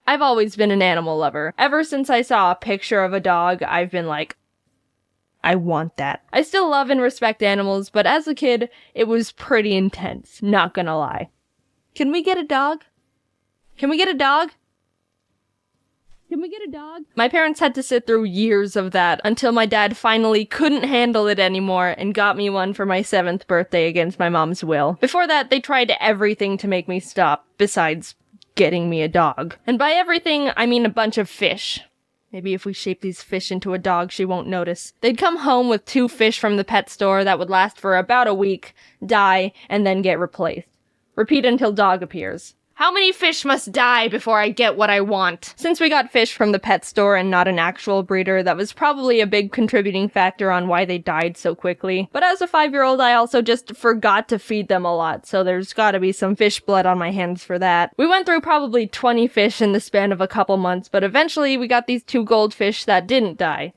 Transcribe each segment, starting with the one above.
I've always been an animal lover. Ever since I saw a picture of a dog, I've been like, I want that. I still love and respect animals, but as a kid, it was pretty intense, not gonna lie. Can we get a dog? Can we get a dog? Can we get a dog? My parents had to sit through years of that until my dad finally couldn't handle it anymore and got me one for my 7th birthday against my mom's will. Before that, they tried everything to make me stop, besides getting me a dog. And by everything, I mean a bunch of fish. Maybe if we shape these fish into a dog, she won't notice. They'd come home with 2 fish from the pet store that would last for about a week, die, and then get replaced. Repeat until dog appears. How many fish must die before I get what I want? Since we got fish from the pet store and not an actual breeder, that was probably a big contributing factor on why they died so quickly. But as a 5-year-old, I also just forgot to feed them a lot, so there's gotta be some fish blood on my hands for that. We went through probably 20 fish in the span of a couple months, but eventually we got these 2 goldfish that didn't die.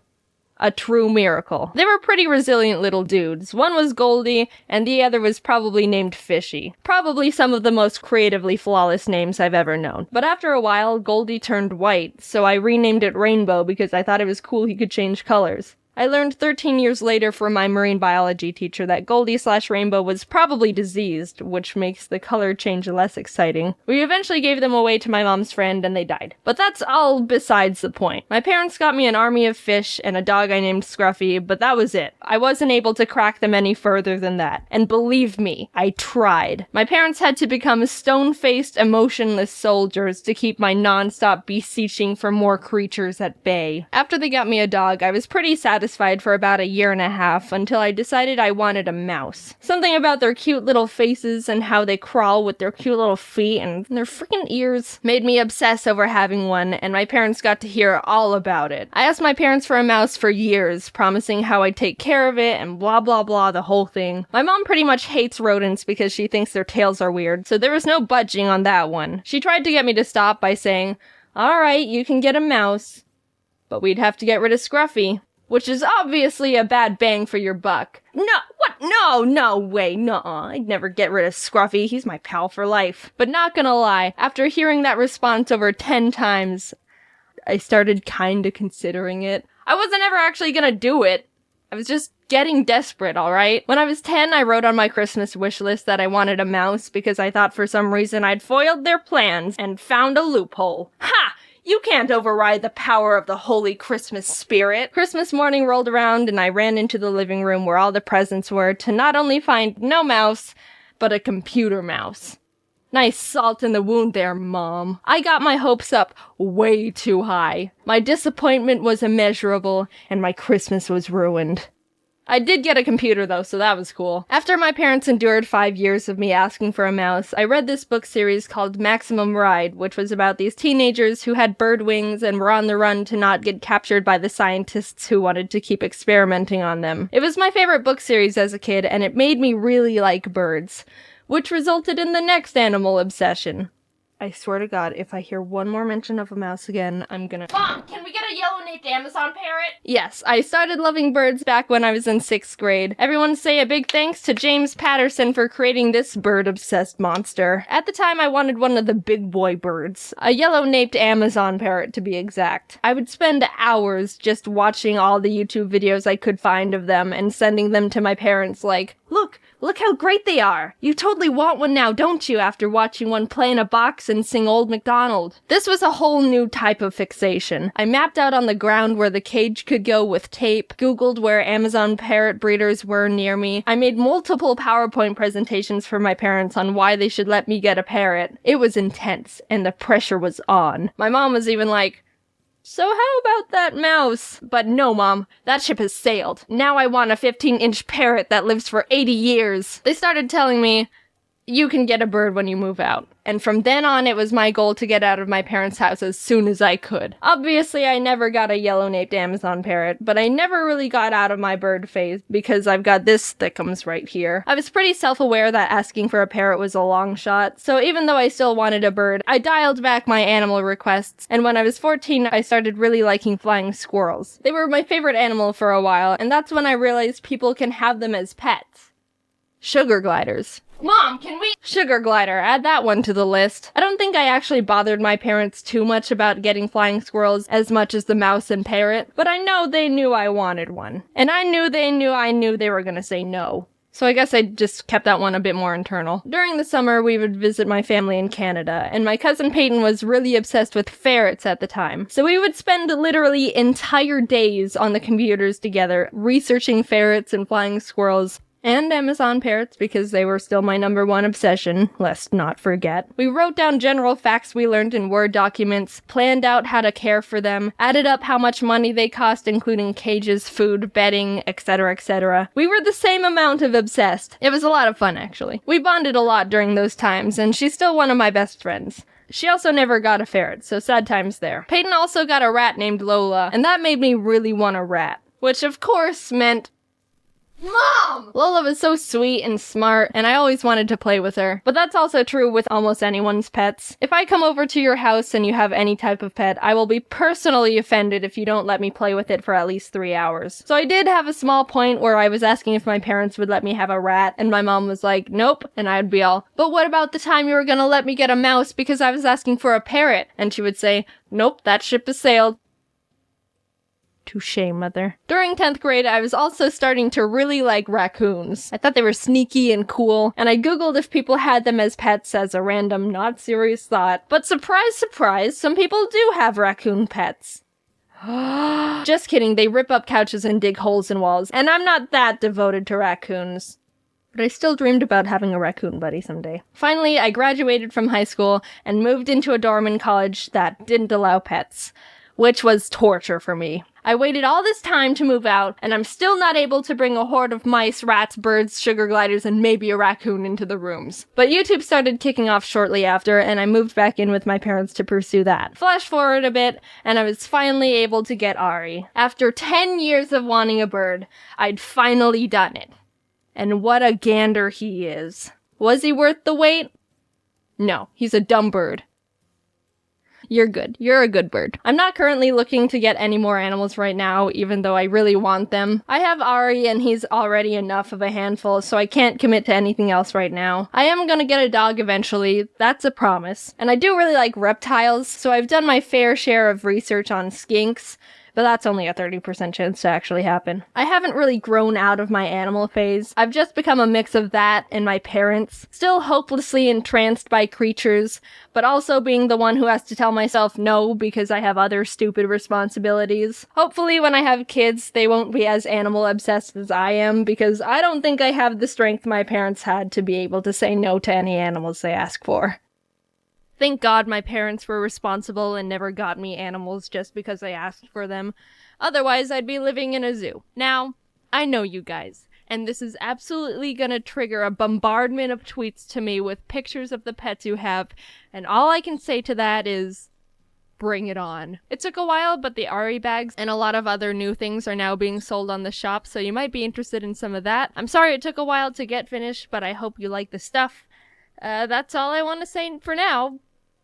A true miracle. They were pretty resilient little dudes. One was Goldie, and the other was probably named Fishy. Probably some of the most creatively flawless names I've ever known. But after a while, Goldie turned white, so I renamed it Rainbow because I thought it was cool he could change colors. I learned 13 years later from my marine biology teacher that Goldie/Rainbow was probably diseased, which makes the color change less exciting. We eventually gave them away to my mom's friend and they died. But that's all besides the point. My parents got me an army of fish and a dog I named Scruffy, but that was it. I wasn't able to crack them any further than that. And believe me, I tried. My parents had to become stone-faced, emotionless soldiers to keep my non-stop beseeching for more creatures at bay. After they got me a dog, I was pretty satisfied for about a year and a half until I decided I wanted a mouse. Something about their cute little faces and how they crawl with their cute little feet and their freaking ears made me obsess over having one, and my parents got to hear all about it. I asked my parents for a mouse for years, promising how I'd take care of it and blah blah blah, the whole thing. My mom pretty much hates rodents because she thinks their tails are weird, so there was no budging on that one. She tried to get me to stop by saying, "Alright, you can get a mouse, but we'd have to get rid of Scruffy." Which is obviously a bad bang for your buck. No, what? No way, nuh-uh. I'd never get rid of Scruffy, he's my pal for life. But not gonna lie, after hearing that response over 10 times, I started kinda considering it. I wasn't ever actually gonna do it. I was just getting desperate, alright? When I was 10, I wrote on my Christmas wish list that I wanted a mouse because I thought for some reason I'd foiled their plans and found a loophole. Ha! You can't override the power of the holy Christmas spirit. Christmas morning rolled around and I ran into the living room where all the presents were to not only find no mouse, but a computer mouse. Nice salt in the wound there, Mom. I got my hopes up way too high. My disappointment was immeasurable and my Christmas was ruined. I did get a computer though, so that was cool. After my parents endured 5 years of me asking for a mouse, I read this book series called Maximum Ride, which was about these teenagers who had bird wings and were on the run to not get captured by the scientists who wanted to keep experimenting on them. It was my favorite book series as a kid, and it made me really like birds, which resulted in the next animal obsession. I swear to God, if I hear one more mention of a mouse again, I'm gonna— Mom, can we get a yellow-naped Amazon parrot? Yes, I started loving birds back when I was in 6th grade. Everyone say a big thanks to James Patterson for creating this bird-obsessed monster. At the time, I wanted one of the big boy birds. A yellow-naped Amazon parrot, to be exact. I would spend hours just watching all the YouTube videos I could find of them and sending them to my parents like, Look how great they are! You totally want one now, don't you, after watching one play in a box and sing Old MacDonald? This was a whole new type of fixation. I mapped out on the ground where the cage could go with tape, googled where Amazon parrot breeders were near me. I made multiple PowerPoint presentations for my parents on why they should let me get a parrot. It was intense, and the pressure was on. My mom was even like, "So how about that mouse?" But no, Mom, that ship has sailed. Now I want a 15-inch parrot that lives for 80 years. They started telling me, "You can get a bird when you move out." And from then on, it was my goal to get out of my parents' house as soon as I could. Obviously, I never got a yellow-naped Amazon parrot, but I never really got out of my bird phase because I've got this thickums right here. I was pretty self-aware that asking for a parrot was a long shot, so even though I still wanted a bird, I dialed back my animal requests, and when I was 14, I started really liking flying squirrels. They were my favorite animal for a while, and that's when I realized people can have them as pets. Sugar gliders. Mom, can we— Sugar glider, add that one to the list. I don't think I actually bothered my parents too much about getting flying squirrels as much as the mouse and parrot, but I know they knew I wanted one. And I knew they were gonna say no. So I guess I just kept that one a bit more internal. During the summer, we would visit my family in Canada, and my cousin Peyton was really obsessed with ferrets at the time. So we would spend literally entire days on the computers together, researching ferrets and flying squirrels, and Amazon parrots, because they were still my #1 obsession, let's not forget. We wrote down general facts we learned in Word documents, planned out how to care for them, added up how much money they cost, including cages, food, bedding, etc., etc. We were the same amount of obsessed. It was a lot of fun, actually. We bonded a lot during those times, and she's still one of my best friends. She also never got a ferret, so sad times there. Peyton also got a rat named Lola, and that made me really want a rat. Which, of course, meant Mom! Lola was so sweet and smart, and I always wanted to play with her. But that's also true with almost anyone's pets. If I come over to your house and you have any type of pet, I will be personally offended if you don't let me play with it for at least 3 hours. So I did have a small point where I was asking if my parents would let me have a rat, and my mom was like, nope, and I'd be all, but what about the time you were gonna let me get a mouse because I was asking for a parrot? And she would say, nope, that ship has sailed. Touché, mother. During 10th grade, I was also starting to really like raccoons. I thought they were sneaky and cool, and I googled if people had them as pets as a random, not serious thought. But surprise, surprise, some people do have raccoon pets. Just kidding, they rip up couches and dig holes in walls, and I'm not that devoted to raccoons. But I still dreamed about having a raccoon buddy someday. Finally, I graduated from high school and moved into a dorm in college that didn't allow pets, which was torture for me. I waited all this time to move out, and I'm still not able to bring a horde of mice, rats, birds, sugar gliders, and maybe a raccoon into the rooms. But YouTube started kicking off shortly after, and I moved back in with my parents to pursue that. Flash forward a bit, and I was finally able to get Ari. After 10 years of wanting a bird, I'd finally done it. And what a gander he is. Was he worth the wait? No, he's a dumb bird. You're good. You're a good bird. I'm not currently looking to get any more animals right now, even though I really want them. I have Ari, and he's already enough of a handful, so I can't commit to anything else right now. I am gonna get a dog eventually, that's a promise. And I do really like reptiles, so I've done my fair share of research on skinks, but that's only a 30% chance to actually happen. I haven't really grown out of my animal phase. I've just become a mix of that and my parents, still hopelessly entranced by creatures, but also being the one who has to tell myself no because I have other stupid responsibilities. Hopefully when I have kids, they won't be as animal obsessed as I am, because I don't think I have the strength my parents had to be able to say no to any animals they ask for. Thank God my parents were responsible and never got me animals just because I asked for them. Otherwise, I'd be living in a zoo. Now, I know you guys, and this is absolutely gonna trigger a bombardment of tweets to me with pictures of the pets you have, and all I can say to that is, bring it on. It took a while, but the Ari bags and a lot of other new things are now being sold on the shop, so you might be interested in some of that. I'm sorry it took a while to get finished, but I hope you like the stuff. That's all I want to say for now.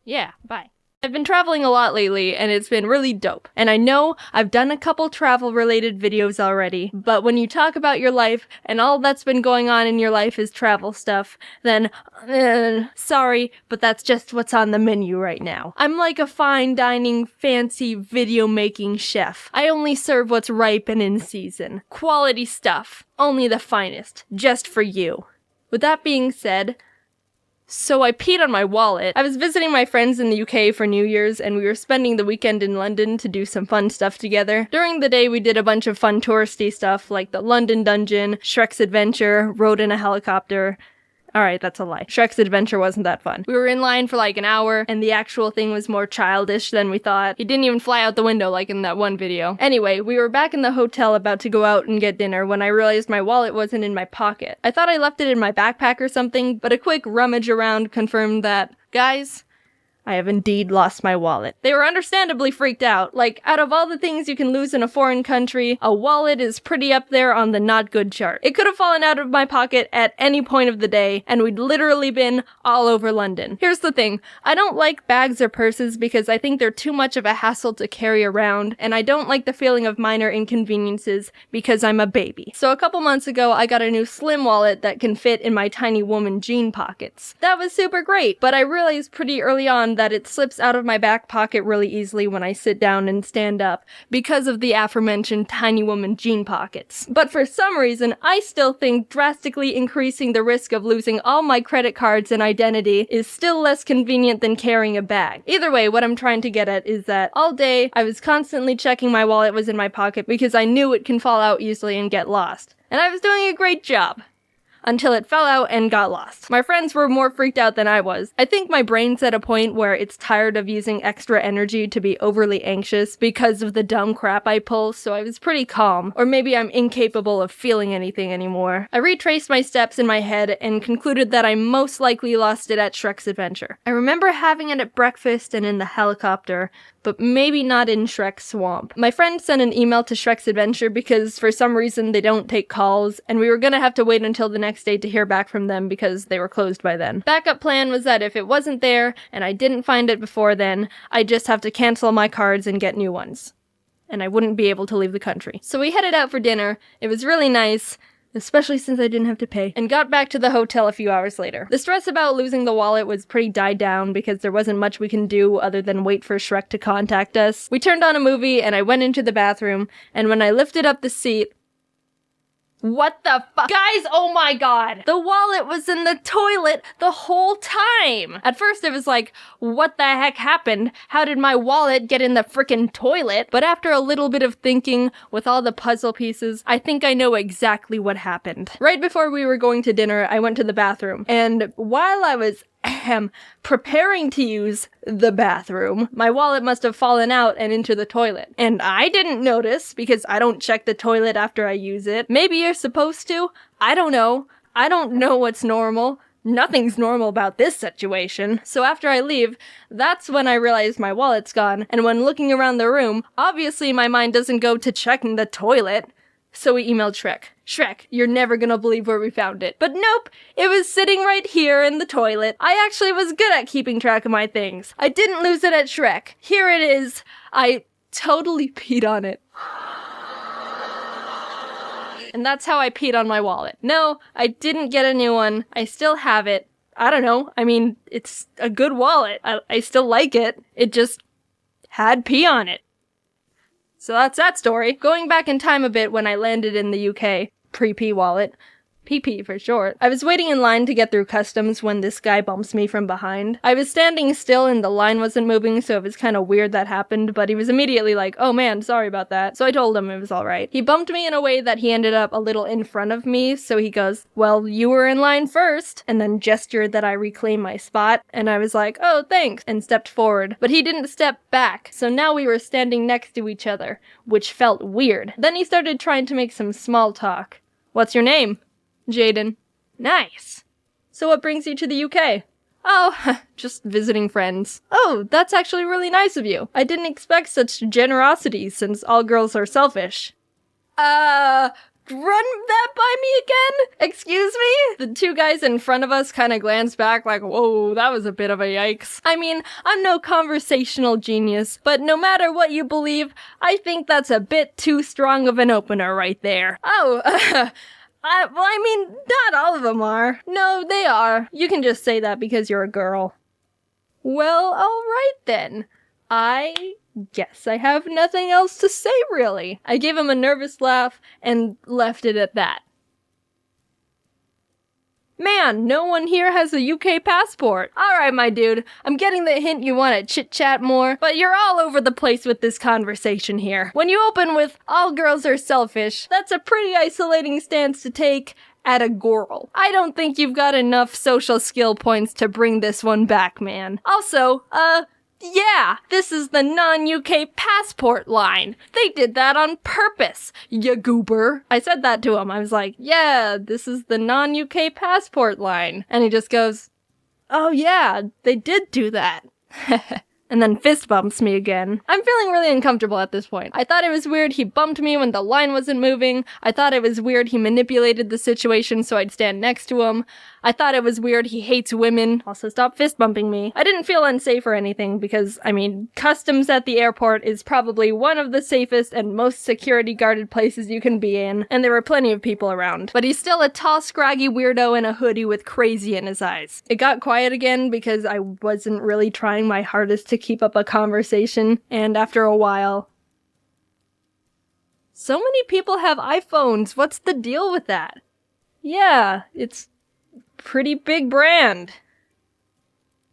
Yeah, bye. I've been traveling a lot lately, and it's been really dope. And I know I've done a couple travel-related videos already, but when you talk about your life, and all that's been going on in your life is travel stuff, then, sorry, but that's just what's on the menu right now. I'm like a fine dining, fancy video-making chef. I only serve what's ripe and in season. Quality stuff. Only the finest. Just for you. With that being said, so I peed on my wallet. I was visiting my friends in the UK for New Year's, and we were spending the weekend in London to do some fun stuff together. During the day, we did a bunch of fun touristy stuff, like the London Dungeon, Shrek's Adventure, rode in a helicopter. Alright, that's a lie. Shrek's Adventure wasn't that fun. We were in line for like an hour, and the actual thing was more childish than we thought. He didn't even fly out the window like in that one video. Anyway, we were back in the hotel about to go out and get dinner when I realized my wallet wasn't in my pocket. I thought I left it in my backpack or something, but a quick rummage around confirmed that, guys, I have indeed lost my wallet. They were understandably freaked out. Like, out of all the things you can lose in a foreign country, a wallet is pretty up there on the not good chart. It could have fallen out of my pocket at any point of the day, and we'd literally been all over London. Here's the thing, I don't like bags or purses because I think they're too much of a hassle to carry around, and I don't like the feeling of minor inconveniences because I'm a baby. So a couple months ago, I got a new slim wallet that can fit in my tiny woman jean pockets. That was super great, but I realized pretty early on that it slips out of my back pocket really easily when I sit down and stand up because of the aforementioned tiny woman jean pockets. But for some reason, I still think drastically increasing the risk of losing all my credit cards and identity is still less convenient than carrying a bag. Either way, what I'm trying to get at is that all day I was constantly checking my wallet was in my pocket because I knew it can fall out easily and get lost. And I was doing a great job. Until it fell out and got lost. My friends were more freaked out than I was. I think my brain's at a point where it's tired of using extra energy to be overly anxious because of the dumb crap I pull, so I was pretty calm. Or maybe I'm incapable of feeling anything anymore. I retraced my steps in my head and concluded that I most likely lost it at Shrek's Adventure. I remember having it at breakfast and in the helicopter, but maybe not in Shrek's Swamp. My friend sent an email to Shrek's Adventure because for some reason they don't take calls, and we were gonna have to wait until the next day to hear back from them because they were closed by then. Backup plan was that if it wasn't there, and I didn't find it before then, I'd just have to cancel my cards and get new ones. And I wouldn't be able to leave the country. So we headed out for dinner. It was really nice, especially since I didn't have to pay, and got back to the hotel a few hours later. The stress about losing the wallet was pretty died down because there wasn't much we can do other than wait for Shrek to contact us. We turned on a movie and I went into the bathroom, and when I lifted up the seat, what the fuck? Guys, oh my god! The wallet was in the toilet the whole time! At first it was like, what the heck happened? How did my wallet get in the frickin' toilet? But after a little bit of thinking, with all the puzzle pieces, I think I know exactly what happened. Right before we were going to dinner, I went to the bathroom, and while I was preparing to use the bathroom, my wallet must have fallen out and into the toilet. And I didn't notice because I don't check the toilet after I use it. Maybe you're supposed to. I don't know. I don't know what's normal. Nothing's normal about this situation. So after I leave, that's when I realize my wallet's gone. And when looking around the room, obviously my mind doesn't go to checking the toilet. So we emailed Shrek. Shrek, you're never gonna believe where we found it. But nope, it was sitting right here in the toilet. I actually was good at keeping track of my things. I didn't lose it at Shrek. Here it is. I totally peed on it. And that's how I peed on my wallet. No, I didn't get a new one. I still have it. I don't know. I mean, it's a good wallet. I still like it. It just had pee on it. So that's that story. Going back in time a bit when I landed in the UK, pre-P wallet, PP for short, I was waiting in line to get through customs when this guy bumps me from behind. I was standing still and the line wasn't moving, so it was kind of weird that happened, but he was immediately like, oh man, sorry about that. So I told him it was alright. He bumped me in a way that he ended up a little in front of me, so he goes, well, you were in line first, and then gestured that I reclaim my spot, and I was like, oh, thanks, and stepped forward. But he didn't step back, so now we were standing next to each other, which felt weird. Then he started trying to make some small talk. What's your name? Jaiden. Nice. So what brings you to the UK? Oh, just visiting friends. Oh, that's actually really nice of you. I didn't expect such generosity since all girls are selfish. Run that by me again? Excuse me? The two guys in front of us kind of glanced back like, whoa, that was a bit of a yikes. I mean, I'm no conversational genius, but no matter what you believe, I think that's a bit too strong of an opener right there. Oh, well, I mean, not all of them are. No, they are. You can just say that because you're a girl. Well, alright then. I guess I have nothing else to say, really. I gave him a nervous laugh and left it at that. Man, no one here has a UK passport. Alright, my dude, I'm getting the hint you want to chit-chat more, but you're all over the place with this conversation here. When you open with, all girls are selfish, that's a pretty isolating stance to take at a girl. I don't think you've got enough social skill points to bring this one back, man. Also, yeah, this is the non-UK passport line. They did that on purpose, ya goober. I said that to him. I was like, yeah, this is the non-UK passport line. And he just goes, oh yeah, they did do that. And then fist bumps me again. I'm feeling really uncomfortable at this point. I thought it was weird he bumped me when the line wasn't moving. I thought it was weird he manipulated the situation so I'd stand next to him. I thought it was weird he hates women. Also, stop fist bumping me. I didn't feel unsafe or anything because, I mean, customs at the airport is probably one of the safest and most security guarded places you can be in, and there were plenty of people around. But he's still a tall, scraggy weirdo in a hoodie with crazy in his eyes. It got quiet again because I wasn't really trying my hardest to keep up a conversation, and after a while... So many people have iPhones, what's the deal with that? Yeah, it's pretty big brand.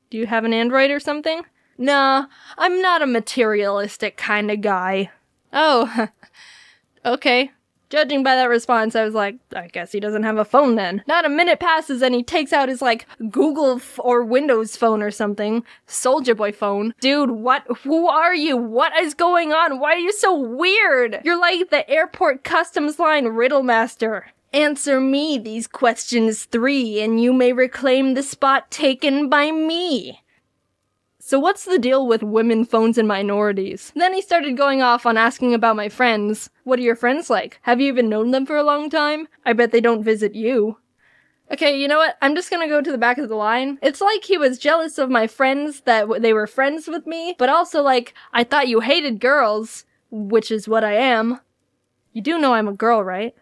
Do you have an Android or something? Nah, I'm not a materialistic kind of guy. Oh, okay. Judging by that response, I was like, I guess he doesn't have a phone then. Not a minute passes and he takes out his, like, Google or Windows phone or something. Soulja Boy phone. Dude, what? Who are you? What is going on? Why are you so weird? You're like the airport customs line riddle master. Answer me these questions 3 and you may reclaim the spot taken by me. So what's the deal with women, phones, and minorities? Then he started going off on asking about my friends. What are your friends like? Have you even known them for a long time? I bet they don't visit you. Okay, you know what? I'm just gonna go to the back of the line. It's like he was jealous of my friends that they were friends with me, but also like, I thought you hated girls, which is what I am. You do know I'm a girl, right?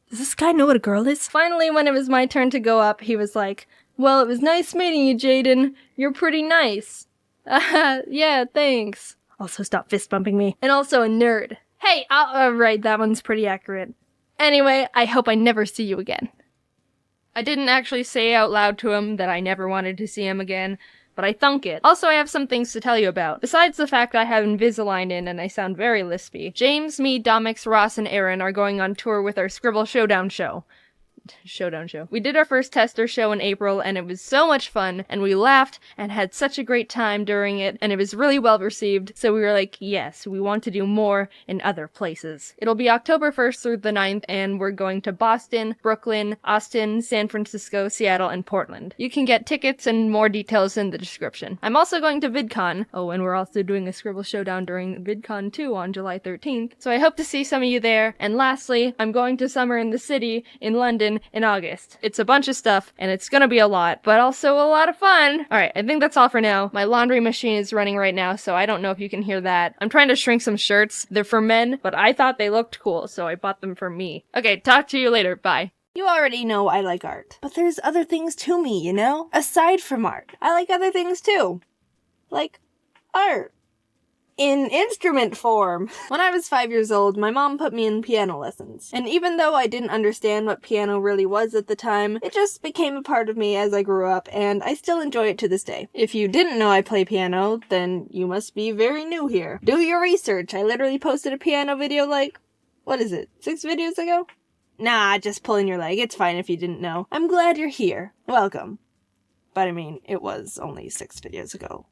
Does this guy know what a girl is? Finally, when it was my turn to go up, he was like, well, it was nice meeting you, Jaiden. You're pretty nice. Yeah, thanks. Also, stop fist bumping me. And also a nerd. Hey, right, that one's pretty accurate. Anyway, I hope I never see you again. I didn't actually say out loud to him that I never wanted to see him again, but I thunk it. Also, I have some things to tell you about. Besides the fact I have Invisalign in and I sound very lispy, James, me, Domix, Ross, and Aaron are going on tour with our Scribble Showdown show. We did our first tester show in April and it was so much fun and we laughed and had such a great time during it and it was really well received, so we were like, yes, we want to do more in other places. It'll be October 1st through the 9th and we're going to Boston, Brooklyn, Austin, San Francisco, Seattle, and Portland. You can get tickets and more details in the description. I'm also going to VidCon. Oh, and we're also doing a Scribble Showdown during VidCon 2 on July 13th, so I hope to see some of you there. And lastly, I'm going to Summer in the City in London in August. It's a bunch of stuff, and it's gonna be a lot, but also a lot of fun. Alright, I think that's all for now. My laundry machine is running right now, so I don't know if you can hear that. I'm trying to shrink some shirts. They're for men, but I thought they looked cool, so I bought them for me. Okay, talk to you later. Bye. You already know I like art, but there's other things to me, you know? Aside from art, I like other things too. Like art. In instrument form. When I was 5 years old, my mom put me in piano lessons. And even though I didn't understand what piano really was at the time, it just became a part of me as I grew up, and I still enjoy it to this day. If you didn't know I play piano, then you must be very new here. Do your research. I literally posted a piano video like, what is it, 6 videos ago? Nah, just pulling your leg. It's fine if you didn't know. I'm glad you're here. Welcome. But I mean, it was only 6 videos ago.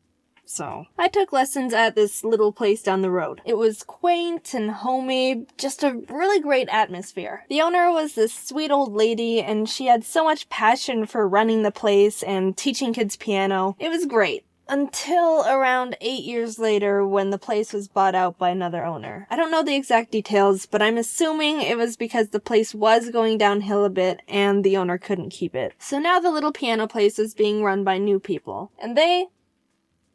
So, I took lessons at this little place down the road. It was quaint and homey, just a really great atmosphere. The owner was this sweet old lady, and she had so much passion for running the place and teaching kids piano. It was great. Until around 8 years later when the place was bought out by another owner. I don't know the exact details, but I'm assuming it was because the place was going downhill a bit and the owner couldn't keep it. So now the little piano place is being run by new people. And they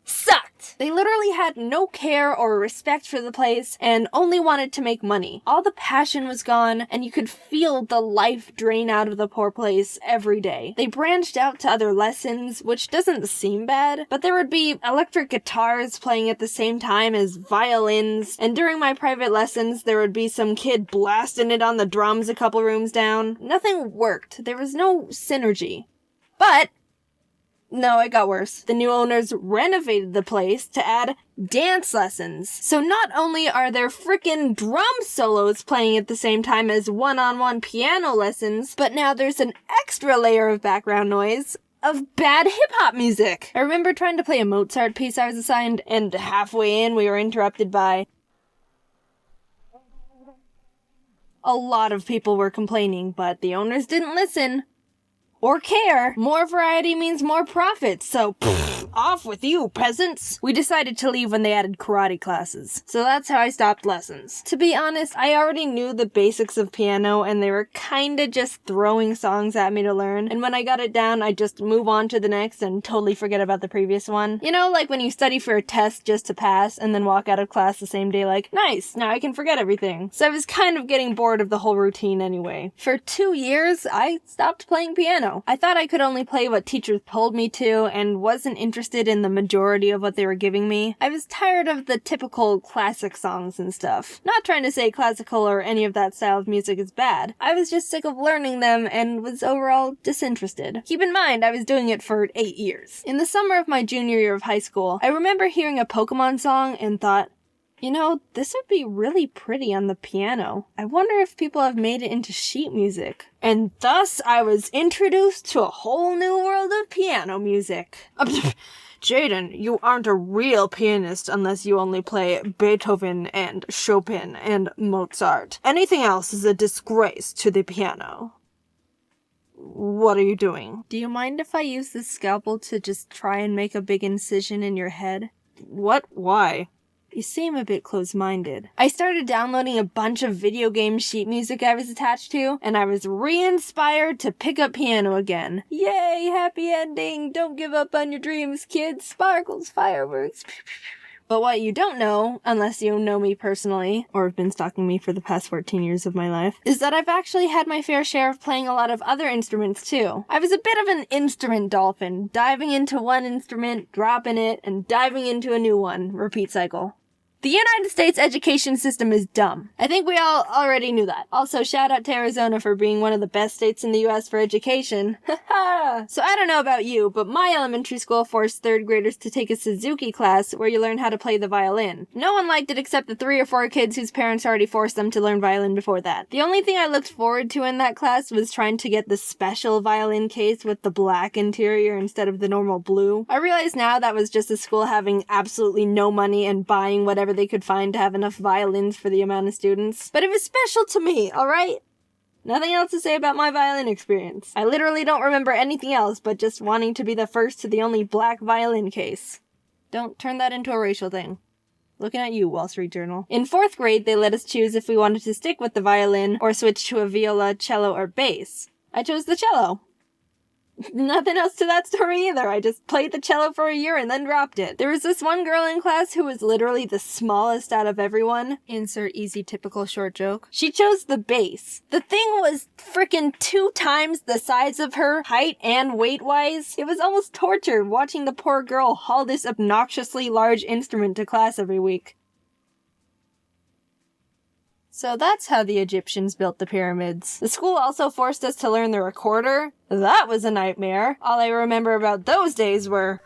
sucked. They literally had no care or respect for the place and only wanted to make money. All the passion was gone and you could feel the life drain out of the poor place every day. They branched out to other lessons, which doesn't seem bad, but there would be electric guitars playing at the same time as violins, and during my private lessons there would be some kid blasting it on the drums a couple rooms down. Nothing worked. There was no synergy. But no, it got worse. The new owners renovated the place to add dance lessons. So not only are there frickin' drum solos playing at the same time as one-on-one piano lessons, but now there's an extra layer of background noise of bad hip-hop music. I remember trying to play a Mozart piece I was assigned, and halfway in we were interrupted by a lot of people were complaining, but the owners didn't listen. Or care. More variety means more profit, so Off with you, peasants! We decided to leave when they added karate classes, so that's how I stopped lessons. To be honest, I already knew the basics of piano and they were kinda just throwing songs at me to learn, and when I got it down, I'd just move on to the next and totally forget about the previous one. You know, like when you study for a test just to pass and then walk out of class the same day like, nice, now I can forget everything. So I was kind of getting bored of the whole routine anyway. For 2 years, I stopped playing piano. I thought I could only play what teachers told me to and wasn't interested in the majority of what they were giving me. I was tired of the typical classic songs and stuff. Not trying to say classical or any of that style of music is bad. I was just sick of learning them and was overall disinterested. Keep in mind, I was doing it for 8 years. In the summer of my junior year of high school, I remember hearing a Pokémon song and thought, you know, this would be really pretty on the piano. I wonder if people have made it into sheet music. And thus, I was introduced to a whole new world of piano music. Jaiden, you aren't a real pianist unless you only play Beethoven and Chopin and Mozart. Anything else is a disgrace to the piano. What are you doing? Do you mind if I use this scalpel to just try and make a big incision in your head? What? Why? You seem a bit close-minded. I started downloading a bunch of video game sheet music I was attached to, and I was re-inspired to pick up piano again. Yay, happy ending! Don't give up on your dreams, kids! Sparkles, fireworks! But what you don't know, unless you know me personally, or have been stalking me for the past 14 years of my life, is that I've actually had my fair share of playing a lot of other instruments too. I was a bit of an instrument dolphin, diving into one instrument, dropping it, and diving into a new one. Repeat cycle. The United States education system is dumb. I think we all already knew that. Also, shout out to Arizona for being one of the best states in the US for education. Haha! So I don't know about you, but my elementary school forced 3rd graders to take a Suzuki class where you learn how to play the violin. No one liked it except the 3 or 4 kids whose parents already forced them to learn violin before that. The only thing I looked forward to in that class was trying to get the special violin case with the black interior instead of the normal blue. I realize now that was just the school having absolutely no money and buying whatever they could find to have enough violins for the amount of students. But it was special to me, alright? Nothing else to say about my violin experience. I literally don't remember anything else but just wanting to be the first to the only black violin case. Don't turn that into a racial thing. Looking at you, Wall Street Journal. In 4th grade, they let us choose if we wanted to stick with the violin or switch to a viola, cello, or bass. I chose the cello. Nothing else to that story either. I just played the cello for a year and then dropped it. There was this one girl in class who was literally the smallest out of everyone. Insert easy typical short joke. She chose the bass. The thing was frickin' 2 times the size of her, height and weight-wise. It was almost torture watching the poor girl haul this obnoxiously large instrument to class every week. So that's how the Egyptians built the pyramids. The school also forced us to learn the recorder. That was a nightmare. All I remember about those days were...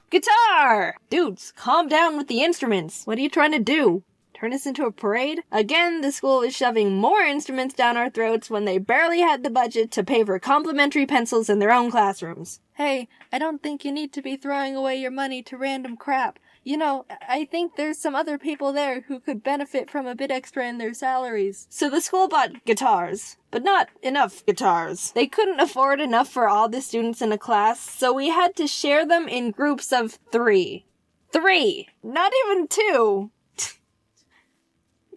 guitar! Dudes, calm down with the instruments. What are you trying to do? Turn us into a parade? Again, the school was shoving more instruments down our throats when they barely had the budget to pay for complimentary pencils in their own classrooms. Hey, I don't think you need to be throwing away your money to random crap. You know, I think there's some other people there who could benefit from a bit extra in their salaries. So the school bought guitars, but not enough guitars. They couldn't afford enough for all the students in a class, so we had to share them in groups of 3. 3! Not even 2!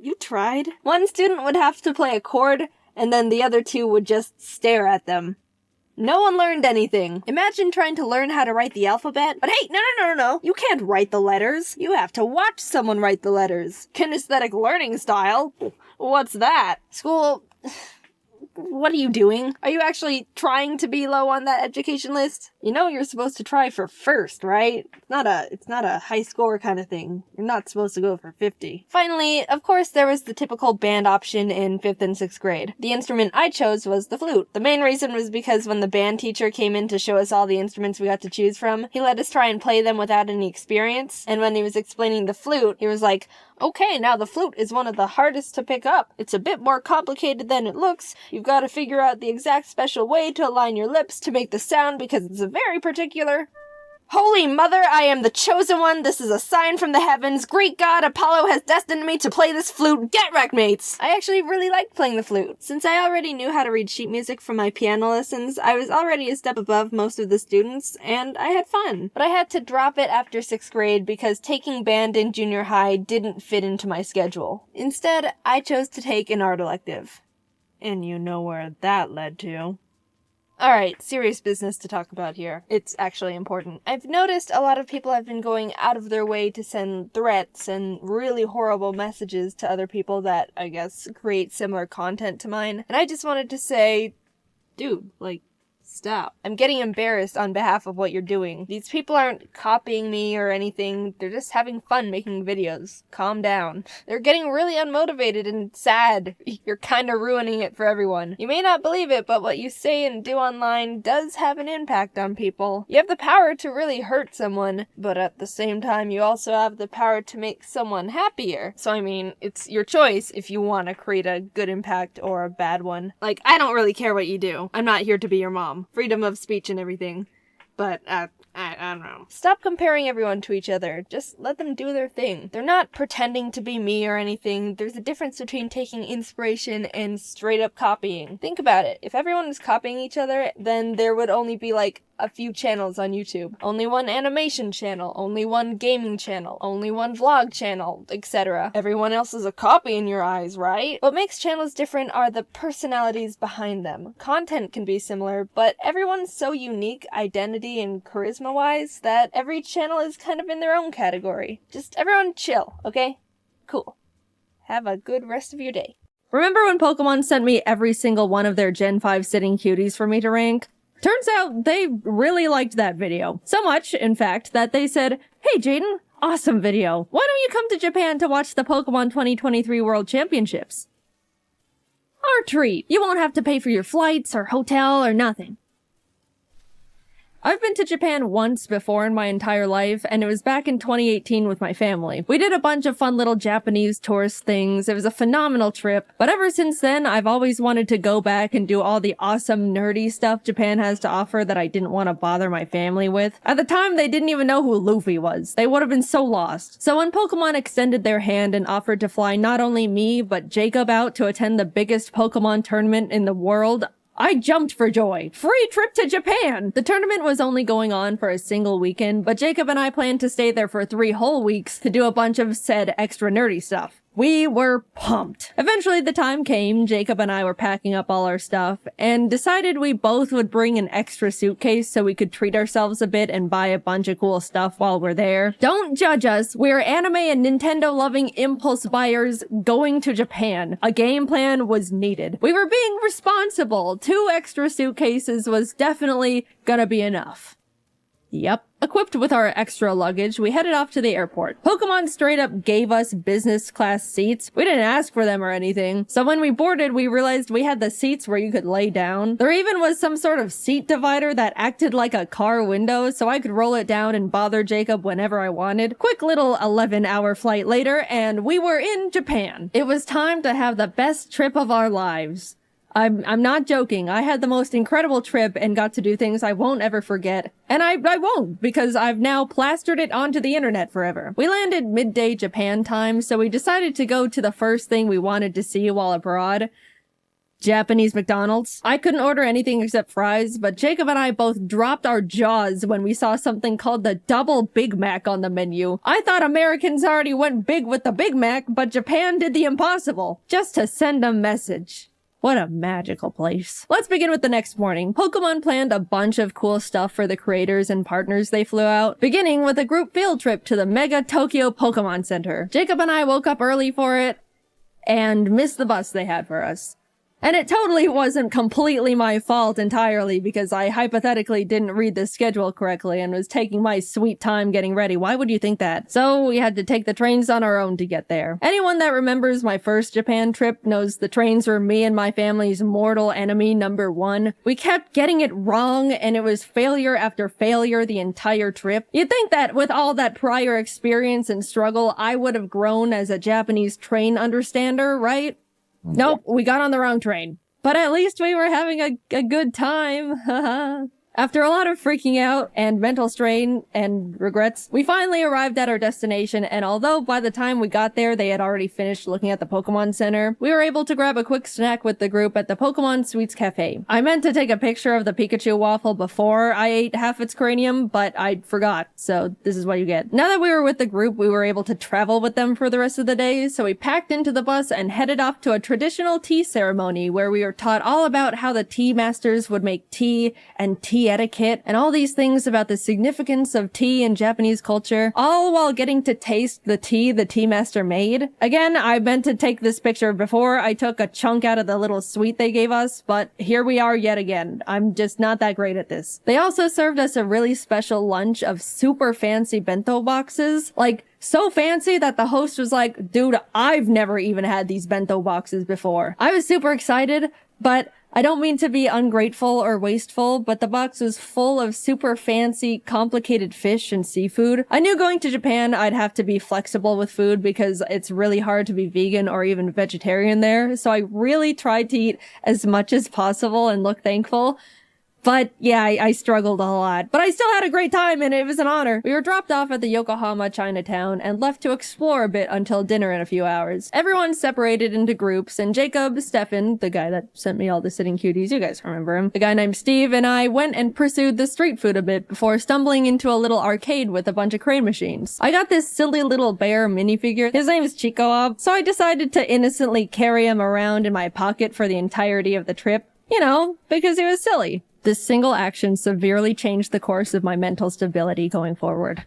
You tried. One student would have to play a chord, and then the other 2 would just stare at them. No one learned anything. Imagine trying to learn how to write the alphabet. But hey, no. You can't write the letters. You have to watch someone write the letters. Kinesthetic learning style? What's that? School... What are you doing? Are you actually trying to be low on that education list? You know you're supposed to try for first, right? It's not a high score kind of thing. You're not supposed to go for 50. Finally, of course, there was the typical band option in 5th and 6th grade. The instrument I chose was the flute. The main reason was because when the band teacher came in to show us all the instruments we got to choose from, he let us try and play them without any experience. And when he was explaining the flute, he was like, okay, now the flute is one of the hardest to pick up. It's a bit more complicated than it looks. You've got to figure out the exact special way to align your lips to make the sound because it's a very particular... Holy Mother, I am the chosen one. This is a sign from the heavens. Great God, Apollo has destined me to play this flute. Get wrecked, mates! I actually really liked playing the flute. Since I already knew how to read sheet music from my piano lessons, I was already a step above most of the students, and I had fun. But I had to drop it after 6th grade because taking band in junior high didn't fit into my schedule. Instead, I chose to take an art elective. And you know where that led to. Alright, serious business to talk about here. It's actually important. I've noticed a lot of people have been going out of their way to send threats and really horrible messages to other people that, I guess, create similar content to mine. And I just wanted to say, dude, like, stop. I'm getting embarrassed on behalf of what you're doing. These people aren't copying me or anything. They're just having fun making videos. Calm down. They're getting really unmotivated and sad. You're kind of ruining it for everyone. You may not believe it, but what you say and do online does have an impact on people. You have the power to really hurt someone, but at the same time, you also have the power to make someone happier. So I mean, it's your choice if you want to create a good impact or a bad one. Like, I don't really care what you do. I'm not here to be your mom. Freedom of speech and everything. But, I don't know. Stop comparing everyone to each other. Just let them do their thing. They're not pretending to be me or anything. There's a difference between taking inspiration and straight up copying. Think about it. If everyone was copying each other, then there would only be like a few channels on YouTube. Only one animation channel, only one gaming channel, only one vlog channel, etc. Everyone else is a copy in your eyes, right? What makes channels different are the personalities behind them. Content can be similar, but everyone's so unique, identity and charisma-wise, that every channel is kind of in their own category. Just everyone chill, okay? Cool. Have a good rest of your day. Remember when Pokemon sent me every single one of their Gen 5 sitting cuties for me to rank? Turns out they really liked that video. So much, in fact, that they said, "Hey Jaiden, awesome video. Why don't you come to Japan to watch the Pokemon 2023 World Championships?" Our treat. You won't have to pay for your flights or hotel or nothing. I've been to Japan once before in my entire life, and it was back in 2018 with my family. We did a bunch of fun little Japanese tourist things. It was a phenomenal trip, but ever since then, I've always wanted to go back and do all the awesome nerdy stuff Japan has to offer that I didn't want to bother my family with. At the time, they didn't even know who Luffy was. They would have been so lost. So when Pokemon extended their hand and offered to fly not only me, but Jacob out to attend the biggest Pokemon tournament in the world, I jumped for joy. Free trip to Japan! The tournament was only going on for a single weekend, but Jacob and I planned to stay there for 3 whole weeks to do a bunch of said extra nerdy stuff. We were pumped. Eventually the time came, Jacob and I were packing up all our stuff, and decided we both would bring an extra suitcase so we could treat ourselves a bit and buy a bunch of cool stuff while we're there. Don't judge us, we're anime and Nintendo-loving impulse buyers going to Japan. A game plan was needed. We were being responsible. 2 extra suitcases was definitely gonna be enough. Yep. Equipped with our extra luggage, we headed off to the airport. Pokemon straight up gave us business class seats. We didn't ask for them or anything. So when we boarded, we realized we had the seats where you could lay down. There even was some sort of seat divider that acted like a car window, so I could roll it down and bother Jacob whenever I wanted. Quick little 11-hour flight later, and we were in Japan. It was time to have the best trip of our lives. I'm not joking. I had the most incredible trip and got to do things I won't ever forget. And I won't, because I've now plastered it onto the internet forever. We landed midday Japan time, so we decided to go to the first thing we wanted to see while abroad. Japanese McDonald's. I couldn't order anything except fries, but Jacob and I both dropped our jaws when we saw something called the Double Big Mac on the menu. I thought Americans already went big with the Big Mac, but Japan did the impossible, just to send a message. What a magical place. Let's begin with the next morning. Pokemon planned a bunch of cool stuff for the creators and partners they flew out, beginning with a group field trip to the Mega Tokyo Pokemon Center. Jacob and I woke up early for it and missed the bus they had for us. And it totally wasn't completely my fault entirely because I hypothetically didn't read the schedule correctly and was taking my sweet time getting ready. Why would you think that? So we had to take the trains on our own to get there. Anyone that remembers my first Japan trip knows the trains were me and my family's mortal enemy number 1. We kept getting it wrong and it was failure after failure the entire trip. You'd think that with all that prior experience and struggle, I would have grown as a Japanese train understander, right? Nope, we got on the wrong train. But at least we were having a good time. After a lot of freaking out and mental strain and regrets, we finally arrived at our destination, and although by the time we got there they had already finished looking at the Pokemon Center, we were able to grab a quick snack with the group at the Pokemon Sweets Cafe. I meant to take a picture of the Pikachu waffle before I ate half its cranium, but I forgot, so this is what you get. Now that we were with the group, we were able to travel with them for the rest of the day, so we packed into the bus and headed off to a traditional tea ceremony where we were taught all about how the tea masters would make tea and tea etiquette, and all these things about the significance of tea in Japanese culture, all while getting to taste the tea master made. Again, I meant to take this picture before I took a chunk out of the little sweet they gave us, but here we are yet again. I'm just not that great at this. They also served us a really special lunch of super fancy bento boxes, like so fancy that the host was like, dude, I've never even had these bento boxes before. I was super excited, but I don't mean to be ungrateful or wasteful, but the box was full of super fancy, complicated fish and seafood. I knew going to Japan I'd have to be flexible with food because it's really hard to be vegan or even vegetarian there, so I really tried to eat as much as possible and look thankful. But yeah, I struggled a lot. But I still had a great time and it was an honor. We were dropped off at the Yokohama Chinatown and left to explore a bit until dinner in a few hours. Everyone separated into groups, and Jacob, Stefan, the guy that sent me all the sitting cuties, you guys remember him, the guy named Steve, and I went and pursued the street food a bit before stumbling into a little arcade with a bunch of crane machines. I got this silly little bear minifigure. His name is Chico, so I decided to innocently carry him around in my pocket for the entirety of the trip. You know, because he was silly. This single action severely changed the course of my mental stability going forward.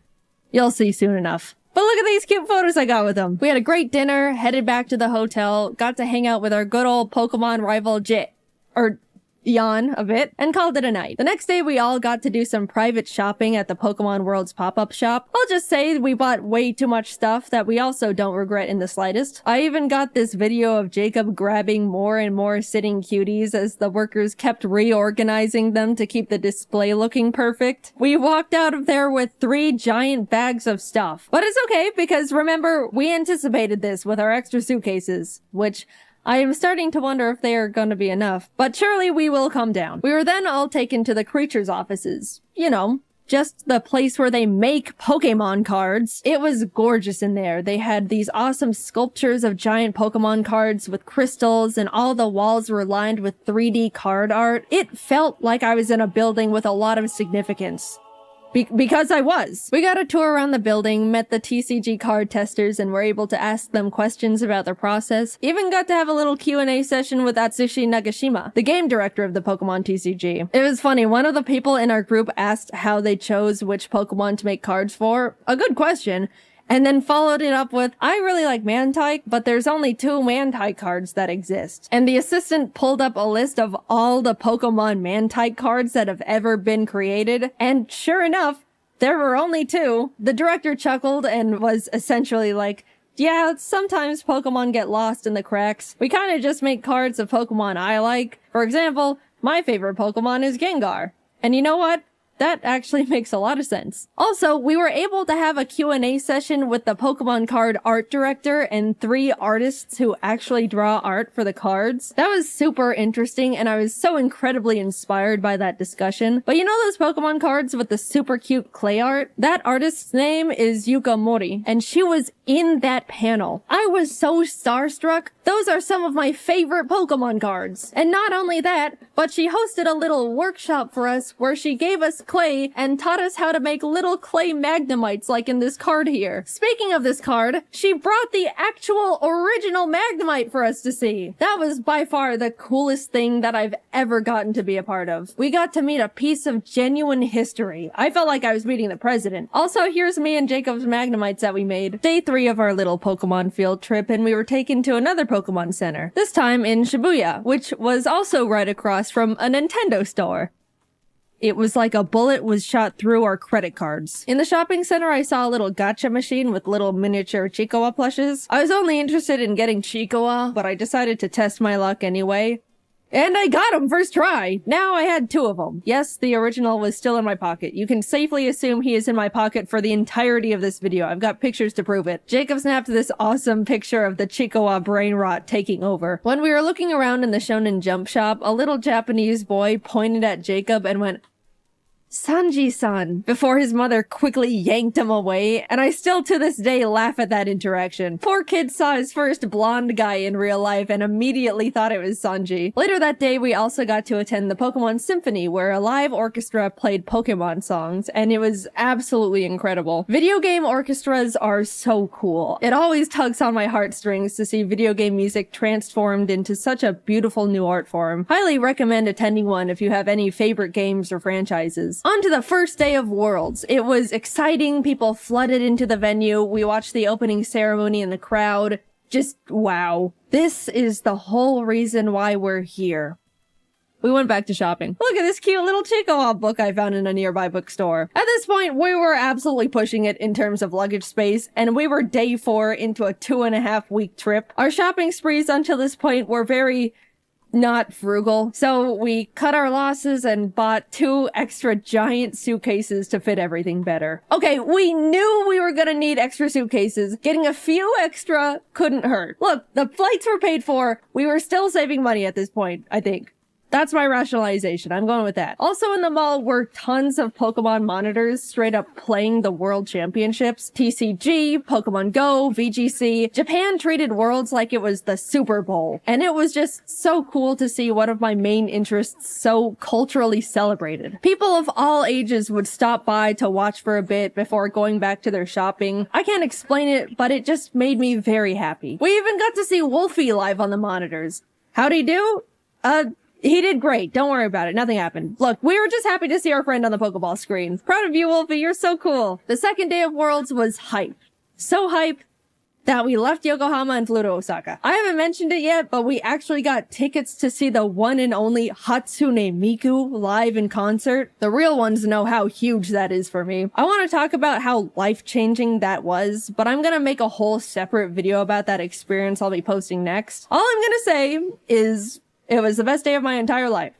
You'll see soon enough. But look at these cute photos I got with them. We had a great dinner, headed back to the hotel, got to hang out with our good old Pokemon rival Jan a bit, and called it a night. The next day we all got to do some private shopping at the Pokemon World's pop-up shop. I'll just say we bought way too much stuff that we also don't regret in the slightest. I even got this video of Jacob grabbing more and more sitting cuties as the workers kept reorganizing them to keep the display looking perfect. We walked out of there with 3 giant bags of stuff. But it's okay, because remember, we anticipated this with our extra suitcases, which I am starting to wonder if they are going to be enough, but surely we will come down. We were then all taken to the creatures' offices. You know, just the place where they make Pokemon cards. It was gorgeous in there. They had these awesome sculptures of giant Pokemon cards with crystals, and all the walls were lined with 3D card art. It felt like I was in a building with a lot of significance. Because I was. We got a tour around the building, met the TCG card testers, and were able to ask them questions about their process. Even got to have a little Q&A session with Atsushi Nagashima, the game director of the Pokemon TCG. It was funny, one of the people in our group asked how they chose which Pokemon to make cards for. A good question. And then followed it up with, I really like Mantike, but there's only 2 Mantike cards that exist. And the assistant pulled up a list of all the Pokemon Mantike cards that have ever been created, and sure enough, there were only 2. The director chuckled and was essentially like, yeah, sometimes Pokemon get lost in the cracks. We kinda just make cards of Pokemon I like. For example, my favorite Pokemon is Gengar. And you know what? That actually makes a lot of sense. Also, we were able to have a Q&A session with the Pokemon card art director and 3 artists who actually draw art for the cards. That was super interesting, and I was so incredibly inspired by that discussion. But you know those Pokemon cards with the super cute clay art? That artist's name is Yuka Mori, and she was in that panel. I was so starstruck. Those are some of my favorite Pokemon cards. And not only that, but she hosted a little workshop for us where she gave us clay and taught us how to make little clay Magnemites like in this card here. Speaking of this card, she brought the actual original Magnemite for us to see. That was by far the coolest thing that I've ever gotten to be a part of. We got to meet a piece of genuine history. I felt like I was meeting the president. Also, here's me and Jacob's Magnemites that we made. Day 3 of our little Pokemon field trip, and we were taken to another Pokemon Center. This time in Shibuya, which was also right across from a Nintendo store. It was like a bullet was shot through our credit cards. In the shopping center, I saw a little gacha machine with little miniature Chiikawa plushes. I was only interested in getting Chiikawa, but I decided to test my luck anyway. And I got him first try! Now I had 2 of them. Yes, the original was still in my pocket. You can safely assume he is in my pocket for the entirety of this video. I've got pictures to prove it. Jacob snapped this awesome picture of the Chiikawa brain rot taking over. When we were looking around in the Shonen Jump shop, a little Japanese boy pointed at Jacob and went, Sanji-san, before his mother quickly yanked him away, and I still to this day laugh at that interaction. Poor kid saw his first blonde guy in real life and immediately thought it was Sanji. Later that day, we also got to attend the Pokemon Symphony, where a live orchestra played Pokemon songs, and it was absolutely incredible. Video game orchestras are so cool. It always tugs on my heartstrings to see video game music transformed into such a beautiful new art form. Highly recommend attending one if you have any favorite games or franchises. On to the first day of Worlds. It was exciting. People flooded into the venue. We watched the opening ceremony in the crowd. Just wow. This is the whole reason why we're here. We went back to shopping. Look at this cute little Chihuahua book I found in a nearby bookstore. At this point, we were absolutely pushing it in terms of luggage space, and we were day 4 into a 2.5-week trip. Our shopping sprees until this point were very not frugal, so we cut our losses and bought 2 extra giant suitcases to fit everything better. Okay, we knew we were gonna need extra suitcases. Getting a few extra couldn't hurt. Look, the flights were paid for. We were still saving money at this point, I think. That's my rationalization. I'm going with that. Also in the mall were tons of Pokemon monitors straight up playing the World Championships. TCG, Pokemon Go, VGC. Japan treated Worlds like it was the Super Bowl. And it was just so cool to see one of my main interests so culturally celebrated. People of all ages would stop by to watch for a bit before going back to their shopping. I can't explain it, but it just made me very happy. We even got to see Wolfie live on the monitors. How'd he do? He did great. Don't worry about it. Nothing happened. Look, we were just happy to see our friend on the Pokeball screen. Proud of you, Wolfie. You're so cool. The second day of Worlds was hype. So hype that we left Yokohama and flew to Osaka. I haven't mentioned it yet, but we actually got tickets to see the one and only Hatsune Miku live in concert. The real ones know how huge that is for me. I want to talk about how life-changing that was, but I'm gonna make a whole separate video about that experience I'll be posting next. All I'm gonna say is it was the best day of my entire life.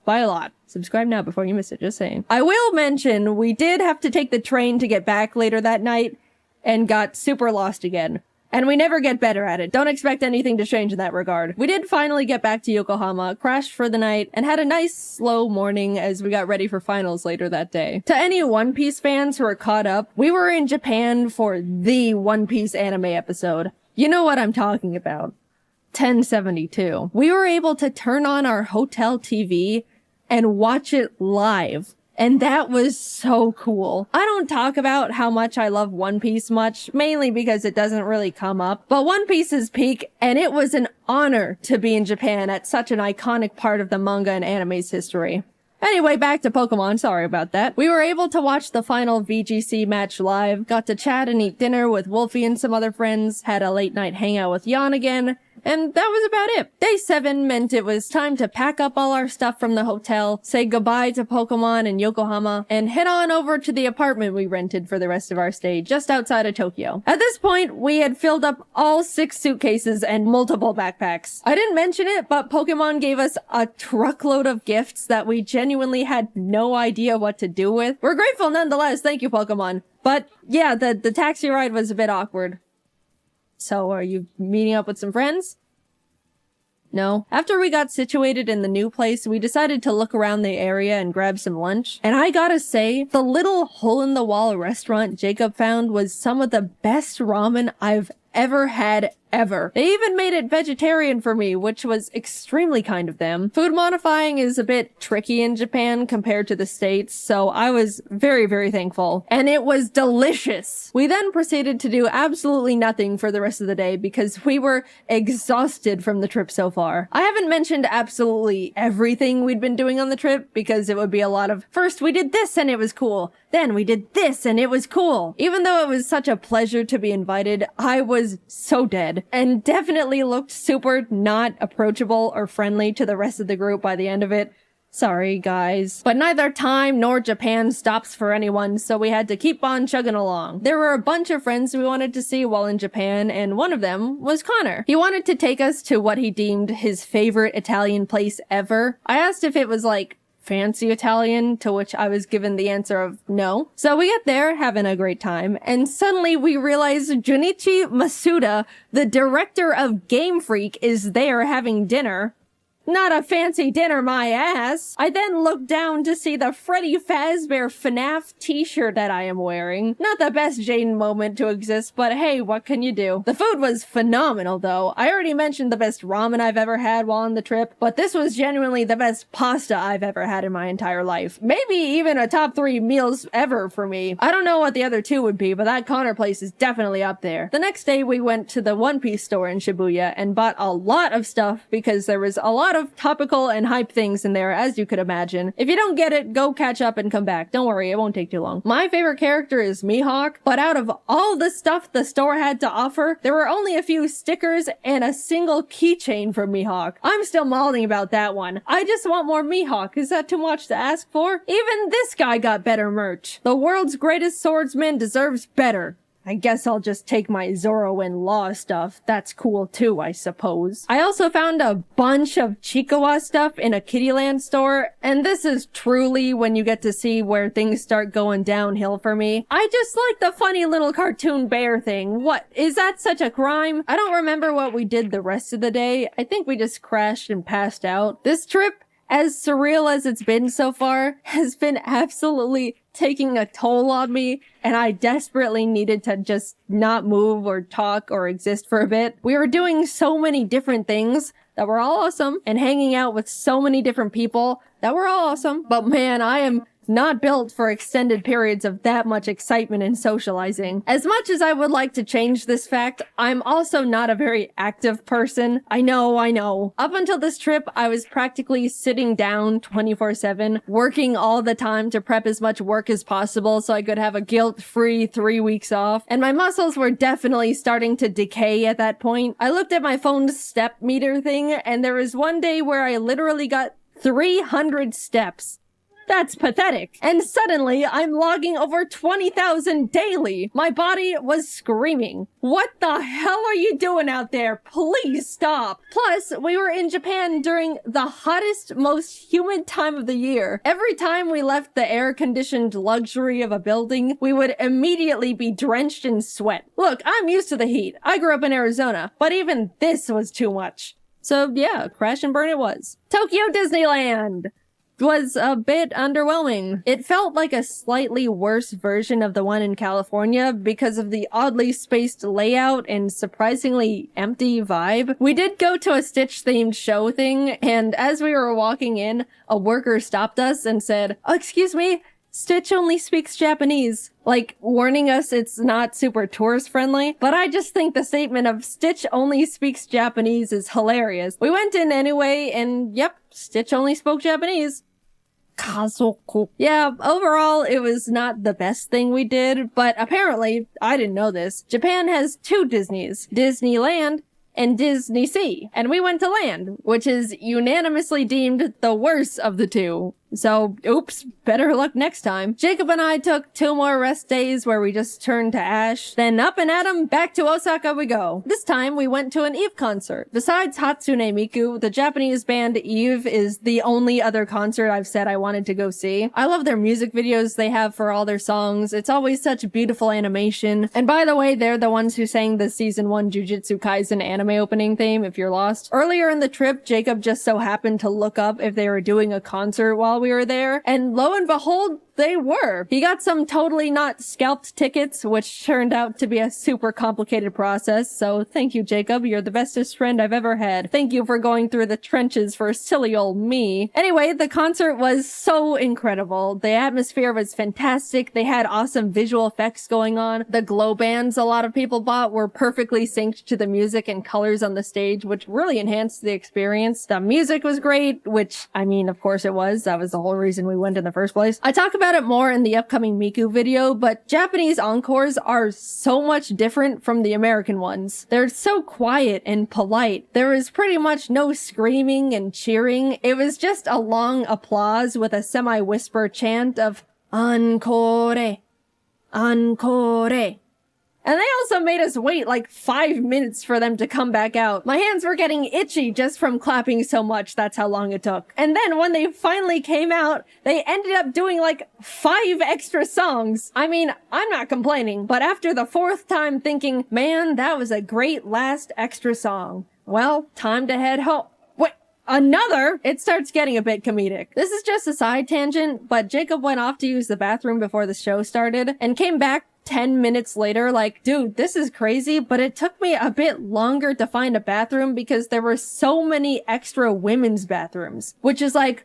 By a lot. Subscribe now before you miss it, just saying. I will mention, we did have to take the train to get back later that night and got super lost again. And we never get better at it. Don't expect anything to change in that regard. We did finally get back to Yokohama, crashed for the night, and had a nice slow morning as we got ready for finals later that day. To any One Piece fans who are caught up, we were in Japan for the One Piece anime episode. You know what I'm talking about. 1072. We were able to turn on our hotel TV and watch it live. And that was so cool. I don't talk about how much I love One Piece much, mainly because it doesn't really come up. But One Piece is peak, and it was an honor to be in Japan at such an iconic part of the manga and anime's history. Anyway, back to Pokemon. Sorry about that. We were able to watch the final VGC match live, got to chat and eat dinner with Wolfie and some other friends, had a late night hangout with Jan again, and that was about it. Day 7 meant it was time to pack up all our stuff from the hotel, say goodbye to Pokemon and Yokohama, and head on over to the apartment we rented for the rest of our stay just outside of Tokyo. At this point, we had filled up all 6 suitcases and multiple backpacks. I didn't mention it, but Pokemon gave us a truckload of gifts that we genuinely had no idea what to do with. We're grateful nonetheless, thank you Pokemon. But yeah, the taxi ride was a bit awkward. So, are you meeting up with some friends? No. After we got situated in the new place, we decided to look around the area and grab some lunch. And I gotta say, the little hole-in-the-wall restaurant Jacob found was some of the best ramen I've ever had ever. They even made it vegetarian for me, which was extremely kind of them. Food modifying is a bit tricky in Japan compared to the States, so I was very, very thankful. And it was delicious. We then proceeded to do absolutely nothing for the rest of the day because we were exhausted from the trip so far. I haven't mentioned absolutely everything we'd been doing on the trip because it would be a lot of, first we did this and it was cool. Then we did this and it was cool. Even though it was such a pleasure to be invited, I was so dead. And definitely looked super not approachable or friendly to the rest of the group by the end of it. Sorry, guys. But neither time nor Japan stops for anyone, so we had to keep on chugging along. There were a bunch of friends we wanted to see while in Japan, and one of them was Connor. He wanted to take us to what he deemed his favorite Italian place ever. I asked if it was like fancy Italian, to which I was given the answer of no. So we get there, having a great time, and suddenly we realize Junichi Masuda, the director of Game Freak, is there having dinner. Not a fancy dinner, my ass. I then looked down to see the Freddy Fazbear FNAF t-shirt that I am wearing. Not the best Jaiden moment to exist, but hey, what can you do? The food was phenomenal though. I already mentioned the best ramen I've ever had while on the trip, but this was genuinely the best pasta I've ever had in my entire life. Maybe even a top 3 meals ever for me. I don't know what the other 2 would be, but that Connor place is definitely up there. The next day we went to the One Piece store in Shibuya and bought a lot of stuff because there was a lot of topical and hype things in there, as you could imagine. If you don't get it, go catch up and come back. Don't worry, it won't take too long. My favorite character is Mihawk, but out of all the stuff the store had to offer, there were only a few stickers and a single keychain for Mihawk. I'm still mauling about that one. I just want more Mihawk. Is that too much to ask for? Even this guy got better merch. The world's greatest swordsman deserves better. I guess I'll just take my Zoro and Law stuff. That's cool too, I suppose. I also found a bunch of Chikawa stuff in a Kittyland store, and this is truly when you get to see where things start going downhill for me. I just like the funny little cartoon bear thing. What? Is that such a crime? I don't remember what we did the rest of the day. I think we just crashed and passed out. This trip, as surreal as it's been so far, has been absolutely taking a toll on me, and I desperately needed to just not move or talk or exist for a bit. We were doing so many different things that were all awesome, and hanging out with so many different people that were all awesome, but man, I am not built for extended periods of that much excitement and socializing. As much as I would like to change this fact, I'm also not a very active person. I know. Up until this trip, I was practically sitting down 24/7, working all the time to prep as much work as possible so I could have a guilt-free 3 weeks off, and my muscles were definitely starting to decay at that point. I looked at my phone's step meter thing, and there was one day where I literally got 300 steps. That's pathetic. And suddenly, I'm logging over 20,000 daily. My body was screaming. What the hell are you doing out there? Please stop. Plus, we were in Japan during the hottest, most humid time of the year. Every time we left the air-conditioned luxury of a building, we would immediately be drenched in sweat. Look, I'm used to the heat. I grew up in Arizona, but even this was too much. So yeah, crash and burn it was. Tokyo Disneyland was a bit underwhelming. It felt like a slightly worse version of the one in California because of the oddly spaced layout and surprisingly empty vibe. We did go to a Stitch-themed show thing, and as we were walking in, a worker stopped us and said, "Oh, excuse me, Stitch only speaks Japanese," like warning us it's not super tourist friendly. But I just think the statement of Stitch only speaks Japanese is hilarious. We went in anyway, and yep, Stitch only spoke Japanese. Kazoku. Yeah, overall, it was not the best thing we did, but apparently, I didn't know this, Japan has 2 Disneys, Disneyland and Disney Sea, and we went to Land, which is unanimously deemed the worst of the 2. So, oops, better luck next time. Jacob and I took 2 more rest days where we just turned to ash. Then up and at 'em, back to Osaka we go. This time we went to an Eve concert. Besides Hatsune Miku, the Japanese band Eve is the only other concert I've said I wanted to go see. I love their music videos they have for all their songs. It's always such beautiful animation. And by the way, they're the ones who sang the season 1 Jujutsu Kaisen anime opening theme, if you're lost. Earlier in the trip, Jacob just so happened to look up if they were doing a concert while we were there, and lo and behold, they were. He got some totally not scalped tickets, which turned out to be a super complicated process, so thank you, Jacob. You're the bestest friend I've ever had. Thank you for going through the trenches for silly old me. Anyway, the concert was so incredible. The atmosphere was fantastic. They had awesome visual effects going on. The glow bands a lot of people bought were perfectly synced to the music and colors on the stage, which really enhanced the experience. The music was great, which, I mean, of course it was. That was the whole reason we went in the first place. I talk about it more in the upcoming Miku video, but Japanese encores are so much different from the American ones. They're so quiet and polite. There was pretty much no screaming and cheering. It was just a long applause with a semi-whisper chant of "Encore! Encore!" And they also made us wait like 5 minutes for them to come back out. My hands were getting itchy just from clapping so much. That's how long it took. And then when they finally came out, they ended up doing like 5 extra songs. I mean, I'm not complaining, but after the 4th time thinking, man, that was a great last extra song. Well, time to head home. Another! It starts getting a bit comedic. This is just a side tangent, but Jacob went off to use the bathroom before the show started and came back 10 minutes later like, dude, this is crazy, but it took me a bit longer to find a bathroom because there were so many extra women's bathrooms, which is like,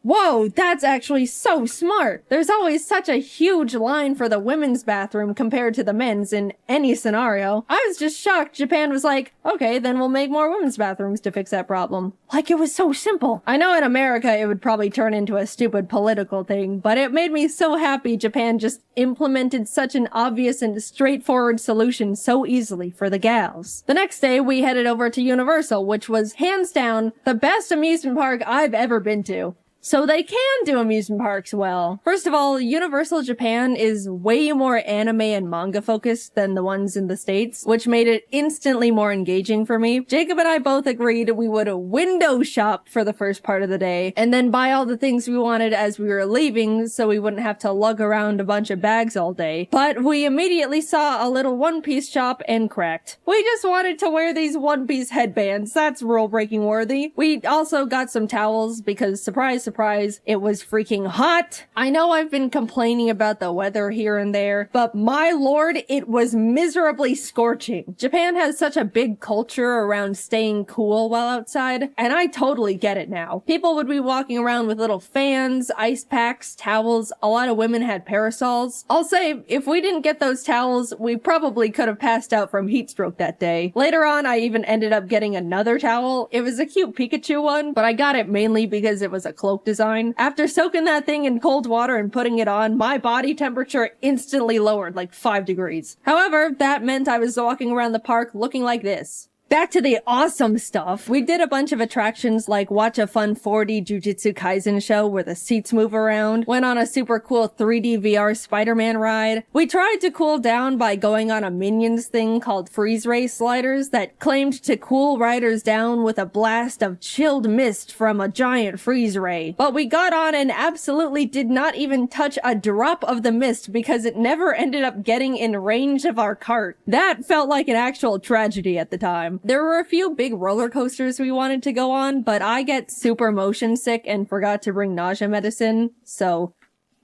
whoa, that's actually so smart. There's always such a huge line for the women's bathroom compared to the men's in any scenario. I was just shocked Japan was like, okay, then we'll make more women's bathrooms to fix that problem. Like it was so simple. I know in America it would probably turn into a stupid political thing, but it made me so happy Japan just implemented such an obvious and straightforward solution so easily for the gals. The next day we headed over to Universal, which was hands down the best amusement park I've ever been to. So they can do amusement parks well. First of all, Universal Japan is way more anime and manga focused than the ones in the States, which made it instantly more engaging for me. Jacob and I both agreed we would window shop for the first part of the day, and then buy all the things we wanted as we were leaving so we wouldn't have to lug around a bunch of bags all day. But we immediately saw a little One Piece shop and cracked. We just wanted to wear these One Piece headbands. That's rule-breaking worthy. We also got some towels because surprise, surprise, it was freaking hot. I know I've been complaining about the weather here and there, but my lord, it was miserably scorching. Japan has such a big culture around staying cool while outside, and I totally get it now. People would be walking around with little fans, ice packs, towels. A lot of women had parasols. I'll say, if we didn't get those towels, we probably could have passed out from heat stroke that day. Later on, I even ended up getting another towel. It was a cute Pikachu one, but I got it mainly because it was a cloak design. After soaking that thing in cold water and putting it on, my body temperature instantly lowered like 5 degrees. However, that meant I was walking around the park looking like this. Back to the awesome stuff. We did a bunch of attractions like watch a fun 4D Jujutsu Kaisen show where the seats move around, went on a super cool 3D VR Spider-Man ride. We tried to cool down by going on a Minions thing called Freeze Ray Sliders that claimed to cool riders down with a blast of chilled mist from a giant freeze ray. But we got on and absolutely did not even touch a drop of the mist because it never ended up getting in range of our cart. That felt like an actual tragedy at the time. There were a few big roller coasters we wanted to go on, but I get super motion sick and forgot to bring nausea medicine, so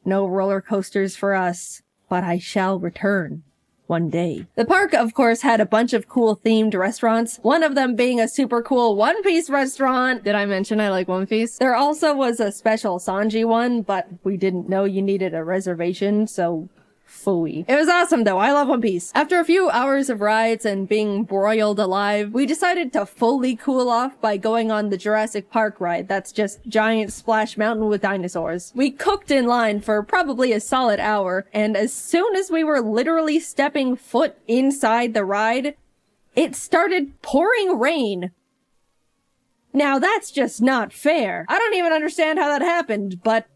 no roller coasters for us. But I shall return one day. The park, of course, had a bunch of cool themed restaurants, one of them being a super cool One Piece restaurant. Did I mention I like One Piece? There also was a special Sanji one, but we didn't know you needed a reservation, so phooey. It was awesome though. I love One Piece. After a few hours of rides and being broiled alive, we decided to fully cool off by going on the Jurassic Park ride. That's just giant splash mountain with dinosaurs. We cooked in line for probably a solid hour, and as soon as we were literally stepping foot inside the ride, it started pouring rain. Now that's just not fair. I don't even understand how that happened, but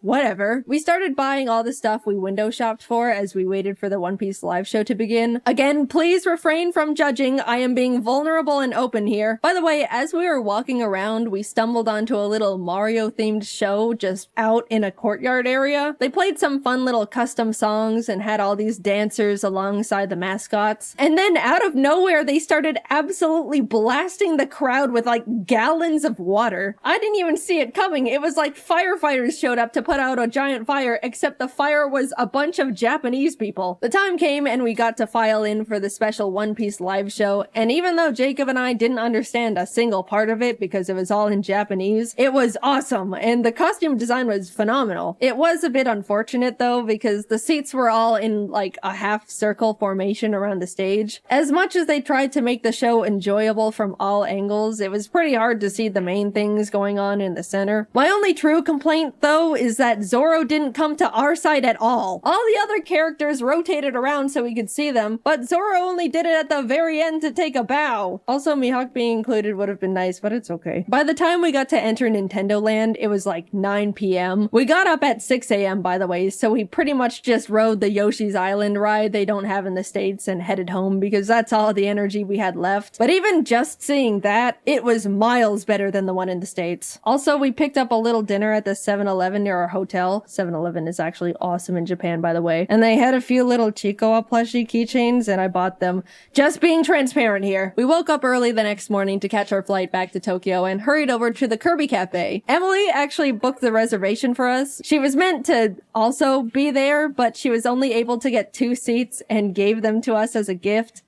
whatever. We started buying all the stuff we window shopped for as we waited for the One Piece live show to begin. Again, please refrain from judging. I am being vulnerable and open here. By the way, as we were walking around, we stumbled onto a little Mario-themed show just out in a courtyard area. They played some fun little custom songs and had all these dancers alongside the mascots. And then out of nowhere, they started absolutely blasting the crowd with like gallons of water. I didn't even see it coming. It was like firefighters showed up to put out a giant fire, except the fire was a bunch of Japanese people. The time came and we got to file in for the special One Piece live show, and even though Jacob and I didn't understand a single part of it because it was all in Japanese, it was awesome, and the costume design was phenomenal. It was a bit unfortunate though, because the seats were all in like a half circle formation around the stage. As much as they tried to make the show enjoyable from all angles, it was pretty hard to see the main things going on in the center. My only true complaint though is that Zoro didn't come to our side at all. All the other characters rotated around so we could see them, but Zoro only did it at the very end to take a bow. Also, Mihawk being included would have been nice, but it's okay. By the time we got to enter Nintendo Land, it was like 9 p.m. We got up at 6 a.m. by the way, so we pretty much just rode the Yoshi's Island ride they don't have in the States and headed home because that's all the energy we had left. But even just seeing that, it was miles better than the one in the States. Also, we picked up a little dinner at the 7-Eleven near our hotel. 7-Eleven is actually awesome in Japan, by the way. And they had a few little Chicoa plushie keychains, and I bought them. Just being transparent here. We woke up early the next morning to catch our flight back to Tokyo and hurried over to the Kirby Cafe. Emily actually booked the reservation for us. She was meant to also be there, but she was only able to get 2 seats and gave them to us as a gift.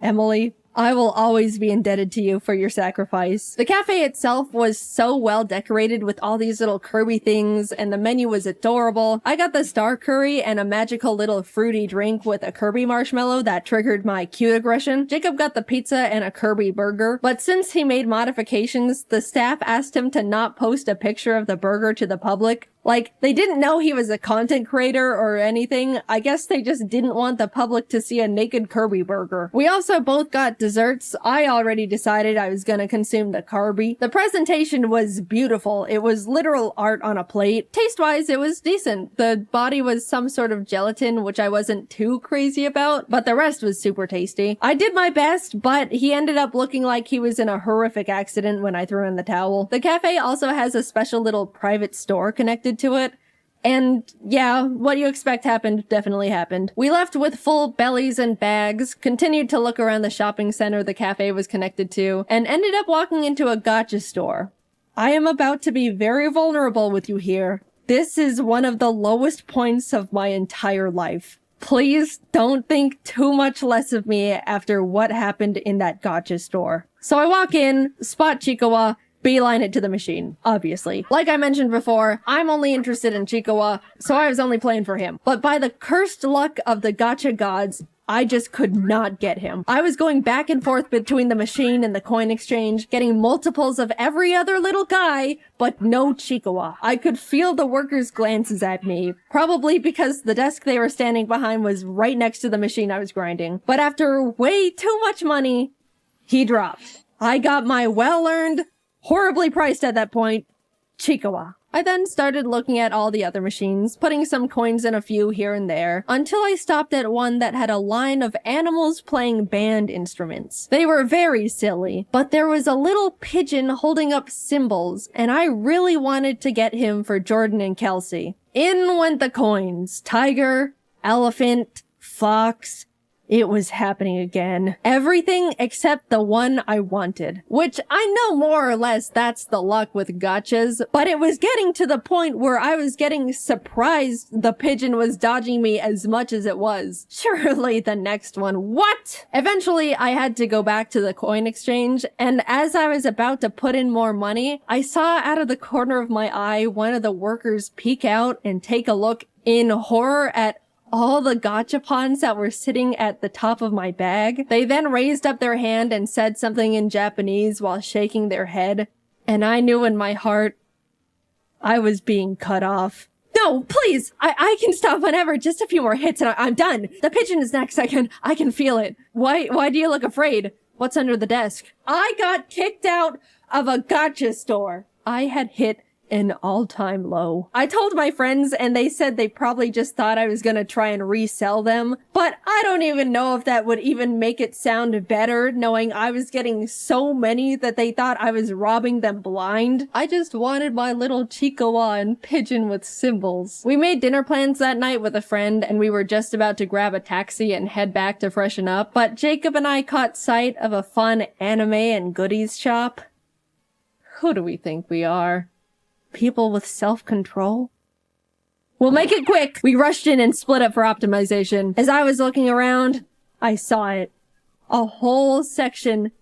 Emily, I will always be indebted to you for your sacrifice. The cafe itself was so well decorated with all these little Kirby things, and the menu was adorable. I got the star curry and a magical little fruity drink with a Kirby marshmallow that triggered my cute aggression. Jacob got the pizza and a Kirby burger, but since he made modifications, the staff asked him to not post a picture of the burger to the public. Like, they didn't know he was a content creator or anything. I guess they just didn't want the public to see a naked Kirby burger. We also both got desserts. I already decided I was gonna consume the Kirby. The presentation was beautiful. It was literal art on a plate. Taste-wise, it was decent. The body was some sort of gelatin, which I wasn't too crazy about, but the rest was super tasty. I did my best, but he ended up looking like he was in a horrific accident when I threw in the towel. The cafe also has a special little private store connected to it. And yeah, what you expect happened definitely happened. We left with full bellies and bags, continued to look around the shopping center the cafe was connected to, and ended up walking into a gacha store. I am about to be very vulnerable with you here. This is one of the lowest points of my entire life. Please don't think too much less of me after what happened in that gacha store. So I walk in, spot Chikawa, beeline it to the machine, obviously. Like I mentioned before, I'm only interested in Chikawa, so I was only playing for him. But by the cursed luck of the gacha gods, I just could not get him. I was going back and forth between the machine and the coin exchange, getting multiples of every other little guy, but no Chikawa. I could feel the workers' glances at me, probably because the desk they were standing behind was right next to the machine I was grinding. But after way too much money, he dropped. I got my well-earned, horribly priced at that point, Chikawa. I then started looking at all the other machines, putting some coins in a few here and there, until I stopped at one that had a line of animals playing band instruments. They were very silly, but there was a little pigeon holding up cymbals, and I really wanted to get him for Jordan and Kelsey. In went the coins. Tiger, elephant, fox. It was happening again. Everything except the one I wanted. Which I know more or less that's the luck with gachas, but it was getting to the point where I was getting surprised the pigeon was dodging me as much as it was. Surely the next one. What? Eventually, I had to go back to the coin exchange, and as I was about to put in more money, I saw out of the corner of my eye one of the workers peek out and take a look in horror at all the gachapons that were sitting at the top of my bag. They then raised up their hand and said something in Japanese while shaking their head, and I knew in my heart I was being cut off. No, please! I can stop whenever. Just a few more hits and I'm done. The pigeon is next. I can feel it. Why do you look afraid? What's under the desk? I got kicked out of a gacha store. I had hit an all-time low. I told my friends and they said they probably just thought I was gonna try and resell them, but I don't even know if that would even make it sound better knowing I was getting so many that they thought I was robbing them blind. I just wanted my little Chikawa and pigeon with cymbals. We made dinner plans that night with a friend and we were just about to grab a taxi and head back to freshen up, but Jacob and I caught sight of a fun anime and goodies shop. Who do we think we are? People with self-control? We'll make it quick! We rushed in and split up for optimization. As I was looking around, I saw it. A whole section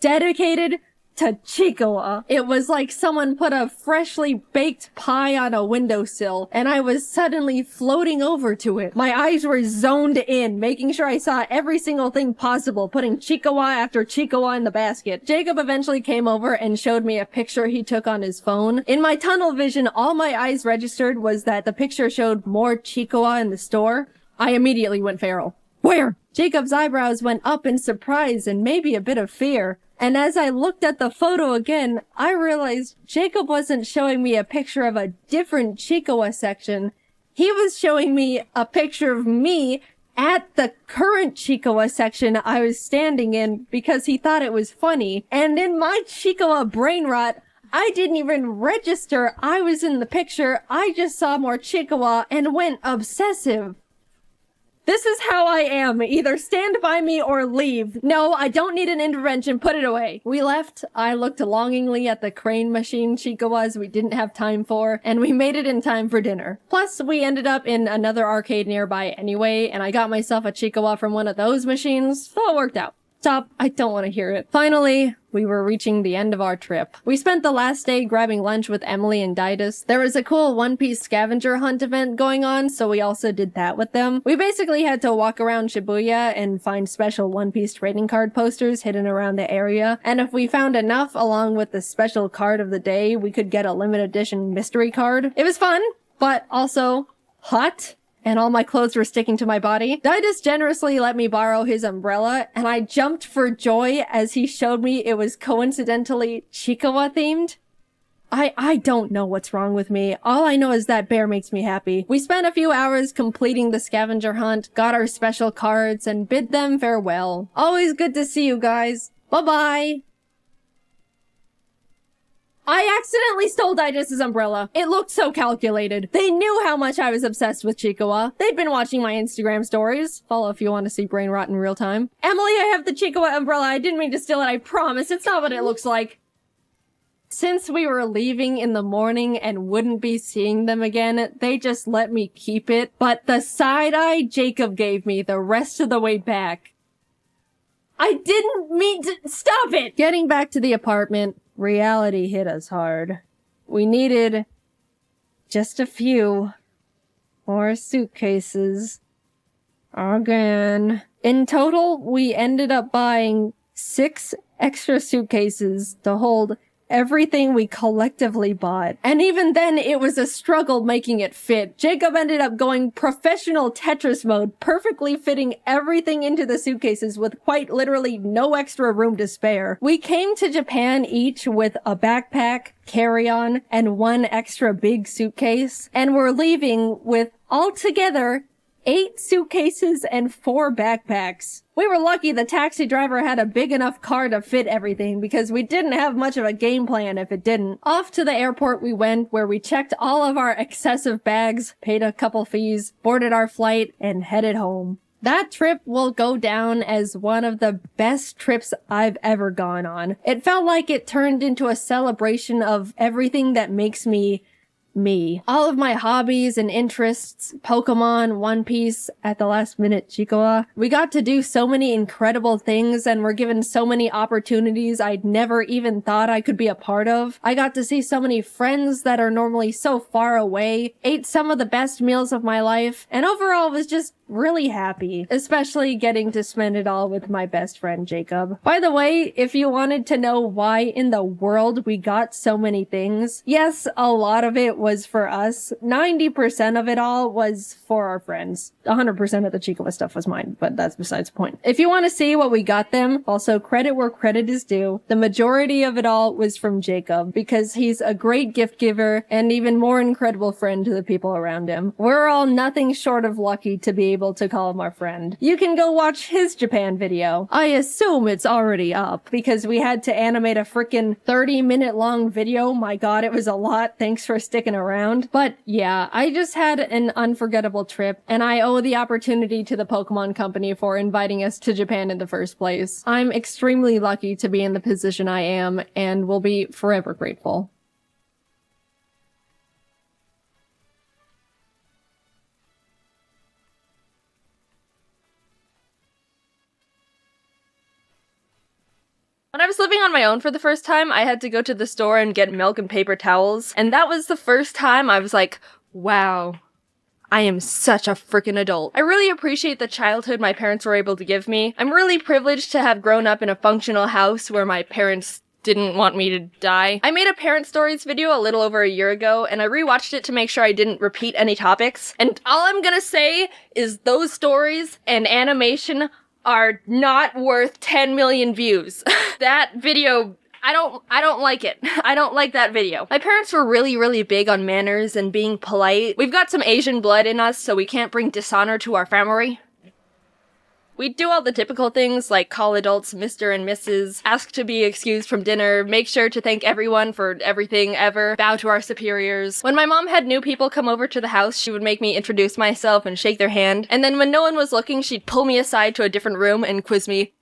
dedicated to Chikawa. It was like someone put a freshly baked pie on a windowsill, and I was suddenly floating over to it. My eyes were zoned in, making sure I saw every single thing possible, putting Chikawa after Chikawa in the basket. Jacob eventually came over and showed me a picture he took on his phone. In my tunnel vision, all my eyes registered was that the picture showed more Chikawa in the store. I immediately went feral. Where? Jacob's eyebrows went up in surprise and maybe a bit of fear. And as I looked at the photo again, I realized Jacob wasn't showing me a picture of a different Chikawa section. He was showing me a picture of me at the current Chikawa section I was standing in because he thought it was funny. And in my Chikawa brain rot, I didn't even register I was in the picture. I just saw more Chikawa and went obsessive. This is how I am. Either stand by me or leave. No, I don't need an intervention. Put it away. We left. I looked longingly at the crane machine Chikawas we didn't have time for, and we made it in time for dinner. Plus, we ended up in another arcade nearby anyway, and I got myself a Chikawa from one of those machines, so it worked out. Stop. I don't want to hear it. Finally, we were reaching the end of our trip. We spent the last day grabbing lunch with Emily and Didus. There was a cool One Piece scavenger hunt event going on, so we also did that with them. We basically had to walk around Shibuya and find special One Piece trading card posters hidden around the area. And if we found enough, along with the special card of the day, we could get a limited edition mystery card. It was fun, but also hot. And all my clothes were sticking to my body. Didus generously let me borrow his umbrella, and I jumped for joy as he showed me it was coincidentally Chikawa themed. I don't know what's wrong with me. All I know is that bear makes me happy. We spent a few hours completing the scavenger hunt, got our special cards, and bid them farewell. Always good to see you guys. Bye-bye. I accidentally stole Didus' umbrella. It looked so calculated. They knew how much I was obsessed with Chikawa. They'd been watching my Instagram stories. Follow if you want to see brain rot in real time. Emily, I have the Chikawa umbrella. I didn't mean to steal it, I promise. It's not what it looks like. Since we were leaving in the morning and wouldn't be seeing them again, they just let me keep it. But the side-eye Jacob gave me the rest of the way back. I didn't mean to— stop it! Getting back to the apartment, reality hit us hard. We needed just a few more suitcases. Again. In total, we ended up buying 6 extra suitcases to hold everything we collectively bought. And even then, it was a struggle making it fit. Jacob ended up going professional Tetris mode, perfectly fitting everything into the suitcases with quite literally no extra room to spare. We came to Japan each with a backpack, carry-on, and 1 extra big suitcase, and we're leaving with altogether 8 suitcases and 4 backpacks. We were lucky the taxi driver had a big enough car to fit everything because we didn't have much of a game plan if it didn't. Off to the airport we went, where we checked all of our excessive bags, paid a couple fees, boarded our flight, and headed home. That trip will go down as one of the best trips I've ever gone on. It felt like it turned into a celebration of everything that makes me me. All of my hobbies and interests, Pokemon, One Piece, at the last minute Chikawa. We got to do so many incredible things and were given so many opportunities I'd never even thought I could be a part of. I got to see so many friends that are normally so far away, ate some of the best meals of my life, and overall was just really happy, especially getting to spend it all with my best friend Jacob. By the way, if you wanted to know why in the world we got so many things, yes, a lot of it was for us. 90% of it all was for our friends. 100% of the Chikawa stuff was mine, but that's besides the point. If you want to see what we got them, also credit where credit is due, the majority of it all was from Jacob, because he's a great gift giver and even more incredible friend to the people around him. We're all nothing short of lucky to be able to call him our friend. You can go watch his Japan video. I assume it's already up, because we had to animate a frickin' 30-minute long video. My god, it was a lot. Thanks for sticking around. But yeah, I just had an unforgettable trip, and I owe the opportunity to the Pokemon Company for inviting us to Japan in the first place. I'm extremely lucky to be in the position I am, and will be forever grateful. When I was living on my own for the first time, I had to go to the store and get milk and paper towels, and that was the first time I was like, wow, I am such a freaking adult. I really appreciate the childhood my parents were able to give me. I'm really privileged to have grown up in a functional house where my parents didn't want me to die. I made a parent stories video a little over a year ago, and I rewatched it to make sure I didn't repeat any topics, and all I'm gonna say is those stories and animation are not worth 10 million views. That video, I don't like it. I don't like that video. My parents were really big on manners and being polite. We've got some Asian blood in us, so we can't bring dishonor to our family. We'd do all the typical things like call adults Mr. and Mrs., ask to be excused from dinner, make sure to thank everyone for everything ever, bow to our superiors. When my mom had new people come over to the house, she would make me introduce myself and shake their hand, and then when no one was looking, she'd pull me aside to a different room and quiz me.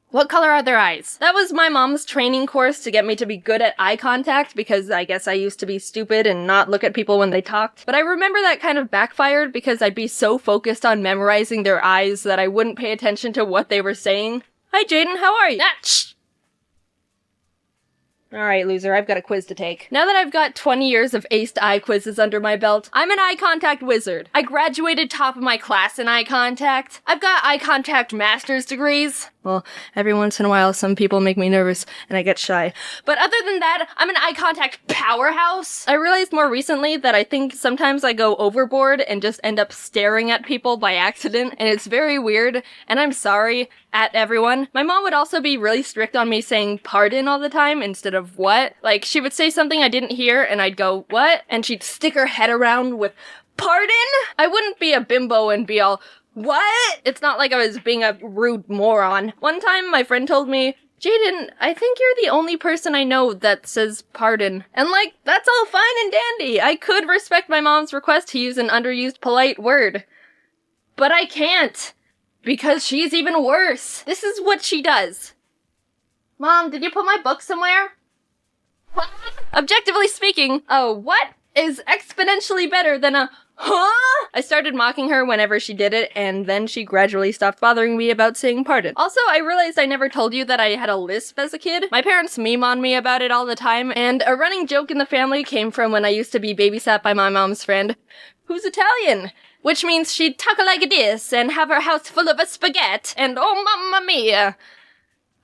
What color are their eyes? That was my mom's training course to get me to be good at eye contact, because I guess I used to be stupid and not look at people when they talked. But I remember that kind of backfired because I'd be so focused on memorizing their eyes that I wouldn't pay attention to what they were saying. Hi Jaiden, how are you? Shh! Alright, loser, I've got a quiz to take. Now that I've got 20 years of aced eye quizzes under my belt, I'm an eye contact wizard. I graduated top of my class in eye contact. I've got eye contact master's degrees. Well, every once in a while, some people make me nervous, and I get shy. But other than that, I'm an eye contact powerhouse. I realized more recently that I think sometimes I go overboard and just end up staring at people by accident, and it's very weird, and I'm sorry at everyone. My mom would also be really strict on me saying pardon all the time instead of what. Like, she would say something I didn't hear, and I'd go, what? And she'd stick her head around with, pardon? I wouldn't be a bimbo and be all, what? It's not like I was being a rude moron. One time, my friend told me, Jaiden, I think you're the only person I know that says pardon. And like, that's all fine and dandy. I could respect my mom's request to use an underused polite word. But I can't. Because she's even worse. This is what she does. Mom, did you put my book somewhere? What? Objectively speaking, a what is exponentially better than a huh? I started mocking her whenever she did it, and then she gradually stopped bothering me about saying pardon. Also, I realized I never told you that I had a lisp as a kid. My parents meme on me about it all the time, and a running joke in the family came from when I used to be babysat by my mom's friend, who's Italian. Which means she'd talk like this, and have her house full of a spaghetti, and oh mamma mia.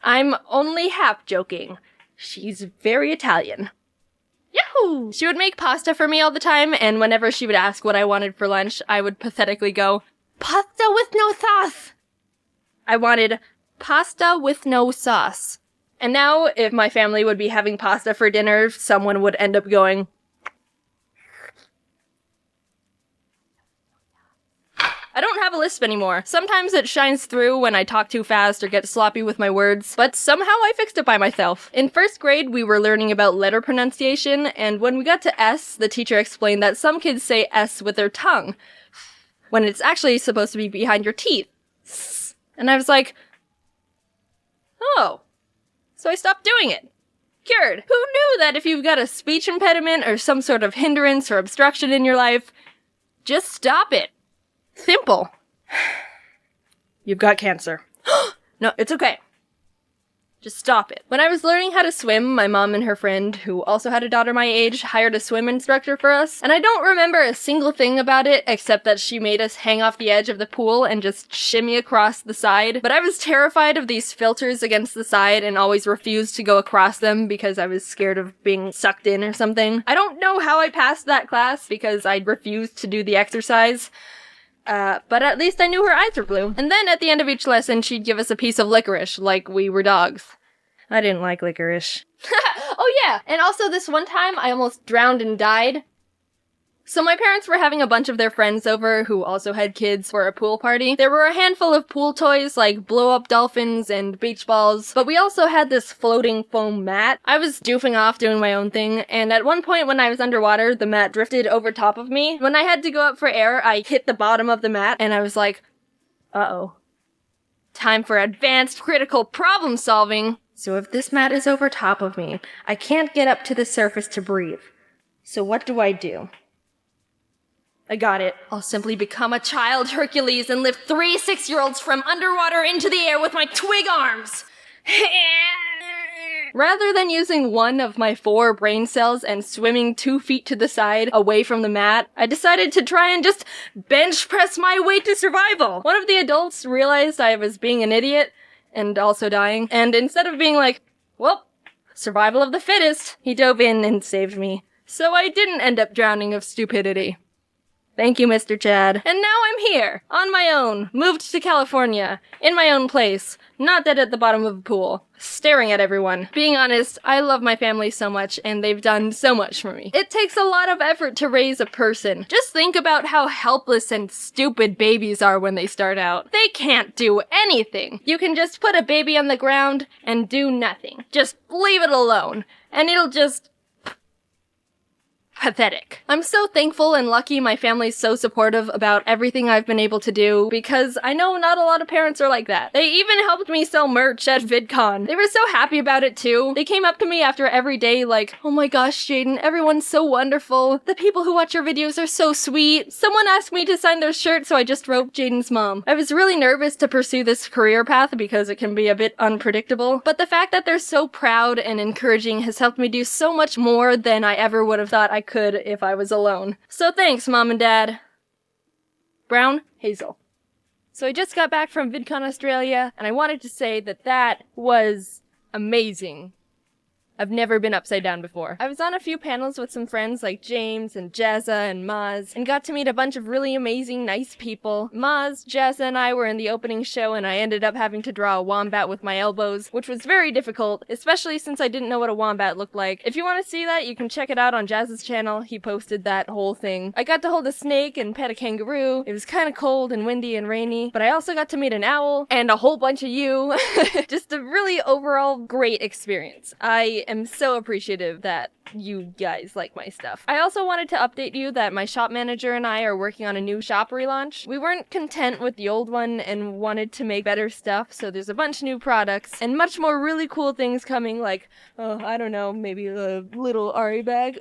I'm only half joking. She's very Italian. Yahoo! She would make pasta for me all the time, and whenever she would ask what I wanted for lunch, I would pathetically go, pasta with no sauce! I wanted pasta with no sauce. And now, if my family would be having pasta for dinner, someone would end up going, I don't have a lisp anymore. Sometimes it shines through when I talk too fast or get sloppy with my words, but somehow I fixed it by myself. In first grade, we were learning about letter pronunciation, and when we got to S, the teacher explained that some kids say S with their tongue, when it's actually supposed to be behind your teeth. And I was like, oh. So I stopped doing it. Cured. Who knew that if you've got a speech impediment or some sort of hindrance or obstruction in your life, just stop it. Simple. You've got cancer. No, it's okay. Just stop it. When I was learning how to swim, my mom and her friend, who also had a daughter my age, hired a swim instructor for us, and I don't remember a single thing about it except that she made us hang off the edge of the pool and just shimmy across the side. But I was terrified of these filters against the side and always refused to go across them because I was scared of being sucked in or something. I don't know how I passed that class because I refused to do the exercise. But at least I knew her eyes were blue. And then at the end of each lesson, she'd give us a piece of licorice, like we were dogs. I didn't like licorice. Oh yeah, and also this one time I almost drowned and died. So my parents were having a bunch of their friends over who also had kids for a pool party. There were a handful of pool toys like blow-up dolphins and beach balls, but we also had this floating foam mat. I was doofing off doing my own thing, and at one point when I was underwater, the mat drifted over top of me. When I had to go up for air, I hit the bottom of the mat, and I was like, uh-oh. Time for advanced critical problem solving. So if this mat is over top of me, I can't get up to the surface to breathe. So what do I do? I got it. I'll simply become a child Hercules and lift 3 6-year-olds from underwater into the air with my twig arms. Rather than using one of my 4 brain cells and swimming 2 feet to the side away from the mat, I decided to try and just bench press my way to survival. One of the adults realized I was being an idiot and also dying, and instead of being like, well, survival of the fittest, he dove in and saved me. So I didn't end up drowning of stupidity. Thank you, Mr. Chad. And now I'm here, on my own, moved to California, in my own place, not dead at the bottom of a pool, staring at everyone. Being honest, I love my family so much, and they've done so much for me. It takes a lot of effort to raise a person. Just think about how helpless and stupid babies are when they start out. They can't do anything. You can just put a baby on the ground and do nothing. Just leave it alone, and it'll just... pathetic. I'm so thankful and lucky my family's so supportive about everything I've been able to do, because I know not a lot of parents are like that. They even helped me sell merch at VidCon. They were so happy about it too. They came up to me after every day like, "Oh my gosh, Jaiden, everyone's so wonderful. The people who watch your videos are so sweet. Someone asked me to sign their shirt, so I just wrote Jaiden's mom." I was really nervous to pursue this career path because it can be a bit unpredictable, but the fact that they're so proud and encouraging has helped me do so much more than I ever would have thought I could if I was alone. So thanks, Mom and Dad. Brown, Hazel. So I just got back from VidCon Australia, and I wanted to say that that was amazing. I've never been upside down before. I was on a few panels with some friends like James and Jazza and Maz, and got to meet a bunch of really amazing, nice people. Maz, Jazza, and I were in the opening show, and I ended up having to draw a wombat with my elbows, which was very difficult, especially since I didn't know what a wombat looked like. If you want to see that, you can check it out on Jazz's channel. He posted that whole thing. I got to hold a snake and pet a kangaroo. It was kind of cold and windy and rainy, but I also got to meet an owl and a whole bunch of you. Just a really overall great experience. I am so appreciative that you guys like my stuff. I also wanted to update you that my shop manager and I are working on a new shop relaunch. We weren't content with the old one and wanted to make better stuff, so there's a bunch of new products and much more really cool things coming, like, I don't know, maybe a little Ari bag.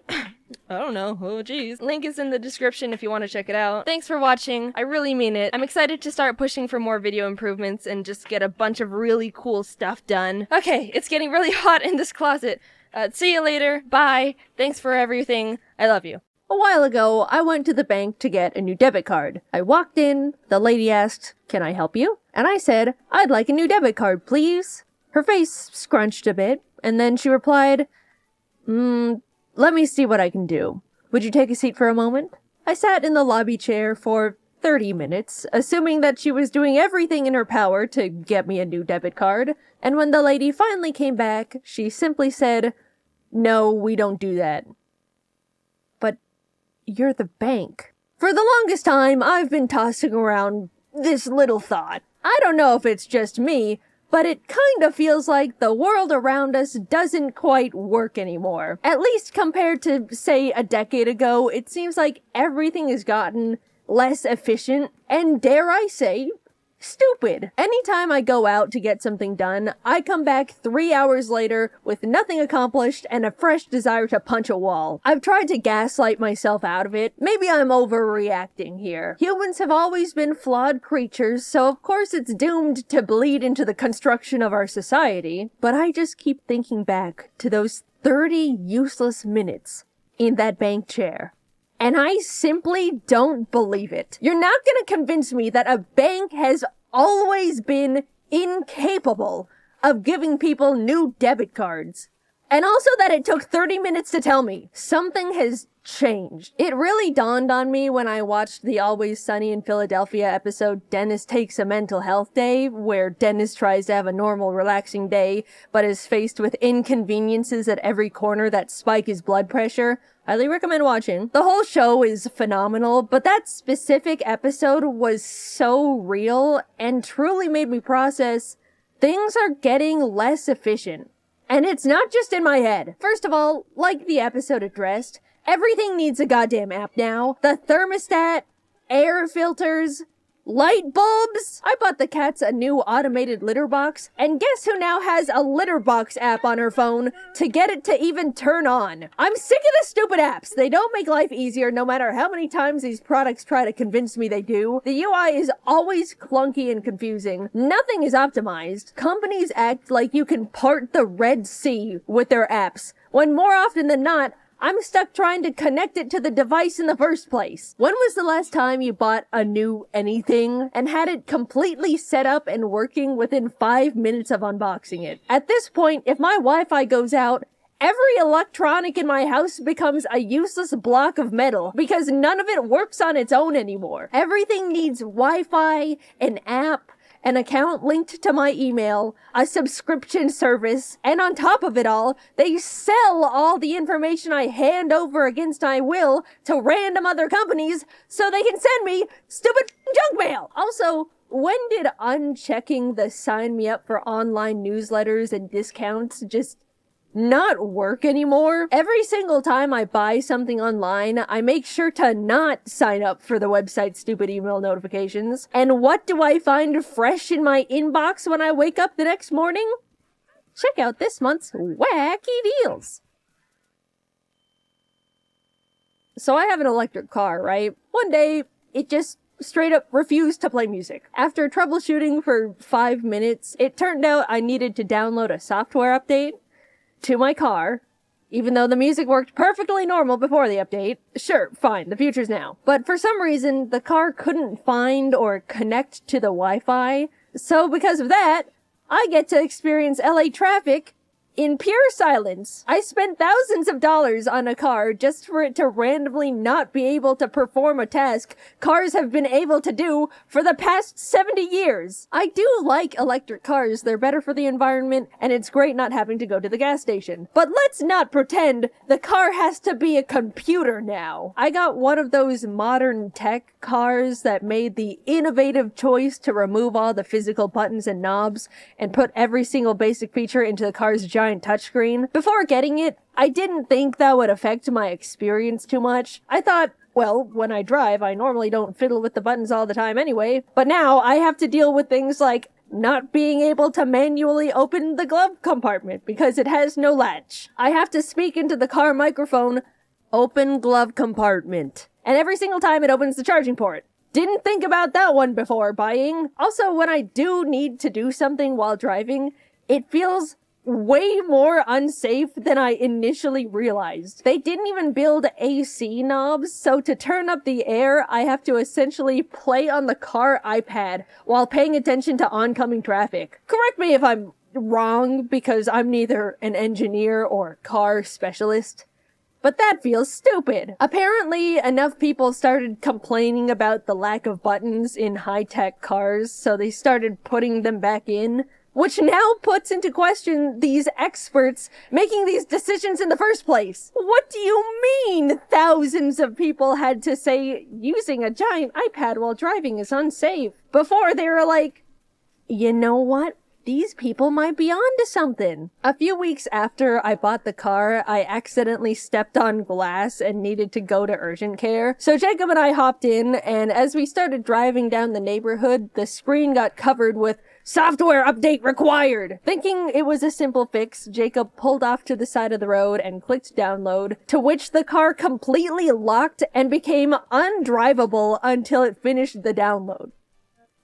I don't know. Oh, geez. Link is in the description if you want to check it out. Thanks for watching. I really mean it. I'm excited to start pushing for more video improvements and just get a bunch of really cool stuff done. Okay, it's getting really hot in this closet. See you later. Bye. Thanks for everything. I love you. A while ago, I went to the bank to get a new debit card. I walked in, the lady asked, "Can I help you?" And I said, "I'd like a new debit card, please." Her face scrunched a bit, and then she replied, "Let me see what I can do. Would you take a seat for a moment?" I sat in the lobby chair for 30 minutes, assuming that she was doing everything in her power to get me a new debit card, and when the lady finally came back, she simply said, "No, we don't do that." But you're the bank. For the longest time, I've been tossing around this little thought. I don't know if it's just me, but it kind of feels like the world around us doesn't quite work anymore. At least compared to, say, a decade ago, it seems like everything has gotten less efficient, and dare I say, stupid. Anytime I go out to get something done, I come back 3 hours later with nothing accomplished and a fresh desire to punch a wall. I've tried to gaslight myself out of it. Maybe I'm overreacting here. Humans have always been flawed creatures, so of course it's doomed to bleed into the construction of our society. But I just keep thinking back to those 30 useless minutes in that bank chair. And I simply don't believe it. You're not gonna convince me that a bank has always been incapable of giving people new debit cards. And also that it took 30 minutes to tell me. Something has changed. It really dawned on me when I watched the Always Sunny in Philadelphia episode Dennis Takes a Mental Health Day, where Dennis tries to have a normal, relaxing day, but is faced with inconveniences at every corner that spike his blood pressure. Highly recommend watching. The whole show is phenomenal, but that specific episode was so real and truly made me process things are getting less efficient. And it's not just in my head. First of all, like the episode addressed, everything needs a goddamn app now. The thermostat, air filters, light bulbs. I bought the cats a new automated litter box, and guess who now has a litter box app on her phone to get it to even turn on? I'm sick of the stupid apps. They don't make life easier no matter how many times these products try to convince me they do. The UI is always clunky and confusing. Nothing is optimized. Companies act like you can part the Red Sea with their apps, when more often than not, I'm stuck trying to connect it to the device in the first place. When was the last time you bought a new anything and had it completely set up and working within 5 minutes of unboxing it? At this point, if my Wi-Fi goes out, every electronic in my house becomes a useless block of metal because none of it works on its own anymore. Everything needs Wi-Fi, an app, an account linked to my email, a subscription service, and on top of it all, they sell all the information I hand over against my will to random other companies so they can send me stupid junk mail. Also, when did unchecking the sign me up for online newsletters and discounts just not work anymore? Every single time I buy something online, I make sure to not sign up for the website's stupid email notifications. And what do I find fresh in my inbox when I wake up the next morning? Check out this month's wacky deals. So I have an electric car, right? One day, it just straight up refused to play music. After troubleshooting for 5 minutes, it turned out I needed to download a software update to my car, even though the music worked perfectly normal before the update. Sure, fine, the future's now. But for some reason, the car couldn't find or connect to the Wi-Fi, so because of that, I get to experience LA traffic in pure silence. I spent thousands of dollars on a car just for it to randomly not be able to perform a task cars have been able to do for the past 70 years. I do like electric cars. They're better for the environment, and it's great not having to go to the gas station. But let's not pretend the car has to be a computer now. I got one of those modern tech cars that made the innovative choice to remove all the physical buttons and knobs and put every single basic feature into the car's giant touchscreen. Before getting it, I didn't think that would affect my experience too much. I thought, well, when I drive, I normally don't fiddle with the buttons all the time anyway. But now I have to deal with things like not being able to manually open the glove compartment because it has no latch. I have to speak into the car microphone, "Open glove compartment." And every single time it opens the charging port. Didn't think about that one before buying. Also, when I do need to do something while driving, it feels way more unsafe than I initially realized. They didn't even build AC knobs, so to turn up the air, I have to essentially play on the car iPad while paying attention to oncoming traffic. Correct me if I'm wrong, because I'm neither an engineer or car specialist, but that feels stupid. Apparently, enough people started complaining about the lack of buttons in high-tech cars, so they started putting them back in, which now puts into question these experts making these decisions in the first place. What do you mean thousands of people had to say using a giant iPad while driving is unsafe? Before they were like, you know what? These people might be onto something. A few weeks after I bought the car, I accidentally stepped on glass and needed to go to urgent care. So Jacob and I hopped in, and as we started driving down the neighborhood, the screen got covered with "Software update required." Thinking it was a simple fix, Jacob pulled off to the side of the road and clicked download, to which the car completely locked and became undrivable until it finished the download,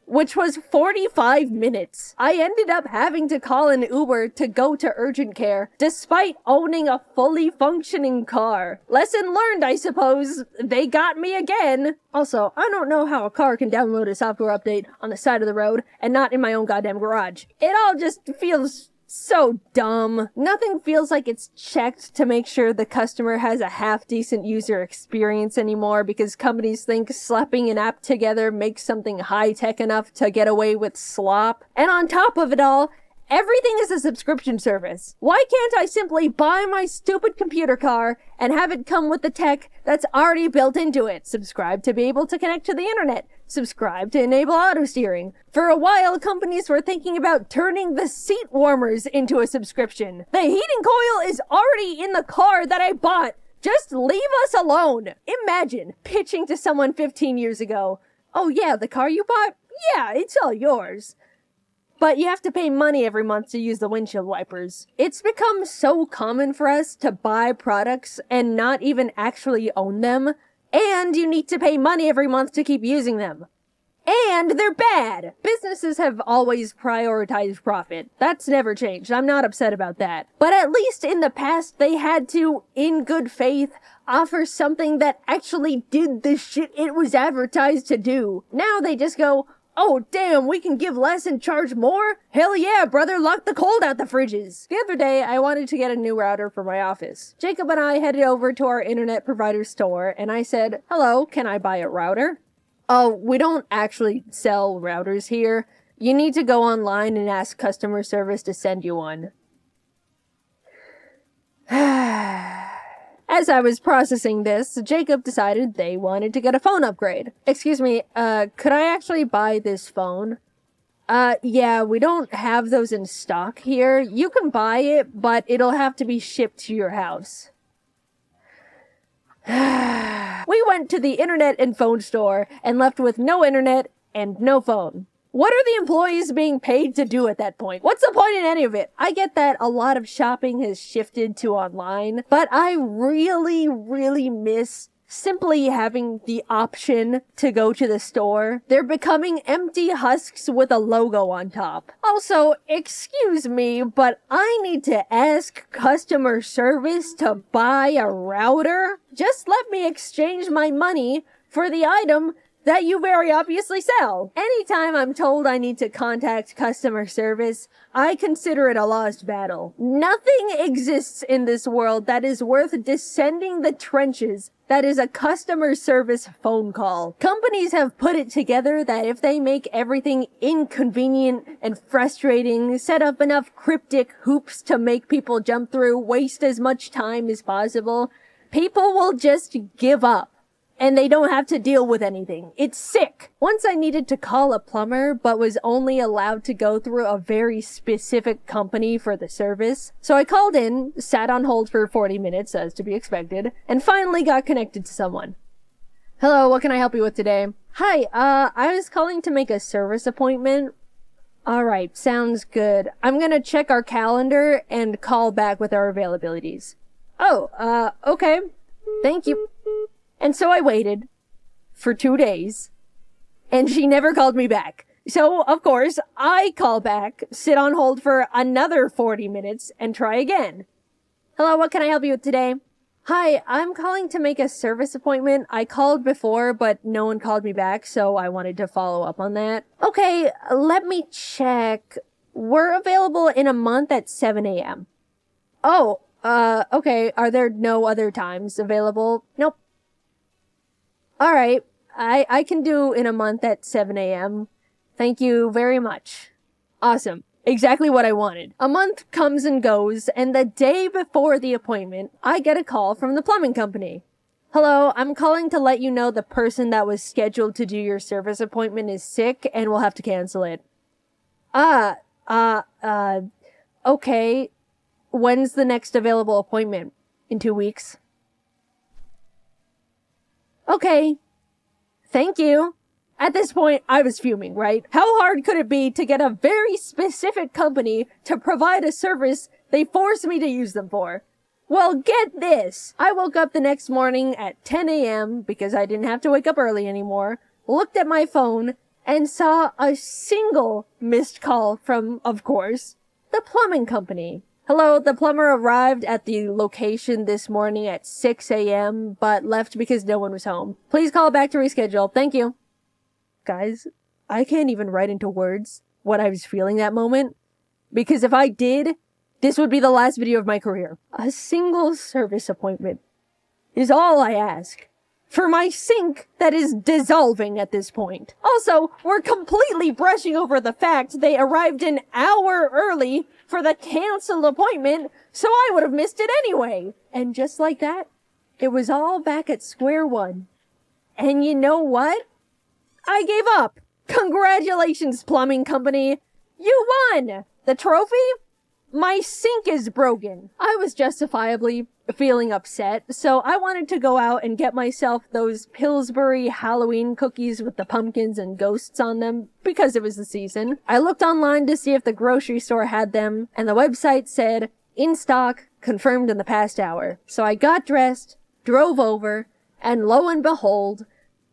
which was 45 minutes. I ended up having to call an Uber to go to urgent care, despite owning a fully functioning car. Lesson learned, I suppose. They got me again. Also, I don't know how a car can download a software update on the side of the road and not in my own goddamn garage. It all just feels so dumb. Nothing feels like it's checked to make sure the customer has a half-decent user experience anymore, because companies think slapping an app together makes something high-tech enough to get away with slop. And on top of it all, everything is a subscription service. Why can't I simply buy my stupid computer car and have it come with the tech that's already built into it? Subscribe to be able to connect to the internet. Subscribe to enable auto steering. For a while, companies were thinking about turning the seat warmers into a subscription. The heating coil is already in the car that I bought. Just leave us alone. Imagine pitching to someone 15 years ago, "Oh yeah, the car you bought? Yeah, it's all yours. But you have to pay money every month to use the windshield wipers." It's become so common for us to buy products and not even actually own them, and you need to pay money every month to keep using them. And they're bad! Businesses have always prioritized profit. That's never changed. I'm not upset about that. But at least in the past, they had to, in good faith, offer something that actually did the shit it was advertised to do. Now they just go, Oh, damn, we can give less and charge more? Hell yeah, brother, lock the cold out the fridges. The other day, I wanted to get a new router for my office. Jacob and I headed over to our internet provider store, and I said, hello, can I buy a router? Oh, we don't actually sell routers here. You need to go online and ask customer service to send you one. As I was processing this, Jacob decided they wanted to get a phone upgrade. Excuse me, could I actually buy this phone? Yeah, we don't have those in stock here. You can buy it, but it'll have to be shipped to your house. We went to the internet and phone store and left with no internet and no phone. What are the employees being paid to do at that point? What's the point in any of it? I get that a lot of shopping has shifted to online, but I really, really miss simply having the option to go to the store. They're becoming empty husks with a logo on top. Also, excuse me, but I need to ask customer service to buy a router? Just let me exchange my money for the item that you very obviously sell. Anytime I'm told I need to contact customer service, I consider it a lost battle. Nothing exists in this world that is worth descending the trenches that is a customer service phone call. Companies have put it together that if they make everything inconvenient and frustrating, set up enough cryptic hoops to make people jump through, waste as much time as possible, people will just give up. And they don't have to deal with anything. It's sick. Once I needed to call a plumber, but was only allowed to go through a very specific company for the service. So I called in, sat on hold for 40 minutes, as to be expected, and finally got connected to someone. Hello, what can I help you with today? Hi, I was calling to make a service appointment. Alright, sounds good. I'm gonna check our calendar and call back with our availabilities. Oh, okay. Thank you. And so I waited for 2 days, and she never called me back. So, of course, I call back, sit on hold for another 40 minutes, and try again. Hello, what can I help you with today? Hi, I'm calling to make a service appointment. I called before, but no one called me back, so I wanted to follow up on that. Okay, let me check. We're available in a month at 7 a.m. Oh, okay. Are there no other times available? Nope. Alright, I can do in a month at 7 a.m. Thank you very much. Awesome. Exactly what I wanted. A month comes and goes, and the day before the appointment, I get a call from the plumbing company. Hello, I'm calling to let you know the person that was scheduled to do your service appointment is sick and will have to cancel it. Okay. When's the next available appointment? In 2 weeks? Okay. Thank you. At this point, I was fuming, right? How hard could it be to get a very specific company to provide a service they forced me to use them for? Well, get this. I woke up the next morning at 10 a.m. because I didn't have to wake up early anymore, looked at my phone, and saw a single missed call from, of course, the plumbing company. Hello, the plumber arrived at the location this morning at 6 a.m., but left because no one was home. Please call back to reschedule. Thank you. Guys, I can't even write into words what I was feeling that moment, because if I did, this would be the last video of my career. A single service appointment is all I ask. For my sink that is dissolving at this point. Also, we're completely brushing over the fact they arrived an hour early for the canceled appointment, so I would have missed it anyway. And just like that, it was all back at square one. And you know what? I gave up. Congratulations, plumbing company. You won! The trophy? My sink is broken. I was justifiably feeling upset, so I wanted to go out and get myself those Pillsbury Halloween cookies with the pumpkins and ghosts on them, because it was the season. I looked online to see if the grocery store had them, and the website said, in stock, confirmed in the past hour. So I got dressed, drove over, and lo and behold,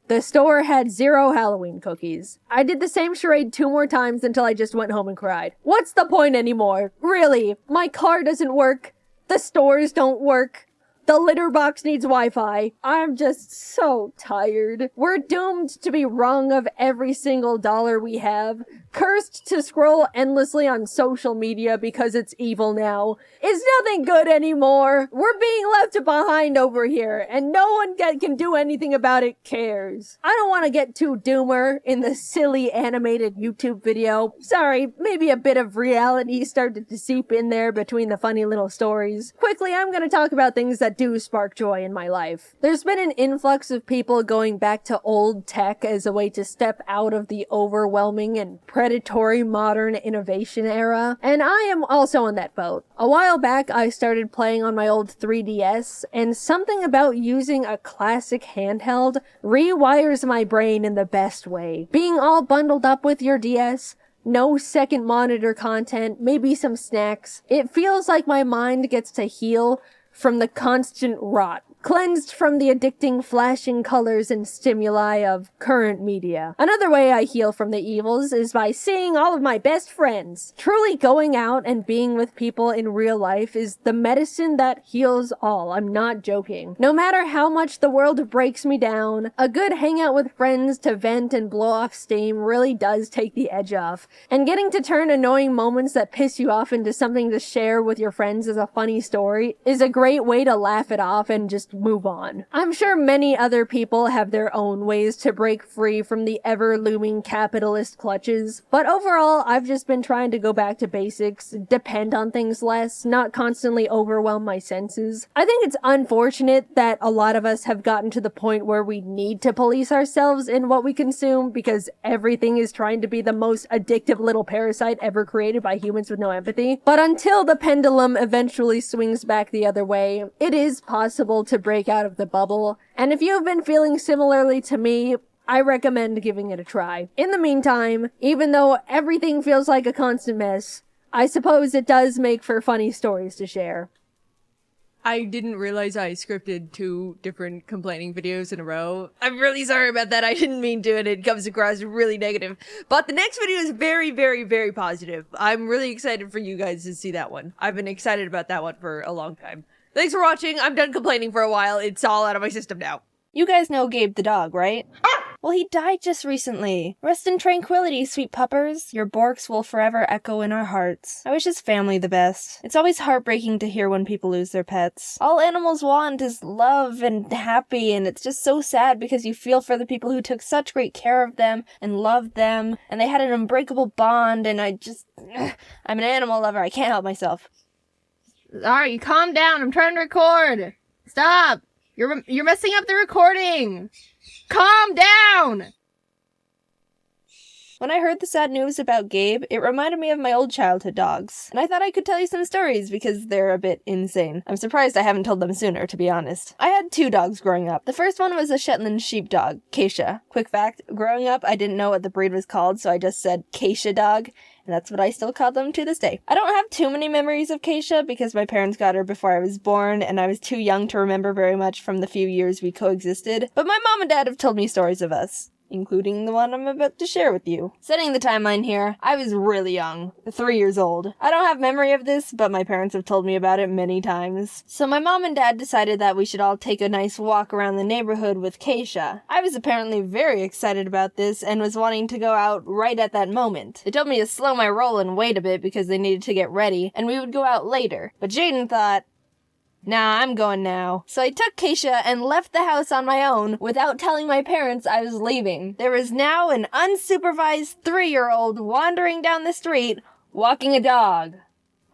the store had 0 Halloween cookies. I did the same charade 2 more times until I just went home and cried. What's the point anymore? Really, my car doesn't work. The stores don't work. The litter box needs Wi-Fi. I'm just so tired. We're doomed to be wrung of every single dollar we have, cursed to scroll endlessly on social media because it's evil now. It's nothing good anymore. We're being left behind over here, and no one can do anything about it cares. I don't want to get too doomer in the silly animated YouTube video. Sorry, maybe a bit of reality started to seep in there between the funny little stories. Quickly, I'm going to talk about things that do spark joy in my life. There's been an influx of people going back to old tech as a way to step out of the overwhelming and predatory modern innovation era, and I am also in that boat. A while back, I started playing on my old 3DS, and something about using a classic handheld rewires my brain in the best way. Being all bundled up with your DS, no second monitor content, maybe some snacks, it feels like my mind gets to heal from the constant rot, cleansed from the addicting flashing colors and stimuli of current media. Another way I heal from the evils is by seeing all of my best friends. Truly going out and being with people in real life is the medicine that heals all. I'm not joking. No matter how much the world breaks me down, a good hangout with friends to vent and blow off steam really does take the edge off. And getting to turn annoying moments that piss you off into something to share with your friends as a funny story is a great way to laugh it off and just move on. I'm sure many other people have their own ways to break free from the ever-looming capitalist clutches, but overall, I've just been trying to go back to basics, depend on things less, not constantly overwhelm my senses. I think it's unfortunate that a lot of us have gotten to the point where we need to police ourselves in what we consume because everything is trying to be the most addictive little parasite ever created by humans with no empathy. But until the pendulum eventually swings back the other way, it is possible to break out of the bubble, and if you've been feeling similarly to me, I recommend giving it a try. In the meantime, even though everything feels like a constant mess, I suppose it does make for funny stories to share. I didn't realize I scripted 2 different complaining videos in a row. I'm really sorry about that. I didn't mean to, and it comes across really negative. But the next video is very, very, very positive. I'm really excited for you guys to see that one. I've been excited about that one for a long time. Thanks for watching. I'm done complaining for a while. It's all out of my system now. You guys know Gabe the dog, right? Well, he died just recently. Rest in tranquility, sweet puppers. Your Borks will forever echo in our hearts. I wish his family the best. It's always heartbreaking to hear when people lose their pets. All animals want is love and happy, and it's just so sad because you feel for the people who took such great care of them and loved them, and they had an unbreakable bond, and I'm an animal lover. I can't help myself. Alright, calm down. I'm trying to record. Stop. You're messing up the recording. Calm down. When I heard the sad news about Gabe, it reminded me of my old childhood dogs, and I thought I could tell you some stories because they're a bit insane. I'm surprised I haven't told them sooner, to be honest. I had 2 dogs growing up. The first one was a Shetland sheepdog, Keisha. Quick fact, growing up, I didn't know what the breed was called, so I just said Keisha dog, and that's what I still call them to this day. I don't have too many memories of Keisha because my parents got her before I was born, and I was too young to remember very much from the few years we coexisted, but my mom and dad have told me stories of us, including the one I'm about to share with you. Setting the timeline here, I was really young, 3 years old. I don't have memory of this, but my parents have told me about it many times. So my mom and dad decided that we should all take a nice walk around the neighborhood with Keisha. I was apparently very excited about this and was wanting to go out right at that moment. They told me to slow my roll and wait a bit because they needed to get ready, and we would go out later. But Jaiden thought, nah, I'm going now. So I took Keisha and left the house on my own without telling my parents I was leaving. There was now an unsupervised 3-year-old wandering down the street, walking a dog.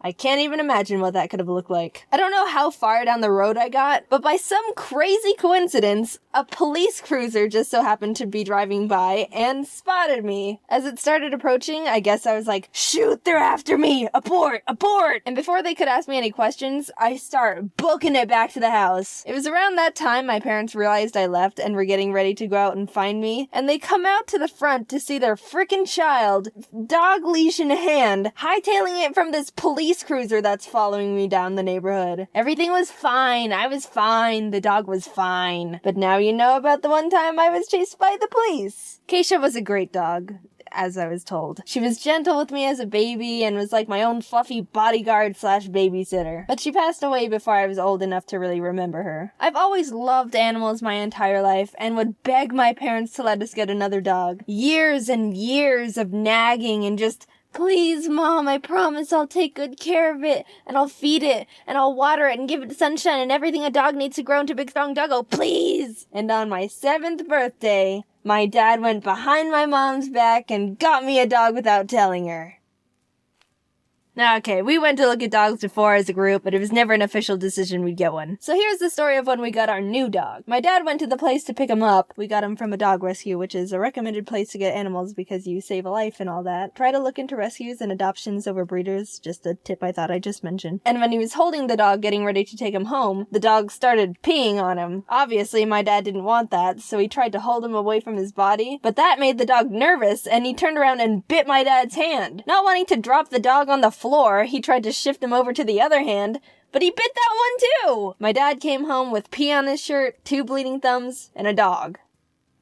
I can't even imagine what that could have looked like. I don't know how far down the road I got, but by some crazy coincidence, a police cruiser just so happened to be driving by and spotted me. As it started approaching, I guess I was like, shoot, they're after me! Abort! Abort! And before they could ask me any questions, I start booking it back to the house. It was around that time my parents realized I left and were getting ready to go out and find me, and they come out to the front to see their frickin' child, dog leash in hand, hightailing it from this police cruiser that's following me down the neighborhood. Everything was fine. I was fine. The dog was fine. But now you know about the one time I was chased by the police. Keisha was a great dog. as I was told. She was gentle with me as a baby and was like my own fluffy bodyguard slash babysitter. But she passed away before I was old enough to really remember her. I've always loved animals my entire life and would beg my parents to let us get another dog. Years and years of nagging and just, please, Mom, I promise I'll take good care of it, and I'll feed it, and I'll water it, and give it sunshine, and everything a dog needs to grow into a big, strong doggo, please! And on my 7th birthday, my dad went behind my mom's back and got me a dog without telling her. Now, okay, we went to look at dogs before as a group, but it was never an official decision we'd get one. So here's the story of when we got our new dog. My dad went to the place to pick him up. We got him from a dog rescue, which is a recommended place to get animals because you save a life and all that. Try to look into rescues and adoptions over breeders, just a tip I thought I just mentioned. And when he was holding the dog, getting ready to take him home, the dog started peeing on him. Obviously, my dad didn't want that, so he tried to hold him away from his body, but that made the dog nervous, and he turned around and bit my dad's hand. Not wanting to drop the dog on the floor, he tried to shift him over to the other hand, but he bit that one too! My dad came home with pee on his shirt, 2 bleeding thumbs, and a dog.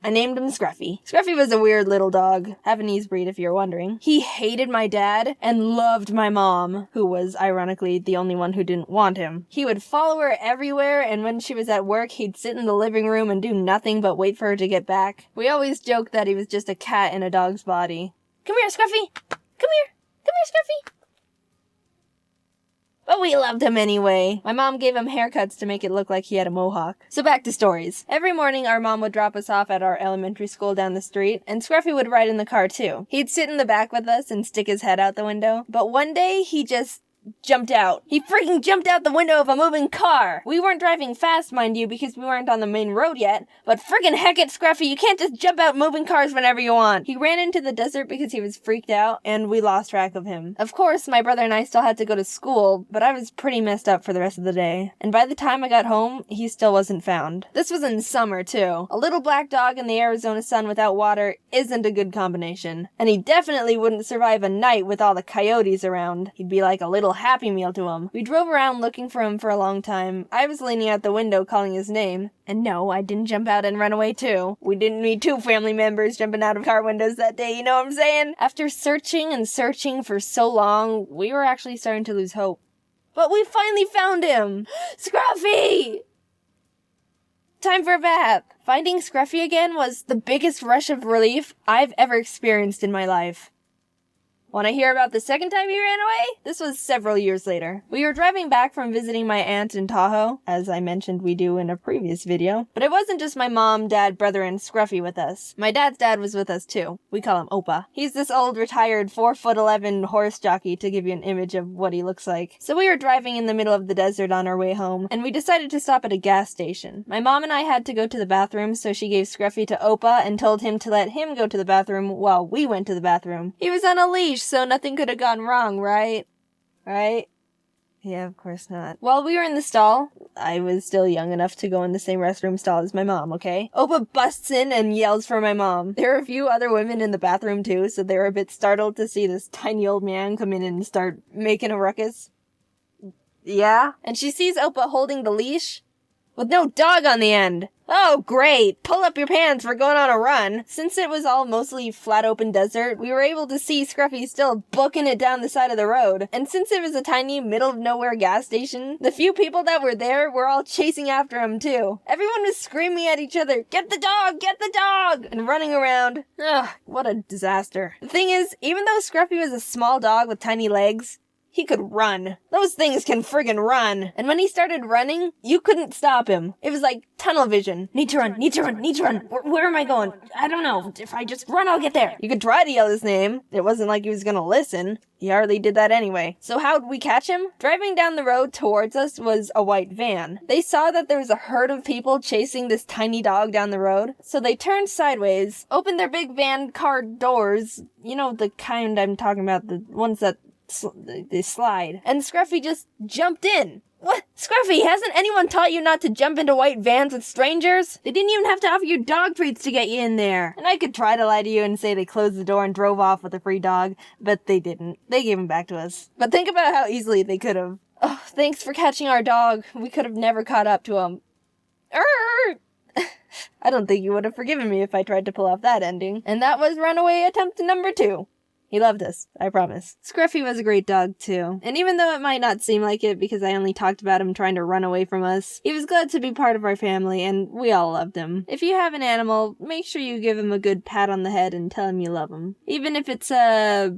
I named him Scruffy. Scruffy was a weird little dog. Havanese breed, if you're wondering. He hated my dad and loved my mom, who was, ironically, the only one who didn't want him. He would follow her everywhere, and when she was at work, he'd sit in the living room and do nothing but wait for her to get back. We always joked that he was just a cat in a dog's body. Come here, Scruffy! Come here! Come here, Scruffy! But we loved him anyway. My mom gave him haircuts to make it look like he had a mohawk. So back to stories. Every morning our mom would drop us off at our elementary school down the street, and Scruffy would ride in the car too. He'd sit in the back with us and stick his head out the window, but one day he just jumped out. He freaking jumped out the window of a moving car! We weren't driving fast, mind you, because we weren't on the main road yet, but friggin' heck it, Scruffy, you can't just jump out moving cars whenever you want! He ran into the desert because he was freaked out, and we lost track of him. Of course, my brother and I still had to go to school, but I was pretty messed up for the rest of the day. And by the time I got home, he still wasn't found. This was in summer, too. A little black dog in the Arizona sun without water isn't a good combination. And he definitely wouldn't survive a night with all the coyotes around. He'd be like a little Happy Meal to him. We drove around looking for him for a long time. I was leaning out the window calling his name. And no, I didn't jump out and run away too. We didn't need 2 family members jumping out of car windows that day, you know what I'm saying? After searching and searching for so long, we were actually starting to lose hope. But we finally found him! Scruffy! Time for a bath. Finding Scruffy again was the biggest rush of relief I've ever experienced in my life. Want to hear about the second time he ran away? This was several years later. We were driving back from visiting my aunt in Tahoe, as I mentioned we do in a previous video. But it wasn't just my mom, dad, brother, and Scruffy with us. My dad's dad was with us too. We call him Opa. He's this old retired 4'11" horse jockey to give you an image of what he looks like. So we were driving in the middle of the desert on our way home, and we decided to stop at a gas station. My mom and I had to go to the bathroom, so she gave Scruffy to Opa and told him to let him go to the bathroom while we went to the bathroom. He was on a leash, so nothing could have gone wrong, right? Right? Yeah, of course not. While we were in the stall, I was still young enough to go in the same restroom stall as my mom, okay? Opa busts in and yells for my mom. There were a few other women in the bathroom too, so they were a bit startled to see this tiny old man come in and start making a ruckus. Yeah? And she sees Opa holding the leash with no dog on the end. Oh, great! Pull up your pants, we're going on a run! Since it was all mostly flat open desert, we were able to see Scruffy still booking it down the side of the road. And since it was a tiny middle-of-nowhere gas station, the few people that were there were all chasing after him too. Everyone was screaming at each other, "Get the dog! Get the dog!" and running around. Ugh, what a disaster. The thing is, even though Scruffy was a small dog with tiny legs, he could run. Those things can friggin' run. And when he started running, you couldn't stop him. It was like tunnel vision. Need to run, need to run, need to run. Where am I going? I don't know. If I just run, I'll get there. You could try to yell his name. It wasn't like he was gonna listen. He hardly did that anyway. So how'd we catch him? Driving down the road towards us was a white van. They saw that there was a herd of people chasing this tiny dog down the road, so they turned sideways, opened their big van car doors, you know, the kind I'm talking about, the ones that they slide. And Scruffy just jumped in. What? Scruffy, hasn't anyone taught you not to jump into white vans with strangers? They didn't even have to offer you dog treats to get you in there. And I could try to lie to you and say they closed the door and drove off with a free dog, but they didn't. They gave him back to us. But think about how easily they could have. Oh, thanks for catching our dog. We could have never caught up to him. I don't think you would have forgiven me if I tried to pull off that ending. And that was runaway attempt number 2. He loved us, I promise. Scruffy was a great dog, too. And even though it might not seem like it because I only talked about him trying to run away from us, he was glad to be part of our family, and we all loved him. If you have an animal, make sure you give him a good pat on the head and tell him you love him. Even if it's a...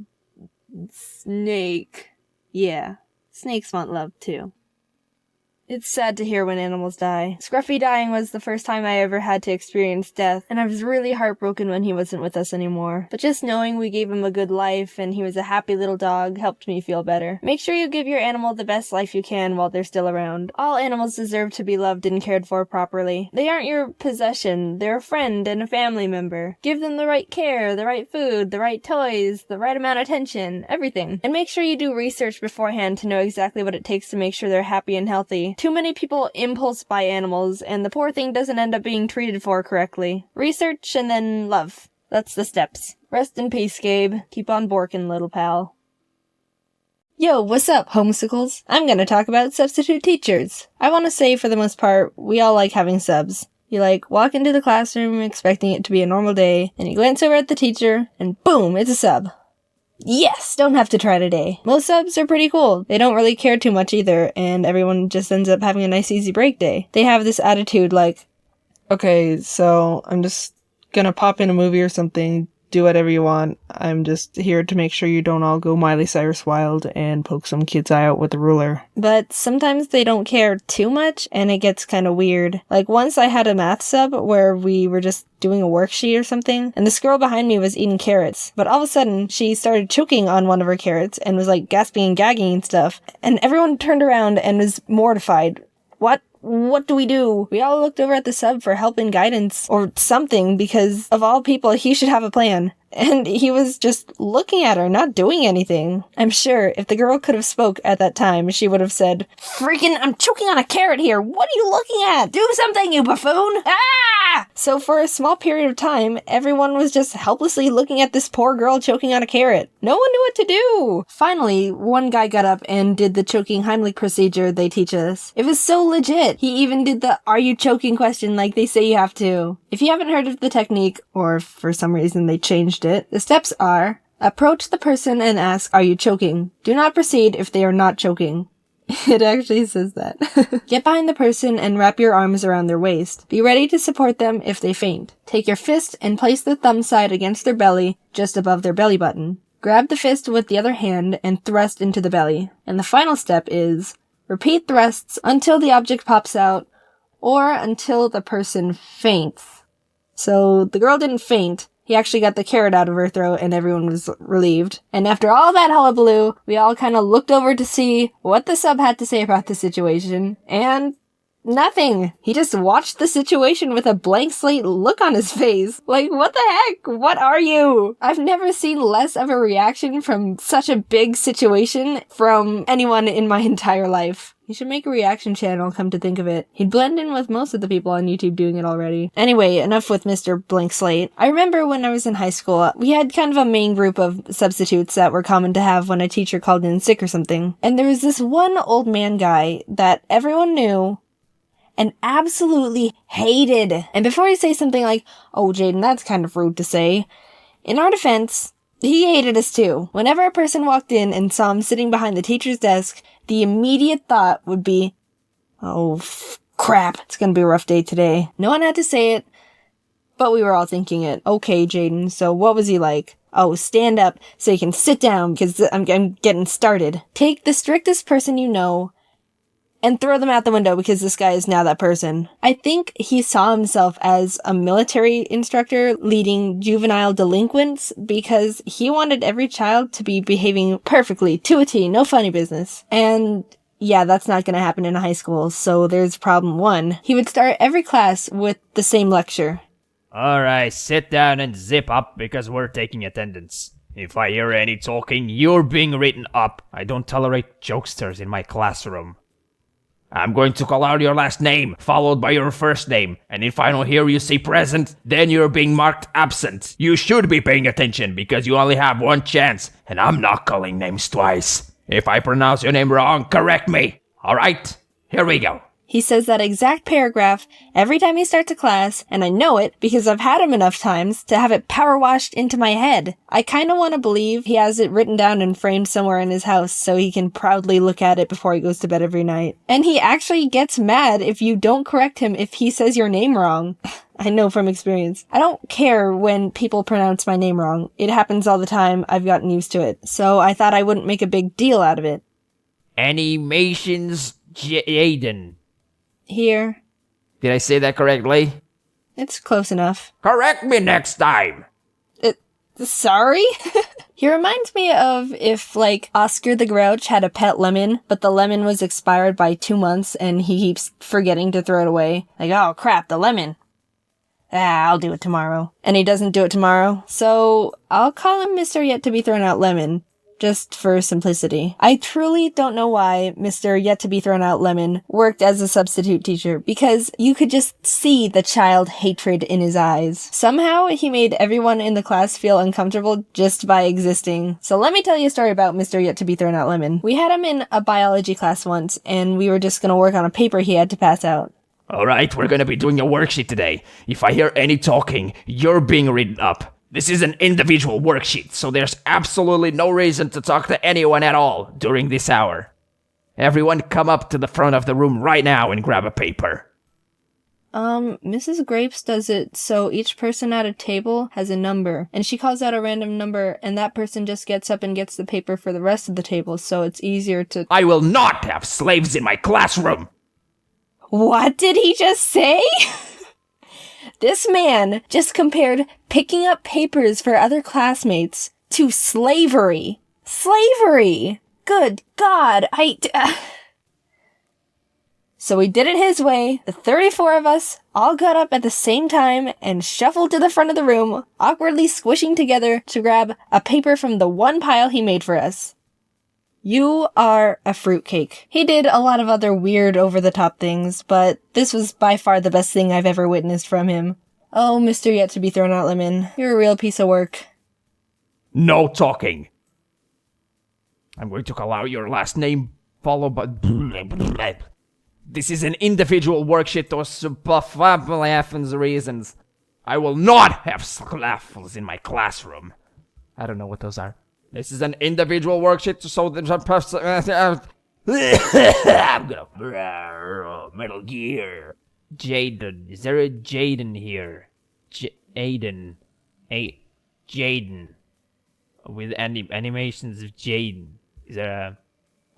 snake. Yeah, snakes want love, too. It's sad to hear when animals die. Scruffy dying was the first time I ever had to experience death, and I was really heartbroken when he wasn't with us anymore. But just knowing we gave him a good life and he was a happy little dog helped me feel better. Make sure you give your animal the best life you can while they're still around. All animals deserve to be loved and cared for properly. They aren't your possession, they're a friend and a family member. Give them the right care, the right food, the right toys, the right amount of attention, everything. And make sure you do research beforehand to know exactly what it takes to make sure they're happy and healthy. Too many people impulse buy animals, and the poor thing doesn't end up being treated for correctly. Research and then love. That's the steps. Rest in peace, Gabe. Keep on borkin', little pal. Yo, what's up, homesicles? I'm gonna talk about substitute teachers. I want to say, for the most part, we all like having subs. You walk into the classroom expecting it to be a normal day, and you glance over at the teacher, and boom, it's a sub. Yes, don't have to try today. Most subs are pretty cool. They don't really care too much either, and everyone just ends up having a nice easy break day. They have this attitude okay, so I'm just gonna pop in a movie or something, do whatever you want. I'm just here to make sure you don't all go Miley Cyrus wild and poke some kid's eye out with a ruler. But sometimes they don't care too much, and it gets kind of weird. Once I had a math sub where we were just doing a worksheet or something, and this girl behind me was eating carrots. But all of a sudden, she started choking on one of her carrots and was gasping and gagging and stuff. And everyone turned around and was mortified. What do we do? We all looked over at the sub for help and guidance or something, because of all people, he should have a plan. And he was just looking at her, not doing anything. I'm sure if the girl could have spoke at that time, she would have said, "Freaking, I'm choking on a carrot here. What are you looking at? Do something, you buffoon! Ah!" So for a small period of time, everyone was just helplessly looking at this poor girl choking on a carrot. No one knew what to do. Finally, one guy got up and did the choking Heimlich procedure they teach us. It was so legit. He even did the "are you choking" question like they say you have to. If you haven't heard of the technique, or for some reason they changed it, the steps are: approach the person and ask, "Are you choking?" Do not proceed if they are not choking. It actually says that. Get behind the person and wrap your arms around their waist. Be ready to support them if they faint. Take your fist and place the thumb side against their belly, just above their belly button. Grab the fist with the other hand and thrust into the belly. And the final step is: repeat thrusts until the object pops out, or until the person faints. So the girl didn't faint. He actually got the carrot out of her throat, and everyone was relieved. And after all that hullabaloo, we all kind of looked over to see what the sub had to say about the situation, and nothing. He just watched the situation with a blank slate look on his face. What the heck? What are you? I've never seen less of a reaction from such a big situation from anyone in my entire life. You should make a reaction channel, come to think of it. He'd blend in with most of the people on YouTube doing it already. Anyway, enough with Mr. Blank Slate. I remember when I was in high school, we had kind of a main group of substitutes that were common to have when a teacher called in sick or something. And there was this one old man guy that everyone knew and absolutely hated. And before I say something like, "Oh, Jaiden, that's kind of rude to say," in our defense, he hated us too. Whenever a person walked in and saw him sitting behind the teacher's desk, the immediate thought would be, "Oh, crap, it's gonna be a rough day today." No one had to say it, but we were all thinking it. "Okay, Jaiden, so what was he like?" "Oh, stand up so you can sit down because I'm getting started." Take the strictest person you know and throw them out the window because this guy is now that person. I think he saw himself as a military instructor leading juvenile delinquents because he wanted every child to be behaving perfectly, to a T, no funny business. And yeah, that's not gonna happen in a high school, so there's problem one. He would start every class with the same lecture. "Alright, sit down and zip up because we're taking attendance. If I hear any talking, you're being written up. I don't tolerate jokesters in my classroom. I'm going to call out your last name, followed by your first name, and if I don't hear you say present, then you're being marked absent. You should be paying attention, because you only have one chance, and I'm not calling names twice. If I pronounce your name wrong, correct me. Alright, here we go." He says that exact paragraph every time he starts a class, and I know it because I've had him enough times to have it power washed into my head. I kinda wanna believe he has it written down and framed somewhere in his house so he can proudly look at it before he goes to bed every night. And he actually gets mad if you don't correct him if he says your name wrong. I know from experience. I don't care when people pronounce my name wrong. It happens all the time. I've gotten used to it. So I thought I wouldn't make a big deal out of it. Animations Jaiden. Here. Did I say that correctly? It's close enough. Correct me next time. Sorry? He reminds me of if, like, Oscar the Grouch had a pet lemon, but the lemon was expired by 2 months and he keeps forgetting to throw it away. Like, oh crap, the lemon. I'll do it tomorrow. And he doesn't do it tomorrow. So I'll call him Mr. Yet to be Thrown Out Lemon. Just for simplicity. I truly don't know why Mr. Yet to be Thrown Out Lemon worked as a substitute teacher, because you could just see the child hatred in his eyes. Somehow, he made everyone in the class feel uncomfortable just by existing. So let me tell you a story about Mr. Yet to be Thrown Out Lemon. We had him in a biology class once, and we were just gonna work on a paper he had to pass out. Alright, we're gonna be doing a worksheet today. If I hear any talking, you're being written up. This is an individual worksheet, so there's absolutely no reason to talk to anyone at all during this hour. Everyone come up to the front of the room right now and grab a paper. Mrs. Grapes does it so each person at a table has a number, and she calls out a random number, and that person just gets up and gets the paper for the rest of the table, so it's easier to— I will not have slaves in my classroom! What did he just say? This man just compared picking up papers for other classmates to slavery. Slavery! Good God, So we did it his way. The 34 of us all got up at the same time and shuffled to the front of the room, awkwardly squishing together to grab a paper from the one pile he made for us. You are a fruitcake. He did a lot of other weird over-the-top things, but this was by far the best thing I've ever witnessed from him. Oh, Mr. Yet to be Thrown Out Lemon, you're a real piece of work. No talking. I'm going to call out your last name, followed by... This is an individual worksheet to happens reasons. I will not have slaffles in my classroom. I don't know what those are. This is an individual worksheet, so the I'm gonna Metal Gear. Jaiden, is there a Jaiden here? Jaiden, Jaiden, with animations of Jaiden. Is there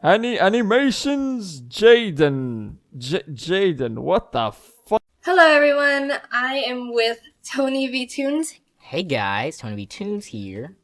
a animations Jaiden? Jaiden, what the fuck? Hello everyone, I am with Tony V Tunes, Hey guys, Tony V Tunes here.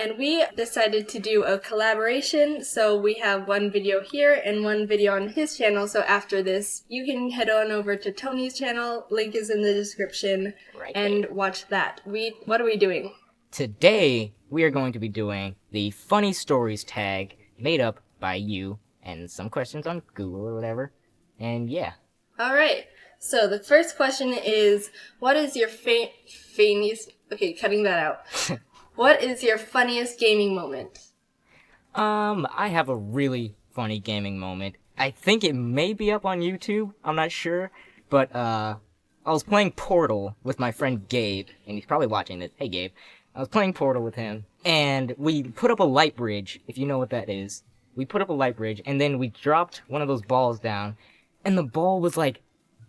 and we decided to do a collaboration, so we have one video here and one video on his channel, so after this, you can head on over to Tony's channel, link is in the description, Right and watch that. What are we doing? Today, we are going to be doing the funny stories tag made up by you and some questions on Google or whatever. And yeah. Alright, so the first question is, what is your funniest... Okay, cutting that out. What is your funniest gaming moment? I have a really funny gaming moment. I think it may be up on YouTube, I'm not sure. But, I was playing Portal with my friend Gabe, and he's probably watching this. Hey Gabe. I was playing Portal with him, and we put up a light bridge, if you know what that is. We put up a light bridge, and then we dropped one of those balls down, and the ball was, like,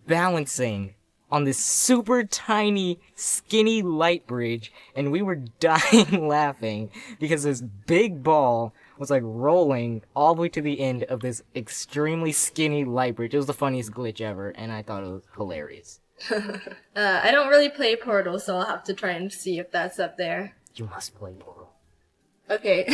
balancing on this super tiny, skinny light bridge, and we were dying laughing because this big ball was like rolling all the way to the end of this extremely skinny light bridge. It was the funniest glitch ever, and I thought it was hilarious. I don't really play Portal, so I'll have to try and see if that's up there. You must play Portal. Okay.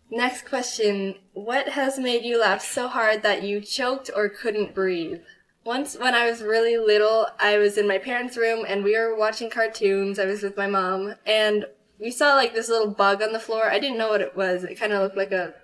Next question. What has made you laugh so hard that you choked or couldn't breathe? Once, when I was really little, I was in my parents' room, and we were watching cartoons. I was with my mom, and we saw, like, this little bug on the floor. I didn't know what it was. It kind of looked like a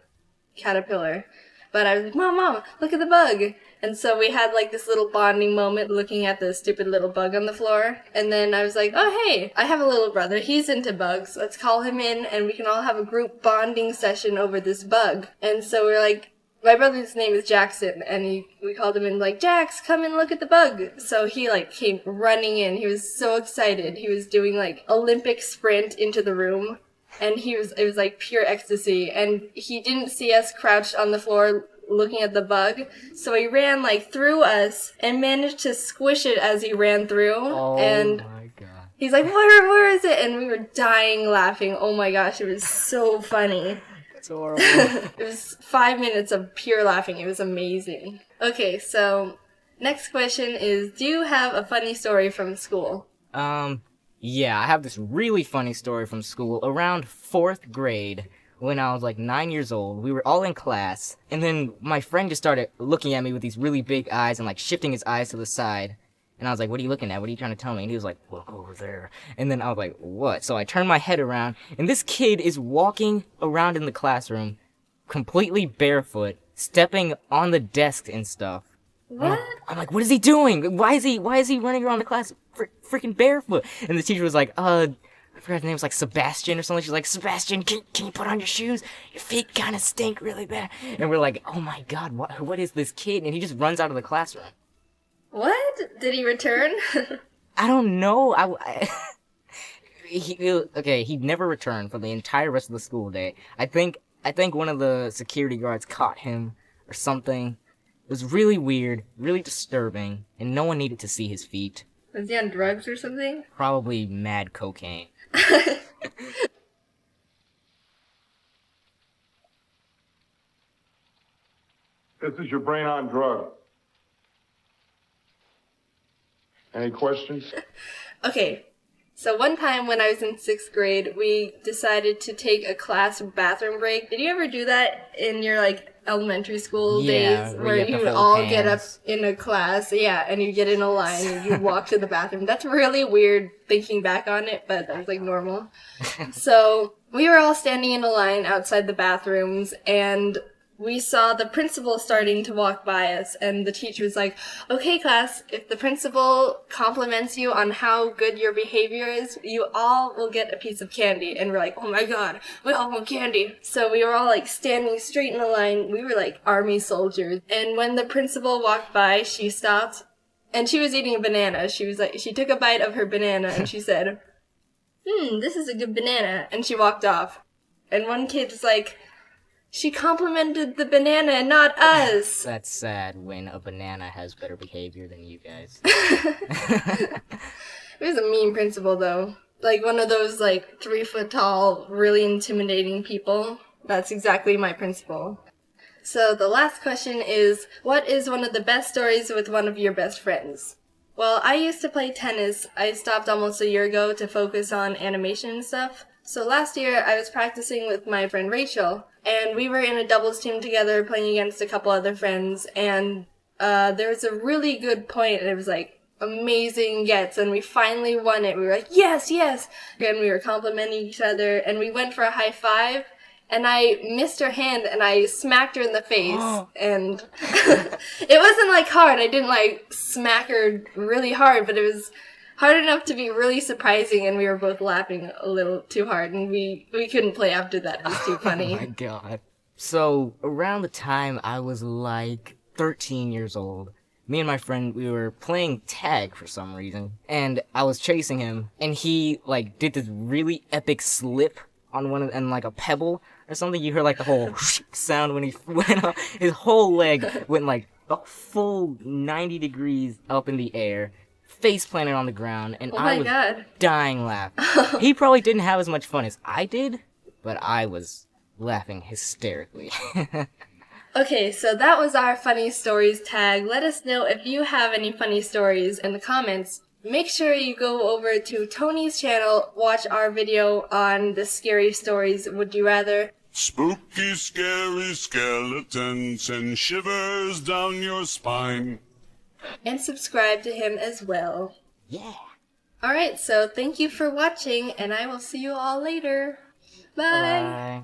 caterpillar. But I was like, Mom, look at the bug! And so we had, like, this little bonding moment looking at the stupid little bug on the floor. And then I was like, oh, hey, I have a little brother. He's into bugs. Let's call him in, and we can all have a group bonding session over this bug. And so we're like, my brother's name is Jackson, and we called him in, like, Jax, come and look at the bug. So he, like, came running in. He was so excited. He was doing, like, Olympic sprint into the room, and it was, like, pure ecstasy. And he didn't see us crouched on the floor looking at the bug, so he ran, like, through us and managed to squish it as he ran through. Oh and my god. he's like, where is it? And we were dying laughing. Oh my gosh, it was so funny. It's horrible. It was 5 minutes of pure laughing. It was amazing. Okay, so next question is, do you have a funny story from school? Yeah, I have this really funny story from school. Around 4th grade, when I was like 9 years old, we were all in class, and then my friend just started looking at me with these really big eyes and like shifting his eyes to the side. And I was like, what are you looking at? What are you trying to tell me? And he was like, look over there. And then I was like, what? So I turned my head around, and this kid is walking around in the classroom, completely barefoot, stepping on the desks and stuff. What? I'm like, what is he doing? Why is he running around the class freaking barefoot? And the teacher was like, I forgot his name was like Sebastian or something. She's like, Sebastian, can you put on your shoes? Your feet kind of stink really bad. And we're like, oh my god, what is this kid? And he just runs out of the classroom. What? Did he return? I don't know. He never returned for the entire rest of the school day. I think one of the security guards caught him or something. It was really weird, really disturbing, and no one needed to see his feet. Was he on drugs or something? Probably mad cocaine. This is your brain on drug. Any questions? Okay, so one time when I was in 6th grade, we decided to take a class bathroom break. Did you ever do that in your, like, elementary school days? Where you would all get up in a class, yeah, and you get in a line and you walk to the bathroom. That's really weird thinking back on it, but that was, like, normal. So we were all standing in a line outside the bathrooms, and we saw the principal starting to walk by us, and the teacher was like, okay, class, if the principal compliments you on how good your behavior is, you all will get a piece of candy. And we're like, oh my god, we all want candy. So we were all like standing straight in a line. We were like army soldiers. And when the principal walked by, she stopped, and she was eating a banana. She took a bite of her banana, and she said, this is a good banana. And she walked off. And one kid was like, she complimented the banana and not us. That's sad when a banana has better behavior than you guys. It was a mean principal, though. Like, one of those, like, 3-foot tall, really intimidating people. That's exactly my principal. So the last question is, what is one of the best stories with one of your best friends? Well, I used to play tennis. I stopped almost a year ago to focus on animation and stuff. So last year, I was practicing with my friend Rachel, and we were in a doubles team together playing against a couple other friends, and there was a really good point, and it was like amazing gets, and we finally won it. We were like, yes, yes! And we were complimenting each other, and we went for a high five, and I missed her hand, and I smacked her in the face, and it wasn't like hard. I didn't like smack her really hard, but it was hard enough to be really surprising, and we were both laughing a little too hard, and we couldn't play after that. It was too funny. Oh my god. So, around the time I was like 13 years old, me and my friend, we were playing tag for some reason, and I was chasing him, and he, like, did this really epic slip on and like a pebble or something. You heard like the whole sound when he went up. His whole leg went like a full 90 degrees up in the air, face planted on the ground, and I was dying laughing. He probably didn't have as much fun as I did, but I was laughing hysterically. Okay, so that was our funny stories tag. Let us know if you have any funny stories in the comments. Make sure you go over to Tony's channel, watch our video on the scary stories, Would You Rather. Spooky, scary skeletons send shivers down your spine. And subscribe to him as well. Yeah. Alright, so thank you for watching, and I will see you all later. Bye!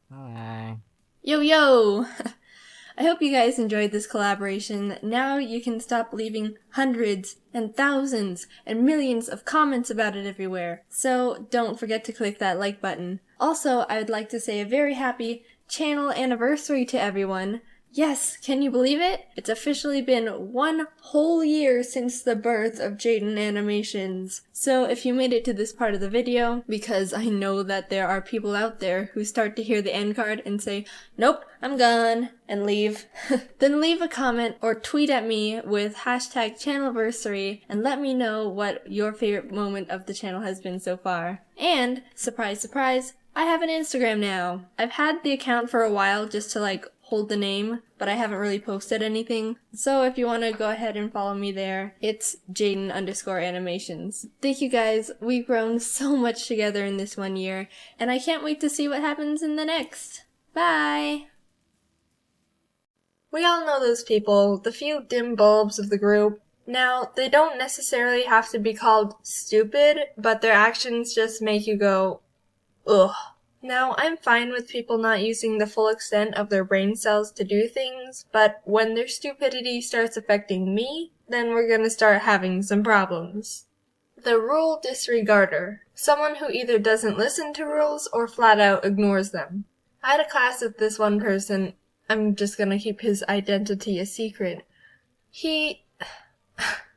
Bye. Bye. Yo, yo! I hope you guys enjoyed this collaboration. Now you can stop leaving hundreds and thousands and millions of comments about it everywhere. So don't forget to click that like button. Also, I would like to say a very happy channel anniversary to everyone. Yes, can you believe it? It's officially been 1 whole year since the birth of Jaiden Animations. So if you made it to this part of the video, because I know that there are people out there who start to hear the end card and say, nope, I'm gone, and leave, then leave a comment or tweet at me with hashtag channelversary and let me know what your favorite moment of the channel has been so far. And, surprise, surprise, I have an Instagram now. I've had the account for a while just to hold the name, but I haven't really posted anything. So if you want to go ahead and follow me there, it's JaidenAnimations. Thank you guys. We've grown so much together in this 1 year, and I can't wait to see what happens in the next. Bye! We all know those people, the few dim bulbs of the group. Now, they don't necessarily have to be called stupid, but their actions just make you go, ugh. Now, I'm fine with people not using the full extent of their brain cells to do things, but when their stupidity starts affecting me, then we're gonna start having some problems. The rule disregarder. Someone who either doesn't listen to rules or flat out ignores them. I had a class with this one person. I'm just gonna keep his identity a secret.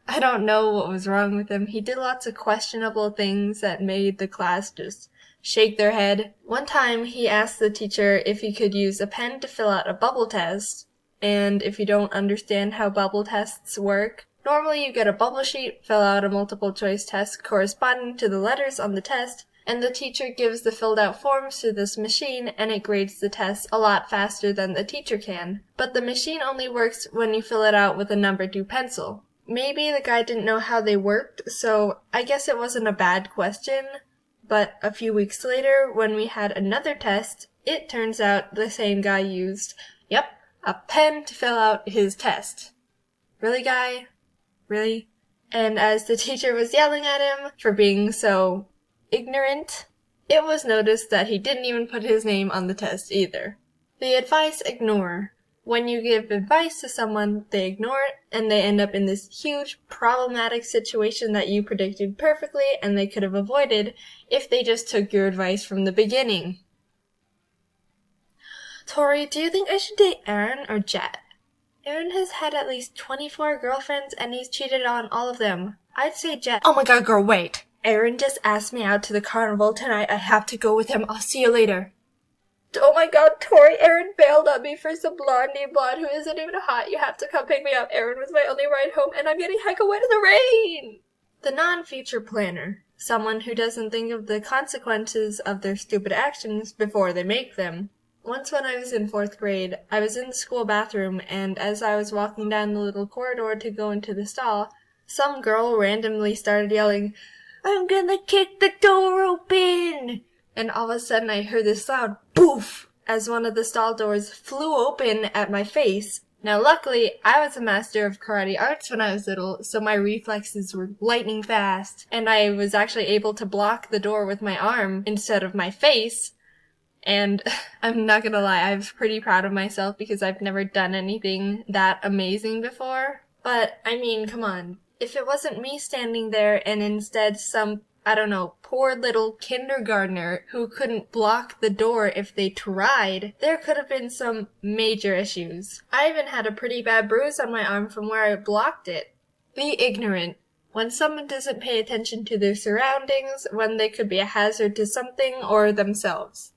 I don't know what was wrong with him. He did lots of questionable things that made the class just shake their head. One time he asked the teacher if he could use a pen to fill out a bubble test. And if you don't understand how bubble tests work, normally you get a bubble sheet, fill out a multiple choice test corresponding to the letters on the test, and the teacher gives the filled out forms to this machine and it grades the test a lot faster than the teacher can. But the machine only works when you fill it out with a number 2 pencil. Maybe the guy didn't know how they worked, so I guess it wasn't a bad question. But a few weeks later, when we had another test, it turns out the same guy used, a pen to fill out his test. Really, guy? Really? And as the teacher was yelling at him for being so ignorant, it was noticed that he didn't even put his name on the test either. The advice ignore. When you give advice to someone, they ignore it, and they end up in this huge, problematic situation that you predicted perfectly and they could have avoided if they just took your advice from the beginning. Tori, do you think I should date Aaron or Jet? Aaron has had at least 24 girlfriends and he's cheated on all of them. I'd say Jet. Oh my god, girl, wait! Aaron just asked me out to the carnival tonight. I have to go with him. I'll see you later. Oh my god, Tori, Aaron bailed on me for some blonde named Blonde who isn't even hot. You have to come pick me up. Aaron was my only ride home and I'm getting hecka wet in the rain! The non-future planner. Someone who doesn't think of the consequences of their stupid actions before they make them. Once when I was in 4th grade, I was in the school bathroom and as I was walking down the little corridor to go into the stall, some girl randomly started yelling, "I'm gonna kick the door open!" And all of a sudden I heard this loud poof as one of the stall doors flew open at my face. Now luckily, I was a master of karate arts when I was little, so my reflexes were lightning fast, and I was actually able to block the door with my arm instead of my face. And I'm not gonna lie, I was pretty proud of myself because I've never done anything that amazing before. But, I mean, come on. If it wasn't me standing there and instead some poor little kindergartner who couldn't block the door if they tried, there could have been some major issues. I even had a pretty bad bruise on my arm from where I blocked it. Be ignorant. When someone doesn't pay attention to their surroundings, when they could be a hazard to something or themselves.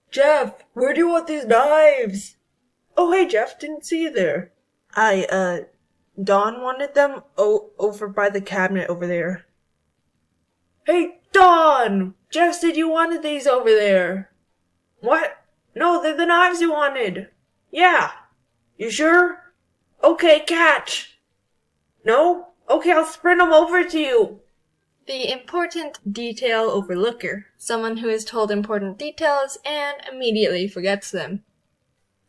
Jeff, where do you want these knives? Oh, hey, Jeff, didn't see you there. Dawn wanted them over by the cabinet over there. Hey, Dawn! Jeff said you wanted these over there. What? No, they're the knives you wanted. Yeah. You sure? Okay, catch. No? Okay, I'll sprint them over to you. The important detail overlooker. Someone who is told important details and immediately forgets them.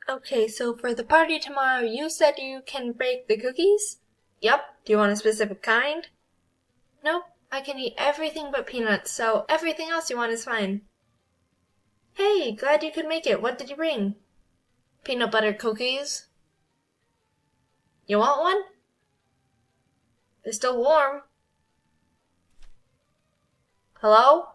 Okay, so for the party tomorrow, you said you can bake the cookies? Yep. Do you want a specific kind? Nope. I can eat everything but peanuts, so everything else you want is fine. Hey, glad you could make it. What did you bring? Peanut butter cookies. You want one? They're still warm. Hello?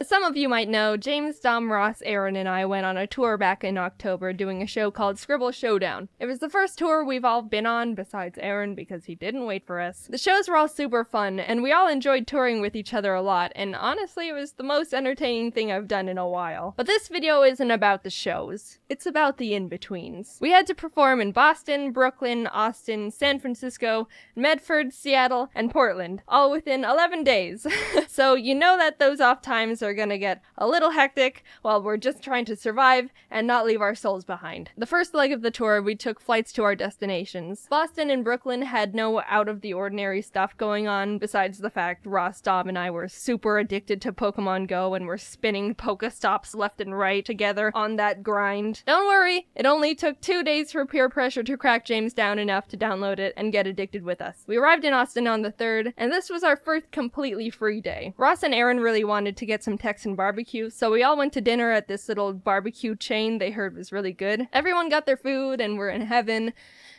As some of you might know, James, Dom, Ross, Aaron, and I went on a tour back in October doing a show called Scribble Showdown. It was the first tour we've all been on, besides Aaron, because he didn't wait for us. The shows were all super fun, and we all enjoyed touring with each other a lot, and honestly, it was the most entertaining thing I've done in a while. But this video isn't about the shows. It's about the in-betweens. We had to perform in Boston, Brooklyn, Austin, San Francisco, Medford, Seattle, and Portland, all within 11 days. So you know that those off times are gonna get a little hectic while we're just trying to survive and not leave our souls behind. The first leg of the tour, we took flights to our destinations. Boston and Brooklyn had no out-of-the-ordinary stuff going on, besides the fact Ross, Dom, and I were super addicted to Pokemon Go and were spinning Pokestops left and right together on that grind. Don't worry, it only took 2 days for peer pressure to crack James down enough to download it and get addicted with us. We arrived in Austin on the 3rd, and this was our first completely free day. Ross and Aaron really wanted to get some Texan barbecue, so we all went to dinner at this little barbecue chain they heard was really good. Everyone got their food and were in heaven,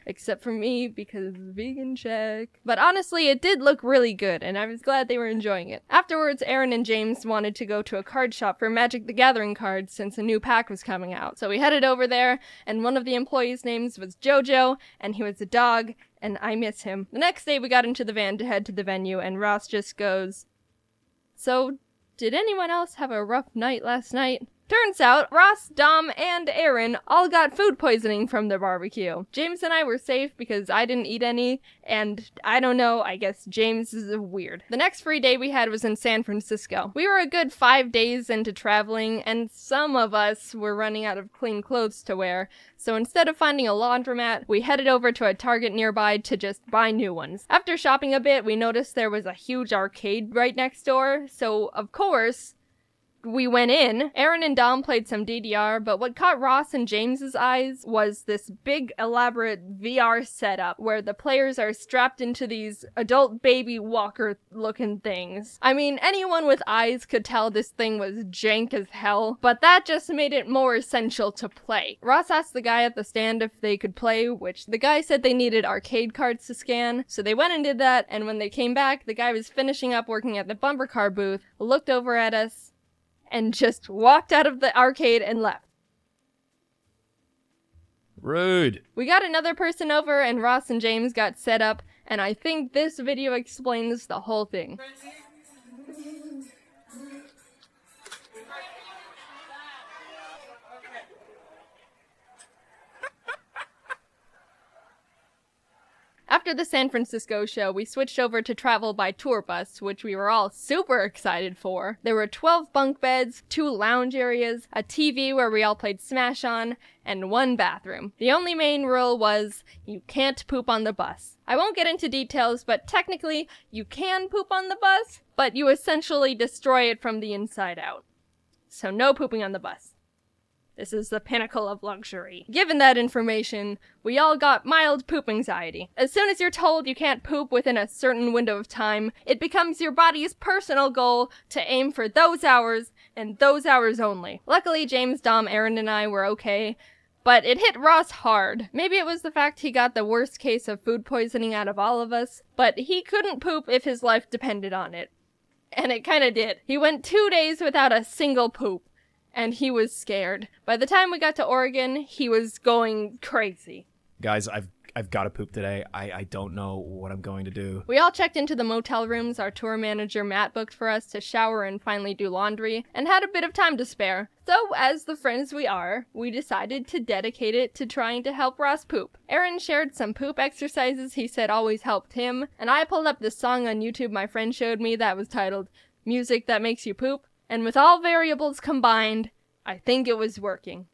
except for me, because vegan check. But honestly, it did look really good, and I was glad they were enjoying it. Afterwards, Aaron and James wanted to go to a card shop for Magic the Gathering cards since a new pack was coming out. So we headed over there, and one of the employees' names was Jojo, and he was a dog, and I miss him. The next day, we got into the van to head to the venue, and Ross just goes, "So, did anyone else have a rough night last night?" Turns out, Ross, Dom, and Aaron all got food poisoning from the barbecue. James and I were safe because I didn't eat any, and I don't know, I guess James is weird. The next free day we had was in San Francisco. We were a good 5 days into traveling, and some of us were running out of clean clothes to wear, so instead of finding a laundromat, we headed over to a Target nearby to just buy new ones. After shopping a bit, we noticed there was a huge arcade right next door, so of course, we went in. Aaron and Dom played some DDR, but what caught Ross and James's eyes was this big elaborate VR setup where the players are strapped into these adult baby walker looking things. I mean, anyone with eyes could tell this thing was jank as hell, but that just made it more essential to play. Ross asked the guy at the stand if they could play, which the guy said they needed arcade cards to scan, so they went and did that, and when they came back, the guy was finishing up working at the bumper car booth, looked over at us, and just walked out of the arcade and left. Rude. We got another person over and Ross and James got set up, and I think this video explains the whole thing. After the San Francisco show, we switched over to travel by tour bus, which we were all super excited for. There were 12 bunk beds, 2 lounge areas, a TV where we all played Smash On, and 1 bathroom. The only main rule was, you can't poop on the bus. I won't get into details, but technically, you can poop on the bus, but you essentially destroy it from the inside out. So no pooping on the bus. This is the pinnacle of luxury. Given that information, we all got mild poop anxiety. As soon as you're told you can't poop within a certain window of time, it becomes your body's personal goal to aim for those hours, and those hours only. Luckily, James, Dom, Aaron, and I were okay, but it hit Ross hard. Maybe it was the fact he got the worst case of food poisoning out of all of us, but he couldn't poop if his life depended on it. And it kinda did. He went 2 days without a single poop. And he was scared. By the time we got to Oregon, he was going crazy. Guys, I've got to poop today. I don't know what I'm going to do. We all checked into the motel rooms our tour manager Matt booked for us to shower and finally do laundry, and had a bit of time to spare. So, as the friends we are, we decided to dedicate it to trying to help Ross poop. Aaron shared some poop exercises he said always helped him, and I pulled up this song on YouTube my friend showed me that was titled Music That Makes You Poop. And with all variables combined, I think it was working.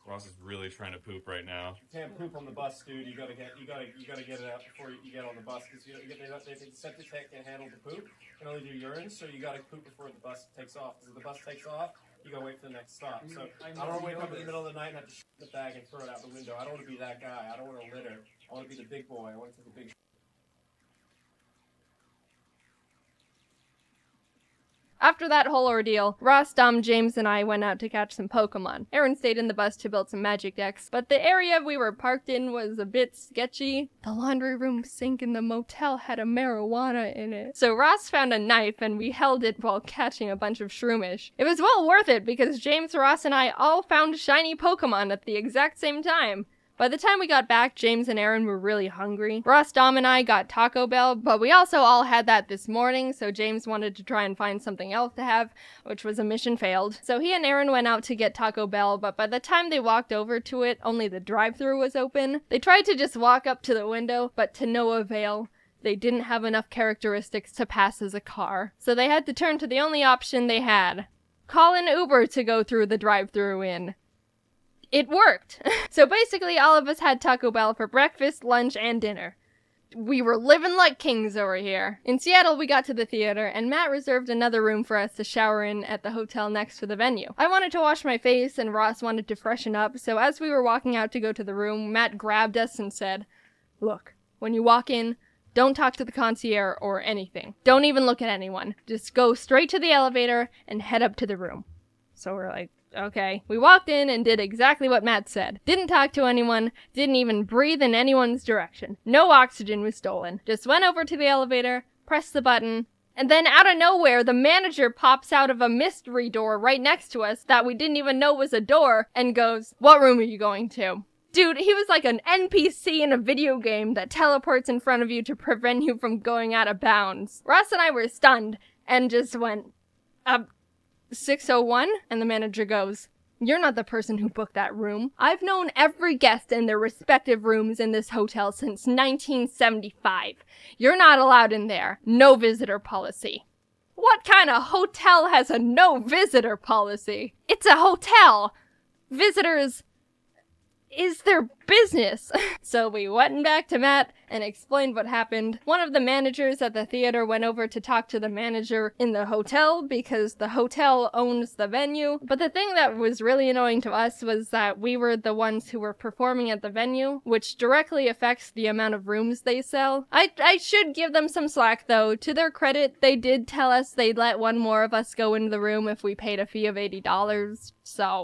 Ross is really trying to poop right now. You can't poop on the bus, dude. You gotta get it out before you get on the bus, because the septic tank can't handle the poop. It can only do urine, so you gotta poop before the bus takes off. Because if the bus takes off, you gotta wait for the next stop. So I don't want to wake up in the middle of the night and have to shit in the bag and throw it out the window. I don't want to be that guy. I don't want to litter. I want to be the big boy. I want to take a big. After that whole ordeal, Ross, Dom, James, and I went out to catch some Pokemon. Aaron stayed in the bus to build some magic decks, but the area we were parked in was a bit sketchy. The laundry room sink in the motel had a marijuana in it. So Ross found a knife and we held it while catching a bunch of shroomish. It was well worth it because James, Ross, and I all found shiny Pokemon at the exact same time. By the time we got back, James and Aaron were really hungry. Ross, Dom, and I got Taco Bell, but we also all had that this morning, so James wanted to try and find something else to have, which was a mission failed. So he and Aaron went out to get Taco Bell, but by the time they walked over to it, only the drive-thru was open. They tried to just walk up to the window, but to no avail. They didn't have enough characteristics to pass as a car, so they had to turn to the only option they had. Call an Uber to go through the drive-thru in. It worked! So basically all of us had Taco Bell for breakfast, lunch, and dinner. We were living like kings over here. In Seattle, we got to the theater, and Matt reserved another room for us to shower in at the hotel next to the venue. I wanted to wash my face, and Ross wanted to freshen up, so as we were walking out to go to the room, Matt grabbed us and said, "Look, when you walk in, don't talk to the concierge or anything. Don't even look at anyone. Just go straight to the elevator and head up to the room." So we're like, okay. We walked in and did exactly what Matt said. Didn't talk to anyone, didn't even breathe in anyone's direction. No oxygen was stolen. Just went over to the elevator, pressed the button, and then out of nowhere, the manager pops out of a mystery door right next to us that we didn't even know was a door and goes, "What room are you going to?" Dude, he was like an NPC in a video game that teleports in front of you to prevent you from going out of bounds. Ross and I were stunned and just went, 601? And the manager goes, "You're not the person who booked that room. I've known every guest in their respective rooms in this hotel since 1975. You're not allowed in there. No visitor policy." What kind of hotel has a no visitor policy? It's a hotel. Visitors is their business. So we went back to Matt and explained what happened. One of the managers at the theater went over to talk to the manager in the hotel because the hotel owns the venue. But the thing that was really annoying to us was that we were the ones who were performing at the venue, which directly affects the amount of rooms they sell. I should give them some slack though. To their credit, they did tell us they'd let one more of us go into the room if we paid a fee of $80.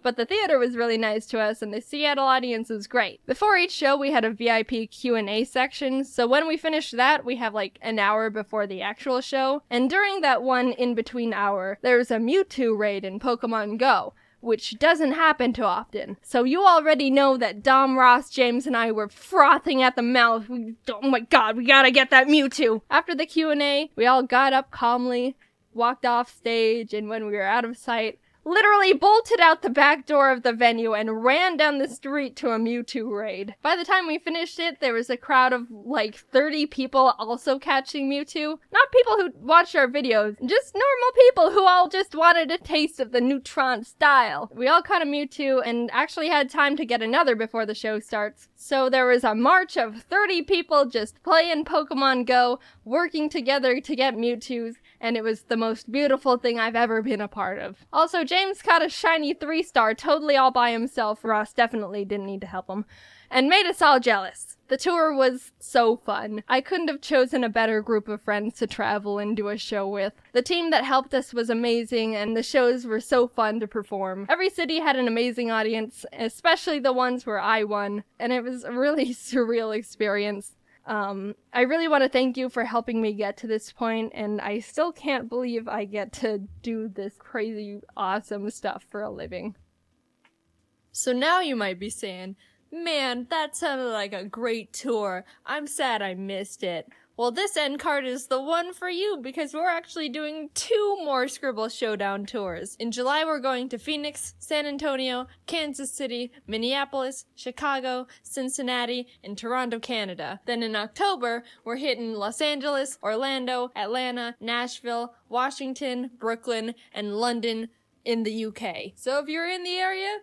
But the theater was really nice to us and the Seattle audience was great. Before each show, we had a VIP Q&A section, so when we finished that, we have like an hour before the actual show, and during that one in-between hour, there was a Mewtwo raid in Pokemon Go, which doesn't happen too often. So you already know that Dom, Ross, James, and I were frothing at the mouth. Oh my god, we gotta get that Mewtwo! After the Q&A, we all got up calmly, walked off stage, and when we were out of sight, literally bolted out the back door of the venue and ran down the street to a Mewtwo raid. By the time we finished it, there was a crowd of like 30 people also catching Mewtwo. Not people who watched our videos, just normal people who all just wanted a taste of the Neutron style. We all caught a Mewtwo and actually had time to get another before the show starts. So there was a march of 30 people just playing Pokemon Go, working together to get Mewtwo's, and it was the most beautiful thing I've ever been a part of. Also, James caught a shiny 3-star totally all by himself. Ross definitely didn't need to help him, and made us all jealous. The tour was so fun. I couldn't have chosen a better group of friends to travel and do a show with. The team that helped us was amazing, and the shows were so fun to perform. Every city had an amazing audience, especially the ones where I won, and it was a really surreal experience. I really want to thank you for helping me get to this point, and I still can't believe I get to do this crazy, awesome stuff for a living. So now you might be saying, "Man, that sounded like a great tour. I'm sad I missed it." Well, this end card is the one for you because we're actually doing 2 more Scribble Showdown tours. In July, we're going to Phoenix, San Antonio, Kansas City, Minneapolis, Chicago, Cincinnati, and Toronto, Canada. Then in October, we're hitting Los Angeles, Orlando, Atlanta, Nashville, Washington, Brooklyn, and London in the UK. So if you're in the area,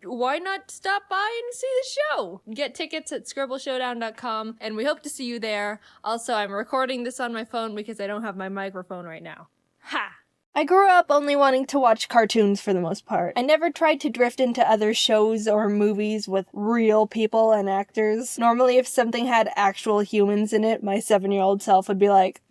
why not stop by and see the show? Get tickets at scribbleshowdown.com, and we hope to see you there. Also, I'm recording this on my phone because I don't have my microphone right now. Ha! I grew up only wanting to watch cartoons for the most part. I never tried to drift into other shows or movies with real people and actors. Normally, if something had actual humans in it, my 7-year-old self would be like,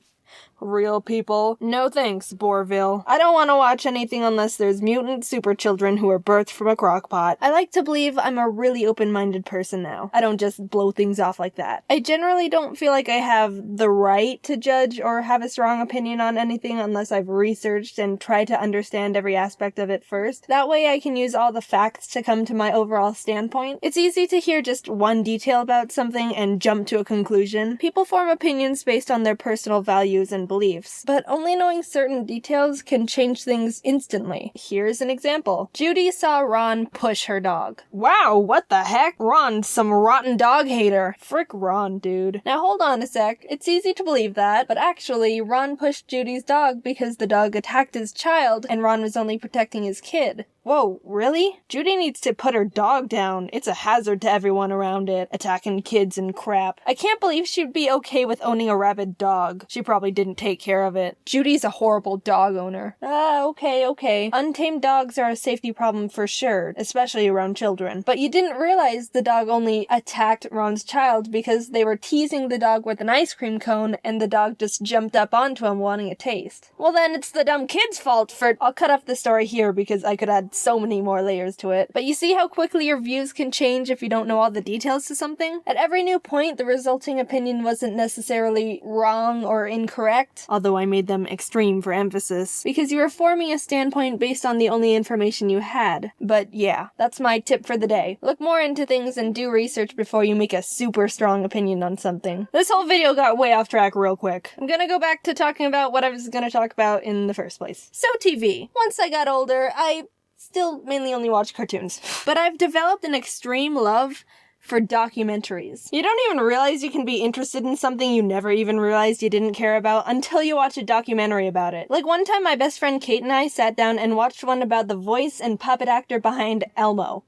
Real people. No thanks, Bourville. I don't want to watch anything unless there's mutant super children who are birthed from a crock pot. I like to believe I'm a really open-minded person now. I don't just blow things off like that. I generally don't feel like I have the right to judge or have a strong opinion on anything unless I've researched and tried to understand every aspect of it first. That way I can use all the facts to come to my overall standpoint. It's easy to hear just one detail about something and jump to a conclusion. People form opinions based on their personal values and beliefs, but only knowing certain details can change things instantly. Here's an example. Judy saw Ron push her dog. Wow, what the heck? Ron's some rotten dog hater. Frick Ron, dude. Now hold on a sec. It's easy to believe that, but actually, Ron pushed Judy's dog because the dog attacked his child and Ron was only protecting his kid. Whoa, really? Judy needs to put her dog down. It's a hazard to everyone around it, attacking kids and crap. I can't believe she'd be okay with owning a rabid dog. She probably didn't take care of it. Judy's a horrible dog owner. Okay. Untamed dogs are a safety problem for sure, especially around children. But you didn't realize the dog only attacked Ron's child because they were teasing the dog with an ice cream cone and the dog just jumped up onto him wanting a taste. Well then, it's the dumb kid's fault for— I'll cut off the story here because I could add so many more layers to it. But you see how quickly your views can change if you don't know all the details to something? At every new point, the resulting opinion wasn't necessarily wrong or incorrect, although I made them extreme for emphasis, because you were forming a standpoint based on the only information you had. But yeah, that's my tip for the day. Look more into things and do research before you make a super strong opinion on something. This whole video got way off track real quick. I'm gonna go back to talking about what I was gonna talk about in the first place. So TV. Once I got older, I still mainly only watch cartoons. But I've developed an extreme love for documentaries. You don't even realize you can be interested in something you never even realized you didn't care about until you watch a documentary about it. Like one time my best friend Kate and I sat down and watched one about the voice and puppet actor behind Elmo.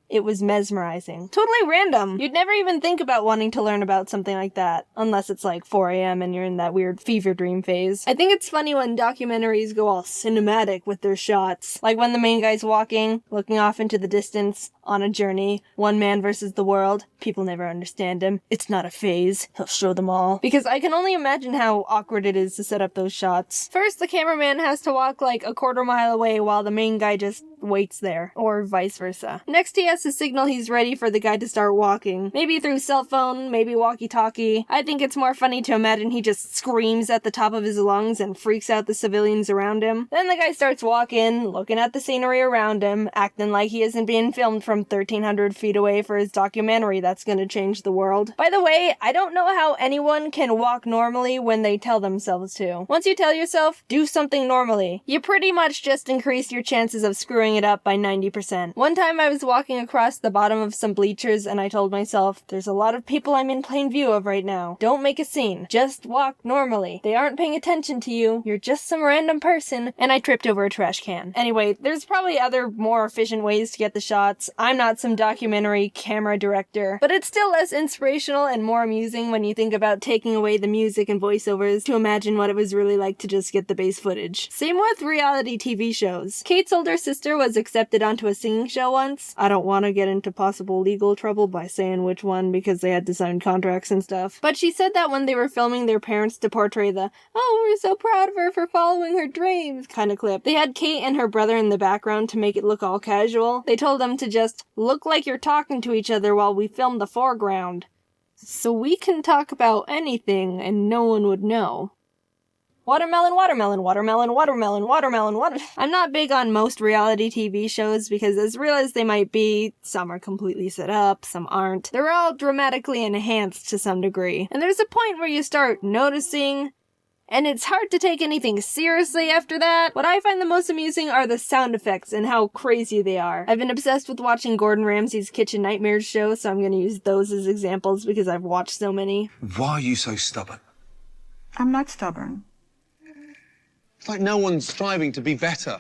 It was mesmerizing. Totally random. You'd never even think about wanting to learn about something like that, unless it's like 4 a.m. and you're in that weird fever dream phase. I think it's funny when documentaries go all cinematic with their shots. Like when the main guy's walking, looking off into the distance, on a journey, one man versus the world. People never understand him. It's not a phase. He'll show them all. Because I can only imagine how awkward it is to set up those shots. First, the cameraman has to walk like a quarter mile away while the main guy just waits there, or vice versa. Next, he has to signal he's ready for the guy to start walking. Maybe through cell phone, maybe walkie-talkie. I think it's more funny to imagine he just screams at the top of his lungs and freaks out the civilians around him. Then the guy starts walking, looking at the scenery around him, acting like he isn't being filmed from 1,300 feet away for his documentary that's gonna change the world. By the way, I don't know how anyone can walk normally when they tell themselves to. Once you tell yourself, do something normally, you pretty much just increase your chances of screwing it up by 90%. One time I was walking across the bottom of some bleachers and I told myself, there's a lot of people I'm in plain view of right now. Don't make a scene. Just walk normally. They aren't paying attention to you. You're just some random person. And I tripped over a trash can. Anyway, there's probably other more efficient ways to get the shots. I'm not some documentary camera director, but it's still less inspirational and more amusing when you think about taking away the music and voiceovers to imagine what it was really like to just get the base footage. Same with reality TV shows. Kate's older sister was accepted onto a singing show once. I don't want to get into possible legal trouble by saying which one because they had to sign contracts and stuff. But she said that when they were filming their parents to portray the, oh, we're so proud of her for following her dreams kind of clip, they had Kate and her brother in the background to make it look all casual. They told them to just look like you're talking to each other while we film the foreground. So we can talk about anything and no one would know. Watermelon. I'm not big on most reality TV shows because as real as they might be, some are completely set up, some aren't. They're all dramatically enhanced to some degree. And there's a point where you start noticing, and it's hard to take anything seriously after that. What I find the most amusing are the sound effects and how crazy they are. I've been obsessed with watching Gordon Ramsay's Kitchen Nightmares show, so I'm gonna use those as examples because I've watched so many. Why are you so stubborn? I'm not stubborn. It's like no one's striving to be better.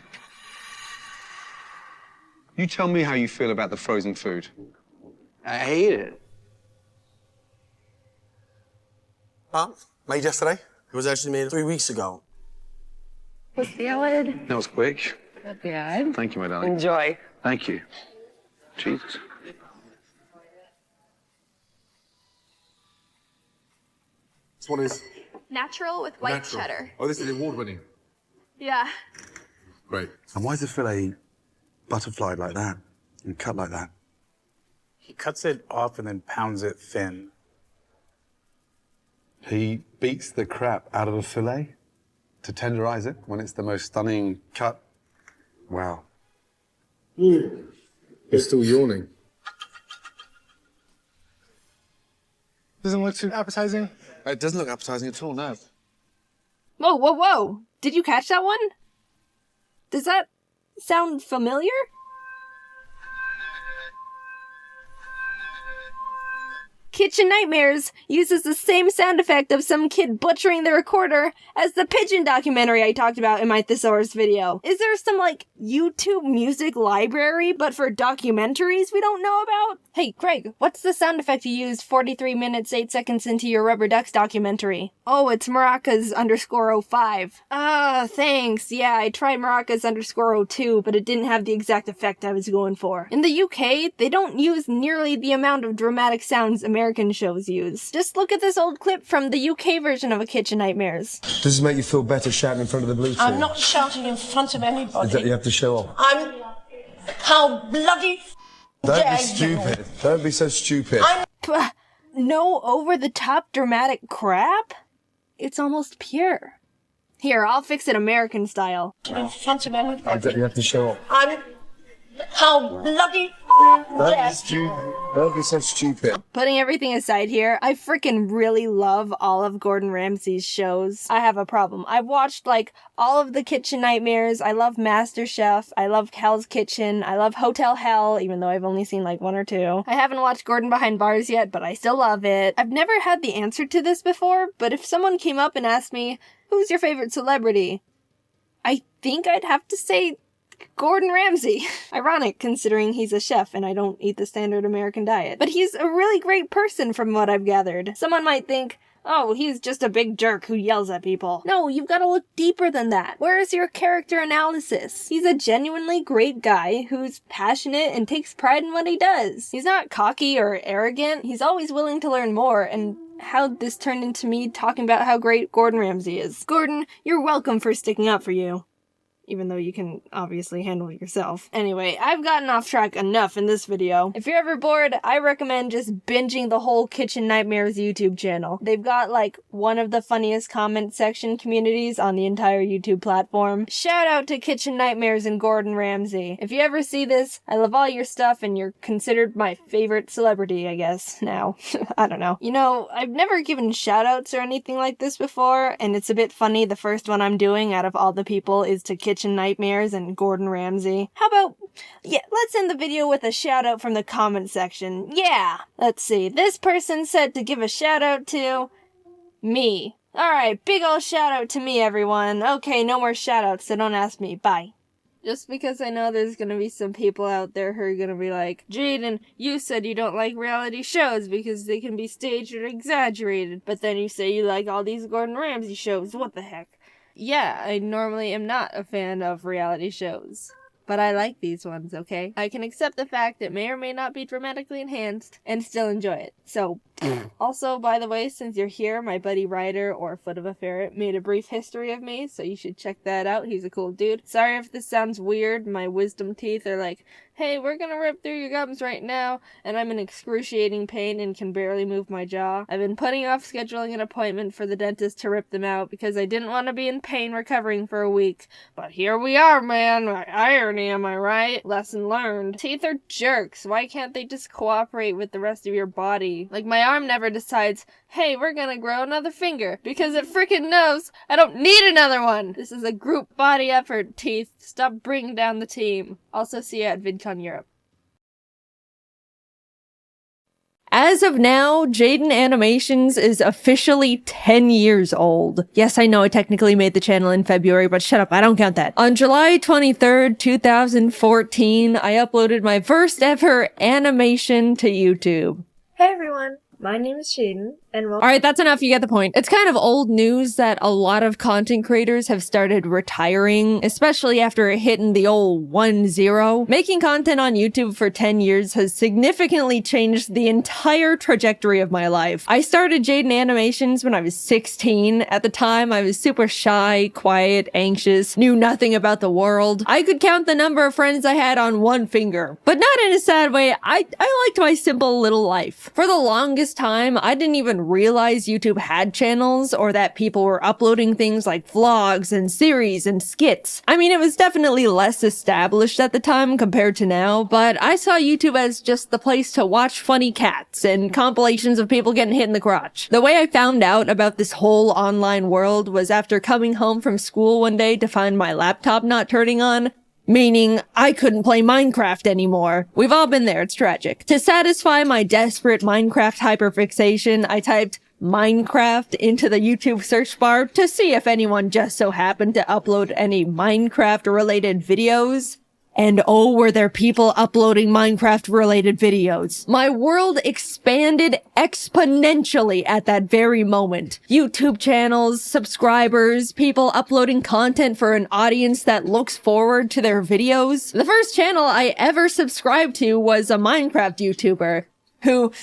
You tell me how you feel about the frozen food. I hate it. Huh? Made yesterday? It was actually made 3 weeks ago. What's the salad? That was quick. Not bad. Thank you, my darling. Enjoy. Thank you. Jesus. This one is Natural with white Natural. cheddar. Oh, this is award-winning. Yeah. Great. And why is the fillet butterflied like that and cut like that? He cuts it off and then pounds it thin. He beats the crap out of a fillet to tenderize it when it's the most stunning cut. Wow. You're still yawning. Doesn't look too appetizing. It doesn't look appetizing at all, no. Whoa, whoa, whoa! Did you catch that one? Does that sound familiar? Kitchen Nightmares uses the same sound effect of some kid butchering the recorder as the pigeon documentary I talked about in my thesaurus video. Is there some, like, YouTube music library, but for documentaries we don't know about? Hey, Craig, what's the sound effect you used 43 minutes, 8 seconds into your Rubber Ducks documentary? Oh, it's maracas _ 05. Ah, thanks. Yeah, I tried maracas _ 02, but it didn't have the exact effect I was going for. In the UK, they don't use nearly the amount of dramatic sounds American shows use. Just look at this old clip from the UK version of A Kitchen Nightmares. Does this make you feel better shouting in front of the blue I'm not shouting in front of anybody. Is that you have to show off? I'm... How bloody Don't dare be stupid. you? Don't be so stupid. No over-the-top dramatic crap? It's almost pure. Here, I'll fix it American style. In front of anybody. You have to show off. I'm... How bloody dare you? Don't be so stupid. Putting everything aside here, I freaking really love all of Gordon Ramsay's shows. I have a problem. I've watched, like, all of the Kitchen Nightmares. I love MasterChef. I love Hell's Kitchen. I love Hotel Hell, even though I've only seen, like, 1 or 2. I haven't watched Gordon Behind Bars yet, but I still love it. I've never had the answer to this before, but if someone came up and asked me, who's your favorite celebrity? I think I'd have to say Gordon Ramsay. Ironic, considering he's a chef and I don't eat the standard American diet. But he's a really great person from what I've gathered. Someone might think, oh, he's just a big jerk who yells at people. No, you've got to look deeper than that. Where is your character analysis? He's a genuinely great guy who's passionate and takes pride in what he does. He's not cocky or arrogant. He's always willing to learn more, and how this turned into me talking about how great Gordon Ramsay is. Gordon, you're welcome for sticking up for you. Even though you can obviously handle it yourself. Anyway, I've gotten off track enough in this video. If you're ever bored, I recommend just binging the whole Kitchen Nightmares YouTube channel. They've got, like, one of the funniest comment section communities on the entire YouTube platform. Shout out to Kitchen Nightmares and Gordon Ramsay. If you ever see this, I love all your stuff and you're considered my favorite celebrity, I guess, now. I don't know. You know, I've never given shoutouts or anything like this before, and it's a bit funny the first one I'm doing out of all the people is to Kitchen Nightmares and Gordon Ramsay. How about, yeah, let's end the video with a shout out from the comment section. Yeah! Let's see, this person said to give a shout out to me. Alright, big ol' shout out to me, everyone. Okay, no more shout outs, so don't ask me. Bye. Just because I know there's gonna be some people out there who are gonna be like, Jaiden, you said you don't like reality shows because they can be staged or exaggerated, but then you say you like all these Gordon Ramsay shows. What the heck? Yeah, I normally am not a fan of reality shows, but I like these ones, okay? I can accept the fact it may or may not be dramatically enhanced and still enjoy it. So, also, by the way, since you're here, my buddy Ryder, or Foot of a Ferret, made a brief history of me, so you should check that out. He's a cool dude. Sorry if this sounds weird. My wisdom teeth are like, hey, we're gonna rip through your gums right now, and I'm in excruciating pain and can barely move my jaw. I've been putting off scheduling an appointment for the dentist to rip them out because I didn't want to be in pain recovering for a week. But here we are, man. Irony, am I right? Lesson learned. Teeth are jerks. Why can't they just cooperate with the rest of your body? Like, my arm never decides, hey, we're gonna grow another finger, because it freaking knows I don't need another one. This is a group body effort, teeth. Stop bringing down the team. Also, see you at VidCon Europe. As of now, Jaiden Animations is officially 10 years old. Yes, I know I technically made the channel in February, but shut up, I don't count that. On July 23rd, 2014, I uploaded my first ever animation to YouTube. Hey everyone, My name is Jaiden, and All right, that's enough. You get the point. It's kind of old news that a lot of content creators have started retiring, especially after hitting the old 1-0. Making content on YouTube for 10 years has significantly changed the entire trajectory of my life. I started Jaiden Animations when I was 16. At the time, I was super shy, quiet, anxious, knew nothing about the world. I could count the number of friends I had on one finger, but not in a sad way. I liked my simple little life. For the longest time, I didn't even realize YouTube had channels or that people were uploading things like vlogs and series and skits. I mean, it was definitely less established at the time compared to now, but I saw YouTube as just the place to watch funny cats and compilations of people getting hit in the crotch. The way I found out about this whole online world was after coming home from school one day to find my laptop not turning on. Meaning, I couldn't play Minecraft anymore. We've all been there, it's tragic. To satisfy my desperate Minecraft hyperfixation, I typed Minecraft into the YouTube search bar to see if anyone just so happened to upload any Minecraft-related videos. And oh, were there people uploading Minecraft-related videos. My world expanded exponentially at that very moment. YouTube channels, subscribers, people uploading content for an audience that looks forward to their videos. The first channel I ever subscribed to was a Minecraft YouTuber who...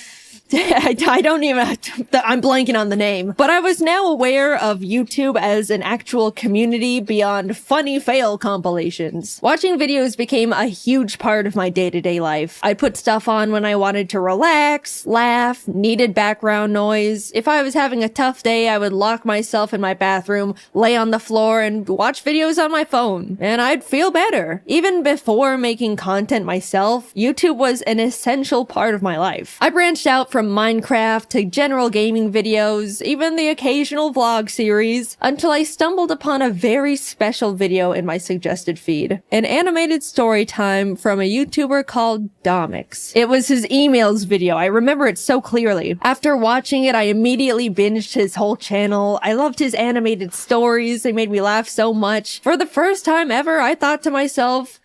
I don't even, I'm blanking on the name, but I was now aware of YouTube as an actual community beyond funny fail compilations. Watching videos became a huge part of my day-to-day life. I'd put stuff on when I wanted to relax, laugh, needed background noise. If I was having a tough day, I would lock myself in my bathroom, lay on the floor, and watch videos on my phone, and I'd feel better. Even before making content myself, YouTube was an essential part of my life. I branched out from Minecraft to general gaming videos, even the occasional vlog series, until I stumbled upon a very special video in my suggested feed. An animated story time from a YouTuber called Domix. It was his emails video. I remember it so clearly. After watching it, I immediately binged his whole channel. I loved his animated stories. They made me laugh so much. For the first time ever, I thought to myself,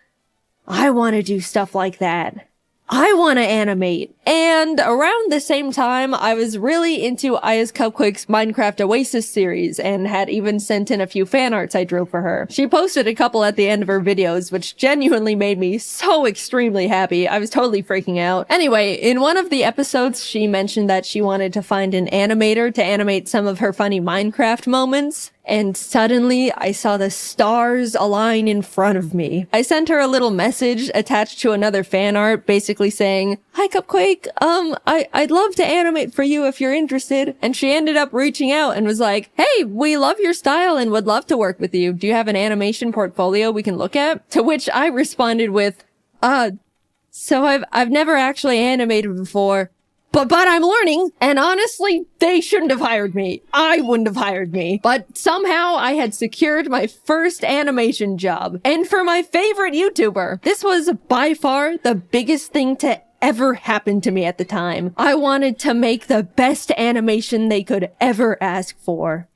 I want to do stuff like that. I want to animate. And around the same time, I was really into Aya's Cupquake's Minecraft Oasis series and had even sent in a few fan arts I drew for her. She posted a couple at the end of her videos, which genuinely made me so extremely happy. I was totally freaking out. Anyway, in one of the episodes, she mentioned that she wanted to find an animator to animate some of her funny Minecraft moments. And suddenly, I saw the stars align in front of me. I sent her a little message attached to another fan art, basically saying, "Hi Cupquake, I'd love to animate for you if you're interested." And she ended up reaching out and was like, "Hey, we love your style and would love to work with you. Do you have an animation portfolio we can look at?" To which I responded with, so I've never actually animated before. But I'm learning, and honestly, they shouldn't have hired me. I wouldn't have hired me. But somehow I had secured my first animation job. And for my favorite YouTuber, this was by far the biggest thing to ever happen to me at the time. I wanted to make the best animation they could ever ask for.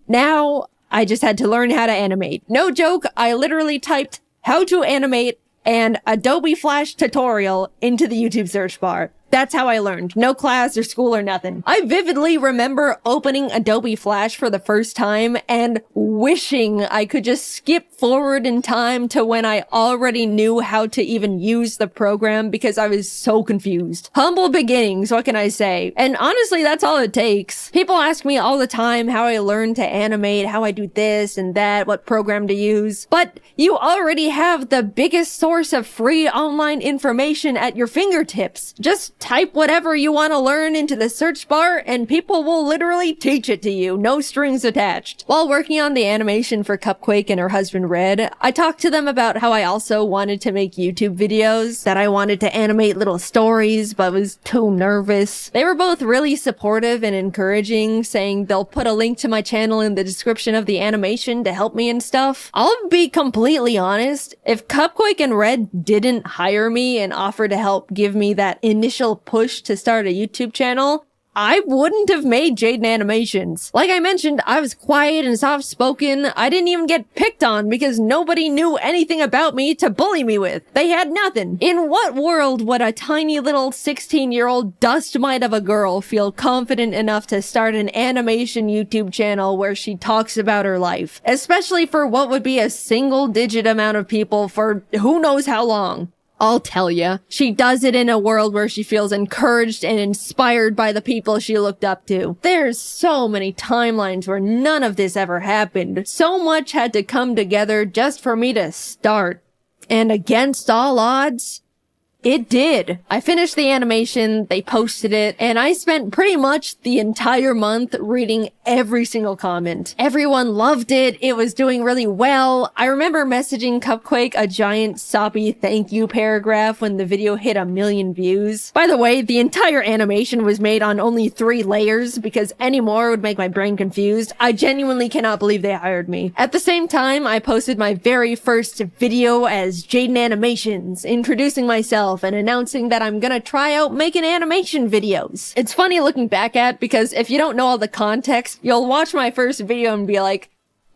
Now, I just had to learn how to animate. No joke, I literally typed "how to animate" and Adobe Flash tutorial into the YouTube search bar. That's how I learned. No class or school or nothing. I vividly remember opening Adobe Flash for the first time and wishing I could just skip forward in time to when I already knew how to even use the program because I was so confused. Humble beginnings, what can I say? And honestly, that's all it takes. People ask me all the time how I learned to animate, how I do this and that, what program to use. But you already have the biggest source of free online information at your fingertips. Just type whatever you want to learn into the search bar and people will literally teach it to you, no strings attached. While working on the animation for Cupquake and her husband Red, I talked to them about how I also wanted to make YouTube videos, that I wanted to animate little stories but was too nervous. They were both really supportive and encouraging, saying they'll put a link to my channel in the description of the animation to help me and stuff. I'll be completely honest, if Cupquake and Red didn't hire me and offer to help give me that initial push to start a YouTube channel, I wouldn't have made Jaiden Animations. Like I mentioned, I was quiet and soft-spoken. I didn't even get picked on because nobody knew anything about me to bully me with. They had nothing. In what world would a tiny little 16-year-old dust mite of a girl feel confident enough to start an animation YouTube channel where she talks about her life? Especially for what would be a single-digit amount of people for who knows how long. I'll tell ya, she does it in a world where she feels encouraged and inspired by the people she looked up to. There's so many timelines where none of this ever happened. So much had to come together just for me to start. And against all odds, it did. I finished the animation, they posted it, and I spent pretty much the entire month reading every single comment. Everyone loved it, it was doing really well. I remember messaging Cupquake a giant soppy thank you paragraph when the video hit 1 million views. By the way, the entire animation was made on only 3 layers because any more would make my brain confused. I genuinely cannot believe they hired me. At the same time, I posted my very first video as Jaiden Animations, introducing myself and announcing that I'm gonna try out making animation videos. It's funny looking back at because if you don't know all the context, you'll watch my first video and be like,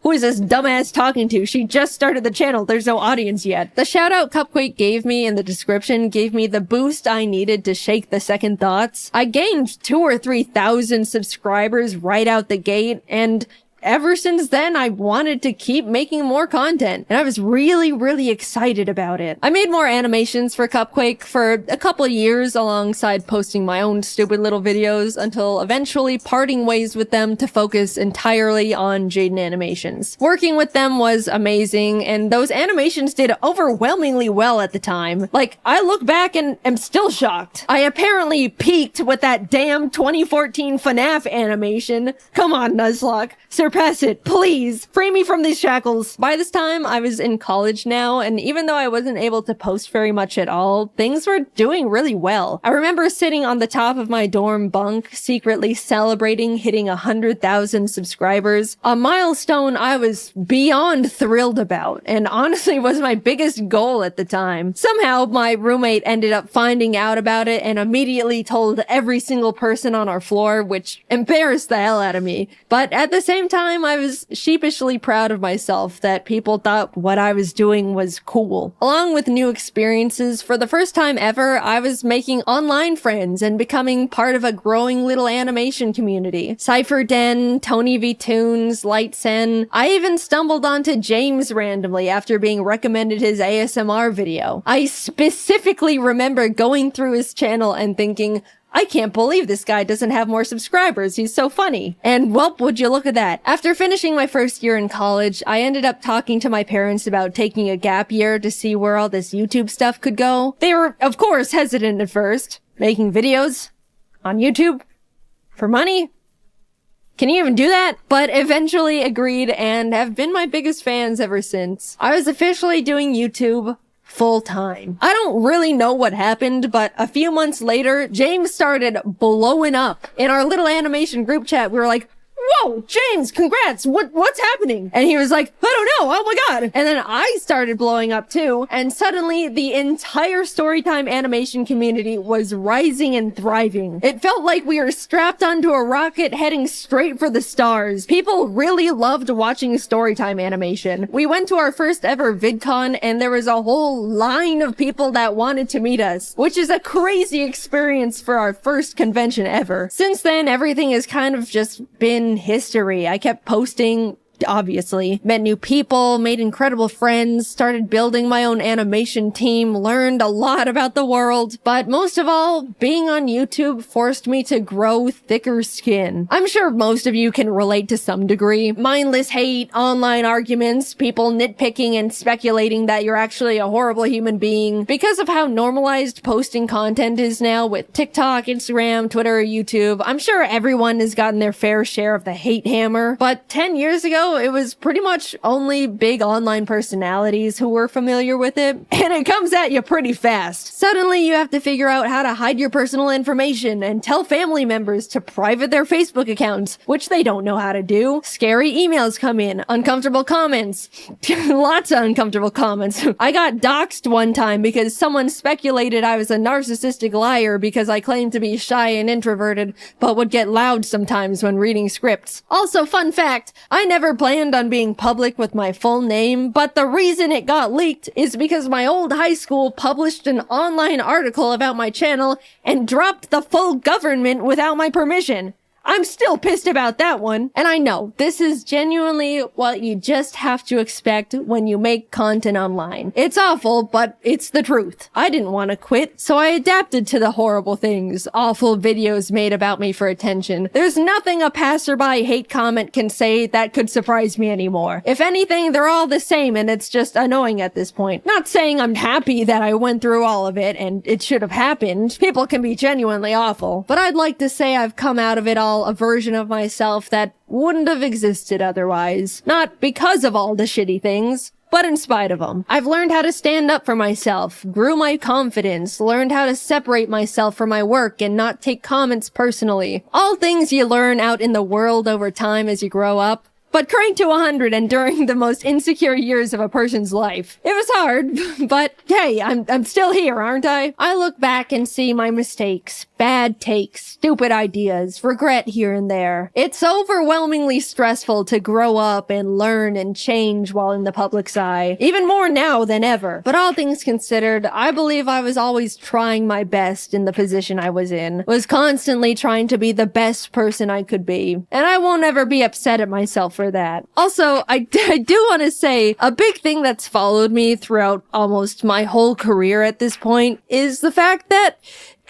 who is this dumbass talking to? She just started the channel. There's no audience yet. The shout out Cupquake gave me in the description gave me the boost I needed to shake the second thoughts. I gained 2,000 or 3,000 subscribers right out the gate, and ever since then, I wanted to keep making more content, and I was really excited about it. I made more animations for Cupquake for a couple of years alongside posting my own stupid little videos until eventually parting ways with them to focus entirely on Jaiden Animations. Working with them was amazing, and those animations did overwhelmingly well at the time. Like, I look back and am still shocked. I apparently peaked with that damn 2014 FNAF animation. Come on, Nuzlocke. Surpass it, please. Free me from these shackles. By this time, I was in college now, and even though I wasn't able to post very much at all, things were doing really well. I remember sitting on the top of my dorm bunk, secretly celebrating hitting 100,000 subscribers, a milestone I was beyond thrilled about, and honestly was my biggest goal at the time. Somehow, my roommate ended up finding out about it and immediately told every single person on our floor, which embarrassed the hell out of me. But at the same time, I was sheepishly proud of myself that people thought what I was doing was cool. Along with new experiences, for the first time ever, I was making online friends and becoming part of a growing little animation community. Cypher Den, Tony V Toons, Lightsen. I even stumbled onto James randomly after being recommended his ASMR video. I specifically remember going through his channel and thinking, I can't believe this guy doesn't have more subscribers. He's so funny. And welp, would you look at that. After finishing my first year in college, I ended up talking to my parents about taking a gap year to see where all this YouTube stuff could go. They were, of course, hesitant at first. Making videos on YouTube for money? Can you even do that? But eventually agreed and have been my biggest fans ever since. I was officially doing YouTube full time. I don't really know what happened, but a few months later, James started blowing up. In our little animation group chat, we were like, whoa, James, congrats, what's happening? And he was like, I don't know, oh my god. And then I started blowing up too, and suddenly the entire Storytime animation community was rising and thriving. It felt like we were strapped onto a rocket heading straight for the stars. People really loved watching Storytime animation. We went to our first ever VidCon, and there was a whole line of people that wanted to meet us, which is a crazy experience for our first convention ever. Since then, everything has kind of just been history. I kept posting, obviously, met new people, made incredible friends, started building my own animation team, learned a lot about the world, but most of all, being on YouTube forced me to grow thicker skin. I'm sure most of you can relate to some degree. Mindless hate, online arguments, people nitpicking and speculating that you're actually a horrible human being. Because of how normalized posting content is now with TikTok, Instagram, Twitter, YouTube, I'm sure everyone has gotten their fair share of the hate hammer. But 10 years ago, though, it was pretty much only big online personalities who were familiar with it, and it comes at you pretty fast. Suddenly, you have to figure out how to hide your personal information and tell family members to private their Facebook accounts, which they don't know how to do. Scary emails come in, uncomfortable comments, lots of uncomfortable comments. I got doxxed one time because someone speculated I was a narcissistic liar because I claimed to be shy and introverted, but would get loud sometimes when reading scripts. Also, fun fact, I never planned on being public with my full name, but the reason it got leaked is because my old high school published an online article about my channel and dropped the full government without my permission. I'm still pissed about that one. And I know, this is genuinely what you just have to expect when you make content online. It's awful, but it's the truth. I didn't want to quit, so I adapted to the horrible things awful videos made about me for attention. There's nothing a passerby hate comment can say that could surprise me anymore. If anything, they're all the same and it's just annoying at this point. Not saying I'm happy that I went through all of it and it should have happened. People can be genuinely awful. But I'd like to say I've come out of it all a version of myself that wouldn't have existed otherwise. Not because of all the shitty things, but in spite of them. I've learned how to stand up for myself, grew my confidence, learned how to separate myself from my work and not take comments personally. All things you learn out in the world over time as you grow up. But cranked to 100 and during the most insecure years of a person's life. It was hard, but hey, I'm still here, aren't I? I look back and see my mistakes, bad takes, stupid ideas, regret here and there. It's overwhelmingly stressful to grow up and learn and change while in the public's eye. Even more now than ever. But all things considered, I believe I was always trying my best in the position I was in. Was constantly trying to be the best person I could be. And I won't ever be upset at myself for that. Also, I do want to say a big thing that's followed me throughout almost my whole career at this point is the fact that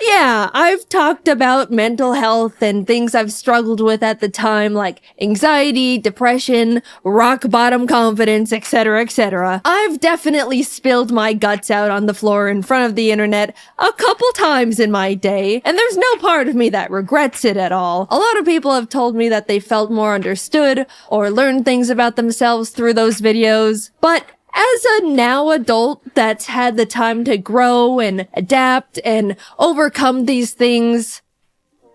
yeah, I've talked about mental health and things I've struggled with at the time, like anxiety, depression, rock bottom confidence, etc., etc. I've definitely spilled my guts out on the floor in front of the internet a couple times in my day, and there's no part of me that regrets it at all. A lot of people have told me that they felt more understood or learned things about themselves through those videos, but as a now adult that's had the time to grow and adapt and overcome these things,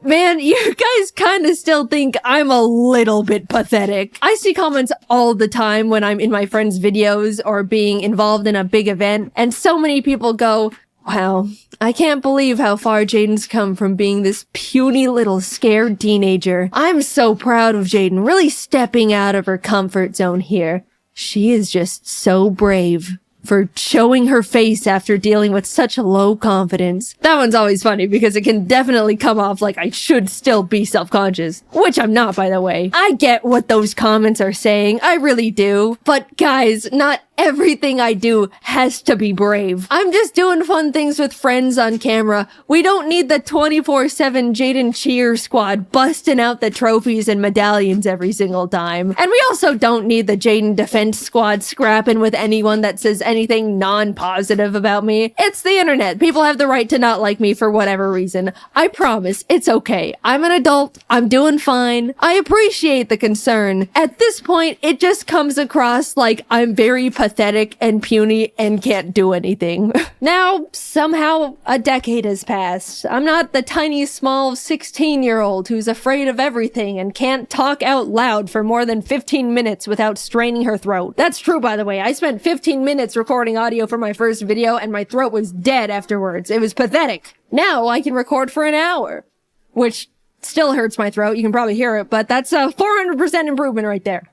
man, you guys kind of still think I'm a little bit pathetic. I see comments all the time when I'm in my friends' videos or being involved in a big event, and so many people go, wow, I can't believe how far Jaiden's come from being this puny little scared teenager. I'm so proud of Jaiden really stepping out of her comfort zone here. She is just so brave for showing her face after dealing with such low confidence. That one's always funny because it can definitely come off like I should still be self-conscious, which I'm not, by the way. I get what those comments are saying, I really do. But guys, not everything I do has to be brave. I'm just doing fun things with friends on camera. We don't need the 24/7 Jaiden cheer squad busting out the trophies and medallions every single time. And we also don't need the Jaiden defense squad scrapping with anyone that says anything non-positive about me. It's the internet. People have the right to not like me for whatever reason. I promise, it's okay. I'm an adult. I'm doing fine. I appreciate the concern. At this point, it just comes across like I'm very pathetic and puny and can't do anything. Now, somehow, a decade has passed. I'm not the tiny, small 16-year-old who's afraid of everything and can't talk out loud for more than 15 minutes without straining her throat. That's true, by the way. I spent 15 minutes recording audio for my first video and my throat was dead afterwards. It was pathetic. Now I can record for an hour, which still hurts my throat. You can probably hear it, but that's a 400% improvement right there.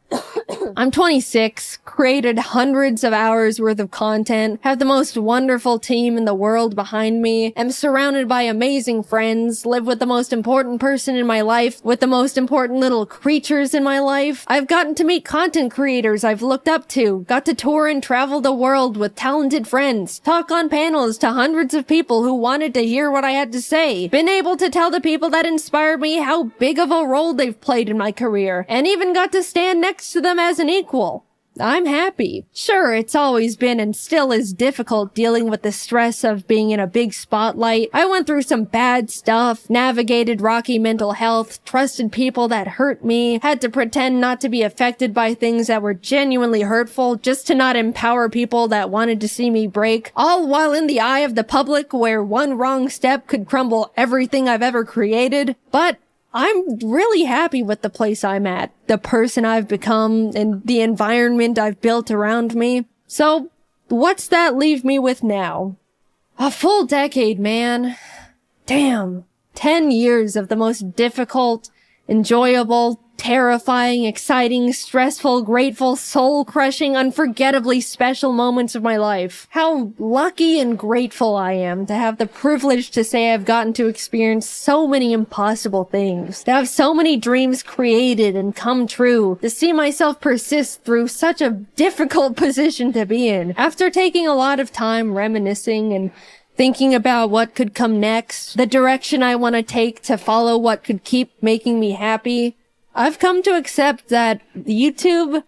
I'm 26, created hundreds of hours worth of content, have the most wonderful team in the world behind me, am surrounded by amazing friends, live with the most important person in my life, with the most important little creatures in my life. I've gotten to meet content creators I've looked up to, got to tour and travel the world with talented friends, talk on panels to hundreds of people who wanted to hear what I had to say, been able to tell the people that inspired me how big of a role they've played in my career, and even got to stand next to them as an equal. I'm happy. Sure, it's always been and still is difficult dealing with the stress of being in a big spotlight. I went through some bad stuff, navigated rocky mental health, trusted people that hurt me, had to pretend not to be affected by things that were genuinely hurtful just to not empower people that wanted to see me break, all while in the eye of the public where one wrong step could crumble everything I've ever created. But I'm really happy with the place I'm at, the person I've become, and the environment I've built around me. So, what's that leave me with now? A full decade, man. Damn. 10 years of the most difficult, enjoyable, terrifying, exciting, stressful, grateful, soul-crushing, unforgettably special moments of my life. How lucky and grateful I am to have the privilege to say I've gotten to experience so many impossible things, to have so many dreams created and come true, to see myself persist through such a difficult position to be in. After taking a lot of time reminiscing and thinking about what could come next, the direction I want to take to follow what could keep making me happy, I've come to accept that YouTube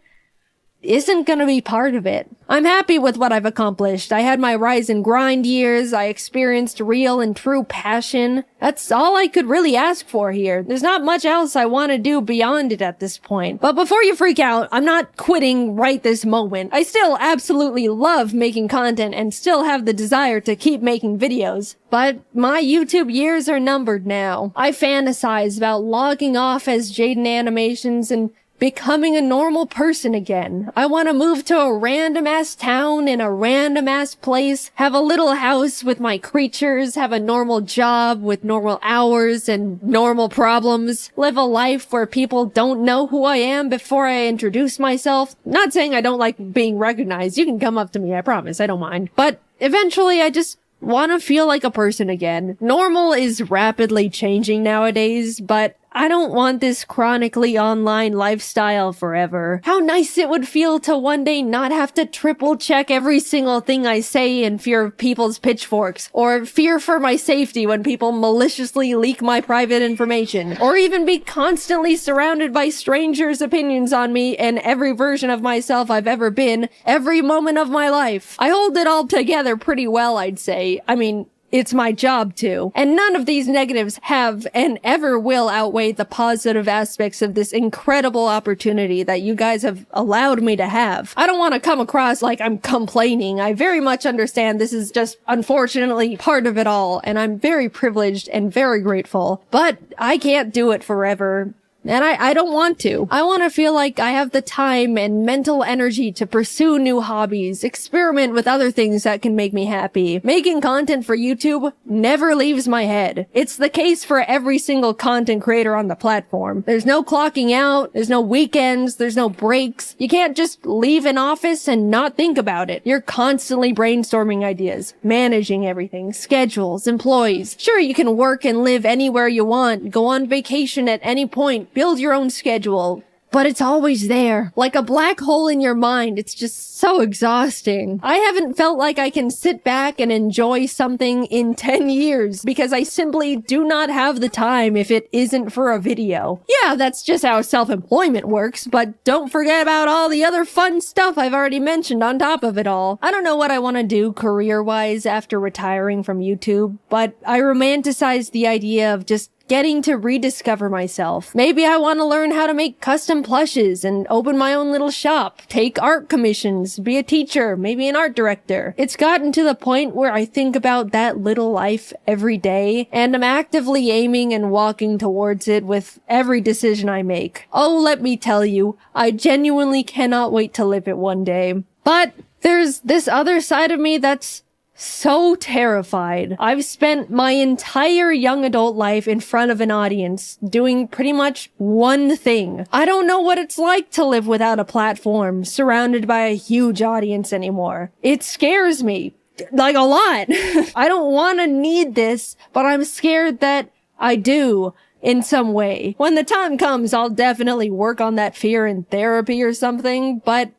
isn't gonna be part of it. I'm happy with what I've accomplished. I had my rise and grind years. I experienced real and true passion. That's all I could really ask for here. There's not much else I want to do beyond it at this point. But before you freak out, I'm not quitting right this moment. I still absolutely love making content and still have the desire to keep making videos. But my YouTube years are numbered now. I fantasize about logging off as Jaiden Animations and becoming a normal person again. I want to move to a random-ass town in a random-ass place, have a little house with my creatures, have a normal job with normal hours and normal problems, live a life where people don't know who I am before I introduce myself. Not saying I don't like being recognized. You can come up to me, I promise. I don't mind. But eventually I just want to feel like a person again. Normal is rapidly changing nowadays, but I don't want this chronically online lifestyle forever. How nice it would feel to one day not have to triple check every single thing I say in fear of people's pitchforks, or fear for my safety when people maliciously leak my private information, or even be constantly surrounded by strangers' opinions on me and every version of myself I've ever been, every moment of my life. I hold it all together pretty well, I'd say. I mean, it's my job to. And none of these negatives have and ever will outweigh the positive aspects of this incredible opportunity that you guys have allowed me to have. I don't want to come across like I'm complaining. I very much understand this is just unfortunately part of it all, and I'm very privileged and very grateful. But I can't do it forever. And I don't want to. I want to feel like I have the time and mental energy to pursue new hobbies, experiment with other things that can make me happy. Making content for YouTube never leaves my head. It's the case for every single content creator on the platform. There's no clocking out, there's no weekends, there's no breaks. You can't just leave an office and not think about it. You're constantly brainstorming ideas, managing everything, schedules, employees. Sure, you can work and live anywhere you want, go on vacation at any point, build your own schedule, but it's always there. Like a black hole in your mind. It's just so exhausting. I haven't felt like I can sit back and enjoy something in 10 years because I simply do not have the time if it isn't for a video. Yeah, that's just how self-employment works, but don't forget about all the other fun stuff I've already mentioned on top of it all. I don't know what I want to do career-wise after retiring from YouTube, but I romanticize the idea of just getting to rediscover myself. Maybe I want to learn how to make custom plushes and open my own little shop, take art commissions, be a teacher, maybe an art director. It's gotten to the point where I think about that little life every day, and I'm actively aiming and walking towards it with every decision I make. Oh, let me tell you, I genuinely cannot wait to live it one day. But there's this other side of me that's so terrified. I've spent my entire young adult life in front of an audience doing pretty much one thing. I don't know what it's like to live without a platform, surrounded by a huge audience anymore. It scares me. Like a lot. I don't want to need this, but I'm scared that I do in some way. When the time comes, I'll definitely work on that fear in therapy or something, but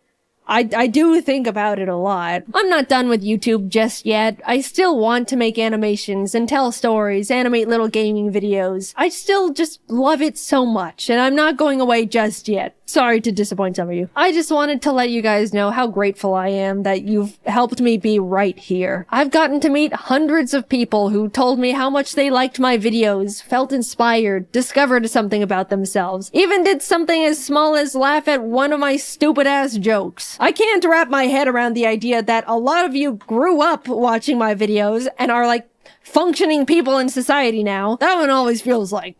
I do think about it a lot. I'm not done with YouTube just yet. I still want to make animations and tell stories, animate little gaming videos. I still just love it so much, and I'm not going away just yet. Sorry to disappoint some of you. I just wanted to let you guys know how grateful I am that you've helped me be right here. I've gotten to meet hundreds of people who told me how much they liked my videos, felt inspired, discovered something about themselves, even did something as small as laugh at one of my stupid ass jokes. I can't wrap my head around the idea that a lot of you grew up watching my videos and are like functioning people in society now. That one always feels like...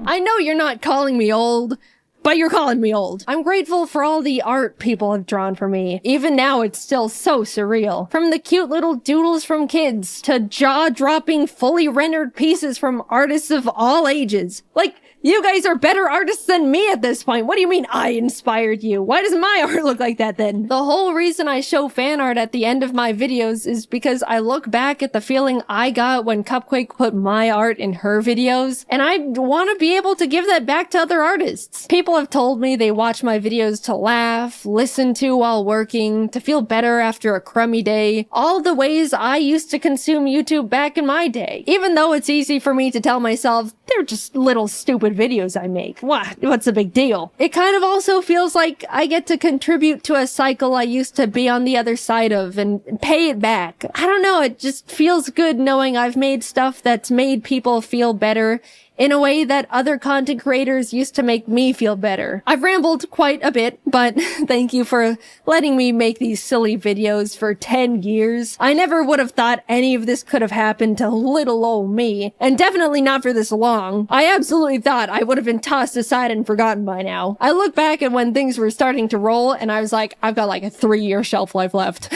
I know you're not calling me old, but you're calling me old. I'm grateful for all the art people have drawn for me. Even now, it's still so surreal. From the cute little doodles from kids to jaw-dropping, fully rendered pieces from artists of all ages. Like, you guys are better artists than me at this point. What do you mean I inspired you? Why does my art look like that then? The whole reason I show fan art at the end of my videos is because I look back at the feeling I got when Cupquake put my art in her videos, and I want to be able to give that back to other artists. People have told me they watch my videos to laugh, listen to while working, to feel better after a crummy day. All the ways I used to consume YouTube back in my day. Even though it's easy for me to tell myself, they're just little stupid videos I make. What's the big deal? It kind of also feels like I get to contribute to a cycle I used to be on the other side of and pay it back. I don't know, it just feels good knowing I've made stuff that's made people feel better in a way that other content creators used to make me feel better. I've rambled quite a bit, but thank you for letting me make these silly videos for 10 years. I never would have thought any of this could have happened to little old me, and definitely not for this long. I absolutely thought I would have been tossed aside and forgotten by now. I look back at when things were starting to roll, and I was like, I've got like a 3-year shelf life left.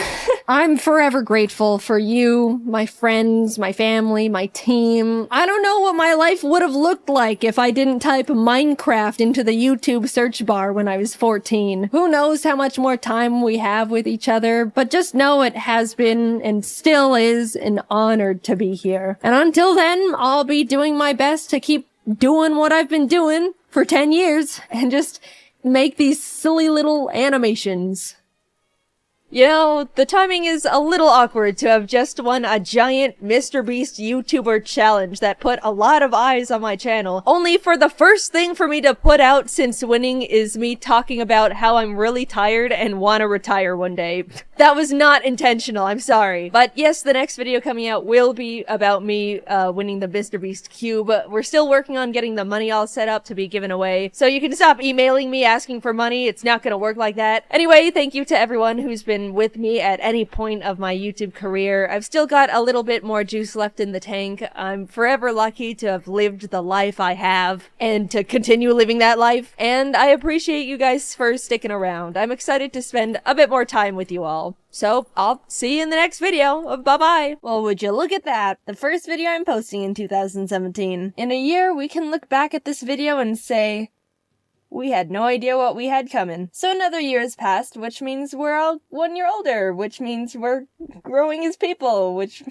I'm forever grateful for you, my friends, my family, my team. I don't know what my life would have looked like if I didn't type Minecraft into the YouTube search bar when I was 14. Who knows how much more time we have with each other, but just know it has been and still is an honor to be here. And until then, I'll be doing my best to keep doing what I've been doing for 10 years and just make these silly little animations. You know, the timing is a little awkward to have just won a giant MrBeast YouTuber challenge that put a lot of eyes on my channel, only for the first thing for me to put out since winning is me talking about how I'm really tired and want to retire one day. That was not intentional, I'm sorry. But yes, the next video coming out will be about me winning the MrBeast Cube. We're still working on getting the money all set up to be given away, so you can stop emailing me asking for money. It's not gonna work like that. Anyway, thank you to everyone who's been with me at any point of my YouTube career. I've still got a little bit more juice left in the tank. I'm forever lucky to have lived the life I have and to continue living that life. And I appreciate you guys for sticking around. I'm excited to spend a bit more time with you all. So, I'll see you in the next video. Bye-bye. Well, would you look at that? The first video I'm posting in 2017. In a year, we can look back at this video and say, we had no idea what we had coming. So another year has passed, which means we're all 1 year older, which means we're growing as people, which...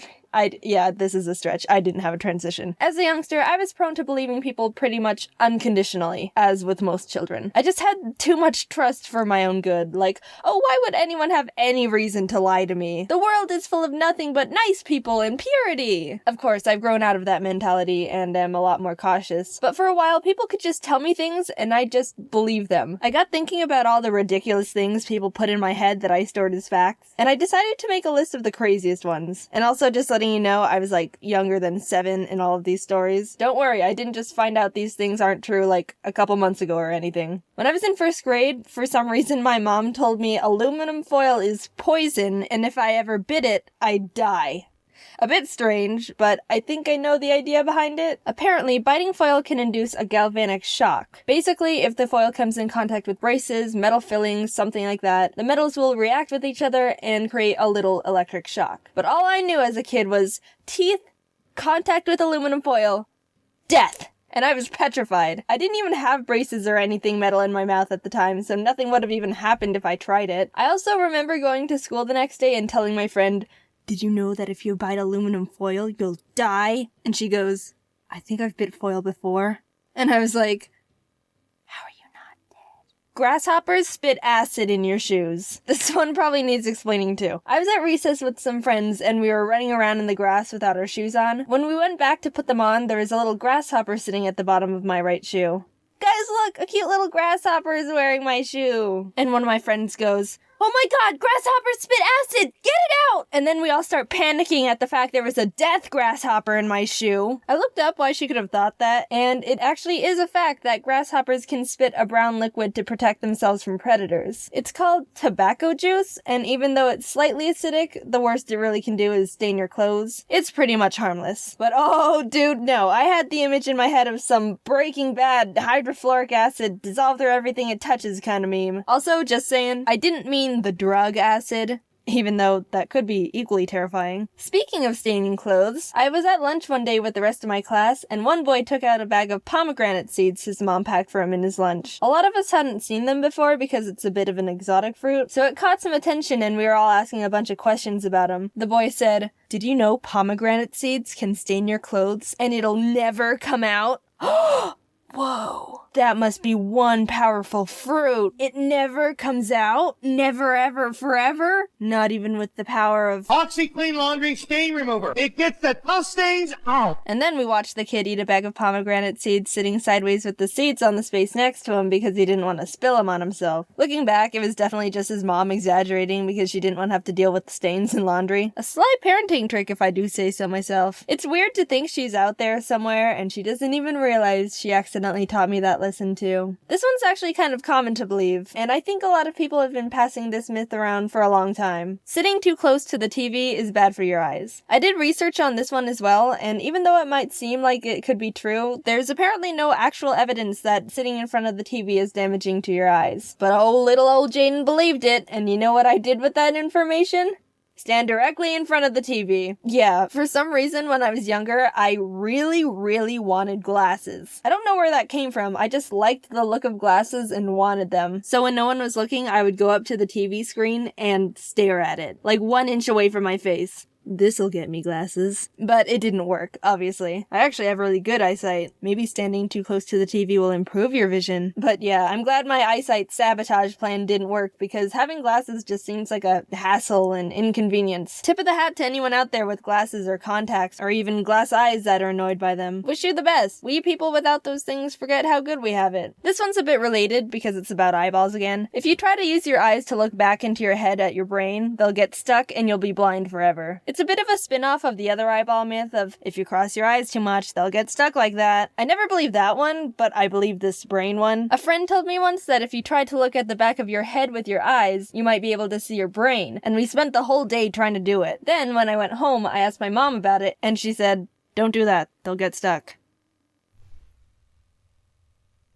yeah, this is a stretch. I didn't have a transition. As a youngster, I was prone to believing people pretty much unconditionally, as with most children. I just had too much trust for my own good. Like, oh, why would anyone have any reason to lie to me? The world is full of nothing but nice people and purity. Of course, I've grown out of that mentality and am a lot more cautious. But for a while, people could just tell me things and I just believe them. I got thinking about all the ridiculous things people put in my head that I stored as facts, and I decided to make a list of the craziest ones. And also just letting you know, I was like younger than 7 in all of these stories. Don't worry, I didn't just find out these things aren't true like a couple months ago or anything. When I was in 1st grade, for some reason my mom told me aluminum foil is poison and if I ever bit it, I'd die. A bit strange, but I think I know the idea behind it. Apparently, biting foil can induce a galvanic shock. Basically, if the foil comes in contact with braces, metal fillings, something like that, the metals will react with each other and create a little electric shock. But all I knew as a kid was teeth, contact with aluminum foil, death. And I was petrified. I didn't even have braces or anything metal in my mouth at the time, so nothing would have even happened if I tried it. I also remember going to school the next day and telling my friend, "Did you know that if you bite aluminum foil, you'll die?" And she goes, "I think I've bit foil before." And I was like, how are you not dead? Grasshoppers spit acid in your shoes. This one probably needs explaining too. I was at recess with some friends and we were running around in the grass without our shoes on. When we went back to put them on, there was a little grasshopper sitting at the bottom of my right shoe. guys, look, a cute little grasshopper is wearing my shoe. And one of my friends goes, oh my god, grasshoppers spit acid! Get it out! And then we all start panicking at the fact there was a death grasshopper in my shoe. I looked up why she could have thought that, and it actually is a fact that grasshoppers can spit a brown liquid to protect themselves from predators. It's called tobacco juice, and even though it's slightly acidic, the worst it really can do is stain your clothes. It's pretty much harmless. But oh, dude, no. I had the image in my head of some Breaking Bad hydrofluoric acid dissolve through everything it touches kind of meme. Also, just saying, I didn't mean the drug acid, even though that could be equally terrifying. Speaking of staining clothes, I was at lunch one day with the rest of my class, and one boy took out a bag of pomegranate seeds his mom packed for him in his lunch. A lot of us hadn't seen them before because it's a bit of an exotic fruit, so it caught some attention and we were all asking a bunch of questions about him. The boy said, "Did you know pomegranate seeds can stain your clothes and it'll never come out?" Whoa. That must be one powerful fruit. It never comes out? Never, ever, forever? Not even with the power of OxiClean Laundry Stain Remover. It gets the tough stains out. And then we watched the kid eat a bag of pomegranate seeds sitting sideways with the seeds on the space next to him because he didn't want to spill them on himself. Looking back, it was definitely just his mom exaggerating because she didn't want to have to deal with the stains in laundry. A sly parenting trick if I do say so myself. It's weird to think she's out there somewhere and she doesn't even realize she accidentally taught me that lesson too. This one's actually kind of common to believe, and I think a lot of people have been passing this myth around for a long time. Sitting too close to the TV is bad for your eyes. I did research on this one as well, and even though it might seem like it could be true, there's apparently no actual evidence that sitting in front of the TV is damaging to your eyes. But oh, little old Jaiden believed it, and you know what I did with that information? Stand directly in front of the TV. Yeah, for some reason when I was younger, I really wanted glasses. I don't know where that came from, I just liked the look of glasses and wanted them. So when no one was looking, I would go up to the TV screen and stare at it, like 1 inch away from my face. This'll get me glasses. But it didn't work, obviously. I actually have really good eyesight. Maybe standing too close to the TV will improve your vision. But yeah, I'm glad my eyesight sabotage plan didn't work because having glasses just seems like a hassle and inconvenience. Tip of the hat to anyone out there with glasses or contacts or even glass eyes that are annoyed by them. Wish you the best. We people without those things forget how good we have it. This one's a bit related because it's about eyeballs again. If you try to use your eyes to look back into your head at your brain, they'll get stuck and you'll be blind forever. It's a bit of a spin-off of the other eyeball myth of if you cross your eyes too much, they'll get stuck like that. I never believed that one, but I believe this brain one. A friend told me once that if you tried to look at the back of your head with your eyes, you might be able to see your brain, and we spent the whole day trying to do it. Then, when I went home, I asked my mom about it, and she said, "Don't do that, they'll get stuck."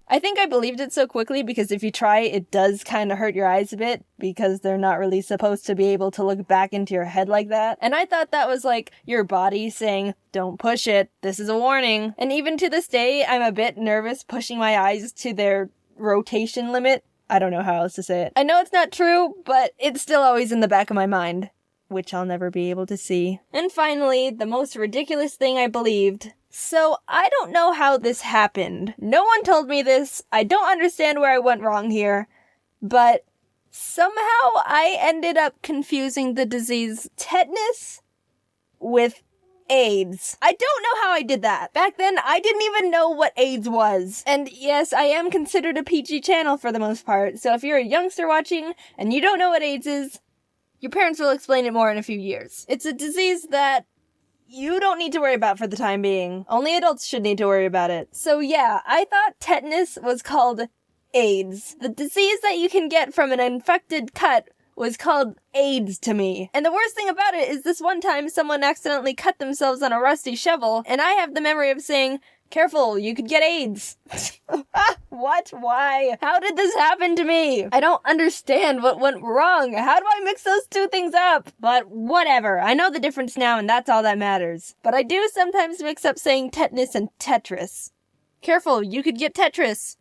I think I believed it so quickly because if you try, it does kind of hurt your eyes a bit because they're not really supposed to be able to look back into your head like that. And I thought that was like your body saying, don't push it, this is a warning. And even to this day, I'm a bit nervous pushing my eyes to their rotation limit. I don't know how else to say it. I know it's not true, but it's still always in the back of my mind, which I'll never be able to see. And finally, the most ridiculous thing I believed. So, I don't know how this happened. No one told me this. I don't understand where I went wrong here. But somehow I ended up confusing the disease tetanus with AIDS. I don't know how I did that. Back then, I didn't even know what AIDS was. And yes, I am considered a PG channel for the most part. So if you're a youngster watching and you don't know what AIDS is, your parents will explain it more in a few years. It's a disease that you don't need to worry about for the time being. Only adults should need to worry about it. So yeah, I thought tetanus was called AIDS. The disease that you can get from an infected cut was called AIDS to me. And the worst thing about it is this one time someone accidentally cut themselves on a rusty shovel, and I have the memory of saying, "Careful, you could get AIDS." What? Why? How did this happen to me? I don't understand what went wrong. How do I mix those two things up? But whatever. I know the difference now and that's all that matters. But I do sometimes mix up saying tetanus and Tetris. Careful, you could get Tetris.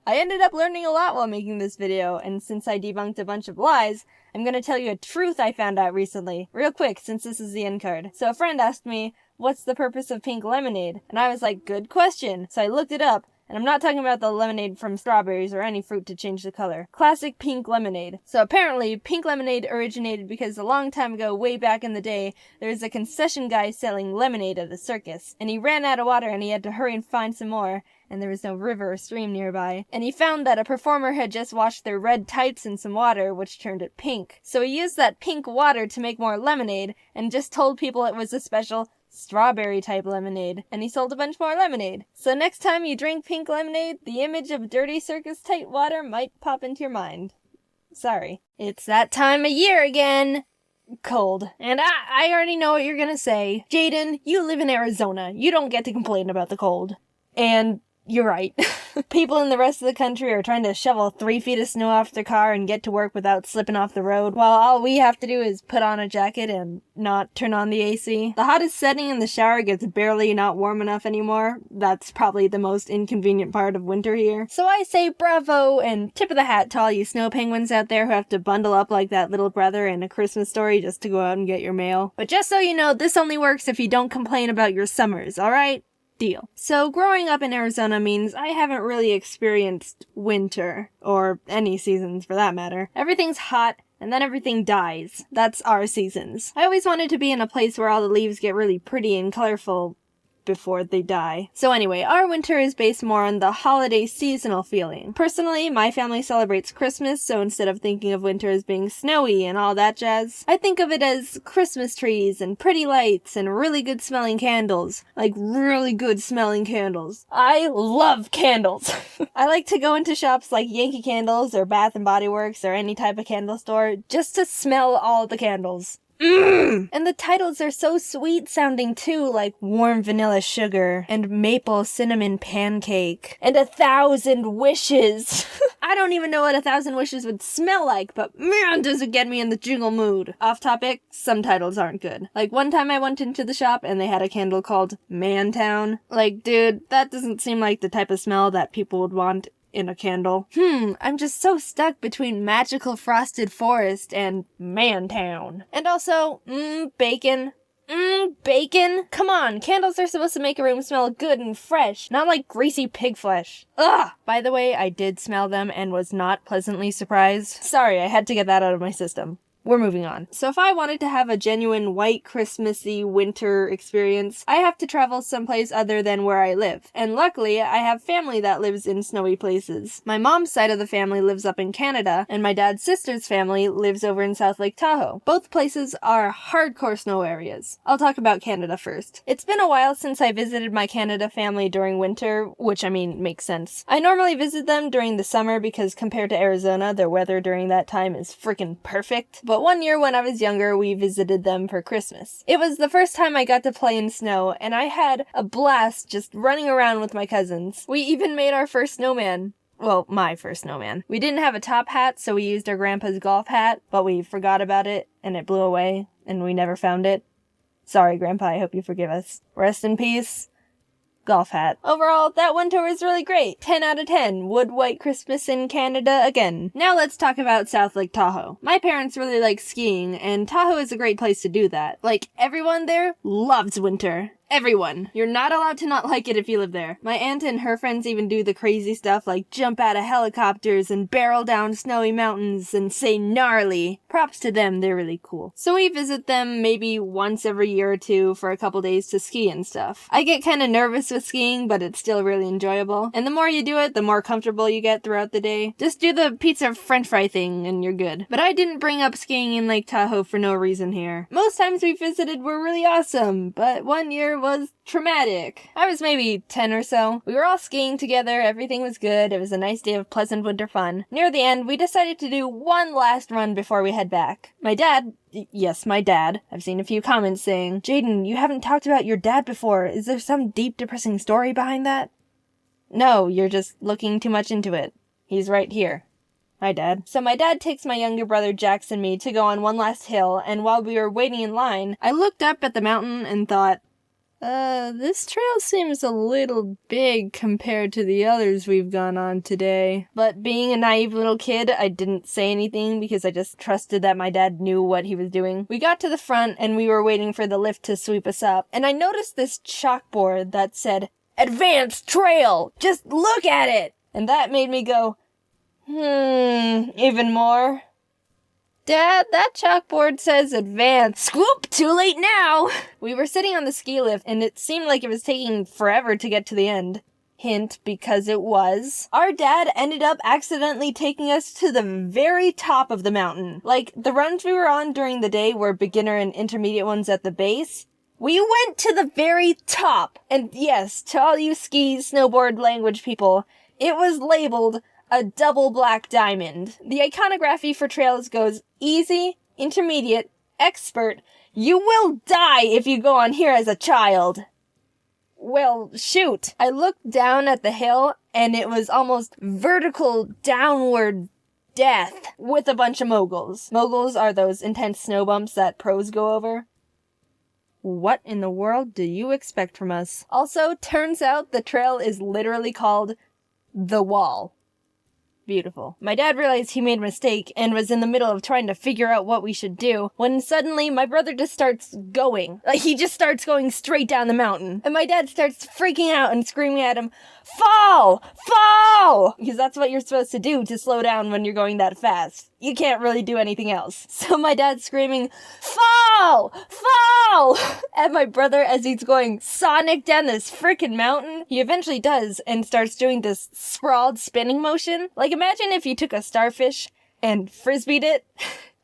I ended up learning a lot while making this video, and since I debunked a bunch of lies, I'm gonna tell you a truth I found out recently. Real quick, since this is the end card. So a friend asked me, what's the purpose of pink lemonade? And I was like, good question. So I looked it up, and I'm not talking about the lemonade from strawberries or any fruit to change the color. Classic pink lemonade. So apparently, pink lemonade originated because a long time ago, way back in the day, there was a concession guy selling lemonade at a circus. And he ran out of water and he had to hurry and find some more. and there was no river or stream nearby. And he found that a performer had just washed their red tights in some water, which turned it pink. So he used that pink water to make more lemonade, and just told people it was a special strawberry type lemonade, and he sold a bunch more lemonade. So next time you drink pink lemonade, the image of dirty circus tight water might pop into your mind. Sorry. It's that time of year again. Cold. And I already know what you're gonna say. Jaiden, you live in Arizona. You don't get to complain about the cold. And you're right. People in the rest of the country are trying to shovel 3 feet of snow off their car and get to work without slipping off the road, while all we have to do is put on a jacket and not turn on the AC. The hottest setting in the shower gets barely not warm enough anymore. That's probably the most inconvenient part of winter here. So I say bravo and tip of the hat to all you snow penguins out there who have to bundle up like that little brother in A Christmas Story just to go out and get your mail. But just so you know, this only works if you don't complain about your summers, alright? Deal. So growing up in Arizona means I haven't really experienced winter, or any seasons for that matter. Everything's hot, and then everything dies. That's our seasons. I always wanted to be in a place where all the leaves get really pretty and colorful before they die. So anyway, our winter is based more on the holiday seasonal feeling. Personally, my family celebrates Christmas, so instead of thinking of winter as being snowy and all that jazz, I think of it as Christmas trees and pretty lights and really good smelling candles. Like really good smelling candles. I love candles! I like to go into shops like Yankee Candles or Bath & Body Works or any type of candle store just to smell all the candles. And the titles are so sweet sounding too, like Warm Vanilla Sugar and Maple Cinnamon Pancake and 1,000 Wishes. I don't even know what 1,000 Wishes would smell like, but man, does it get me in the jingle mood. Off topic, some titles aren't good. Like one time I went into the shop and they had a candle called Mantown. Like, dude, that doesn't seem like the type of smell that people would want in a candle. I'm just so stuck between Magical Frosted Forest and Mantown. And also, bacon. Bacon? Come on, candles are supposed to make a room smell good and fresh, not like greasy pig flesh. Ugh! By the way, I did smell them and was not pleasantly surprised. Sorry, I had to get that out of my system. We're moving on. So if I wanted to have a genuine white Christmassy winter experience, I have to travel someplace other than where I live. And luckily, I have family that lives in snowy places. My mom's side of the family lives up in Canada, and my dad's sister's family lives over in South Lake Tahoe. Both places are hardcore snow areas. I'll talk about Canada first. It's been a while since I visited my Canada family during winter, which I mean makes sense. I normally visit them during the summer because compared to Arizona, their weather during that time is freaking perfect. But one year when I was younger, we visited them for Christmas. It was the first time I got to play in snow, and I had a blast just running around with my cousins. We even made our first snowman. Well, my first snowman. We didn't have a top hat, so we used our grandpa's golf hat, but we forgot about it, and it blew away, and we never found it. Sorry, Grandpa, I hope you forgive us. Rest in peace. Golf hat. Overall, that winter was really great. 10 out of 10. Would white Christmas in Canada again. Now let's talk about South Lake Tahoe. My parents really like skiing, and Tahoe is a great place to do that. Like, everyone there loves winter. Everyone. You're not allowed to not like it if you live there. My aunt and her friends even do the crazy stuff like jump out of helicopters and barrel down snowy mountains and say gnarly. Props to them, they're really cool. So we visit them maybe once every year or two for a couple days to ski and stuff. I get kinda nervous with skiing, but it's still really enjoyable. And the more you do it, the more comfortable you get throughout the day. Just do the pizza french fry thing and you're good. But I didn't bring up skiing in Lake Tahoe for no reason here. Most times we visited were really awesome, but one year was traumatic. I was maybe 10 or so. We were all skiing together, everything was good, it was a nice day of pleasant winter fun. Near the end, we decided to do one last run before we head back. My dad, I've seen a few comments saying, Jaiden, you haven't talked about your dad before, is there some deep depressing story behind that? No, you're just looking too much into it. He's right here. Hi, Dad. So my dad takes my younger brother Jax and me to go on one last hill, and while we were waiting in line, I looked up at the mountain and thought, this trail seems a little big compared to the others we've gone on today. But being a naive little kid, I didn't say anything because I just trusted that my dad knew what he was doing. We got to the front and we were waiting for the lift to sweep us up, and I noticed this chalkboard that said, Advanced Trail! Just look at it! And that made me go, even more. Dad, that chalkboard says advanced. Scoop! Too late now! We were sitting on the ski lift, and it seemed like it was taking forever to get to the end. Hint, because it was. Our dad ended up accidentally taking us to the very top of the mountain. Like, the runs we were on during the day were beginner and intermediate ones at the base. We went to the very top. And yes, to all you ski, snowboard language people, it was labeled a double black diamond. The iconography for trails goes easy, intermediate, expert. You will die if you go on here as a child. Well, shoot. I looked down at the hill, and it was almost vertical downward death with a bunch of moguls. Moguls are those intense snow bumps that pros go over. What in the world do you expect from us? Also, turns out the trail is literally called The Wall. Beautiful. My dad realized he made a mistake and was in the middle of trying to figure out what we should do when suddenly my brother just starts going. Like, he just starts going straight down the mountain. And my dad starts freaking out and screaming at him, "Fall! Fall!" Because that's what you're supposed to do to slow down when you're going that fast. You can't really do anything else. So my dad's screaming, "Fall! Fall!" at my brother as he's going Sonic down this frickin' mountain. He eventually does and starts doing this sprawled spinning motion. Like, imagine if you took a starfish and frisbeed it.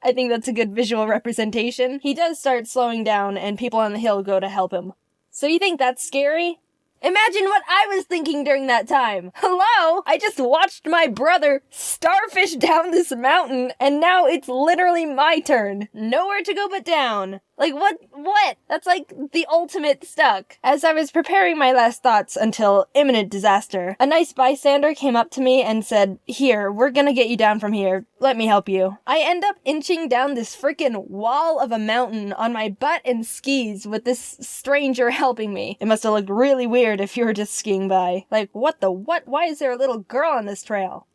I think that's a good visual representation. He does start slowing down and people on the hill go to help him. So you think that's scary? Imagine what I was thinking during that time. Hello? I just watched my brother starfish down this mountain, and now it's literally my turn. Nowhere to go but down. Like, what? That's like the ultimate stuck. As I was preparing my last thoughts until imminent disaster, a nice bystander came up to me and said, "Here, we're gonna get you down from here. Let me help you." I end up inching down this frickin' wall of a mountain on my butt and skis with this stranger helping me. It must have looked really weird if you were just skiing by. Like, what? Why is there a little girl on this trail?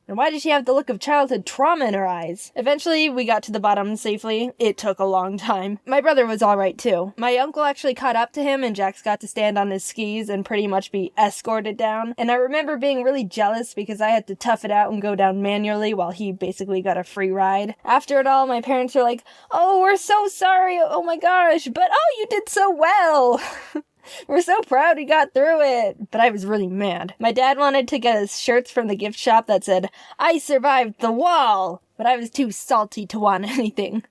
And why did she have the look of childhood trauma in her eyes? Eventually, we got to the bottom safely. It took a long time. My brother was alright too. My uncle actually caught up to him and Jax got to stand on his skis and pretty much be escorted down. And I remember being really jealous because I had to tough it out and go down manually while he basically got a free ride. After it all, my parents were like, "Oh, we're so sorry. Oh my gosh. But oh, you did so well." We're so proud he got through it. But I was really mad. My dad wanted to get us shirts from the gift shop that said, "I survived the wall," but I was too salty to want anything.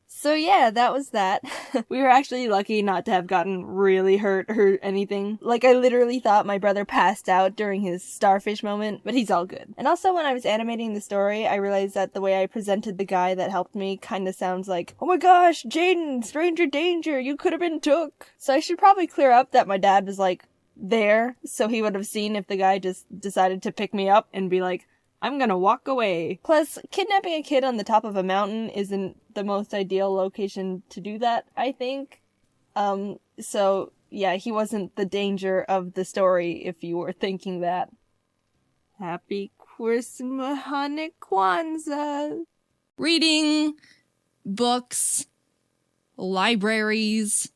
So yeah, that was that. We were actually lucky not to have gotten really hurt or anything. Like, I literally thought my brother passed out during his starfish moment, but he's all good. And also, when I was animating the story, I realized that the way I presented the guy that helped me kinda sounds like, "Oh my gosh, Jaiden, stranger danger, you could have been took." So I should probably clear up that my dad was like, there, so he would have seen if the guy just decided to pick me up and be like, "I'm gonna walk away." Plus, kidnapping a kid on the top of a mountain isn't the most ideal location to do that, I think. So, yeah, he wasn't the danger of the story if you were thinking that. Happy Christmas, Kwanzaa. Reading, books, libraries.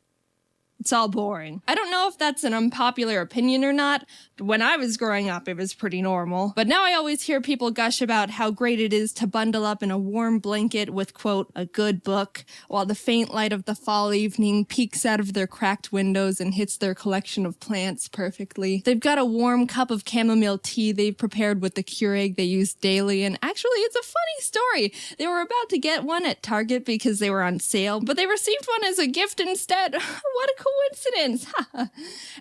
It's all boring. I don't know if that's an unpopular opinion or not. When I was growing up, it was pretty normal. But now I always hear people gush about how great it is to bundle up in a warm blanket with, quote, a good book, while the faint light of the fall evening peeks out of their cracked windows and hits their collection of plants perfectly. They've got a warm cup of chamomile tea they've prepared with the Keurig they use daily, and actually, it's a funny story. They were about to get one at Target because they were on sale, but they received one as a gift instead. What a coincidence.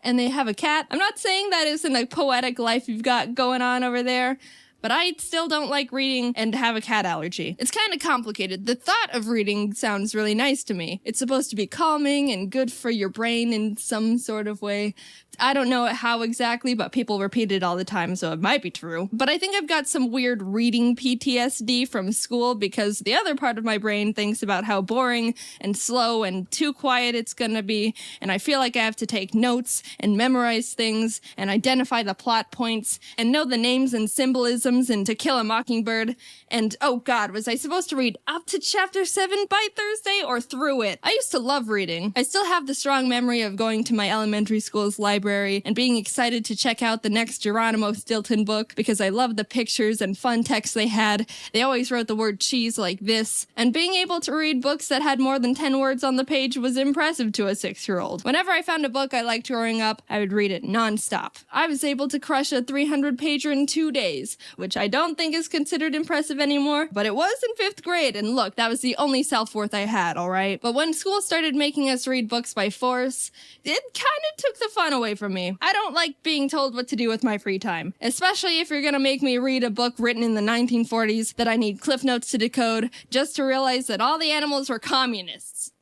And they have a cat. I'm not saying that isn't a poetic life you've got going on over there, but I still don't like reading and have a cat allergy. It's kind of complicated. The thought of reading sounds really nice to me. It's supposed to be calming and good for your brain in some sort of way. I don't know how exactly, but people repeat it all the time, so it might be true. But I think I've got some weird reading PTSD from school because the other part of my brain thinks about how boring and slow and too quiet it's gonna be, and I feel like I have to take notes and memorize things and identify the plot points and know the names and symbolism Blossoms and To Kill a Mockingbird. And oh god, was I supposed to read up to chapter 7 by Thursday or through it? I used to love reading. I still have the strong memory of going to my elementary school's library and being excited to check out the next Geronimo Stilton book because I loved the pictures and fun text they had. They always wrote the word cheese like this. And being able to read books that had more than 10 words on the page was impressive to a 6-year-old. Whenever I found a book I liked growing up, I would read it non-stop. I was able to crush a 300-pager in 2 days, which I don't think is considered impressive anymore, but it was in 5th grade, and look, that was the only self-worth I had, alright? But when school started making us read books by force, it kinda took the fun away from me. I don't like being told what to do with my free time, especially if you're gonna make me read a book written in the 1940s that I need cliff notes to decode just to realize that all the animals were communists.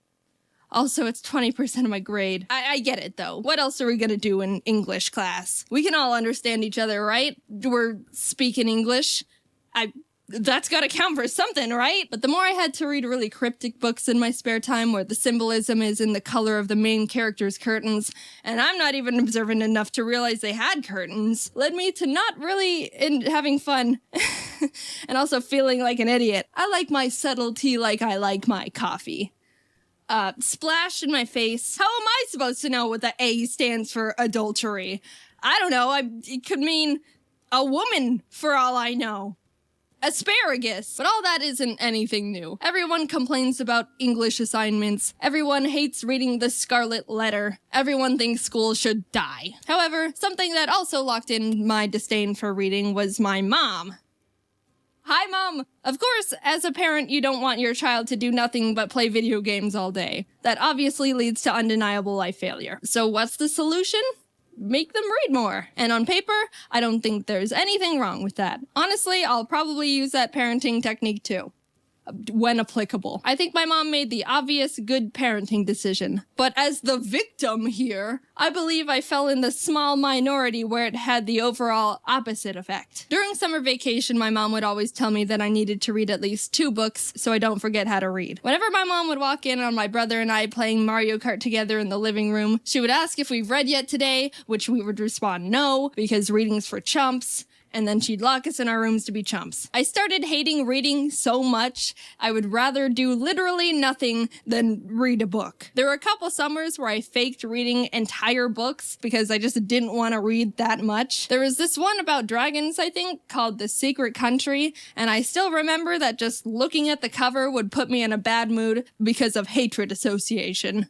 Also, it's 20% of my grade. I get it, though. What else are we gonna do in English class? We can all understand each other, right? We're speaking English. That's gotta count for something, right? But the more I had to read really cryptic books in my spare time where the symbolism is in the color of the main character's curtains, and I'm not even observant enough to realize they had curtains, led me to not really having fun. And also feeling like an idiot. I like my subtlety like I like my coffee. Splash in my face. How am I supposed to know what the A stands for adultery? I don't know. It could mean a woman for all I know. Asparagus. But all that isn't anything new. Everyone complains about English assignments. Everyone hates reading the Scarlet Letter. Everyone thinks school should die. However, something that also locked in my disdain for reading was my mom. Hi, Mom! Of course, as a parent, you don't want your child to do nothing but play video games all day. That obviously leads to undeniable life failure. So what's the solution? Make them read more. And on paper, I don't think there's anything wrong with that. Honestly, I'll probably use that parenting technique too. When applicable. I think my mom made the obvious good parenting decision. But as the victim here, I believe I fell in the small minority where it had the overall opposite effect. During summer vacation, my mom would always tell me that I needed to read at least 2 books so I don't forget how to read. Whenever my mom would walk in on my brother and I playing Mario Kart together in the living room, she would ask if we've read yet today, which we would respond no, because reading's for chumps. And then she'd lock us in our rooms to be chumps. I started hating reading so much, I would rather do literally nothing than read a book. There were a couple summers where I faked reading entire books because I just didn't want to read that much. There was this one about dragons, I think, called The Secret Country, and I still remember that just looking at the cover would put me in a bad mood because of hatred association.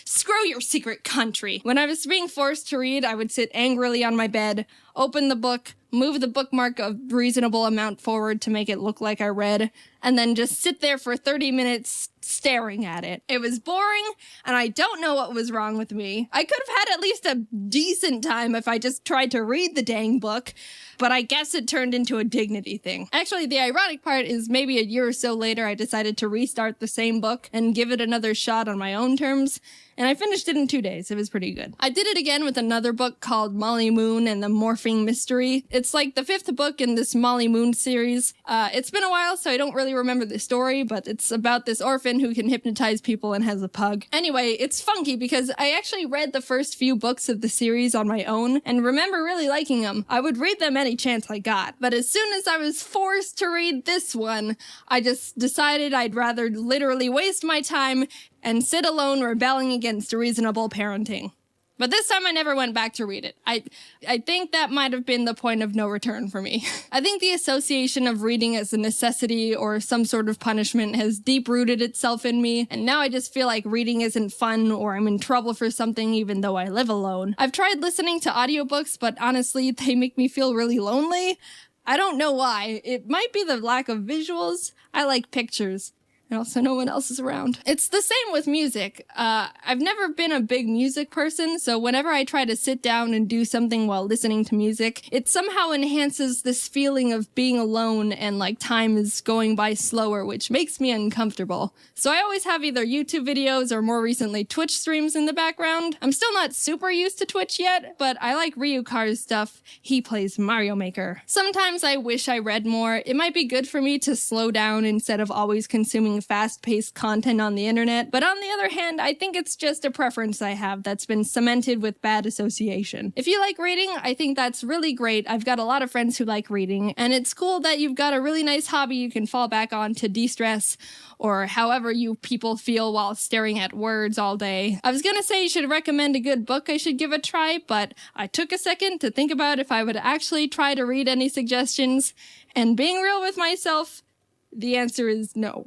Screw your secret country. When I was being forced to read, I would sit angrily on my bed, open the book, move the bookmark a reasonable amount forward to make it look like I read, and then just sit there for 30 minutes staring at it. It was boring, and I don't know what was wrong with me. I could have had at least a decent time if I just tried to read the dang book, but I guess it turned into a dignity thing. Actually, the ironic part is maybe a year or so later I decided to restart the same book and give it another shot on my own terms, and I finished it in 2 days. It was pretty good. I did it again with another book called Molly Moon and the Morphing Mystery. It's like the 5th book in this Molly Moon series. It's been a while, so I don't really remember the story, but it's about this orphan who can hypnotize people and has a pug. Anyway, it's funky because I actually read the first few books of the series on my own and remember really liking them. I would read them any chance I got, but as soon as I was forced to read this one, I just decided I'd rather literally waste my time and sit alone rebelling against reasonable parenting. But this time I never went back to read it. I think that might have been the point of no return for me. I think the association of reading as a necessity or some sort of punishment has deep-rooted itself in me, and now I just feel like reading isn't fun or I'm in trouble for something even though I live alone. I've tried listening to audiobooks, but honestly, they make me feel really lonely. I don't know why. It might be the lack of visuals. I like pictures. And also no one else is around. It's the same with music. I've never been a big music person, so whenever I try to sit down and do something while listening to music, it somehow enhances this feeling of being alone and like time is going by slower, which makes me uncomfortable. So I always have either YouTube videos or more recently Twitch streams in the background. I'm still not super used to Twitch yet, but I like Ryukar's stuff. He plays Mario Maker. Sometimes I wish I read more. It might be good for me to slow down instead of always consuming reading fast-paced content on the internet, but on the other hand, I think it's just a preference I have that's been cemented with bad association. If you like reading, I think that's really great. I've got a lot of friends who like reading, and it's cool that you've got a really nice hobby you can fall back on to de-stress, or however you people feel while staring at words all day. I was gonna say you should recommend a good book I should give a try, but I took a second to think about if I would actually try to read any suggestions, and being real with myself, the answer is no.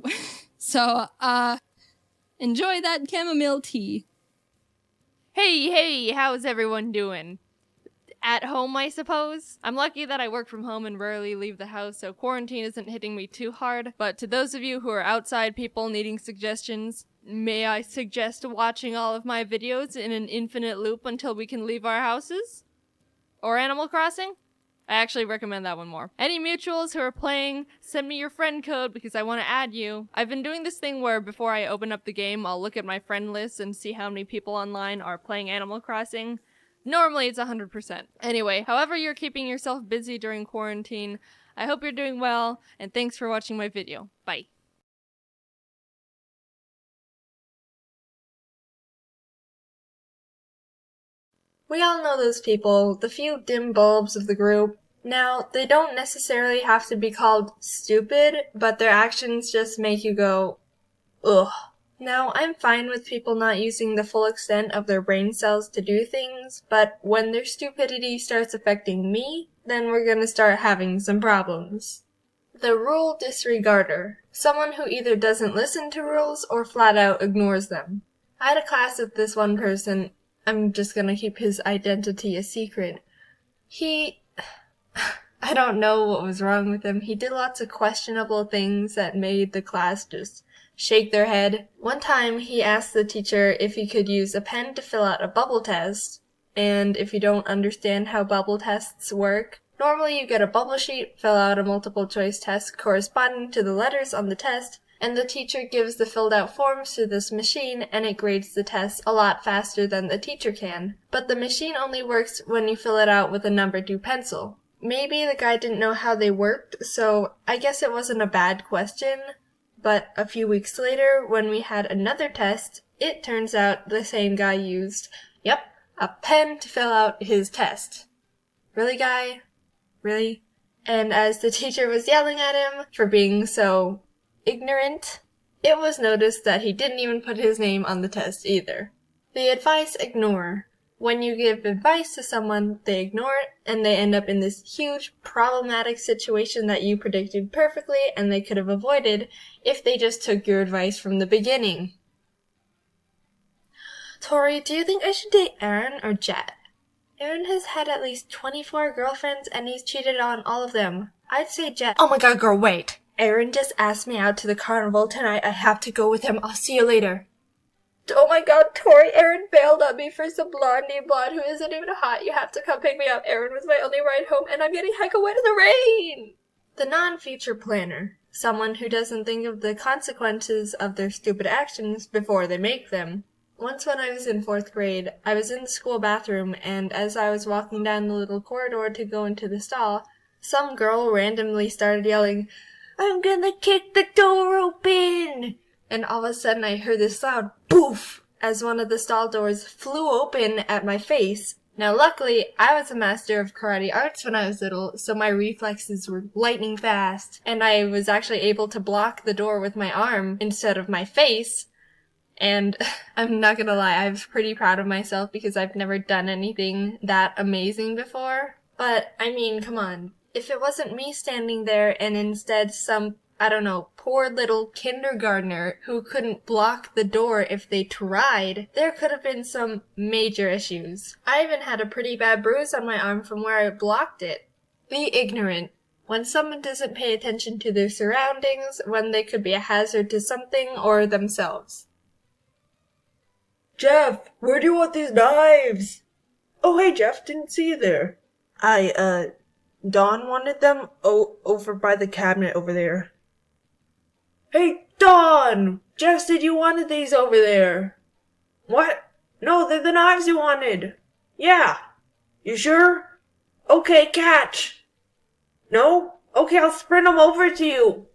So, enjoy that chamomile tea. Hey, how's everyone doing? At home, I suppose? I'm lucky that I work from home and rarely leave the house, so quarantine isn't hitting me too hard. But to those of you who are outside people needing suggestions, may I suggest watching all of my videos in an infinite loop until we can leave our houses? Or Animal Crossing? I actually recommend that one more. Any mutuals who are playing, send me your friend code because I want to add you. I've been doing this thing where before I open up the game, I'll look at my friend list and see how many people online are playing Animal Crossing. Normally it's 100%. Anyway, however you're keeping yourself busy during quarantine, I hope you're doing well, and thanks for watching my video. Bye. We all know those people, the few dim bulbs of the group. Now, they don't necessarily have to be called stupid, but their actions just make you go, ugh. Now, I'm fine with people not using the full extent of their brain cells to do things, but when their stupidity starts affecting me, then we're gonna start having some problems. The rule disregarder. Someone who either doesn't listen to rules or flat out ignores them. I had a class with this one person. I'm just gonna keep his identity a secret. I don't know what was wrong with him. He did lots of questionable things that made the class just shake their head. One time he asked the teacher if he could use a pen to fill out a bubble test. And if you don't understand how bubble tests work, normally you get a bubble sheet, fill out a multiple choice test corresponding to the letters on the test, and the teacher gives the filled out forms to this machine and it grades the test a lot faster than the teacher can. But the machine only works when you fill it out with a number 2 pencil. Maybe the guy didn't know how they worked, so I guess it wasn't a bad question. But a few weeks later, when we had another test, it turns out the same guy used, a pen to fill out his test. Really, guy? Really? And as the teacher was yelling at him for being so ignorant, it was noticed that he didn't even put his name on the test either. The advice ignore. When you give advice to someone, they ignore it, and they end up in this huge, problematic situation that you predicted perfectly and they could have avoided if they just took your advice from the beginning. Tori, do you think I should date Aaron or Jet? Aaron has had at least 24 girlfriends and he's cheated on all of them. I'd say Jet. Oh my god, girl, wait! Aaron just asked me out to the carnival tonight. I have to go with him. I'll see you later. Oh my god, Tori, Aaron bailed on me for some blonde who isn't even hot. You have to come pick me up. Aaron was my only ride home, and I'm getting hecka wet in the rain! The non-future planner. Someone who doesn't think of the consequences of their stupid actions before they make them. Once when I was in 4th grade, I was in the school bathroom, and as I was walking down the little corridor to go into the stall, some girl randomly started yelling, "I'm gonna kick the door open!" And all of a sudden I heard this loud poof as one of the stall doors flew open at my face. Now luckily, I was a master of karate arts when I was little, so my reflexes were lightning fast, and I was actually able to block the door with my arm instead of my face. And I'm not gonna lie, I'm pretty proud of myself because I've never done anything that amazing before. But, I mean, come on. If it wasn't me standing there and instead some, poor little kindergartner who couldn't block the door if they tried, there could have been some major issues. I even had a pretty bad bruise on my arm from where I blocked it. Be ignorant. When someone doesn't pay attention to their surroundings, when they could be a hazard to something or themselves. Jeff, where do you want these knives? Oh, hey, Jeff, didn't see you there. Dawn wanted them over by the cabinet over there. Hey, Dawn! Jeff said you wanted these over there. What? No, they're the knives you wanted. Yeah. You sure? Okay, catch. No? Okay, I'll sprint them over to you.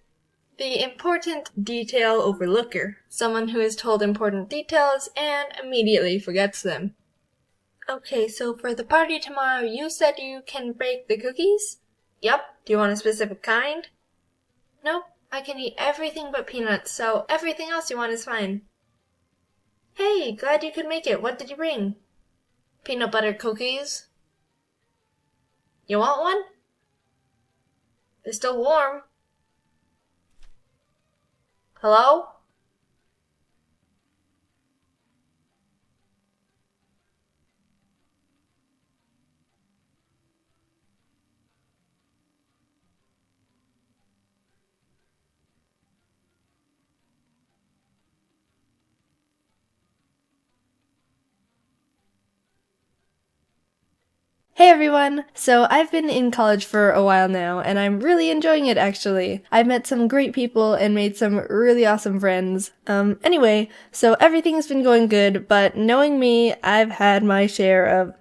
The important detail overlooker. Someone who is told important details and immediately forgets them. Okay, so for the party tomorrow, you said you can bake the cookies? Yep. Do you want a specific kind? Nope. I can eat everything but peanuts, so everything else you want is fine. Hey, glad you could make it. What did you bring? Peanut butter cookies. You want one? They're still warm. Hello? Hey everyone! So I've been in college for a while now, and I'm really enjoying it actually. I've met some great people and made some really awesome friends. Anyway, so everything's been going good, but knowing me, I've had my share of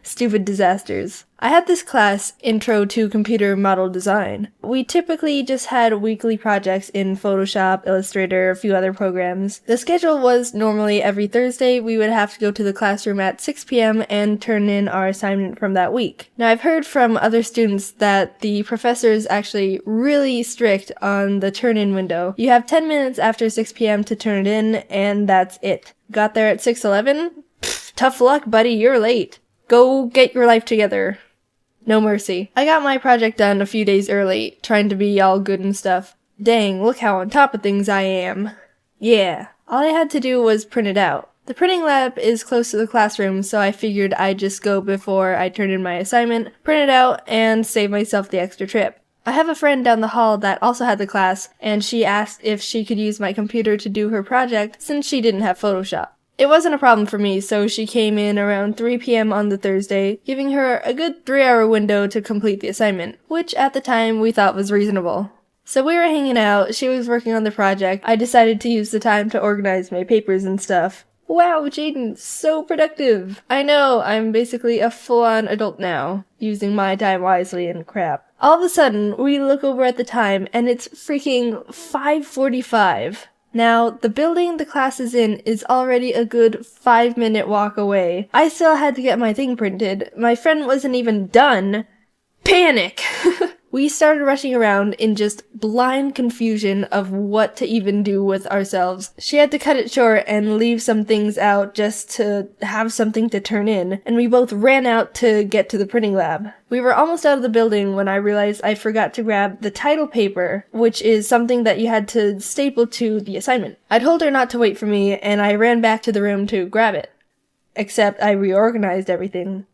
stupid disasters. I had this class, Intro to Computer Model Design. We typically just had weekly projects in Photoshop, Illustrator, a few other programs. The schedule was normally every Thursday we would have to go to the classroom at 6 p.m. and turn in our assignment from that week. Now I've heard from other students that the professor is actually really strict on the turn-in window. You have 10 minutes after 6 p.m. to turn it in, and that's it. Got there at 6:11? Tough luck, buddy, you're late. Go get your life together. No mercy. I got my project done a few days early, trying to be all good and stuff. Dang, look how on top of things I am. Yeah, all I had to do was print it out. The printing lab is close to the classroom, so I figured I'd just go before I turn in my assignment, print it out, and save myself the extra trip. I have a friend down the hall that also had the class, and she asked if she could use my computer to do her project since she didn't have Photoshop. It wasn't a problem for me, so she came in around 3 p.m. on the Thursday, giving her a good 3-hour window to complete the assignment, which at the time we thought was reasonable. So we were hanging out, she was working on the project, I decided to use the time to organize my papers and stuff. Wow, Jaiden, so productive! I know, I'm basically a full-on adult now, using my time wisely and crap. All of a sudden, we look over at the time, and it's freaking 5:45. Now, the building the class is in is already a good 5-minute walk away. I still had to get my thing printed. My friend wasn't even done. Panic! We started rushing around in just blind confusion of what to even do with ourselves. She had to cut it short and leave some things out just to have something to turn in, and we both ran out to get to the printing lab. We were almost out of the building when I realized I forgot to grab the title paper, which is something that you had to staple to the assignment. I told her not to wait for me, and I ran back to the room to grab it. Except I reorganized everything,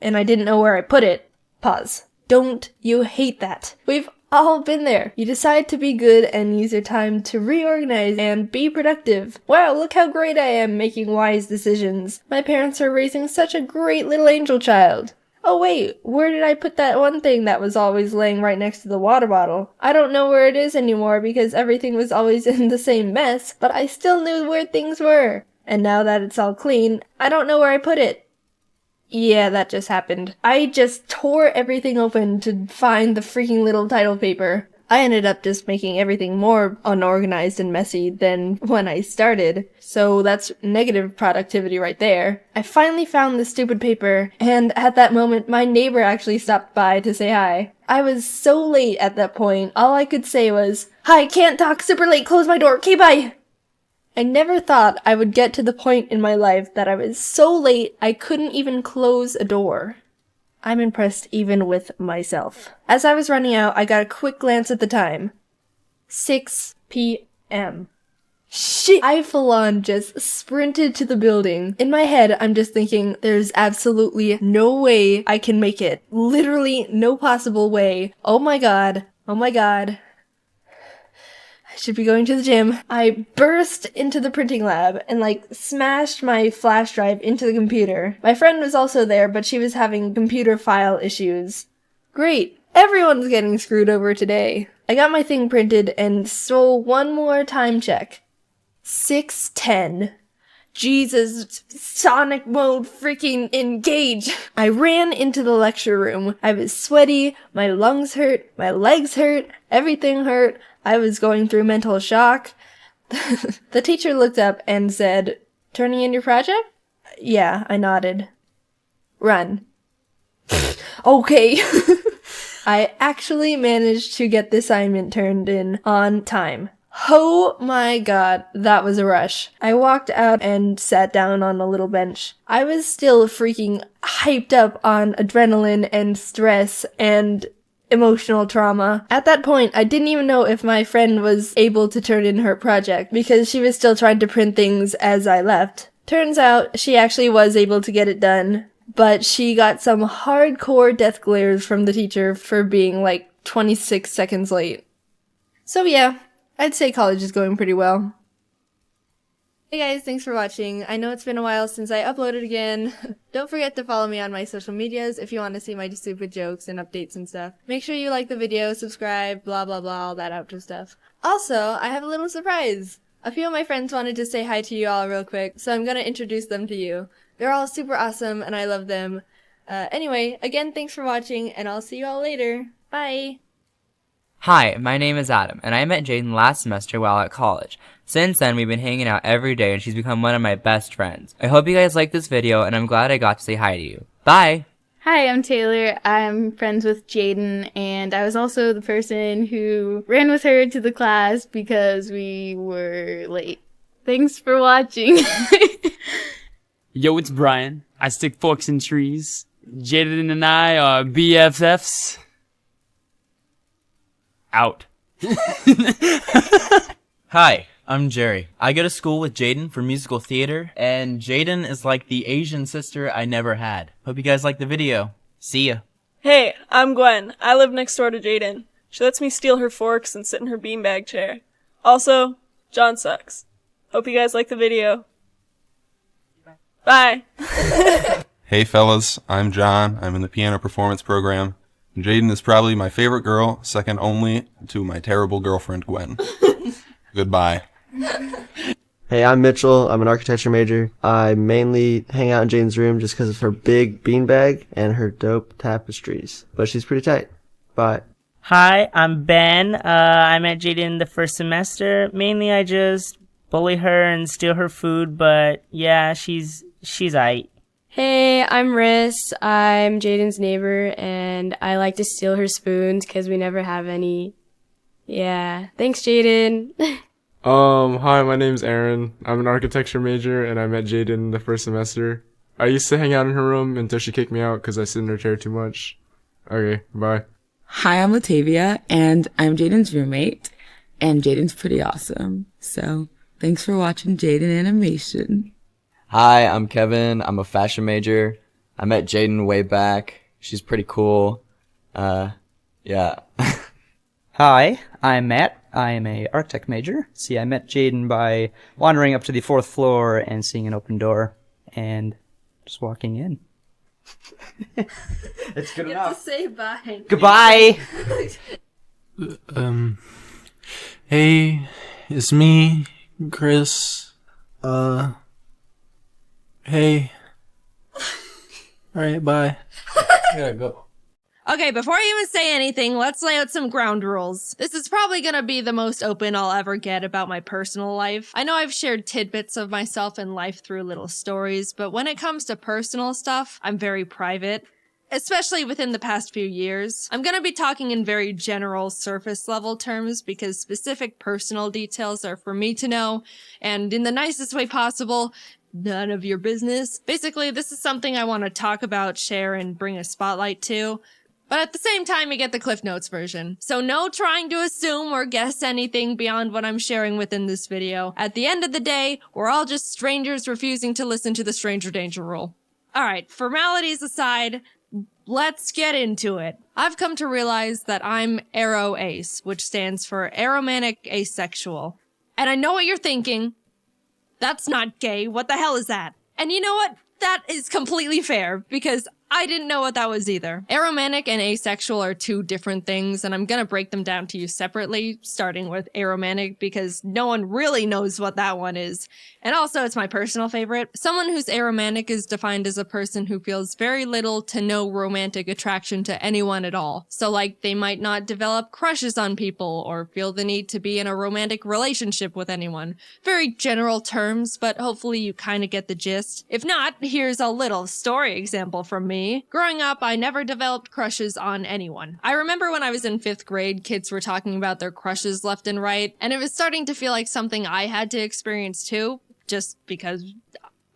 and I didn't know where I put it. Pause. Don't you hate that? We've all been there. You decide to be good and use your time to reorganize and be productive. Wow, look how great I am making wise decisions. My parents are raising such a great little angel child. Oh wait, where did I put that one thing that was always laying right next to the water bottle? I don't know where it is anymore because everything was always in the same mess, but I still knew where things were. And now that it's all clean, I don't know where I put it. Yeah, that just happened. I just tore everything open to find the freaking little title paper. I ended up just making everything more unorganized and messy than when I started, so that's negative productivity right there. I finally found the stupid paper, and at that moment my neighbor actually stopped by to say hi. I was so late at that point, all I could say was, "Hi, can't talk, super late, close my door, okay, bye!" I never thought I would get to the point in my life that I was so late I couldn't even close a door. I'm impressed even with myself. As I was running out, I got a quick glance at the time. 6 p.m. Shit! I full on just sprinted to the building. In my head, I'm just thinking, there's absolutely no way I can make it. Literally no possible way. Oh my god. Oh my god. Should be going to the gym. I burst into the printing lab and smashed my flash drive into the computer. My friend was also there, but she was having computer file issues. Great, everyone's getting screwed over today. I got my thing printed and stole one more time check. 6:10. Jesus, Sonic mode freaking engage. I ran into the lecture room. I was sweaty, my lungs hurt, my legs hurt, everything hurt. I was going through mental shock. The teacher looked up and said, "Turning in your project?" Yeah, I nodded. Run. Okay. I actually managed to get the assignment turned in on time. Oh my god, that was a rush. I walked out and sat down on a little bench. I was still freaking hyped up on adrenaline and stress and emotional trauma. At that point, I didn't even know if my friend was able to turn in her project because she was still trying to print things as I left. Turns out she actually was able to get it done, but she got some hardcore death glares from the teacher for being like 26 seconds late. So yeah, I'd say college is going pretty well. Hey guys, thanks for watching. I know it's been a while since I uploaded again. Don't forget to follow me on my social medias if you want to see my stupid jokes and updates and stuff. Make sure you like the video, subscribe, blah blah blah, all that outro stuff. Also, I have a little surprise. A few of my friends wanted to say hi to you all real quick, so I'm gonna introduce them to you. They're all super awesome and I love them. Anyway, again, thanks for watching and I'll see you all later. Bye! Hi, my name is Adam, and I met Jaiden last semester while at college. Since then, we've been hanging out every day, and she's become one of my best friends. I hope you guys like this video, and I'm glad I got to say hi to you. Bye! Hi, I'm Taylor. I'm friends with Jaiden, and I was also the person who ran with her to the class because we were late. Thanks for watching. Yo, it's Brian. I stick forks in trees. Jaiden and I are BFFs. Out. Hi, I'm Jerry. I go to school with Jaiden for musical theater, and Jaiden is like the Asian sister I never had. Hope you guys like the video. See ya. Hey, I'm Gwen. I live next door to Jaiden. She lets me steal her forks and sit in her beanbag chair. Also, John sucks. Hope you guys like the video. Bye. Hey fellas, I'm John. I'm in the piano performance program. Jaiden is probably my favorite girl, second only to my terrible girlfriend Gwen. Goodbye. Hey, I'm Mitchell. I'm an architecture major. I mainly hang out in Jaiden's room just because of her big beanbag and her dope tapestries. But she's pretty tight. Bye. Hi, I'm Ben. I met Jaiden the first semester. Mainly I just bully her and steal her food, but yeah, she's aight. Hey, I'm Riss. I'm Jaiden's neighbor, and I like to steal her spoons because we never have any. Yeah. Thanks, Jaiden. Hi, my name's Aaron. I'm an architecture major, and I met Jaiden the first semester. I used to hang out in her room until she kicked me out because I sit in her chair too much. Okay, bye. Hi, I'm Latavia, and I'm Jaiden's roommate, and Jaiden's pretty awesome. So, thanks for watching Jaiden Animation. Hi, I'm Kevin. I'm a fashion major. I met Jaiden way back. She's pretty cool. Yeah. Hi, I'm Matt. I am a architect major. See, I met Jaiden by wandering up to the 4th floor and seeing an open door and just walking in. It's good enough. You have to say bye. Goodbye! Hey, it's me, Chris. Hey. Alright, bye. Yeah, go. Okay, before I even say anything, let's lay out some ground rules. This is probably gonna be the most open I'll ever get about my personal life. I know I've shared tidbits of myself and life through little stories, but when it comes to personal stuff, I'm very private. Especially within the past few years. I'm gonna be talking in very general surface level terms because specific personal details are for me to know, and in the nicest way possible, none of your business. Basically, this is something I want to talk about, share, and bring a spotlight to. But at the same time, you get the Cliff Notes version. So no trying to assume or guess anything beyond what I'm sharing within this video. At the end of the day, we're all just strangers refusing to listen to the stranger danger rule. Alright, formalities aside, let's get into it. I've come to realize that I'm aro-ace, which stands for aromantic asexual. And I know what you're thinking. That's not gay. What the hell is that? And you know what? That is completely fair, because I didn't know what that was either. Aromantic and asexual are two different things, and I'm gonna break them down to you separately, starting with aromantic because no one really knows what that one is. And also, it's my personal favorite. Someone who's aromantic is defined as a person who feels very little to no romantic attraction to anyone at all. So like, they might not develop crushes on people or feel the need to be in a romantic relationship with anyone. Very general terms, but hopefully you kind of get the gist. If not, here's a little story example from me. Growing up, I never developed crushes on anyone. I remember when I was in 5th grade, kids were talking about their crushes left and right, and it was starting to feel like something I had to experience too, just because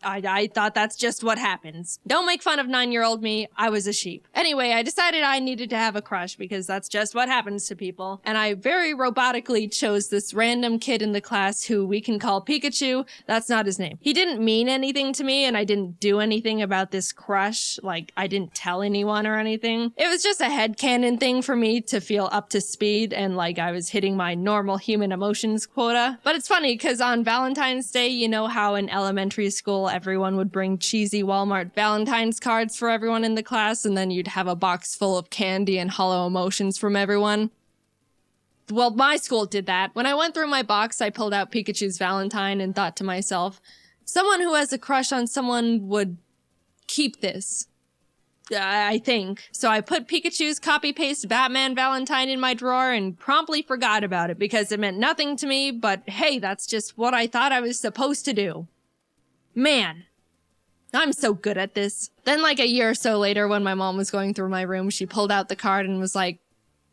I thought that's just what happens. Don't make fun of 9-year-old me, I was a sheep. Anyway, I decided I needed to have a crush because that's just what happens to people. And I very robotically chose this random kid in the class who we can call Pikachu. That's not his name. He didn't mean anything to me and I didn't do anything about this crush. Like, I didn't tell anyone or anything. It was just a headcanon thing for me to feel up to speed and like I was hitting my normal human emotions quota. But it's funny because on Valentine's Day, you know how in elementary school everyone would bring cheesy Walmart Valentine's cards for everyone in the class, and then you'd have a box full of candy and hollow emotions from everyone. Well, my school did that. When I went through my box, I pulled out Pikachu's Valentine and thought to myself, someone who has a crush on someone would keep this. I think. So I put Pikachu's copy-paste Batman Valentine in my drawer and promptly forgot about it because it meant nothing to me, but hey, that's just what I thought I was supposed to do. Man, I'm so good at this. Then like a year or so later when my mom was going through my room, she pulled out the card and was like,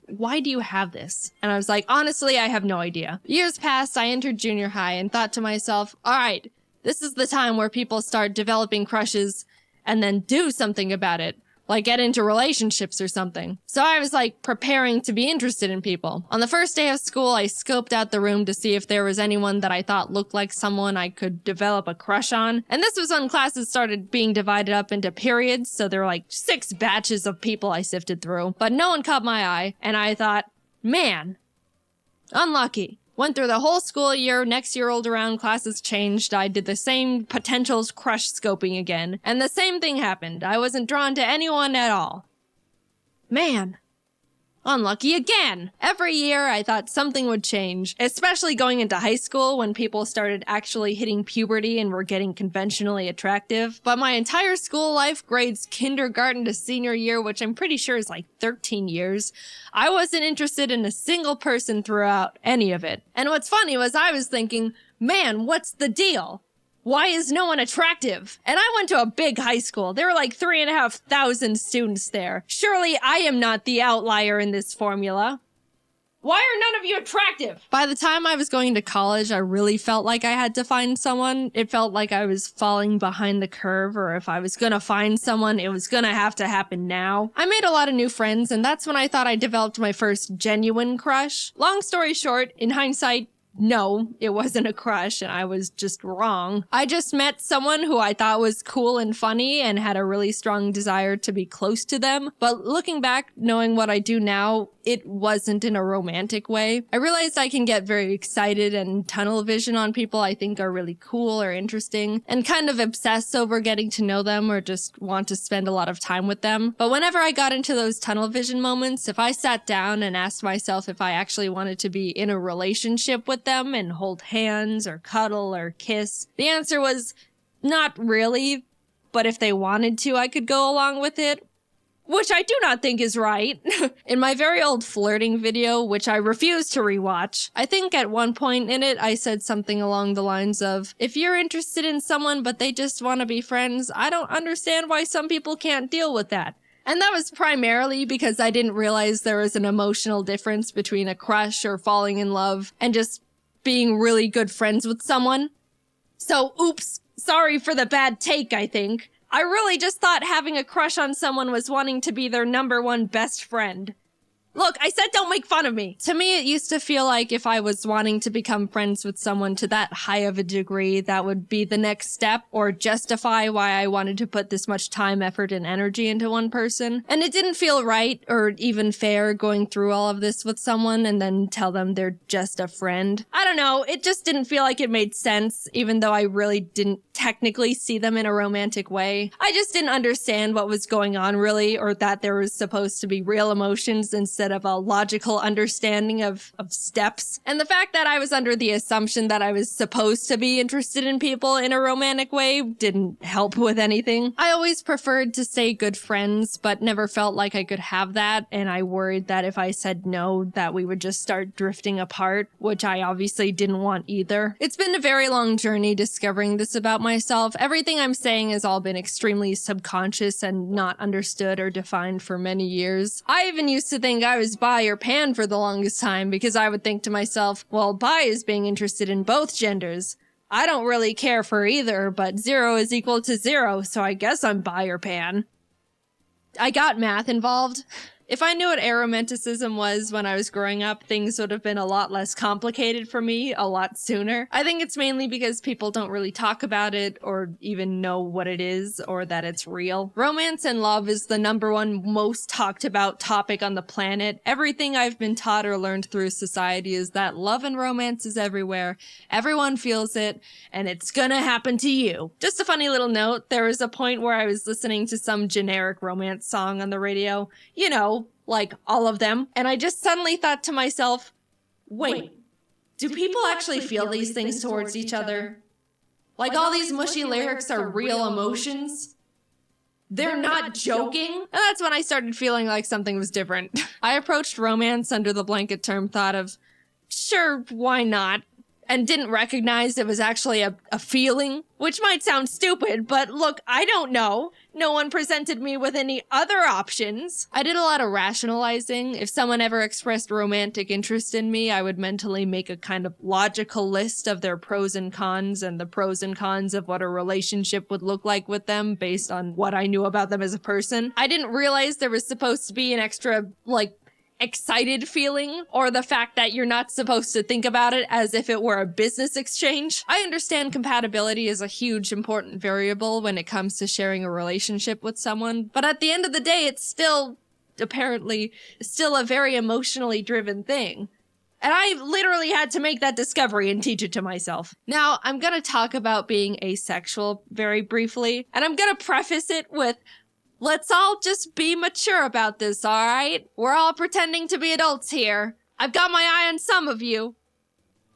why do you have this? And I was like, honestly, I have no idea. Years passed, I entered junior high and thought to myself, all right, this is the time where people start developing crushes and then do something about it. Like get into relationships or something. So I was like preparing to be interested in people. On the first day of school, I scoped out the room to see if there was anyone that I thought looked like someone I could develop a crush on. And this was when classes started being divided up into periods, so there were like 6 batches of people I sifted through. But no one caught my eye, and I thought, man, unlucky. Went through the whole school year, next year rolled around, classes changed, I did the same potentials crush scoping again, and the same thing happened. I wasn't drawn to anyone at all. Man. Unlucky again! Every year I thought something would change, especially going into high school when people started actually hitting puberty and were getting conventionally attractive. But my entire school life, grades kindergarten to senior year, which I'm pretty sure is like 13 years, I wasn't interested in a single person throughout any of it. And what's funny was I was thinking, man, what's the deal? Why is no one attractive? And I went to a big high school. There were like 3,500 students there. Surely I am not the outlier in this formula. Why are none of you attractive? By the time I was going to college, I really felt like I had to find someone. It felt like I was falling behind the curve, or if I was gonna find someone, it was gonna have to happen now. I made a lot of new friends, and that's when I thought I developed my first genuine crush. Long story short, in hindsight, no, it wasn't a crush and I was just wrong. I just met someone who I thought was cool and funny and had a really strong desire to be close to them. But looking back, knowing what I do now, it wasn't in a romantic way. I realized I can get very excited and tunnel vision on people I think are really cool or interesting and kind of obsess over getting to know them or just want to spend a lot of time with them. But whenever I got into those tunnel vision moments, if I sat down and asked myself if I actually wanted to be in a relationship with them and hold hands or cuddle or kiss, the answer was not really, but if they wanted to, I could go along with it. Which I do not think is right. In my very old flirting video, which I refuse to rewatch, I think at one point in it I said something along the lines of, if you're interested in someone but they just want to be friends, I don't understand why some people can't deal with that. And that was primarily because I didn't realize there was an emotional difference between a crush or falling in love and just being really good friends with someone. So, oops, sorry for the bad take, I think. I really just thought having a crush on someone was wanting to be their #1 best friend. Look, I said don't make fun of me. To me, it used to feel like if I was wanting to become friends with someone to that high of a degree, that would be the next step or justify why I wanted to put this much time, effort, and energy into one person. And it didn't feel right or even fair going through all of this with someone and then tell them they're just a friend. I don't know, it just didn't feel like it made sense, even though I really didn't technically see them in a romantic way. I just didn't understand what was going on really, or that there was supposed to be real emotions instead of a logical understanding of steps. And the fact that I was under the assumption that I was supposed to be interested in people in a romantic way didn't help with anything. I always preferred to stay good friends, but never felt like I could have that, and I worried that if I said no, that we would just start drifting apart, which I obviously didn't want either. It's been a very long journey discovering this about myself. Everything I'm saying has all been extremely subconscious and not understood or defined for many years. I even used to think I was bi or pan for the longest time because I would think to myself, well, bi is being interested in both genders. I don't really care for either, but 0 is equal to 0, so I guess I'm bi or pan. I got math involved. If I knew what aromanticism was when I was growing up, things would have been a lot less complicated for me a lot sooner. I think it's mainly because people don't really talk about it or even know what it is or that it's real. Romance and love is the #1 most talked about topic on the planet. Everything I've been taught or learned through society is that love and romance is everywhere. Everyone feels it, and it's gonna happen to you. Just a funny little note, there was a point where I was listening to some generic romance song on the radio. You know, like all of them. And I just suddenly thought to myself, wait, do people actually feel these things towards each other? Like all these mushy lyrics are real emotions? They're not joking? And that's when I started feeling like something was different. I approached romance under the blanket term thought of, sure, why not? And didn't recognize it was actually a feeling, which might sound stupid, but look, I don't know. No one presented me with any other options. I did a lot of rationalizing. If someone ever expressed romantic interest in me, I would mentally make a kind of logical list of their pros and cons and the pros and cons of what a relationship would look like with them based on what I knew about them as a person. I didn't realize there was supposed to be an extra, excited feeling, or the fact that you're not supposed to think about it as if it were a business exchange. I understand compatibility is a huge important variable when it comes to sharing a relationship with someone, but at the end of the day, it's still, apparently, still a very emotionally driven thing. And I literally had to make that discovery and teach it to myself. Now, I'm gonna talk about being asexual very briefly, and I'm gonna preface it with, let's all just be mature about this, alright? We're all pretending to be adults here. I've got my eye on some of you.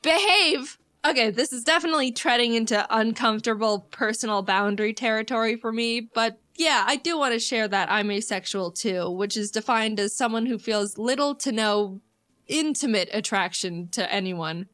Behave! Okay, this is definitely treading into uncomfortable personal boundary territory for me, but yeah, I do want to share that I'm asexual too, which is defined as someone who feels little to no intimate attraction to anyone.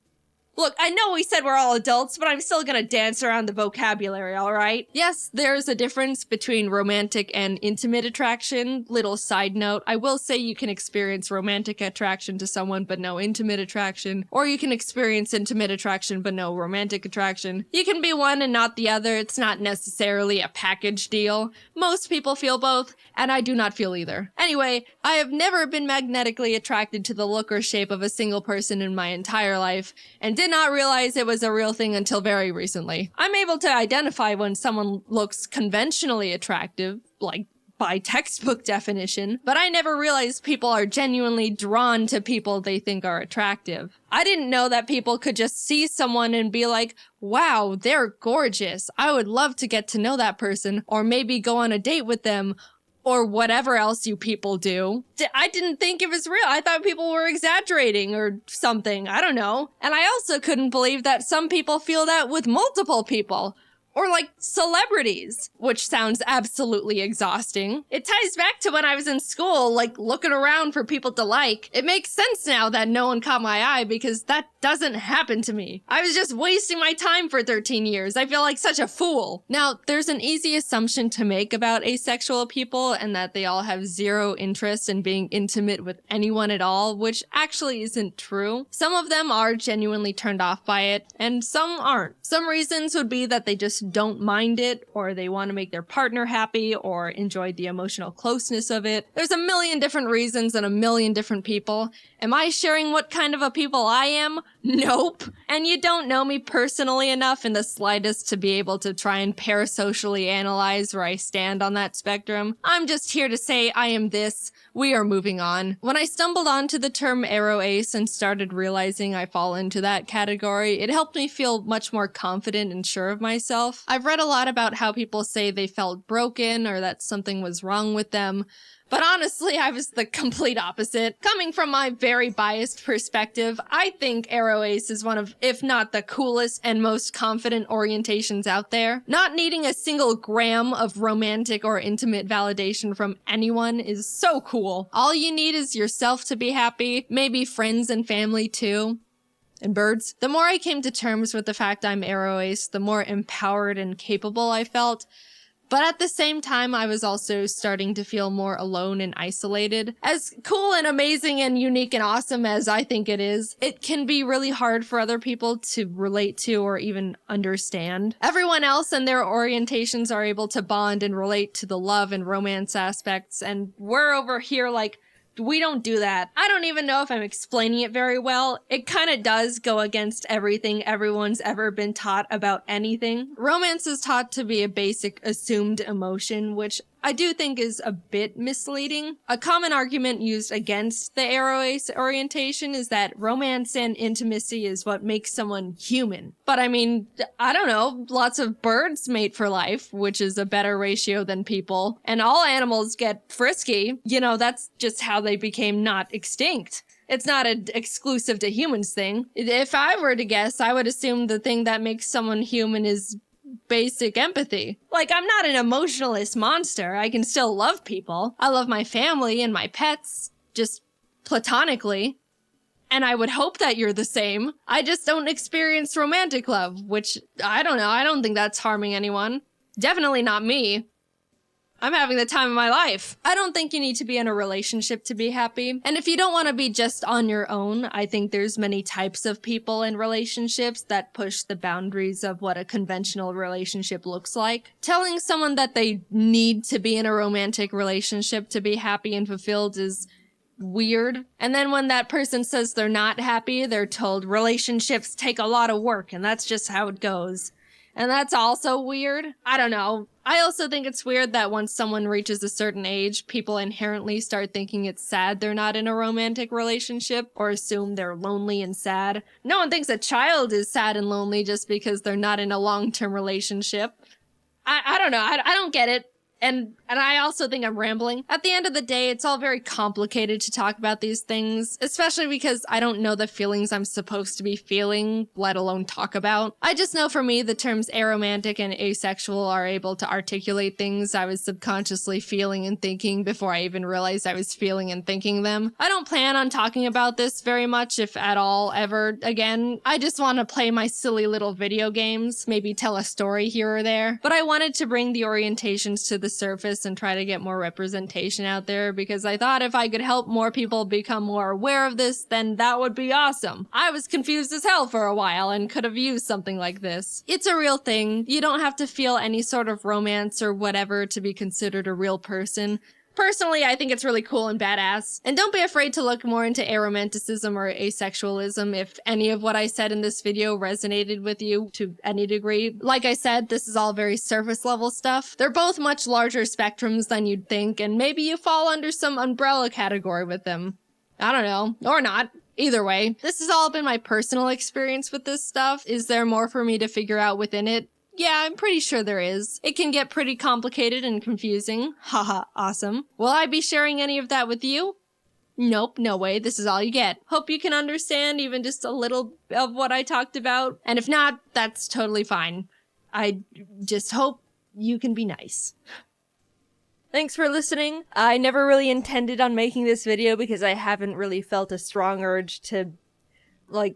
Look, I know we said we're all adults, but I'm still gonna dance around the vocabulary, alright? Yes, there's a difference between romantic and intimate attraction. Little side note, I will say you can experience romantic attraction to someone but no intimate attraction, or you can experience intimate attraction but no romantic attraction. You can be one and not the other. It's not necessarily a package deal. Most people feel both, and I do not feel either. Anyway, I have never been magnetically attracted to the look or shape of a single person in my entire life, and did not realize it was a real thing until very recently. I'm able to identify when someone looks conventionally attractive, like by textbook definition, but I never realized people are genuinely drawn to people they think are attractive. I didn't know that people could just see someone and be like, wow, they're gorgeous. I would love to get to know that person, or maybe go on a date with them, or whatever else you people do. I didn't think it was real. I thought people were exaggerating or something. I don't know. And I also couldn't believe that some people feel that with multiple people. Or like celebrities, which sounds absolutely exhausting. It ties back to when I was in school, like looking around for people to like. It makes sense now that no one caught my eye because that doesn't happen to me. I was just wasting my time for 13 years. I feel like such a fool. Now, there's an easy assumption to make about asexual people and that they all have zero interest in being intimate with anyone at all, which actually isn't true. Some of them are genuinely turned off by it, and some aren't. Some reasons would be that they just just don't mind it, or they want to make their partner happy, or enjoy the emotional closeness of it. There's a million different reasons and a million different people. Am I sharing what kind of a people I am? Nope. And you don't know me personally enough in the slightest to be able to try and parasocially analyze where I stand on that spectrum. I'm just here to say I am this. We are moving on. When I stumbled onto the term aro ace and started realizing I fall into that category, it helped me feel much more confident and sure of myself. I've read a lot about how people say they felt broken or that something was wrong with them. But honestly, I was the complete opposite. Coming from my very biased perspective, I think aro ace is one of, if not the coolest and most confident orientations out there. Not needing a single gram of romantic or intimate validation from anyone is so cool. All you need is yourself to be happy, maybe friends and family too. And birds. The more I came to terms with the fact I'm aro ace, the more empowered and capable I felt. But at the same time, I was also starting to feel more alone and isolated. As cool and amazing and unique and awesome as I think it is, it can be really hard for other people to relate to or even understand. Everyone else and their orientations are able to bond and relate to the love and romance aspects, and we're over here like, we don't do that. I don't even know if I'm explaining it very well. It kind of does go against everything everyone's ever been taught about anything. Romance is taught to be a basic assumed emotion, which I do think is a bit misleading. A common argument used against the aro ace orientation is that romance and intimacy is what makes someone human. But I mean, I don't know, lots of birds mate for life, which is a better ratio than people, and all animals get frisky. You know, that's just how they became not extinct. It's not an exclusive to humans thing. If I were to guess, I would assume the thing that makes someone human is basic empathy. Like, I'm not an emotionalist monster. I can still love people. I love my family and my pets, just platonically. And I would hope that you're the same. I just don't experience romantic love, which, I don't know, I don't think that's harming anyone. Definitely not me. I'm having the time of my life. I don't think you need to be in a relationship to be happy. And if you don't want to be just on your own, I think there's many types of people in relationships that push the boundaries of what a conventional relationship looks like. Telling someone that they need to be in a romantic relationship to be happy and fulfilled is weird. And then when that person says they're not happy, they're told relationships take a lot of work and that's just how it goes. And that's also weird. I don't know. I also think it's weird that once someone reaches a certain age, people inherently start thinking it's sad they're not in a romantic relationship or assume they're lonely and sad. No one thinks a child is sad and lonely just because they're not in a long-term relationship. I don't know. I don't get it. And I also think I'm rambling. At the end of the day, it's all very complicated to talk about these things, especially because I don't know the feelings I'm supposed to be feeling, let alone talk about. I just know for me, the terms aromantic and asexual are able to articulate things I was subconsciously feeling and thinking before I even realized I was feeling and thinking them. I don't plan on talking about this very much, if at all, ever again. I just want to play my silly little video games, maybe tell a story here or there. But I wanted to bring the orientations to the surface and try to get more representation out there because I thought if I could help more people become more aware of this, then that would be awesome. I was confused as hell for a while and could have used something like this. It's a real thing. You don't have to feel any sort of romance or whatever to be considered a real person. Personally, I think it's really cool and badass. And don't be afraid to look more into aromanticism or asexualism if any of what I said in this video resonated with you to any degree. Like I said, this is all very surface level stuff. They're both much larger spectrums than you'd think, and maybe you fall under some umbrella category with them. I don't know. Or not. Either way, this has all been my personal experience with this stuff. Is there more for me to figure out within it? Yeah, I'm pretty sure there is. It can get pretty complicated and confusing. Haha, awesome. Will I be sharing any of that with you? Nope, no way. This is all you get. Hope you can understand even just a little of what I talked about. And if not, that's totally fine. I just hope you can be nice. Thanks for listening. I never really intended on making this video because I haven't really felt a strong urge to, like,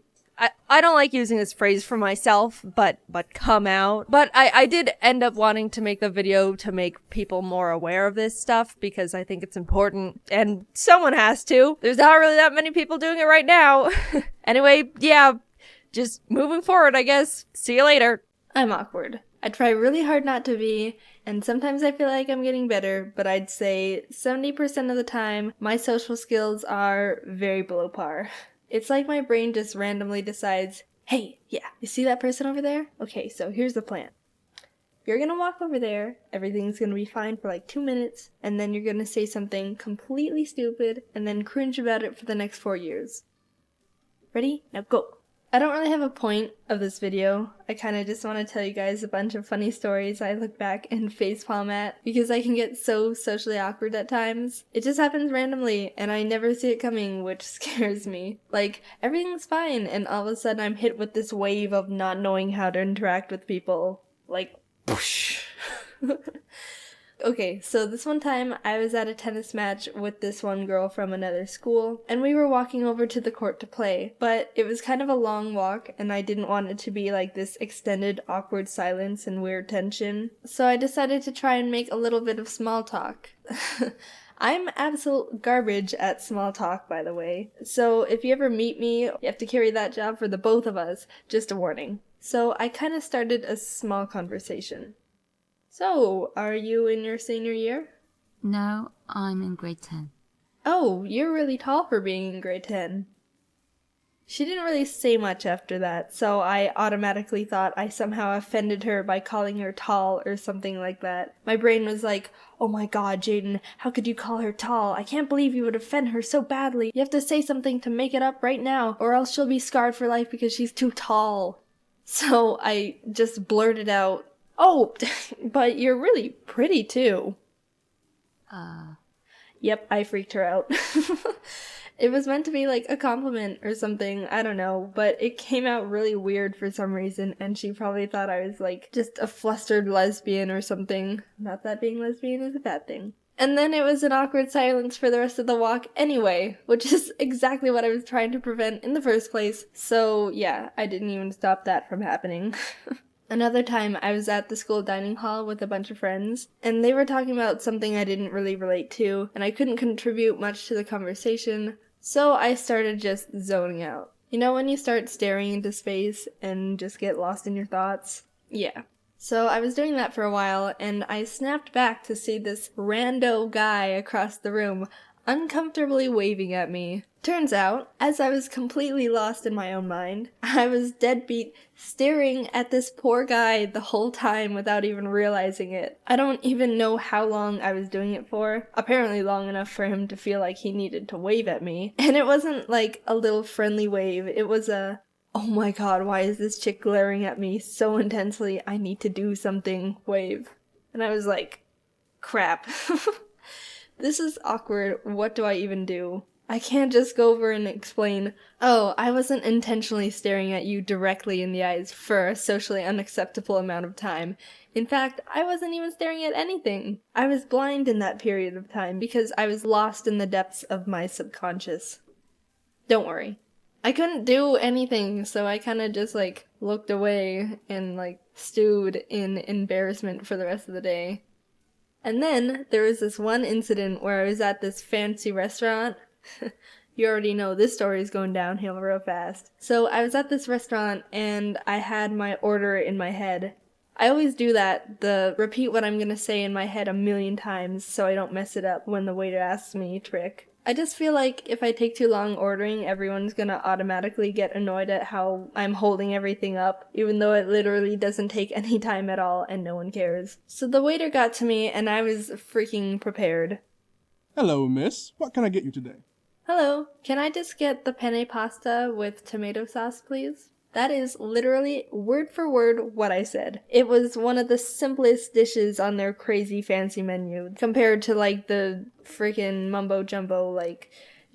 I don't like using this phrase for myself, but come out. But I did end up wanting to make the video to make people more aware of this stuff because I think it's important and someone has to. There's not really that many people doing it right now. Anyway, yeah, just moving forward, I guess. See you later. I'm awkward. I try really hard not to be, and sometimes I feel like I'm getting better, but I'd say 70% of the time, my social skills are very below par. It's like my brain just randomly decides, hey, yeah, you see that person over there? Okay, so here's the plan. You're gonna walk over there, everything's gonna be fine for like 2 minutes, and then you're gonna say something completely stupid, and then cringe about it for the next 4 years. Ready? Now go! I don't really have a point of this video. I kinda just want to tell you guys a bunch of funny stories I look back and facepalm at, because I can get so socially awkward at times. It just happens randomly, and I never see it coming, which scares me. Like, everything's fine, and all of a sudden I'm hit with this wave of not knowing how to interact with people. Like, whoosh. Okay, so this one time I was at a tennis match with this one girl from another school, and we were walking over to the court to play, but it was kind of a long walk, and I didn't want it to be like this extended awkward silence and weird tension, so I decided to try and make a little bit of small talk. I'm absolute garbage at small talk, by the way, so if you ever meet me, you have to carry that job for the both of us, just a warning. So I kind of started a small conversation. So, are you in your senior year? No, I'm in grade 10. Oh, you're really tall for being in grade 10. She didn't really say much after that, so I automatically thought I somehow offended her by calling her tall or something like that. My brain was like, oh my god, Jaiden, how could you call her tall? I can't believe you would offend her so badly. You have to say something to make it up right now, or else she'll be scarred for life because she's too tall. So I just blurted out, oh, but you're really pretty too. Yep, I freaked her out. It was meant to be like a compliment or something, I don't know, but it came out really weird for some reason, and she probably thought I was like just a flustered lesbian or something. Not that being lesbian is a bad thing. And then it was an awkward silence for the rest of the walk anyway, which is exactly what I was trying to prevent in the first place. So yeah, I didn't even stop that from happening. Another time, I was at the school dining hall with a bunch of friends, and they were talking about something I didn't really relate to, and I couldn't contribute much to the conversation, so I started just zoning out. You know when you start staring into space and just get lost in your thoughts? Yeah. So I was doing that for a while, and I snapped back to see this rando guy across the room uncomfortably waving at me. Turns out, as I was completely lost in my own mind, I was deadbeat staring at this poor guy the whole time without even realizing it. I don't even know how long I was doing it for. Apparently long enough for him to feel like he needed to wave at me. And it wasn't like a little friendly wave, it was a, oh my god, why is this chick glaring at me so intensely? I need to do something wave. And I was like, crap. This is awkward, what do I even do? I can't just go over and explain, oh, I wasn't intentionally staring at you directly in the eyes for a socially unacceptable amount of time. In fact, I wasn't even staring at anything. I was blind in that period of time because I was lost in the depths of my subconscious. Don't worry. I couldn't do anything, so I kinda just looked away and stewed in embarrassment for the rest of the day. And then there was this one incident where I was at this fancy restaurant. You already know this story is going downhill real fast. So I was at this restaurant and I had my order in my head. I always do that, repeat what I'm gonna say in my head a million times so I don't mess it up when the waiter asks me trick. I just feel like if I take too long ordering, everyone's gonna automatically get annoyed at how I'm holding everything up, even though it literally doesn't take any time at all and no one cares. So the waiter got to me and I was freaking prepared. Hello, miss. What can I get you today? Hello, can I just get the penne pasta with tomato sauce, please? That is literally word for word what I said. It was one of the simplest dishes on their crazy fancy menu compared to the freaking mumbo jumbo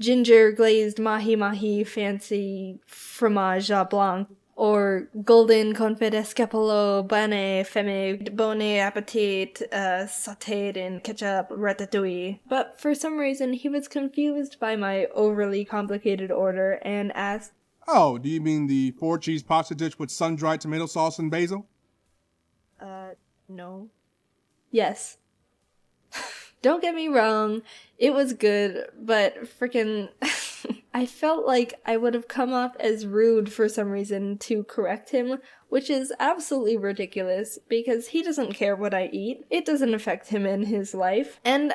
ginger glazed mahi mahi fancy fromage à blanc or golden confit escapolo bane femme bon appetit sautéed in ketchup ratatouille. But for some reason he was confused by my overly complicated order and asked, Oh, do you mean the 4-cheese pasta dish with sun-dried tomato sauce and basil? No. Yes. Don't get me wrong, it was good, but frickin' I felt like I would have come off as rude for some reason to correct him, which is absolutely ridiculous because he doesn't care what I eat. It doesn't affect him in his life. And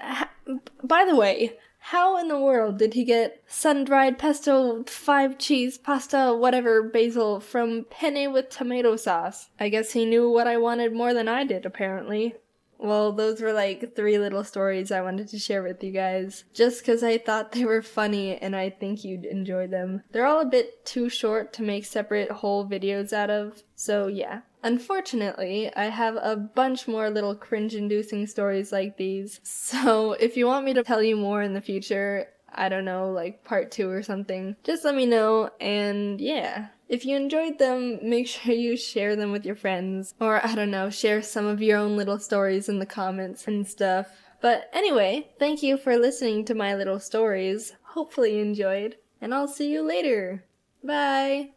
by the way, how in the world did he get sun-dried pesto, 5 cheese, pasta, whatever, basil from penne with tomato sauce? I guess he knew what I wanted more than I did, apparently. Well, those were like 3 little stories I wanted to share with you guys, just because I thought they were funny and I think you'd enjoy them. They're all a bit too short to make separate whole videos out of, so yeah. Unfortunately, I have a bunch more little cringe-inducing stories like these, so if you want me to tell you more in the future, I don't know, like part 2 or something, just let me know, and yeah. If you enjoyed them, make sure you share them with your friends, or I don't know, share some of your own little stories in the comments and stuff. But anyway, thank you for listening to my little stories, hopefully you enjoyed, and I'll see you later. Bye!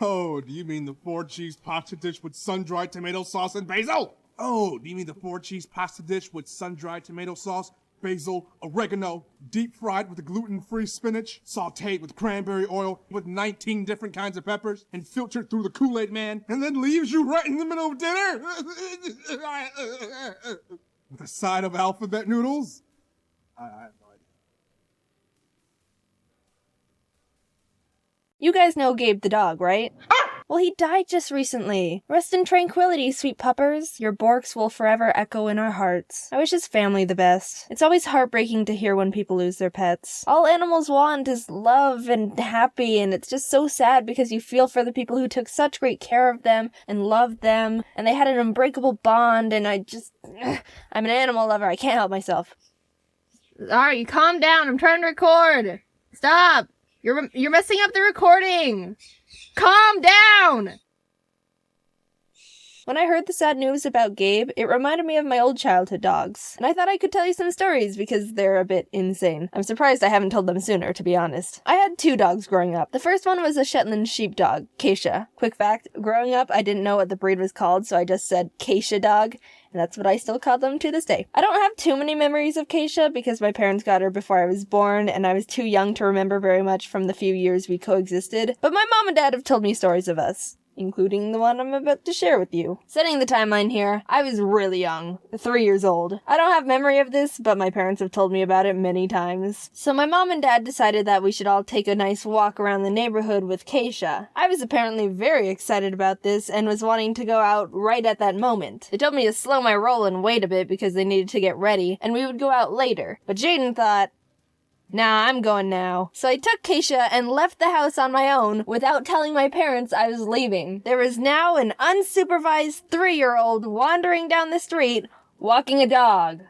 Oh, do you mean the 4-cheese pasta dish with sun-dried tomato sauce and basil? Oh, do you mean the 4-cheese pasta dish with sun-dried tomato sauce, basil, oregano, deep-fried with gluten-free spinach, sautéed with cranberry oil with 19 different kinds of peppers, and filtered through the Kool-Aid Man, and then leaves you right in the middle of dinner? With a side of alphabet noodles? I have no idea. You guys know Gabe the dog, right? Well, he died just recently. Rest in tranquility, sweet puppers. Your borks will forever echo in our hearts. I wish his family the best. It's always heartbreaking to hear when people lose their pets. All animals want is love and happy, and it's just so sad because you feel for the people who took such great care of them and loved them, and they had an unbreakable bond, and I'm an animal lover. I can't help myself. Alright, calm down. I'm trying to record. Stop. You're messing up the recording. Calm down! When I heard the sad news about Gabe, it reminded me of my old childhood dogs, and I thought I could tell you some stories because they're a bit insane. I'm surprised I haven't told them sooner, to be honest. I had 2 dogs growing up. The first one was a Shetland sheepdog, Keisha. Quick fact, growing up, I didn't know what the breed was called, so I just said Keisha dog, and that's what I still call them to this day. I don't have too many memories of Keisha because my parents got her before I was born, and I was too young to remember very much from the few years we coexisted, but my mom and dad have told me stories of us, including the one I'm about to share with you. Setting the timeline here, I was really young, 3 years old. I don't have memory of this, but my parents have told me about it many times. So my mom and dad decided that we should all take a nice walk around the neighborhood with Keisha. I was apparently very excited about this and was wanting to go out right at that moment. They told me to slow my roll and wait a bit because they needed to get ready, and we would go out later. But Jaiden thought, nah, I'm going now. So I took Keisha and left the house on my own without telling my parents I was leaving. There was now an unsupervised 3-year-old wandering down the street, walking a dog.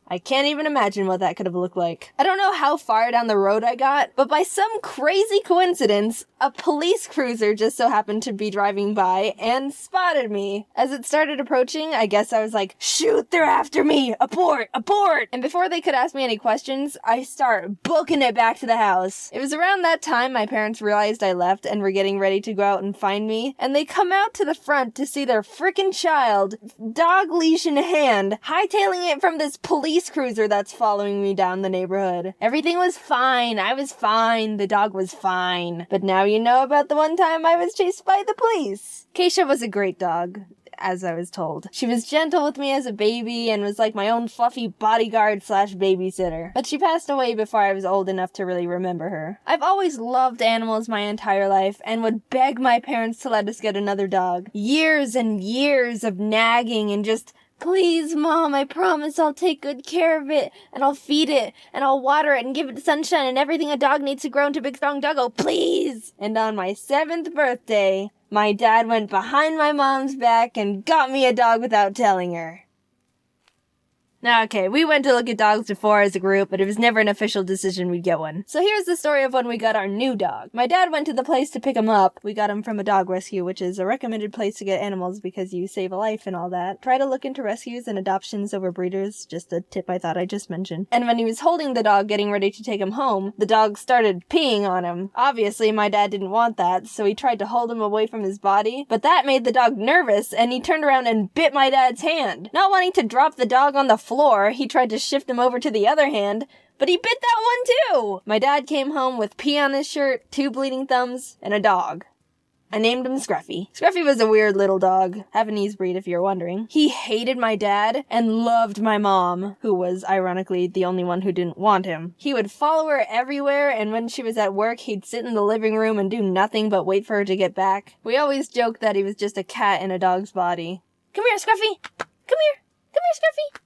I can't even imagine what that could have looked like. I don't know how far down the road I got, but by some crazy coincidence, a police cruiser just so happened to be driving by and spotted me. As it started approaching, I guess I was like, shoot, they're after me! Abort! Abort! And before they could ask me any questions, I start booking it back to the house. It was around that time my parents realized I left and were getting ready to go out and find me, and they come out to the front to see their frickin' child, dog leash in hand, hightailing it from this police cruiser that's following me down the neighborhood. Everything was fine. I was fine. The dog was fine. But now you know about the one time I was chased by the police. Keisha was a great dog, as I was told. She was gentle with me as a baby and was like my own fluffy bodyguard / babysitter. But she passed away before I was old enough to really remember her. I've always loved animals my entire life and would beg my parents to let us get another dog. Years and years of nagging and just, please, Mom, I promise I'll take good care of it, and I'll feed it, and I'll water it, and give it sunshine, and everything a dog needs to grow into a big, strong doggo, please! And on my 7th birthday, my dad went behind my mom's back and got me a dog without telling her. Now, okay, we went to look at dogs before as a group, but it was never an official decision we'd get one. So here's the story of when we got our new dog. My dad went to the place to pick him up. We got him from a dog rescue, which is a recommended place to get animals because you save a life and all that. Try to look into rescues and adoptions over breeders, just a tip I thought I just mentioned. And when he was holding the dog getting ready to take him home, the dog started peeing on him. Obviously, my dad didn't want that, so he tried to hold him away from his body, but that made the dog nervous, and he turned around and bit my dad's hand. Not wanting to drop the dog on the floor, he tried to shift him over to the other hand, But he bit that one too! My dad came home with pee on his shirt, 2 bleeding thumbs, and a dog. I named him Scruffy. Scruffy was a weird little dog, Havanese breed if you're wondering. He hated my dad and loved my mom, who was ironically the only one who didn't want him. He would follow her everywhere, and when she was at work, he'd sit in the living room and do nothing but wait for her to get back. We always joked that he was just a cat in a dog's body. Come here, Scruffy! Come here! Come here, Scruffy!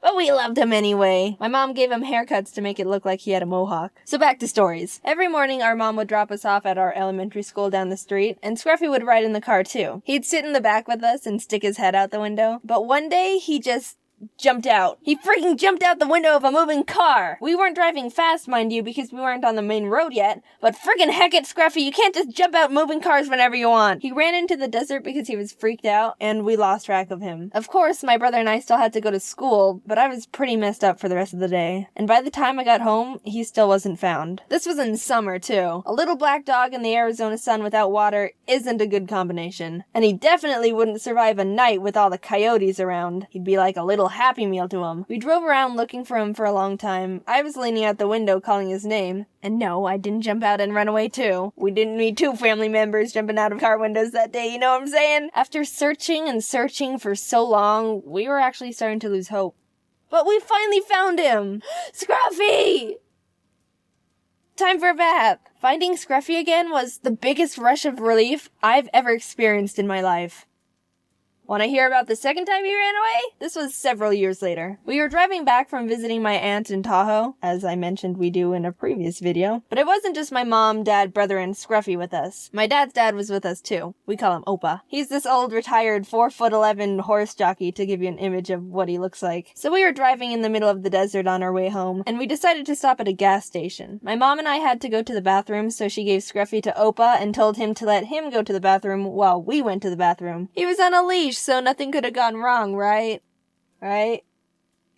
But we loved him anyway. My mom gave him haircuts to make it look like he had a mohawk. So back to stories. Every morning our mom would drop us off at our elementary school down the street, and Scruffy would ride in the car too. He'd sit in the back with us and stick his head out the window, but one day he just jumped out. He freaking jumped out the window of a moving car! We weren't driving fast, mind you, because we weren't on the main road yet, but friggin' heck it, Scruffy, you can't just jump out moving cars whenever you want! He ran into the desert because he was freaked out, and we lost track of him. Of course, my brother and I still had to go to school, but I was pretty messed up for the rest of the day. And by the time I got home, he still wasn't found. This was in summer, too. A little black dog in the Arizona sun without water isn't a good combination. And he definitely wouldn't survive a night with all the coyotes around. He'd be like a little Happy Meal to him. We drove around looking for him for a long time. I was leaning out the window calling his name. And no, I didn't jump out and run away too. We didn't need 2 family members jumping out of car windows that day, you know what I'm saying? After searching and searching for so long, we were actually starting to lose hope. But we finally found him! Scruffy! Time for a bath. Finding Scruffy again was the biggest rush of relief I've ever experienced in my life. Want to hear about the second time he ran away? This was several years later. We were driving back from visiting my aunt in Tahoe, as I mentioned we do in a previous video. But it wasn't just my mom, dad, brother, and Scruffy with us. My dad's dad was with us too. We call him Opa. He's this old retired 4'11" horse jockey to give you an image of what he looks like. So we were driving in the middle of the desert on our way home, and we decided to stop at a gas station. My mom and I had to go to the bathroom, so she gave Scruffy to Opa and told him to let him go to the bathroom while we went to the bathroom. He was on a leash, so nothing could have gone wrong, right? Right?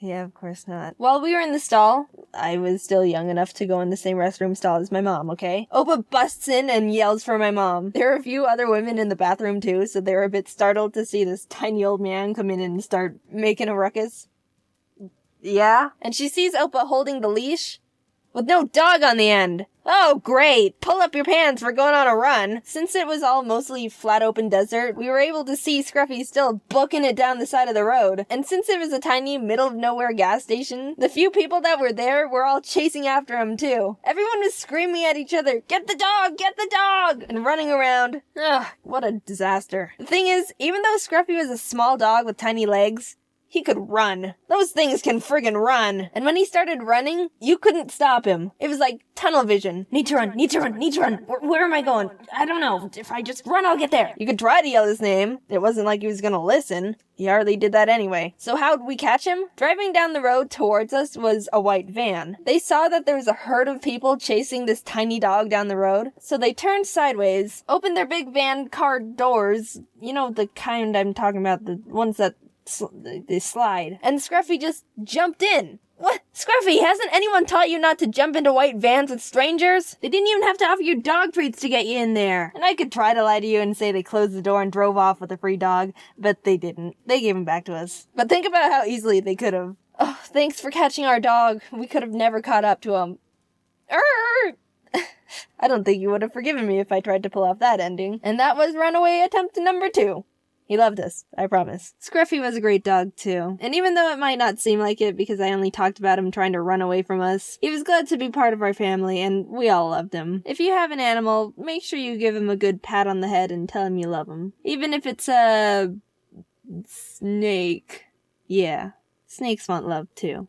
Yeah, of course not. While we were in the stall, I was still young enough to go in the same restroom stall as my mom, okay? Opa busts in and yells for my mom. There were a few other women in the bathroom too, so they were a bit startled to see this tiny old man come in and start making a ruckus. Yeah? And she sees Opa holding the leash with no dog on the end. Oh, great! Pull up your pants, we're going on a run! Since it was all mostly flat open desert, we were able to see Scruffy still booking it down the side of the road. And since it was a tiny middle-of-nowhere gas station, the few people that were there were all chasing after him too. Everyone was screaming at each other, "Get the dog! Get the dog!" and running around. Ugh, what a disaster. The thing is, even though Scruffy was a small dog with tiny legs, he could run. Those things can friggin' run. And when he started running, you couldn't stop him. It was like tunnel vision. Need to run, need to run, need to run. Where am I going? I don't know. If I just run, I'll get there. You could try to yell his name. It wasn't like he was gonna listen. He hardly did that anyway. So how'd we catch him? Driving down the road towards us was a white van. They saw that there was a herd of people chasing this tiny dog down the road. So they turned sideways, opened their big van car doors. You know, the kind I'm talking about, the ones that they slide. And Scruffy just jumped in. What? Scruffy, hasn't anyone taught you not to jump into white vans with strangers? They didn't even have to offer you dog treats to get you in there. And I could try to lie to you and say they closed the door and drove off with a free dog, but they didn't. They gave him back to us. But think about how easily they could have. Oh, thanks for catching our dog. We could have never caught up to him. I don't think you would have forgiven me if I tried to pull off that ending. And that was runaway attempt number 2. He loved us, I promise. Scruffy was a great dog, too. And even though it might not seem like it because I only talked about him trying to run away from us, he was glad to be part of our family, and we all loved him. If you have an animal, make sure you give him a good pat on the head and tell him you love him. Even if it's a snake. Yeah, snakes want love, too.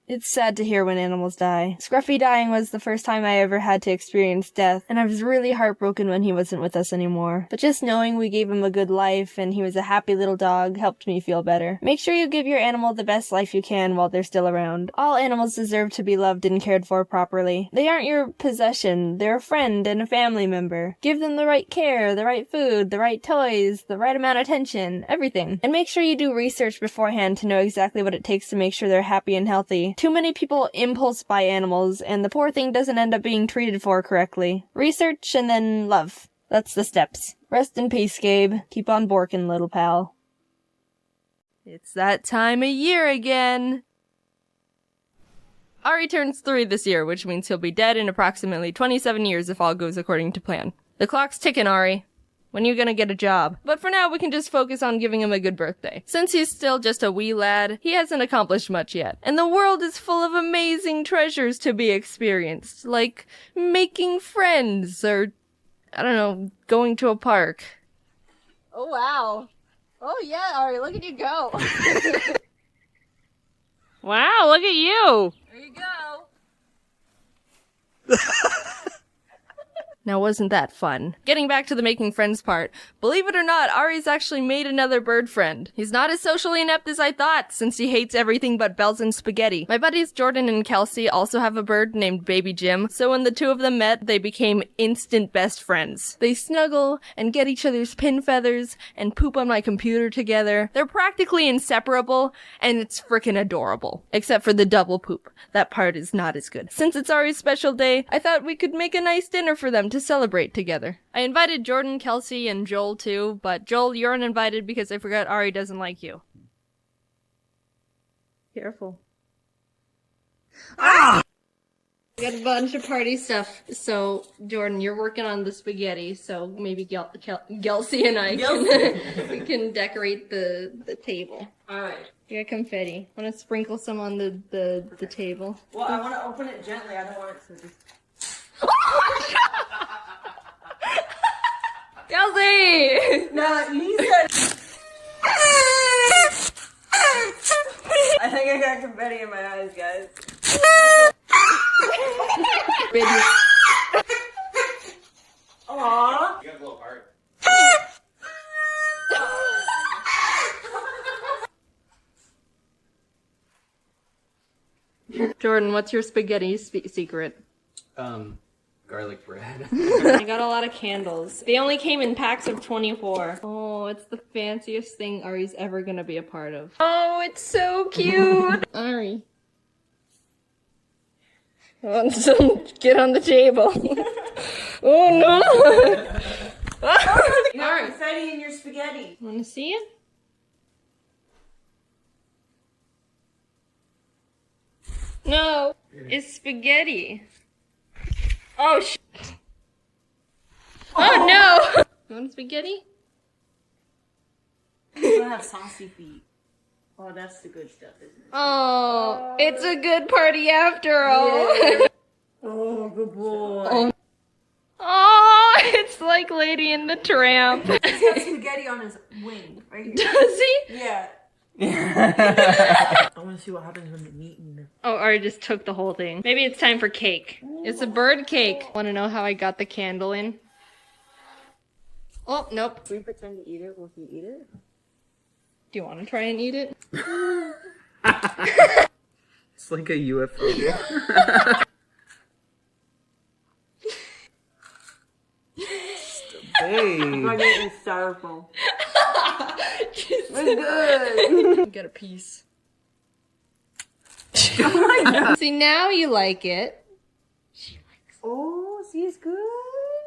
It's sad to hear when animals die. Scruffy dying was the first time I ever had to experience death, and I was really heartbroken when he wasn't with us anymore. But just knowing we gave him a good life and he was a happy little dog helped me feel better. Make sure you give your animal the best life you can while they're still around. All animals deserve to be loved and cared for properly. They aren't your possession, they're a friend and a family member. Give them the right care, the right food, the right toys, the right amount of attention, everything. And make sure you do research beforehand to know exactly what it takes to make sure they're happy and healthy. Too many people impulse buy animals, and the poor thing doesn't end up being treated for correctly. Research and then love. That's the steps. Rest in peace, Gabe. Keep on borking, little pal. It's that time of year again. Ari turns 3 this year, which means he'll be dead in approximately 27 years if all goes according to plan. The clock's ticking, Ari. When are you gonna get a job? But for now, we can just focus on giving him a good birthday. Since he's still just a wee lad, he hasn't accomplished much yet. And the world is full of amazing treasures to be experienced, like making friends, or, I don't know, going to a park. Oh, wow. Oh, yeah, Ari, look at you go. Wow, look at you! There you go. Now wasn't that fun? Getting back to the making friends part, believe it or not, Ari's actually made another bird friend. He's not as socially inept as I thought, since he hates everything but bells and spaghetti. My buddies Jordan and Kelsey also have a bird named Baby Jim, so when the two of them met, they became instant best friends. They snuggle and get each other's pin feathers and poop on my computer together. They're practically inseparable, and it's frickin' adorable. Except for the double poop. That part is not as good. Since it's Ari's special day, I thought we could make a nice dinner for them to celebrate together. I invited Jordan, Kelsey, and Joel too, but Joel, you're uninvited because I forgot Ari doesn't like you. Careful. Ah! We got a bunch of party stuff, so Jordan, you're working on the spaghetti, so maybe Kelsey and I we can decorate the table. Alright. You got confetti. Want to sprinkle some on the table? Well, I want to open it gently. I don't want it to just... Kelsey! No, you said... I think I got confetti in my eyes, guys. Baby. Aww. You got a little heart. Jordan, what's your spaghetti secret? Garlic bread. I got a lot of candles. They only came in packs of 24. Oh, it's the fanciest thing Ari's ever gonna be a part of. Oh, it's so cute! Ari. Oh, don't get on the table. Oh no! You got confetti in your spaghetti. Wanna see it? No, it's spaghetti. Oh, oh no! You want spaghetti? You don't have saucy feet. Oh, that's the good stuff, isn't it? Oh, it's a good party after all. Yeah. Oh, good boy. Oh, it's like Lady and the Tramp. He's got spaghetti on his wing, right here. Does he? Yeah. I want to see what happens when the meat and... Oh, Ari just took the whole thing. Maybe it's time for cake. It's a bird cake. Want to know how I got the candle in? Oh, nope. If we pretend to eat it, will he eat it? Do you want to try and eat it? It's like a UFO. Hey. I'm eating styrofoam. It's good. Get a piece. Oh my god. See, now you like it. Oh, see, it's good.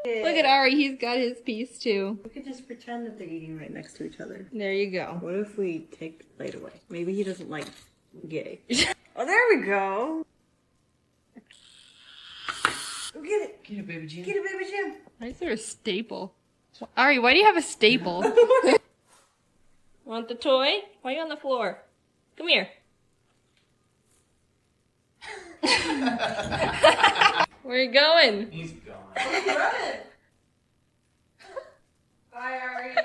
Look at Ari, he's got his piece too. We could just pretend that they're eating right next to each other. There you go. What if we take the plate away? Maybe he doesn't like gay. Oh, there we go. Go get it. Get it, baby Jim. Get it, baby Jim. Why is there a staple? Ari, why do you have a staple? Want the toy? Why are you on the floor? Come here. Where are you going? He's gone. Bye, Ari.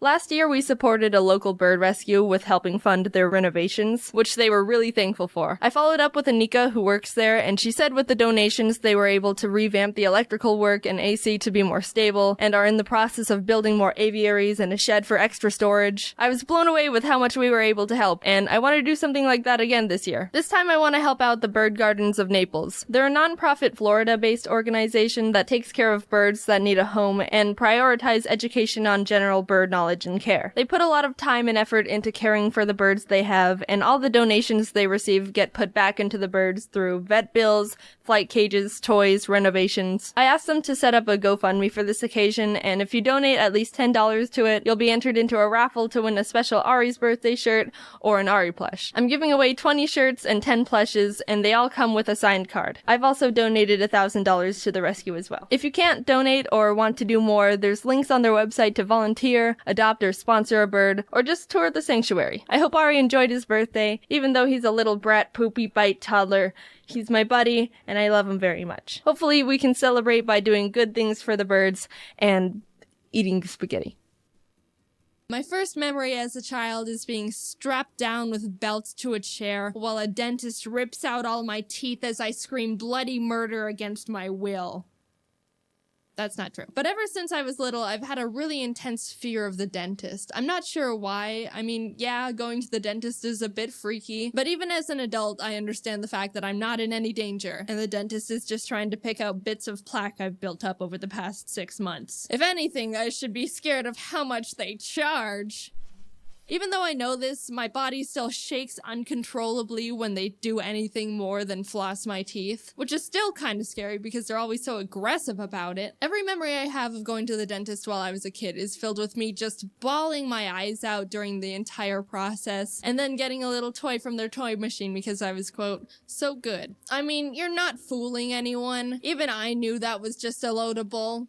Last year, we supported a local bird rescue with helping fund their renovations, which they were really thankful for. I followed up with Anika, who works there, and she said with the donations, they were able to revamp the electrical work and AC to be more stable, and are in the process of building more aviaries and a shed for extra storage. I was blown away with how much we were able to help, and I want to do something like that again this year. This time, I want to help out the Bird Gardens of Naples. They're a non-profit Florida-based organization that takes care of birds that need a home and prioritize education on general bird knowledge and care. They put a lot of time and effort into caring for the birds they have, and all the donations they receive get put back into the birds through vet bills, flight cages, toys, renovations. I asked them to set up a GoFundMe for this occasion, and if you donate at least $10 to it, you'll be entered into a raffle to win a special Ari's birthday shirt or an Ari plush. I'm giving away 20 shirts and 10 plushes, and they all come with a signed card. I've also donated $1,000 to the rescue as well. If you can't donate or want to do more, there's links on their website to volunteer, adopt or sponsor a bird, or just tour the sanctuary. I hope Ari enjoyed his birthday, even though he's a little brat poopy bite toddler. He's my buddy, and I love him very much. Hopefully we can celebrate by doing good things for the birds and eating spaghetti. My first memory as a child is being strapped down with belts to a chair while a dentist rips out all my teeth as I scream bloody murder against my will. That's not true. But ever since I was little, I've had a really intense fear of the dentist. I'm not sure why. I mean, yeah, going to the dentist is a bit freaky, but even as an adult, I understand the fact that I'm not in any danger, and the dentist is just trying to pick out bits of plaque I've built up over the past 6 months. If anything, I should be scared of how much they charge. Even though I know this, my body still shakes uncontrollably when they do anything more than floss my teeth, which is still kind of scary because they're always so aggressive about it. Every memory I have of going to the dentist while I was a kid is filled with me just bawling my eyes out during the entire process, and then getting a little toy from their toy machine because I was, quote, so good. I mean, you're not fooling anyone. Even I knew that was just a load of bull.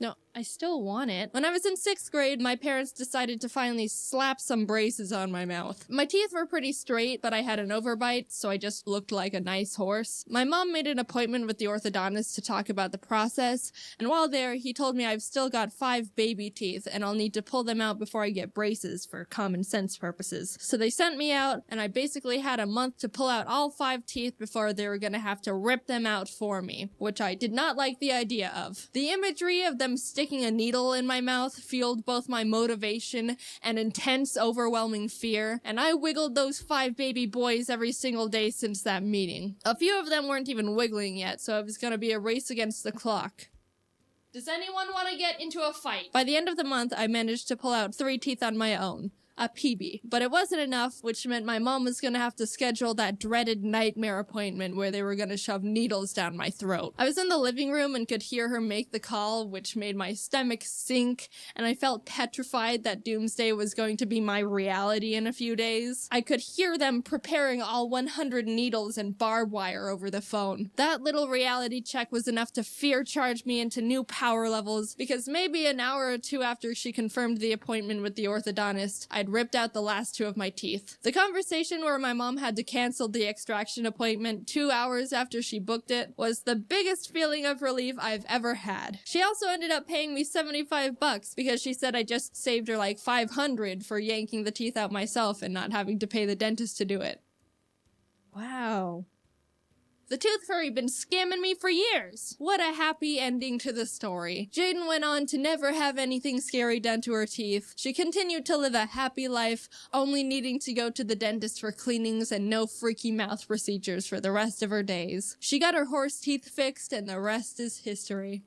No, I still want it. When I was in 6th grade, my parents decided to finally slap some braces on my mouth. My teeth were pretty straight, but I had an overbite, so I just looked like a nice horse. My mom made an appointment with the orthodontist to talk about the process, and while there, he told me I've still got 5 baby teeth, and I'll need to pull them out before I get braces for common sense purposes. So they sent me out, and I basically had a month to pull out all 5 teeth before they were gonna have to rip them out for me, which I did not like the idea of. The imagery of them sticking a needle in my mouth fueled both my motivation and intense, overwhelming fear, and I wiggled those 5 baby boys every single day since that meeting. A few of them weren't even wiggling yet, so it was gonna be a race against the clock. Does anyone want to get into a fight? By the end of the month, I managed to pull out 3 teeth on my own. A PB. But it wasn't enough, which meant my mom was gonna have to schedule that dreaded nightmare appointment where they were gonna shove needles down my throat. I was in the living room and could hear her make the call, which made my stomach sink, and I felt petrified that doomsday was going to be my reality in a few days. I could hear them preparing all 100 needles and barbed wire over the phone. That little reality check was enough to fear charge me into new power levels, because maybe an hour or 2 after she confirmed the appointment with the orthodontist, I'd ripped out the last 2 of my teeth. The conversation where my mom had to cancel the extraction appointment 2 hours after she booked it was the biggest feeling of relief I've ever had. She also ended up paying me $75 because she said I just saved her like $500 for yanking the teeth out myself and not having to pay the dentist to do it. Wow. The tooth fairy been scamming me for years. What a happy ending to the story. Jaiden went on to never have anything scary done to her teeth. She continued to live a happy life, only needing to go to the dentist for cleanings and no freaky mouth procedures for the rest of her days. She got her horse teeth fixed, and the rest is history.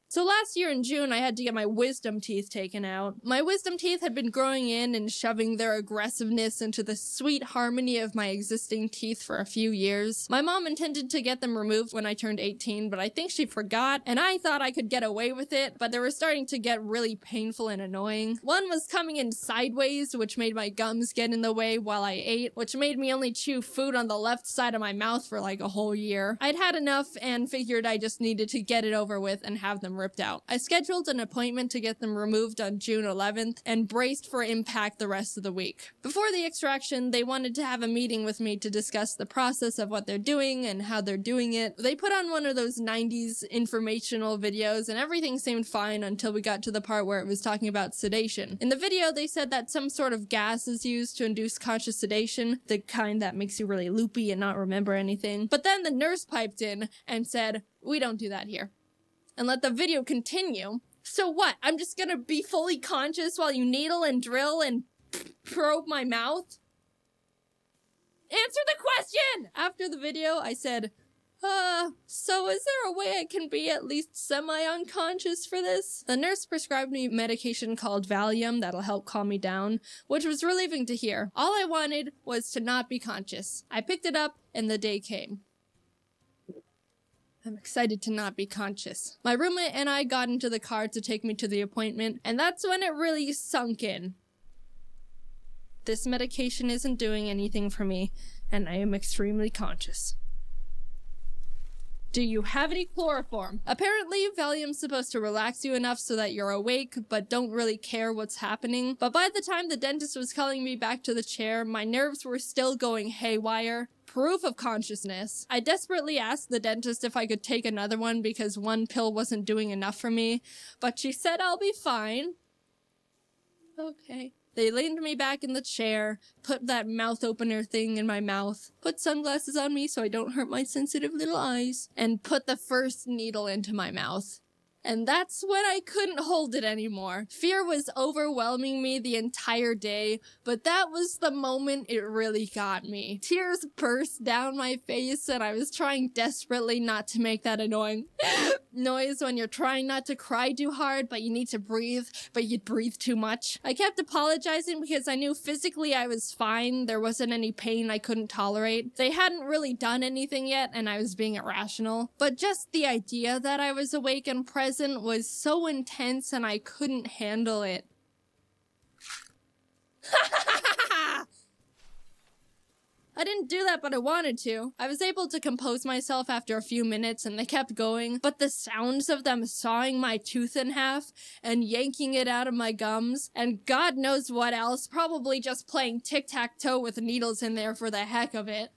So last year in June, I had to get my wisdom teeth taken out. My wisdom teeth had been growing in and shoving their aggressiveness into the sweet harmony of my existing teeth for a few years. My mom intended to get them removed when I turned 18, but I think she forgot, and I thought I could get away with it, but they were starting to get really painful and annoying. One was coming in sideways, which made my gums get in the way while I ate, which made me only chew food on the left side of my mouth for like a whole year. I'd had enough and figured I just needed to get it over with and have them ripped out. I scheduled an appointment to get them removed on June 11th and braced for impact the rest of the week. Before the extraction, they wanted to have a meeting with me to discuss the process of what they're doing and how they're doing it. They put on one of those 90s informational videos and everything seemed fine until we got to the part where it was talking about sedation. In the video, they said that some sort of gas is used to induce conscious sedation, the kind that makes you really loopy and not remember anything. But then the nurse piped in and said, "We don't do that here," and let the video continue. So what? I'm just gonna be fully conscious while you needle and drill and probe my mouth? Answer the question! After the video, I said, So is there a way I can be at least semi-unconscious for this? The nurse prescribed me medication called Valium that'll help calm me down, which was relieving to hear. All I wanted was to not be conscious. I picked it up, and the day came. I'm excited to not be conscious. My roommate and I got into the car to take me to the appointment, and that's when it really sunk in. This medication isn't doing anything for me, and I am extremely conscious. Do you have any chloroform? Apparently, Valium's supposed to relax you enough so that you're awake, but don't really care what's happening. But by the time the dentist was calling me back to the chair, my nerves were still going haywire. Proof of consciousness. I desperately asked the dentist if I could take another one because one pill wasn't doing enough for me, but she said I'll be fine. Okay. They leaned me back in the chair, put that mouth opener thing in my mouth, put sunglasses on me so I don't hurt my sensitive little eyes, and put the first needle into my mouth. And that's when I couldn't hold it anymore. Fear was overwhelming me the entire day, but that was the moment it really got me. Tears burst down my face, and I was trying desperately not to make that annoying noise when you're trying not to cry too hard, but you need to breathe, but you breathe too much. I kept apologizing because I knew physically I was fine. There wasn't any pain I couldn't tolerate. They hadn't really done anything yet, and I was being irrational. But just the idea that I was awake and present was so intense and I couldn't handle it. I didn't do that, but I wanted to. I was able to compose myself after a few minutes and they kept going, but the sounds of them sawing my tooth in half and yanking it out of my gums, and God knows what else, probably just playing tic-tac-toe with needles in there for the heck of it,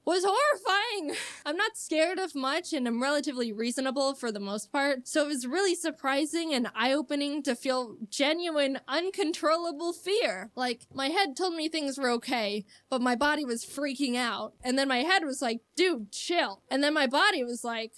was horrifying. I'm not scared of much and I'm relatively reasonable for the most part, so it was really surprising and eye-opening to feel genuine, uncontrollable fear. Like, my head told me things were okay, but my body was freaking out. And then my head was like, dude, chill. And then my body was like...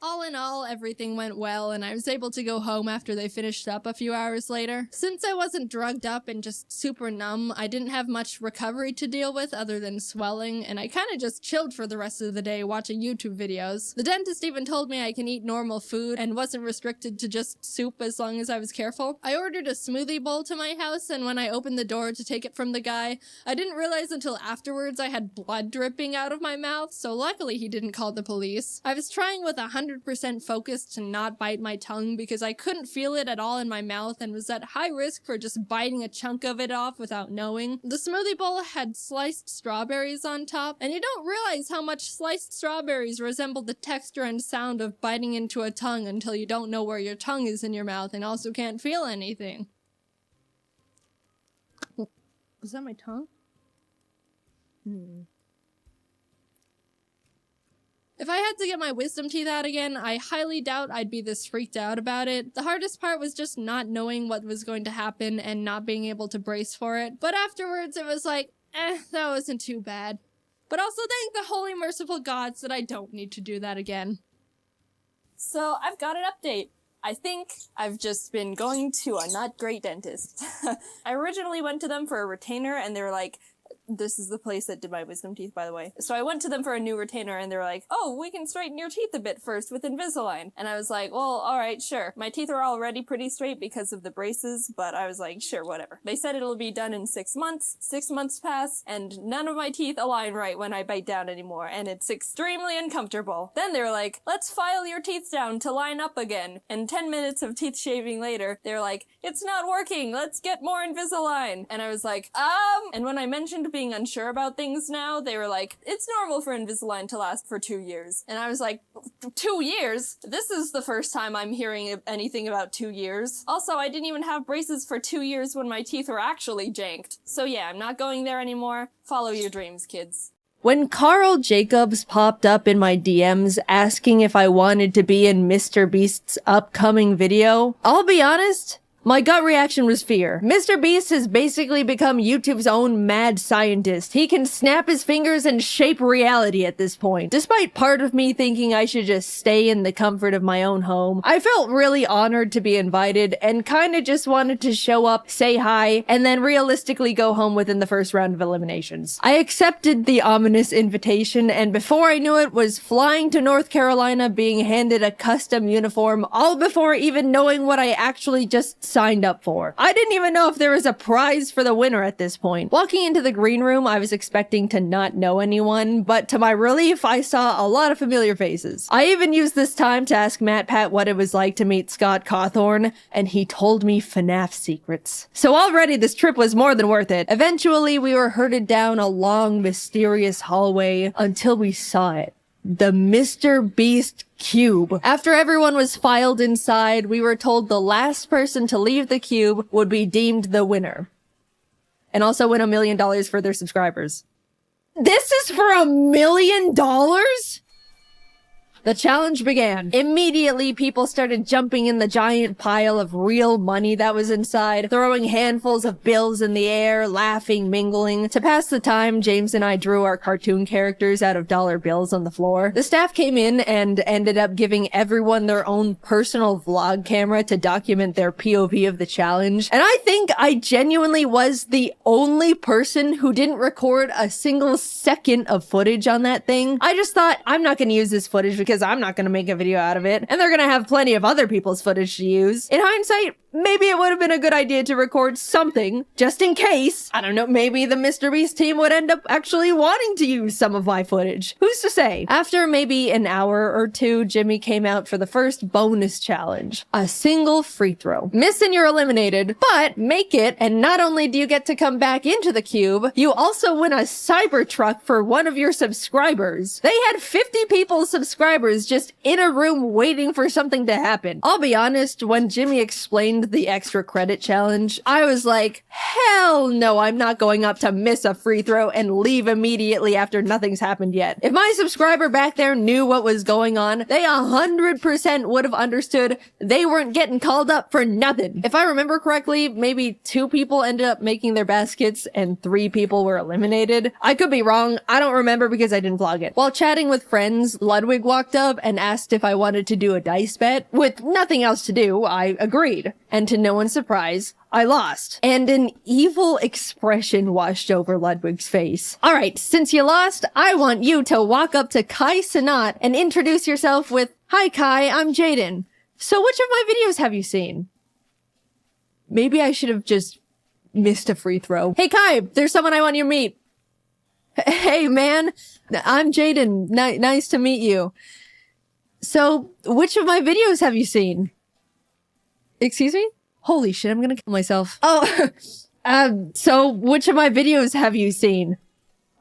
All in all, everything went well, and I was able to go home after they finished up a few hours later. Since I wasn't drugged up and just super numb, I didn't have much recovery to deal with other than swelling, and I kinda just chilled for the rest of the day watching YouTube videos. The dentist even told me I can eat normal food and wasn't restricted to just soup as long as I was careful. I ordered a smoothie bowl to my house, and when I opened the door to take it from the guy, I didn't realize until afterwards I had blood dripping out of my mouth, so luckily he didn't call the police. I was trying with 100% focus to not bite my tongue because I couldn't feel it at all in my mouth and was at high risk for just biting a chunk of it off without knowing. The smoothie bowl had sliced strawberries on top, and you don't realize how much sliced strawberries resemble the texture and sound of biting into a tongue until you don't know where your tongue is in your mouth and also can't feel anything. Was that my tongue? If I had to get my wisdom teeth out again, I highly doubt I'd be this freaked out about it. The hardest part was just not knowing what was going to happen and not being able to brace for it. But afterwards, it was like, that wasn't too bad. But also thank the holy merciful gods that I don't need to do that again. So I've got an update. I think I've just been going to a not great dentist. I originally went to them for a retainer and they were like, this is the place that did my wisdom teeth, by the way. So I went to them for a new retainer and they were like, oh, we can straighten your teeth a bit first with Invisalign. And I was like, well, alright, sure. My teeth are already pretty straight because of the braces, but I was like, sure, whatever. They said it'll be done in 6 months. 6 months pass, and none of my teeth align right when I bite down anymore, and it's extremely uncomfortable. Then they were like, let's file your teeth down to line up again. And 10 minutes of teeth shaving later, they were like, it's not working, let's get more Invisalign. And I was like, and when I mentioned being unsure about things now, they were like, it's normal for Invisalign to last for 2 years. And I was like, 2 years? This is the first time I'm hearing anything about 2 years. Also, I didn't even have braces for 2 years when my teeth were actually janked. So yeah, I'm not going there anymore. Follow your dreams, kids. When Carl Jacobs popped up in my DMs asking if I wanted to be in Mr. Beast's upcoming video, I'll be honest, My gut reaction was fear. Mr. Beast has basically become YouTube's own mad scientist. He can snap his fingers and shape reality at this point. Despite part of me thinking I should just stay in the comfort of my own home, I felt really honored to be invited and kinda just wanted to show up, say hi, and then realistically go home within the first round of eliminations. I accepted the ominous invitation, and before I knew it, was flying to North Carolina being handed a custom uniform, all before even knowing what I actually just signed up for. I didn't even know if there was a prize for the winner at this point. Walking into the green room, I was expecting to not know anyone, but to my relief, I saw a lot of familiar faces. I even used this time to ask MatPat what it was like to meet Scott Cawthorn, and he told me FNAF secrets. So already this trip was more than worth it. Eventually, we were herded down a long, mysterious hallway until we saw it. The Mr. Beast cube. After everyone was filed inside, we were told the last person to leave the cube would be deemed the winner. And also win $1 million for their subscribers. This is for $1 million? The challenge began. Immediately, people started jumping in the giant pile of real money that was inside, throwing handfuls of bills in the air, laughing, mingling. To pass the time, James and I drew our cartoon characters out of dollar bills on the floor. The staff came in and ended up giving everyone their own personal vlog camera to document their POV of the challenge. And I think I genuinely was the only person who didn't record a single second of footage on that thing. I just thought, I'm not going to use this footage because I'm not going to make a video out of it, and they're going to have plenty of other people's footage to use. In hindsight, maybe it would have been a good idea to record something, just in case. I don't know, maybe the Mr. Beast team would end up actually wanting to use some of my footage. Who's to say? After maybe an hour or two, Jimmy came out for the first bonus challenge. A single free throw. Miss and you're eliminated, but make it, and not only do you get to come back into the cube, you also win a Cybertruck for one of your subscribers. They had 50 people's subscribers just in a room waiting for something to happen. I'll be honest, when Jimmy explained the extra credit challenge, I was like, hell no, I'm not going up to miss a free throw and leave immediately after nothing's happened yet. If my subscriber back there knew what was going on, they 100% would have understood they weren't getting called up for nothing. If I remember correctly, maybe 2 people ended up making their baskets and 3 people were eliminated. I could be wrong. I don't remember because I didn't vlog it. While chatting with friends, Ludwig walked up and asked if I wanted to do a dice bet. With nothing else to do, I agreed. And to no one's surprise, I lost. And an evil expression washed over Ludwig's face. Alright, since you lost, I want you to walk up to Kai Sanat and introduce yourself with, "Hi Kai, I'm Jaiden. So which of my videos have you seen?" Maybe I should have just missed a free throw. "Hey Kai, there's someone I want you to meet." "Hey man, I'm Jaiden. Nice to meet you. So, which of my videos have you seen?" Excuse me? Holy shit, I'm gonna kill myself. "Oh, so which of my videos have you seen?"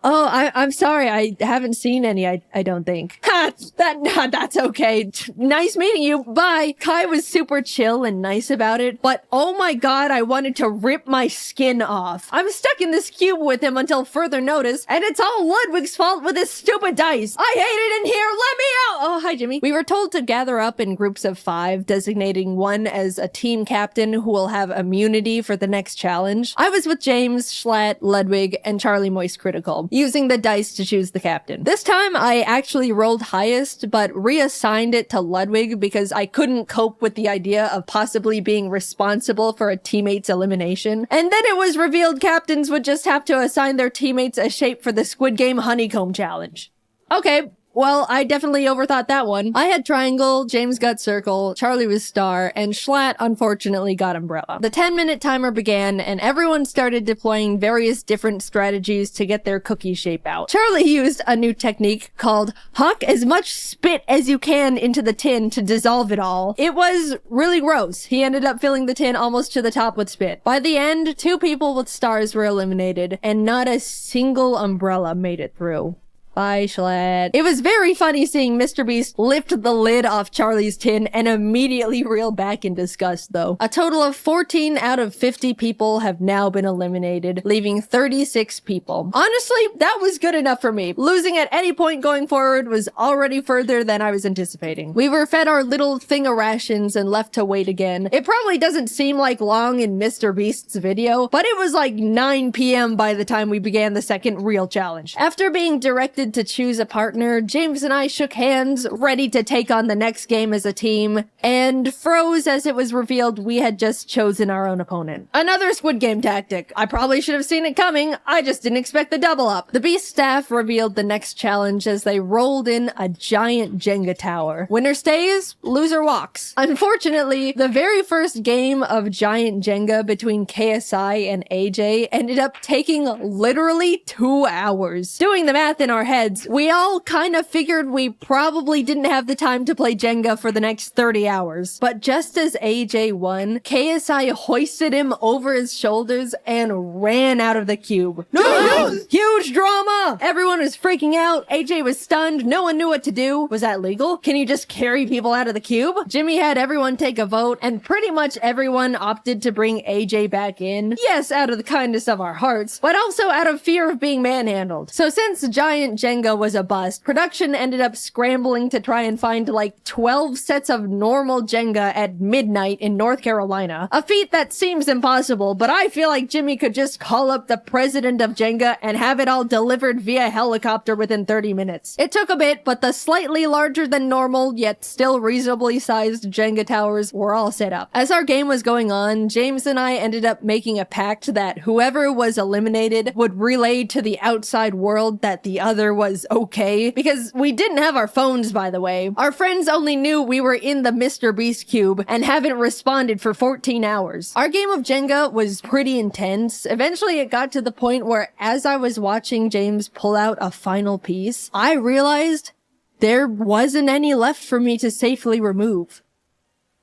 "Oh, I'm sorry, I haven't seen any, I don't think." "Ha! That's okay. Nice meeting you, bye." Kai was super chill and nice about it, but oh my god, I wanted to rip my skin off. I'm stuck in this cube with him until further notice, and it's all Ludwig's fault with his stupid dice. I hate it in here, let me out! Oh, hi Jimmy. We were told to gather up in groups of 5, designating one as a team captain who will have immunity for the next challenge. I was with James, Schlatt, Ludwig, and Charlie Moist Critical, using the dice to choose the captain. This time, I actually rolled highest, but reassigned it to Ludwig because I couldn't cope with the idea of possibly being responsible for a teammate's elimination. And then it was revealed captains would just have to assign their teammates a shape for the Squid Game Honeycomb Challenge. Okay. Well, I definitely overthought that one. I had triangle, James got circle, Charlie was star, and Schlatt unfortunately got umbrella. The 10-minute timer began, and everyone started deploying various different strategies to get their cookie shape out. Charlie used a new technique called huck as much spit as you can into the tin to dissolve it all. It was really gross. He ended up filling the tin almost to the top with spit. By the end, 2 people with stars were eliminated, and not a single umbrella made it through. Bye, Schlatt. It was very funny seeing Mr. Beast lift the lid off Charlie's tin and immediately reel back in disgust, though. A total of 14 out of 50 people have now been eliminated, leaving 36 people. Honestly, that was good enough for me. Losing at any point going forward was already further than I was anticipating. We were fed our little thing of rations and left to wait again. It probably doesn't seem like long in Mr. Beast's video, but it was like 9 p.m. by the time we began the second real challenge. After being directed to choose a partner, James and I shook hands, ready to take on the next game as a team, and froze as it was revealed we had just chosen our own opponent. Another Squid Game tactic. I probably should have seen it coming, I just didn't expect the double up. The Beast staff revealed the next challenge as they rolled in a giant Jenga tower. Winner stays, loser walks. Unfortunately, the very first game of giant Jenga between KSI and AJ ended up taking literally 2 hours. Doing the math in our heads, we all kind of figured we probably didn't have the time to play Jenga for the next 30 hours. But just as AJ won, KSI hoisted him over his shoulders and ran out of the cube. No! Huge drama! Everyone was freaking out. AJ was stunned. No one knew what to do. Was that legal? Can you just carry people out of the cube? Jimmy had everyone take a vote, and pretty much everyone opted to bring AJ back in. Yes, out of the kindness of our hearts, but also out of fear of being manhandled. So since giant Jenga was a bust, production ended up scrambling to try and find like 12 sets of normal Jenga at midnight in North Carolina. A feat that seems impossible, but I feel like Jimmy could just call up the president of Jenga and have it all delivered via helicopter within 30 minutes. It took a bit, but the slightly larger than normal, yet still reasonably sized Jenga towers were all set up. As our game was going on, James and I ended up making a pact that whoever was eliminated would relay to the outside world that the other was okay, because we didn't have our phones, by the way. Our friends only knew we were in the Mr. Beast cube and haven't responded for 14 hours. Our game of Jenga was pretty intense. Eventually it got to the point where as I was watching James pull out a final piece, I realized there wasn't any left for me to safely remove.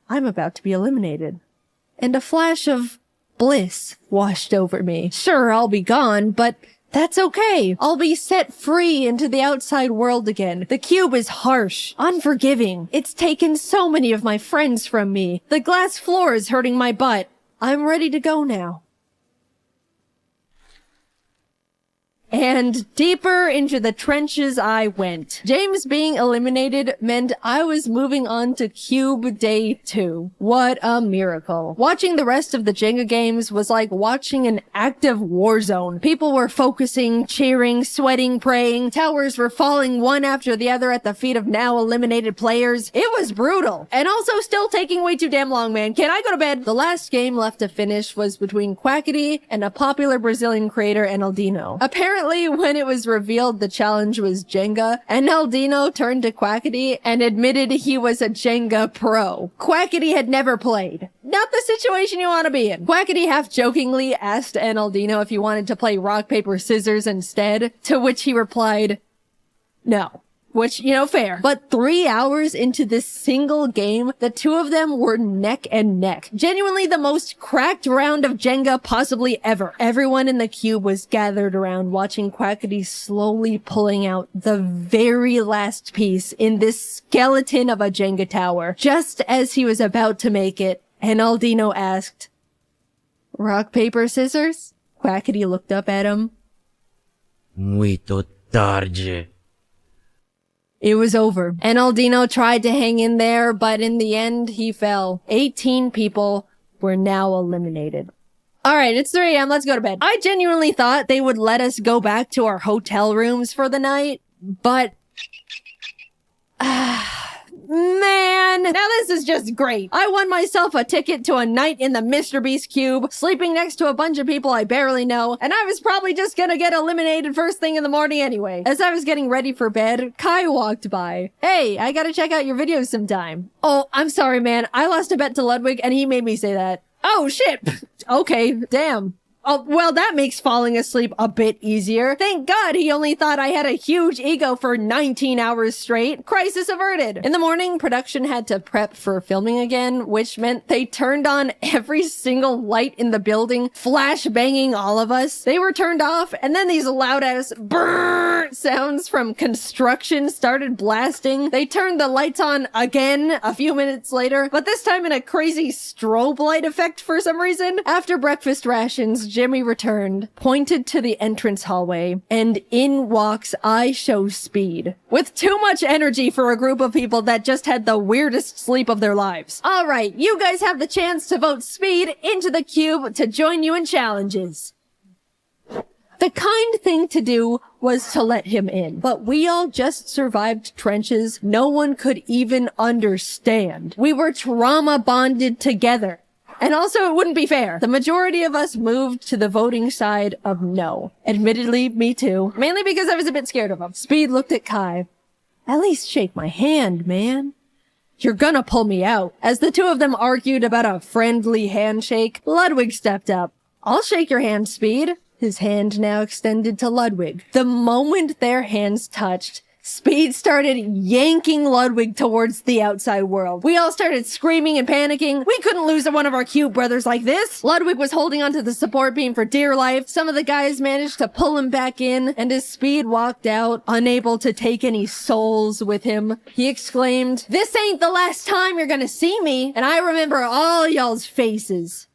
I'm about to be eliminated. And a flash of bliss washed over me. Sure, I'll be gone, but that's okay. I'll be set free into the outside world again. The cube is harsh, unforgiving. It's taken so many of my friends from me. The glass floor is hurting my butt. I'm ready to go now. And deeper into the trenches I went. James being eliminated meant I was moving on to Cube Day 2. What a miracle. Watching the rest of the Jenga games was like watching an active war zone. People were focusing, cheering, sweating, praying. Towers were falling one after the other at the feet of now eliminated players. It was brutal. And also still taking way too damn long, man. Can I go to bed? The last game left to finish was between Quackity and a popular Brazilian creator, Enaldino. Apparently, when it was revealed the challenge was Jenga, Enaldino turned to Quackity and admitted he was a Jenga pro. Quackity had never played. Not the situation you want to be in. Quackity half-jokingly asked Enaldino if he wanted to play rock, paper, scissors instead, to which he replied, no. Which, you know, fair. But 3 hours into this single game, the two of them were neck and neck. Genuinely the most cracked round of Jenga possibly ever. Everyone in the cube was gathered around watching Quackity slowly pulling out the very last piece in this skeleton of a Jenga tower. Just as he was about to make it, Enaldino asked, rock, paper, scissors? Quackity looked up at him. Muito tarde. It was over. Enaldino tried to hang in there, but in the end, he fell. 18 people were now eliminated. Alright, it's 3 a.m. Let's go to bed. I genuinely thought they would let us go back to our hotel rooms for the night, but man, now this is just great. I won myself a ticket to a night in the Mr. Beast cube, sleeping next to a bunch of people I barely know, and I was probably just gonna get eliminated first thing in the morning anyway. As I was getting ready for bed, Kai walked by. Hey, I gotta check out your videos sometime. Oh, I'm sorry, man. I lost a bet to Ludwig and he made me say that. Oh, shit. Okay, damn. Oh, well, that makes falling asleep a bit easier. Thank God he only thought I had a huge ego for 19 hours straight. Crisis averted. In the morning, production had to prep for filming again, which meant they turned on every single light in the building, flash banging all of us. They were turned off, and then these loud-ass brrrr sounds from construction started blasting. They turned the lights on again a few minutes later, but this time in a crazy strobe light effect for some reason. After breakfast rations, Jimmy returned, pointed to the entrance hallway, and in walks I Show Speed. With too much energy for a group of people that just had the weirdest sleep of their lives. Alright, you guys have the chance to vote Speed into the cube to join you in challenges. The kind thing to do was to let him in, but we all just survived trenches no one could even understand. We were trauma bonded together. And also, it wouldn't be fair. The majority of us moved to the voting side of no. Admittedly, me too. Mainly because I was a bit scared of him. Speed looked at Kai. At least shake my hand, man. You're gonna pull me out. As the two of them argued about a friendly handshake, Ludwig stepped up. I'll shake your hand, Speed. His hand now extended to Ludwig. The moment their hands touched, Speed started yanking Ludwig towards the outside world. We all started screaming and panicking. We couldn't lose one of our cute brothers like this. Ludwig was holding onto the support beam for dear life. Some of the guys managed to pull him back in, and as Speed walked out, unable to take any souls with him, he exclaimed, "This ain't the last time you're gonna see me, and I remember all y'all's faces."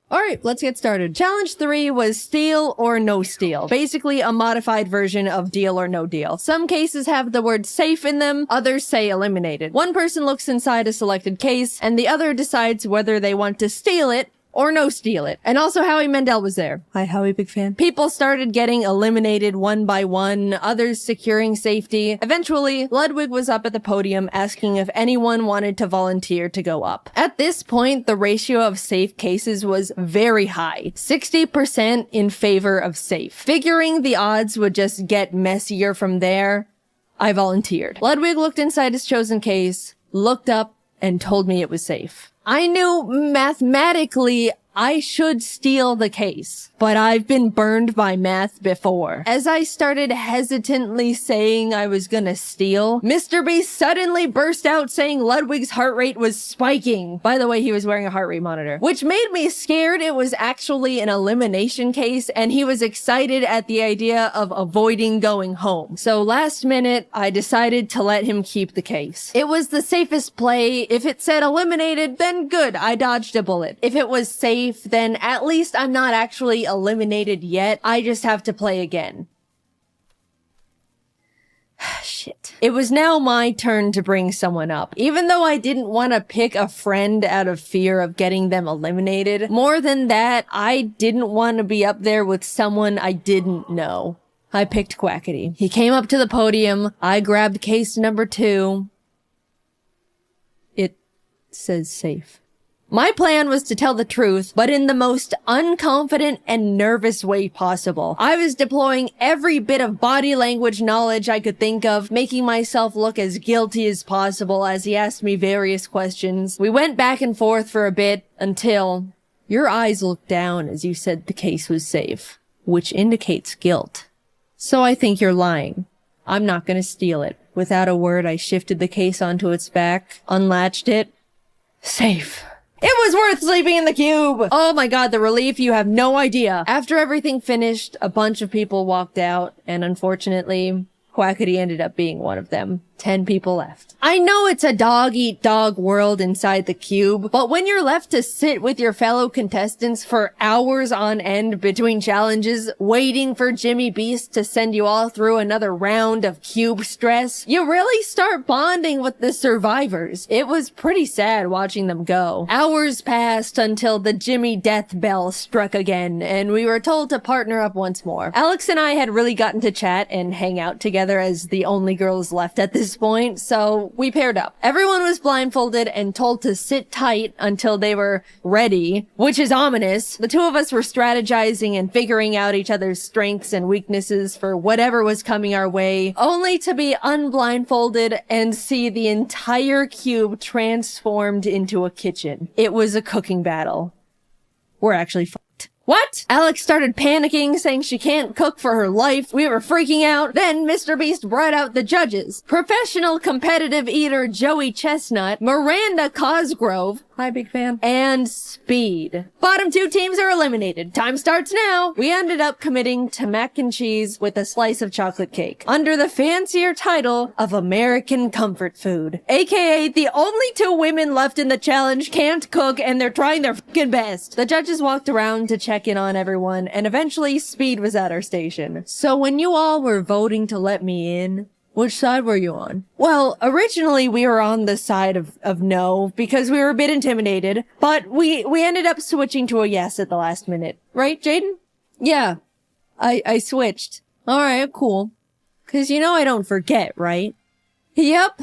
Alright, let's get started. Challenge 3 was steal or no steal. Basically a modified version of deal or no deal. Some cases have the word safe in them, others say eliminated. One person looks inside a selected case, and the other decides whether they want to steal it or no steal it. And also Howie Mandel was there. Hi Howie, big fan. People started getting eliminated one by one, others securing safety. Eventually, Ludwig was up at the podium asking if anyone wanted to volunteer to go up. At this point, the ratio of safe cases was very high. 60% in favor of safe. Figuring the odds would just get messier from there, I volunteered. Ludwig looked inside his chosen case, looked up, and told me it was safe. I knew mathematically I should steal the case, but I've been burned by math before. As I started hesitantly saying I was gonna steal, Mr. B suddenly burst out saying Ludwig's heart rate was spiking. By the way, he was wearing a heart rate monitor, which made me scared it was actually an elimination case, and he was excited at the idea of avoiding going home. So last minute, I decided to let him keep the case. It was the safest play. If it said eliminated, then good, I dodged a bullet. If it was safe, then at least I'm not actually eliminated yet. I just have to play again. Shit. It was now my turn to bring someone up. Even though I didn't want to pick a friend out of fear of getting them eliminated, more than that, I didn't want to be up there with someone I didn't know. I picked Quackity. He came up to the podium. I grabbed case number 2. It says safe. My plan was to tell the truth, but in the most unconfident and nervous way possible. I was deploying every bit of body language knowledge I could think of, making myself look as guilty as possible as he asked me various questions. We went back and forth for a bit until your eyes looked down as you said the case was safe, which indicates guilt. So I think you're lying. I'm not gonna steal it. Without a word, I shifted the case onto its back, unlatched it. Safe. It was worth sleeping in the cube! Oh my god, the relief, you have no idea. After everything finished, a bunch of people walked out, and unfortunately, Quackity ended up being one of them. 10 people left. I know it's a dog-eat-dog world inside the cube, but when you're left to sit with your fellow contestants for hours on end between challenges, waiting for Jimmy Beast to send you all through another round of cube stress, you really start bonding with the survivors. It was pretty sad watching them go. Hours passed until the Jimmy death bell struck again, and we were told to partner up once more. Alex and I had really gotten to chat and hang out together as the only girls left at this point, so we paired up. Everyone was blindfolded and told to sit tight until they were ready, which is ominous. The two of us were strategizing and figuring out each other's strengths and weaknesses for whatever was coming our way, only to be unblindfolded and see the entire cube transformed into a kitchen. It was a cooking battle. we're actually fucked. What? Alex started panicking, saying she can't cook for her life. We were freaking out. Then Mr. Beast brought out the judges. Professional competitive eater Joey Chestnut, Miranda Cosgrove, hi big fan, and Speed. Bottom 2 teams are eliminated. Time starts now. We ended up committing to mac and cheese with a slice of chocolate cake, under the fancier title of American Comfort Food. AKA the only 2 women left in the challenge can't cook and they're trying their fucking best. The judges walked around to check in on everyone, and eventually Speed was at our station. So when you all were voting to let me in, which side were you on? Well, originally we were on the side of no, because we were a bit intimidated, but we ended up switching to a yes at the last minute. Right, Jaiden? Yeah, I switched. Alright, cool. 'Cause you know I don't forget, right? Yep.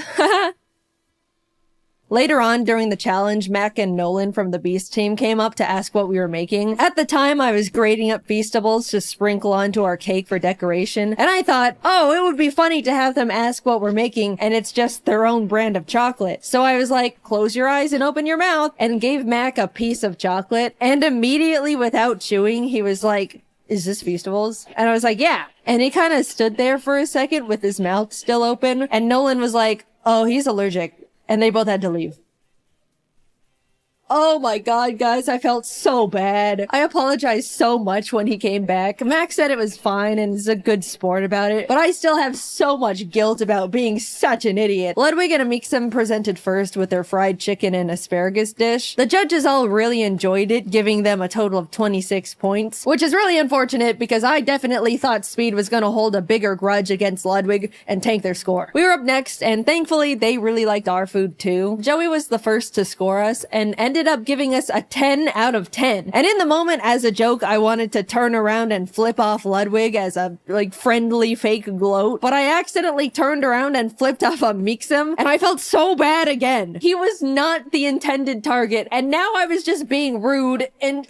Later on, during the challenge, Mac and Nolan from the Beast team came up to ask what we were making. At the time, I was grating up Feastables to sprinkle onto our cake for decoration, and I thought, oh, it would be funny to have them ask what we're making, and it's just their own brand of chocolate. So I was like, close your eyes and open your mouth, and gave Mac a piece of chocolate, and immediately, without chewing, he was like, is this Feastables? And I was like, yeah. And he kind of stood there for a second with his mouth still open, and Nolan was like, oh, he's allergic. And they both had to leave. Oh my god, guys, I felt so bad. I apologized so much when he came back. Max said it was fine and is a good sport about it, but I still have so much guilt about being such an idiot. Ludwig and Amixem presented first with their fried chicken and asparagus dish. The judges all really enjoyed it, giving them a total of 26 points, which is really unfortunate because I definitely thought Speed was gonna hold a bigger grudge against Ludwig and tank their score. We were up next, and thankfully they really liked our food too. Joey was the first to score us and ended up giving us a 10 out of 10. And in the moment, as a joke, I wanted to turn around and flip off Ludwig as a, friendly fake gloat, but I accidentally turned around and flipped off Amixem, and I felt so bad again. He was not the intended target, and now I was just being rude, and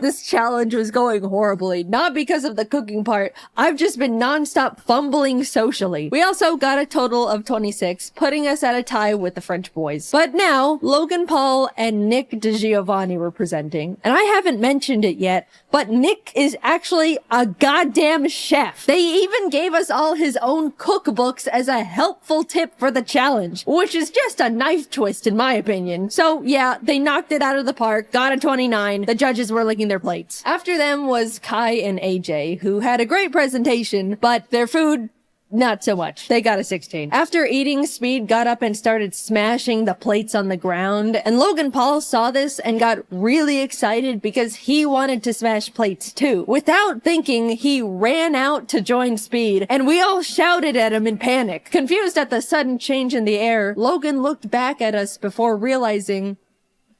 this challenge was going horribly. Not because of the cooking part. I've just been non-stop fumbling socially. We also got a total of 26, putting us at a tie with the French boys. But now, Logan Paul and Nick DiGiovanni were presenting. And I haven't mentioned it yet, but Nick is actually a goddamn chef. They even gave us all his own cookbooks as a helpful tip for the challenge, which is just a knife twist in my opinion. So yeah, they knocked it out of the park, got a 29. The judges were licking their plates. After them was Kai and AJ, who had a great presentation, but their food, not so much. They got a 16. After eating, Speed got up and started smashing the plates on the ground, and Logan Paul saw this and got really excited because he wanted to smash plates too. Without thinking, he ran out to join Speed, and we all shouted at him in panic. Confused at the sudden change in the air, Logan looked back at us before realizing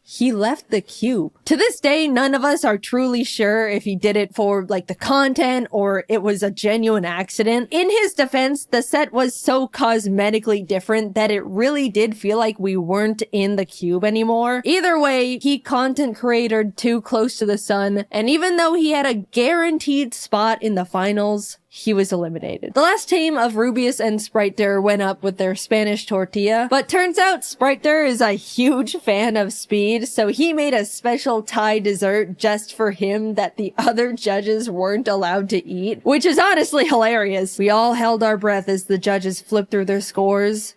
he left the cube. To this day, none of us are truly sure if he did it for, the content or it was a genuine accident. In his defense, the set was so cosmetically different that it really did feel like we weren't in the cube anymore. Either way, he content created too close to the sun, and even though he had a guaranteed spot in the finals, he was eliminated. The last team of Rubius and Spriter went up with their Spanish tortilla, but turns out Spriter is a huge fan of Speed, so he made a special Thai dessert just for him that the other judges weren't allowed to eat, which is honestly hilarious. We all held our breath as the judges flipped through their scores.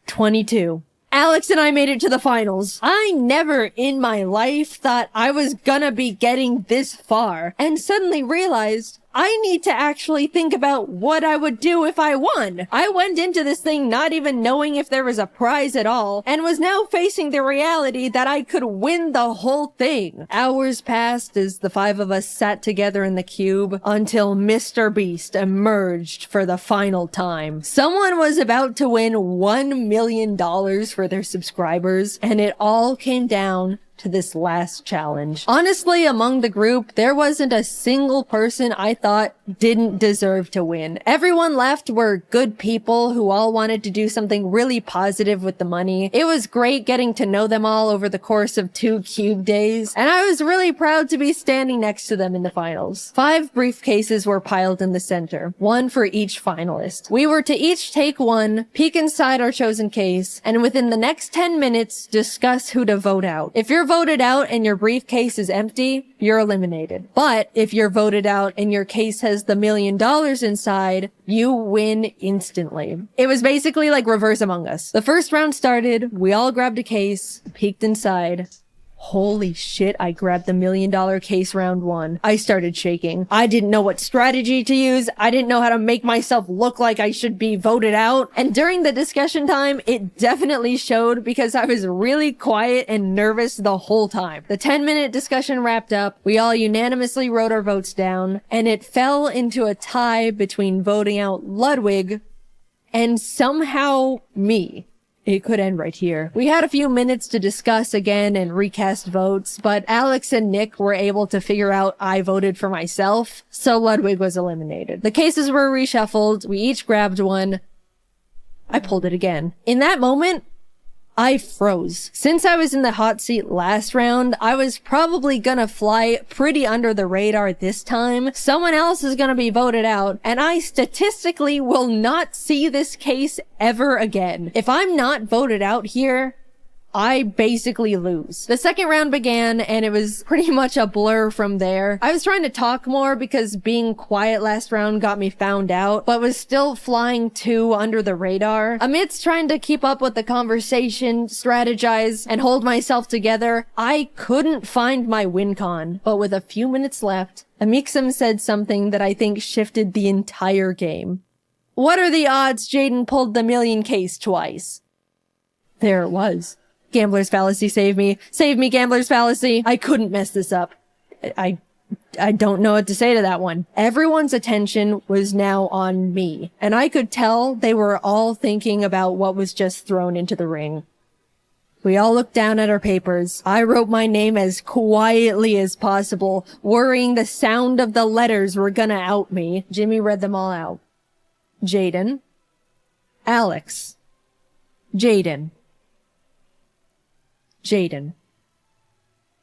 22. Alex and I made it to the finals. I never in my life thought I was gonna be getting this far, and suddenly realized I need to actually think about what I would do if I won. I went into this thing not even knowing if there was a prize at all, and was now facing the reality that I could win the whole thing. Hours passed as the 5 of us sat together in the cube until Mr. Beast emerged for the final time. Someone was about to win $1 million for their subscribers, and it all came down to this last challenge. Honestly, among the group, there wasn't a single person I thought didn't deserve to win. Everyone left were good people who all wanted to do something really positive with the money. It was great getting to know them all over the course of 2 cube days, and I was really proud to be standing next to them in the finals. 5 briefcases were piled in the center, 1 for each finalist. We were to each take one, peek inside our chosen case, and within the next 10 minutes, discuss who to vote out. If your voted out and your briefcase is empty, you're eliminated. But if you're voted out and your case has the $1 million inside, you win instantly. It was basically like reverse Among Us. The first round started, we all grabbed a case, peeked inside. Holy shit, I grabbed the $1 million case round 1. I started shaking. I didn't know what strategy to use. I didn't know how to make myself look like I should be voted out. And during the discussion time, it definitely showed because I was really quiet and nervous the whole time. The 10-minute discussion wrapped up. We all unanimously wrote our votes down, and it fell into a tie between voting out Ludwig and somehow me. It could end right here. We had a few minutes to discuss again and recast votes, but Alex and Nick were able to figure out I voted for myself, so Ludwig was eliminated. The cases were reshuffled. We each grabbed one. I pulled it again. In that moment, I froze. Since I was in the hot seat last round, I was probably gonna fly pretty under the radar this time. Someone else is gonna be voted out, and I statistically will not see this case ever again. If I'm not voted out here, I basically lose. The second round began, and it was pretty much a blur from there. I was trying to talk more because being quiet last round got me found out, but was still flying too under the radar. Amidst trying to keep up with the conversation, strategize, and hold myself together, I couldn't find my win con. But with a few minutes left, Amixem said something that I think shifted the entire game. What are the odds Jaiden pulled the $1 million case twice? There it was. Gambler's fallacy, save me. Save me, gambler's fallacy. I couldn't mess this up. I don't know what to say to that one. Everyone's attention was now on me, and I could tell they were all thinking about what was just thrown into the ring. We all looked down at our papers. I wrote my name as quietly as possible, worrying the sound of the letters were gonna out me. Jimmy read them all out. Jaiden. Alex. Jaiden. Jaiden.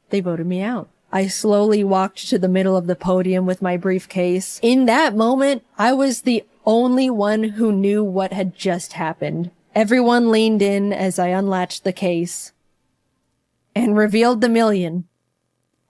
They voted me out. I slowly walked to the middle of the podium with my briefcase. In that moment, I was the only one who knew what had just happened. Everyone leaned in as I unlatched the case and revealed the $1 million.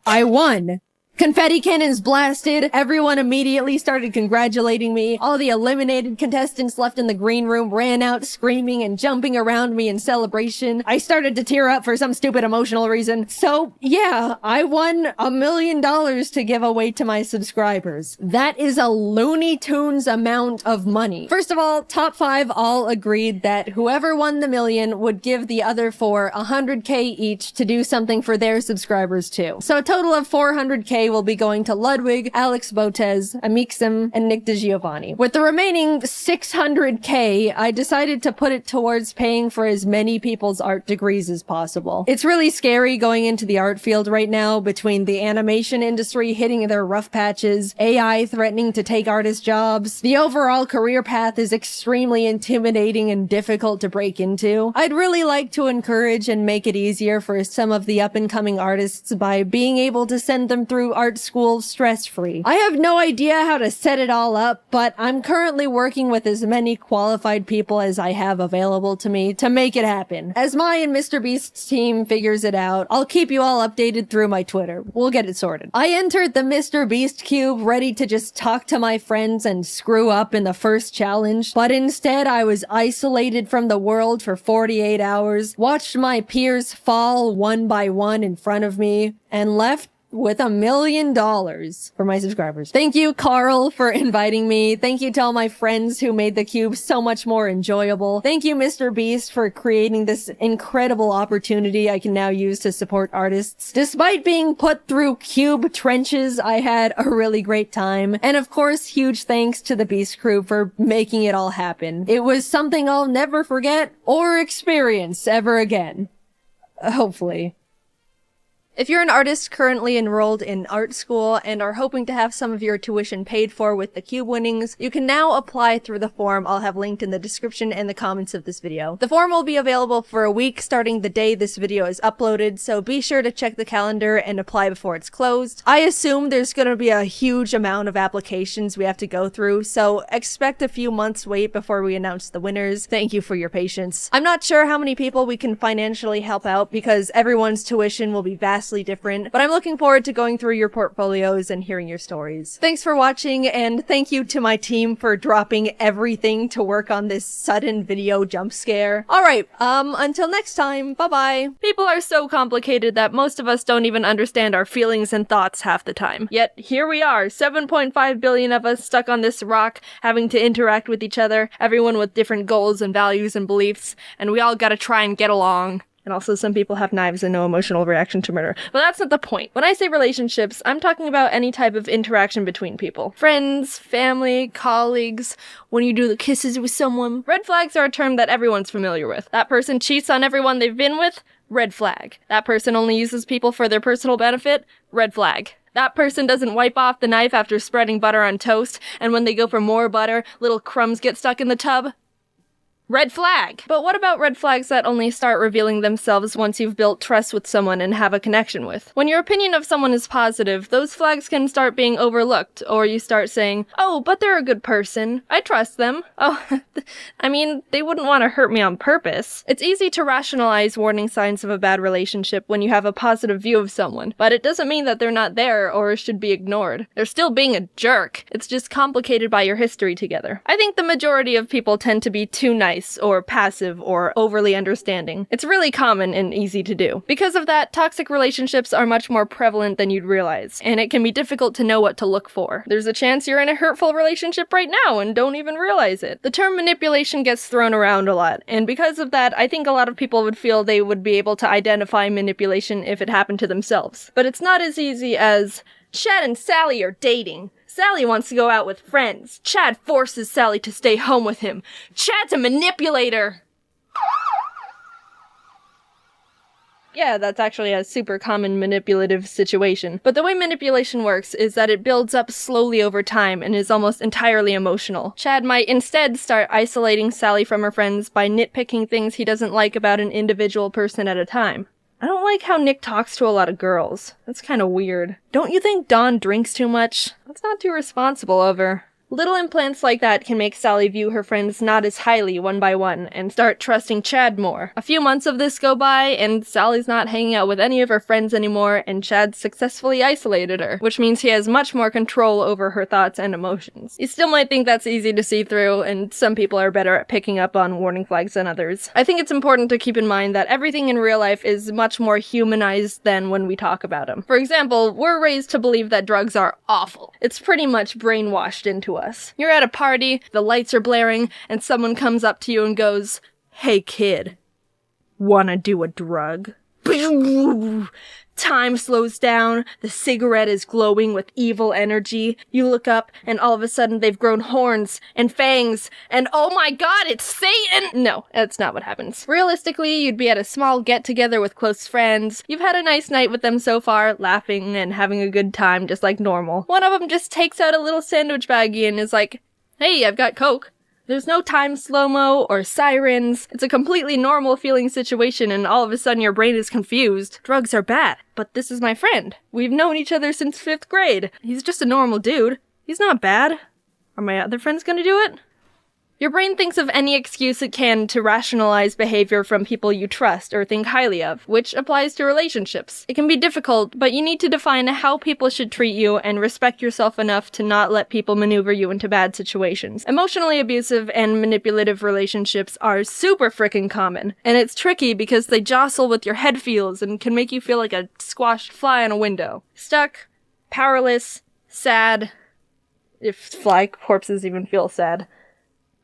I won! Confetti cannons blasted. Everyone immediately started congratulating me. All the eliminated contestants left in the green room ran out screaming and jumping around me in celebration. I started to tear up for some stupid emotional reason. So yeah, I won $1 million to give away to my subscribers. That is a Looney Tunes amount of money. First of all, top 5 all agreed that whoever won the $1 million would give the other 4 $100K each to do something for their subscribers too. So a total of $400K will be going to Ludwig, Alex Botez, Amixem, and Nick DeGiovanni. With the remaining $600K, I decided to put it towards paying for as many people's art degrees as possible. It's really scary going into the art field right now between the animation industry hitting their rough patches, AI threatening to take artist jobs. The overall career path is extremely intimidating and difficult to break into. I'd really like to encourage and make it easier for some of the up-and-coming artists by being able to send them through art school stress-free. I have no idea how to set it all up, but I'm currently working with as many qualified people as I have available to me to make it happen. As my and Mr. Beast's team figures it out, I'll keep you all updated through my Twitter. We'll get it sorted. I entered the Mr. Beast cube ready to just talk to my friends and screw up in the first challenge, but instead I was isolated from the world for 48 hours, watched my peers fall one by one in front of me, and left with $1 million for my subscribers. Thank you, Carl, for inviting me. Thank you to all my friends who made the cube so much more enjoyable. Thank you, Mr. Beast, for creating this incredible opportunity I can now use to support artists. Despite being put through cube trenches, I had a really great time. And of course, huge thanks to the Beast crew for making it all happen. It was something I'll never forget or experience ever again. Hopefully. If you're an artist currently enrolled in art school and are hoping to have some of your tuition paid for with the cube winnings, you can now apply through the form I'll have linked in the description and the comments of this video. The form will be available for a week starting the day this video is uploaded, so be sure to check the calendar and apply before it's closed. I assume there's gonna be a huge amount of applications we have to go through, so expect a few months wait before we announce the winners. Thank you for your patience. I'm not sure how many people we can financially help out because everyone's tuition will be vastly different, but I'm looking forward to going through your portfolios and hearing your stories. Thanks for watching, and thank you to my team for dropping everything to work on this sudden video jump scare. Alright, until next time, bye-bye. People are so complicated that most of us don't even understand our feelings and thoughts half the time. Yet, here we are, 7.5 billion of us stuck on this rock, having to interact with each other, everyone with different goals and values and beliefs, and we all gotta try and get along. And also some people have knives and no emotional reaction to murder. But that's not the point. When I say relationships, I'm talking about any type of interaction between people. Friends, family, colleagues, when you do the kisses with someone. Red flags are a term that everyone's familiar with. That person cheats on everyone they've been with? Red flag. That person only uses people for their personal benefit? Red flag. That person doesn't wipe off the knife after spreading butter on toast, and when they go for more butter, little crumbs get stuck in the tub? Red flag! But what about red flags that only start revealing themselves once you've built trust with someone and have a connection with? When your opinion of someone is positive, those flags can start being overlooked, or you start saying, oh, but they're a good person. I trust them. Oh, I mean, they wouldn't want to hurt me on purpose. It's easy to rationalize warning signs of a bad relationship when you have a positive view of someone, but it doesn't mean that they're not there or should be ignored. They're still being a jerk. It's just complicated by your history together. I think the majority of people tend to be too nice or passive or overly understanding. It's really common and easy to do. Because of that, toxic relationships are much more prevalent than you'd realize, and it can be difficult to know what to look for. There's a chance you're in a hurtful relationship right now and don't even realize it. The term manipulation gets thrown around a lot, and because of that, I think a lot of people would feel they would be able to identify manipulation if it happened to themselves. But it's not as easy as, Chad and Sally are dating. Sally wants to go out with friends. Chad forces Sally to stay home with him. Chad's a manipulator! Yeah, that's actually a super common manipulative situation. But the way manipulation works is that it builds up slowly over time and is almost entirely emotional. Chad might instead start isolating Sally from her friends by nitpicking things he doesn't like about an individual person at a time. I don't like how Nick talks to a lot of girls. That's kind of weird. Don't you think Dawn drinks too much? That's not too responsible of her. Little implants like that can make Sally view her friends not as highly one by one and start trusting Chad more. A few months of this go by and Sally's not hanging out with any of her friends anymore and Chad successfully isolated her, which means he has much more control over her thoughts and emotions. You still might think that's easy to see through, and some people are better at picking up on warning flags than others. I think it's important to keep in mind that everything in real life is much more humanized than when we talk about them. For example, we're raised to believe that drugs are awful. It's pretty much brainwashed into us. You're at a party, the lights are blaring, and someone comes up to you and goes, "Hey kid, wanna do a drug?" Time slows down, the cigarette is glowing with evil energy. You look up, and all of a sudden they've grown horns and fangs, and oh my god, it's Satan! No, that's not what happens. Realistically, you'd be at a small get-together with close friends. You've had a nice night with them so far, laughing and having a good time just like normal. One of them just takes out a little sandwich baggie and is like, "Hey, I've got Coke." There's no time slow-mo or sirens. It's a completely normal feeling situation and all of a sudden your brain is confused. Drugs are bad, but this is my friend. We've known each other since 5th grade. He's just a normal dude. He's not bad. Are my other friends gonna do it? Your brain thinks of any excuse it can to rationalize behavior from people you trust or think highly of, which applies to relationships. It can be difficult, but you need to define how people should treat you and respect yourself enough to not let people maneuver you into bad situations. Emotionally abusive and manipulative relationships are super frickin' common, and it's tricky because they jostle with your head feels and can make you feel like a squashed fly on a window. Stuck, powerless, sad, if fly corpses even feel sad.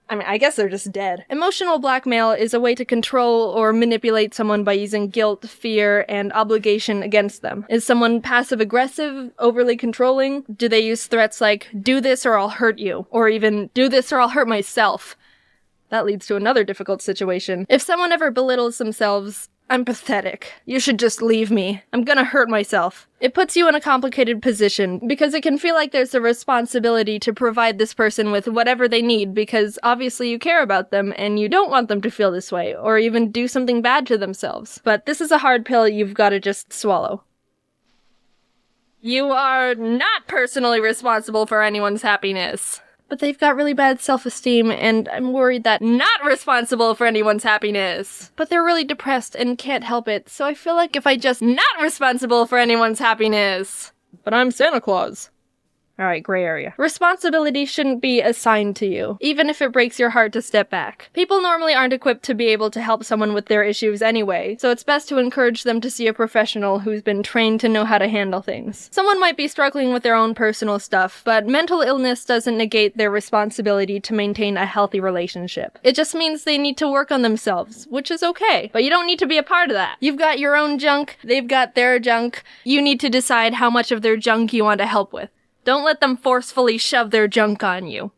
I mean, I guess they're just dead. Emotional blackmail is a way to control or manipulate someone by using guilt, fear, and obligation against them. Is someone passive-aggressive, overly controlling? Do they use threats like, "Do this or I'll hurt you," or even, "Do this or I'll hurt myself"? That leads to another difficult situation. If someone ever belittles themselves, I'm pathetic. You should just leave me. I'm gonna hurt myself. It puts you in a complicated position because it can feel like there's a responsibility to provide this person with whatever they need because obviously you care about them and you don't want them to feel this way or even do something bad to themselves. But this is a hard pill you've gotta just swallow. You are not personally responsible for anyone's happiness. But they've got really bad self-esteem, and I'm worried that not responsible for anyone's happiness. But they're really depressed and can't help it, so I feel like if I just not responsible for anyone's happiness. But I'm Santa Claus. Alright, gray area. Responsibility shouldn't be assigned to you, even if it breaks your heart to step back. People normally aren't equipped to be able to help someone with their issues anyway, so it's best to encourage them to see a professional who's been trained to know how to handle things. Someone might be struggling with their own personal stuff, but mental illness doesn't negate their responsibility to maintain a healthy relationship. It just means they need to work on themselves, which is okay, but you don't need to be a part of that. You've got your own junk, they've got their junk, you need to decide how much of their junk you want to help with. Don't let them forcefully shove their junk on you.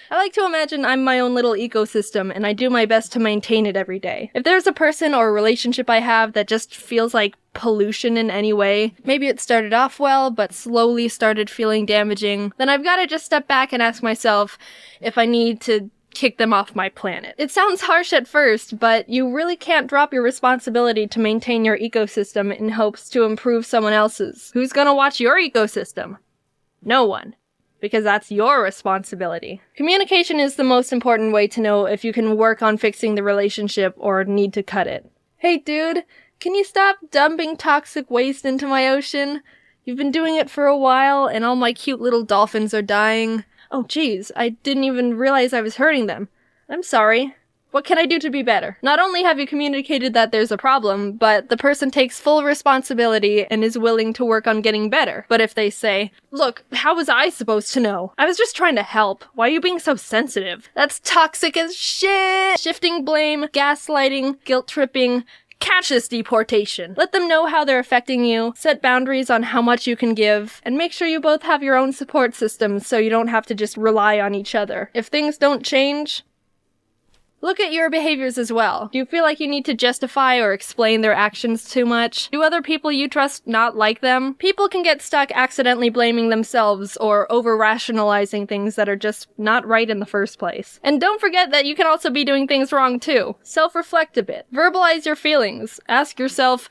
I like to imagine I'm my own little ecosystem and I do my best to maintain it every day. If there's a person or a relationship I have that just feels like pollution in any way, maybe it started off well but slowly started feeling damaging, then I've got to just step back and ask myself if I need to kick them off my planet. It sounds harsh at first, but you really can't drop your responsibility to maintain your ecosystem in hopes to improve someone else's. Who's gonna watch your ecosystem? No one. Because that's your responsibility. Communication is the most important way to know if you can work on fixing the relationship or need to cut it. Hey dude, can you stop dumping toxic waste into my ocean? You've been doing it for a while and all my cute little dolphins are dying. Oh geez, I didn't even realize I was hurting them. I'm sorry. What can I do to be better? Not only have you communicated that there's a problem, but the person takes full responsibility and is willing to work on getting better. But if they say, look, how was I supposed to know? I was just trying to help. Why are you being so sensitive? That's toxic as shit! Shifting blame, gaslighting, guilt tripping. Catch this deportation. Let them know how they're affecting you, set boundaries on how much you can give, and make sure you both have your own support systems so you don't have to just rely on each other. If things don't change, look at your behaviors as well. Do you feel like you need to justify or explain their actions too much? Do other people you trust not like them? People can get stuck accidentally blaming themselves or over-rationalizing things that are just not right in the first place. And don't forget that you can also be doing things wrong too. Self-reflect a bit. Verbalize your feelings. Ask yourself,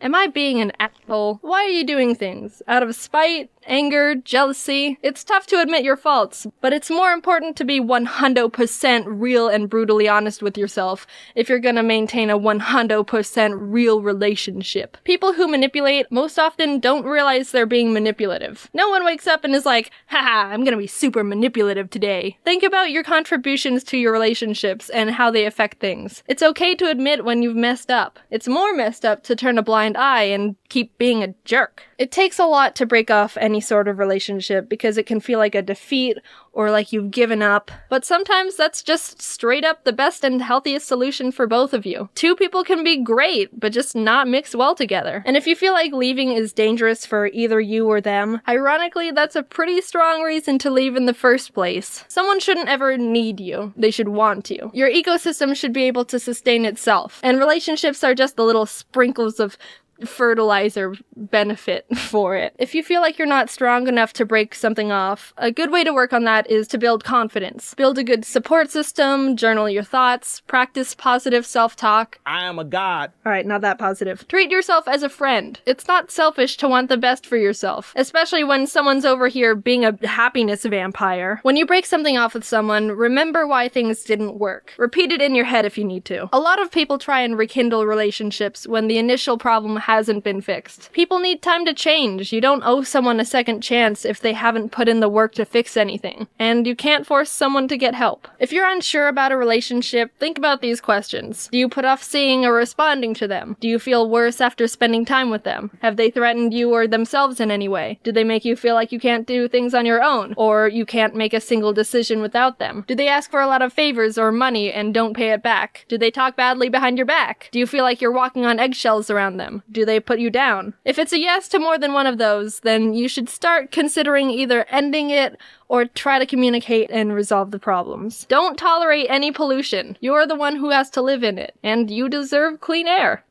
am I being an asshole? Why are you doing things? Out of spite? Anger? Jealousy? It's tough to admit your faults, but it's more important to be 100% real and brutally honest with yourself if you're gonna maintain a 100% real relationship. People who manipulate most often don't realize they're being manipulative. No one wakes up and is like, haha, I'm gonna be super manipulative today. Think about your contributions to your relationships and how they affect things. It's okay to admit when you've messed up. It's more messed up to turn a blind eye and keep being a jerk. It takes a lot to break off any sort of relationship because it can feel like a defeat or like you've given up, but sometimes that's just straight up the best and healthiest solution for both of you. Two people can be great, but just not mix well together. And if you feel like leaving is dangerous for either you or them, ironically, that's a pretty strong reason to leave in the first place. Someone shouldn't ever need you. They should want you. Your ecosystem should be able to sustain itself, and relationships are just the little sprinkles of fertilizer benefit for it. If you feel like you're not strong enough to break something off, a good way to work on that is to build confidence. Build a good support system, journal your thoughts, practice positive self-talk. I am a god. Alright, not that positive. Treat yourself as a friend. It's not selfish to want the best for yourself, especially when someone's over here being a happiness vampire. When you break something off with someone, remember why things didn't work. Repeat it in your head if you need to. A lot of people try and rekindle relationships when the initial problem hasn't been fixed. People need time to change. You don't owe someone a second chance if they haven't put in the work to fix anything. And you can't force someone to get help. If you're unsure about a relationship, think about these questions. Do you put off seeing or responding to them? Do you feel worse after spending time with them? Have they threatened you or themselves in any way? Do they make you feel like you can't do things on your own? Or you can't make a single decision without them? Do they ask for a lot of favors or money and don't pay it back? Do they talk badly behind your back? Do you feel like you're walking on eggshells around them? do they put you down? If it's a yes to more than one of those, then you should start considering either ending it or try to communicate and resolve the problems. Don't tolerate any pollution. You're the one who has to live in it, and you deserve clean air.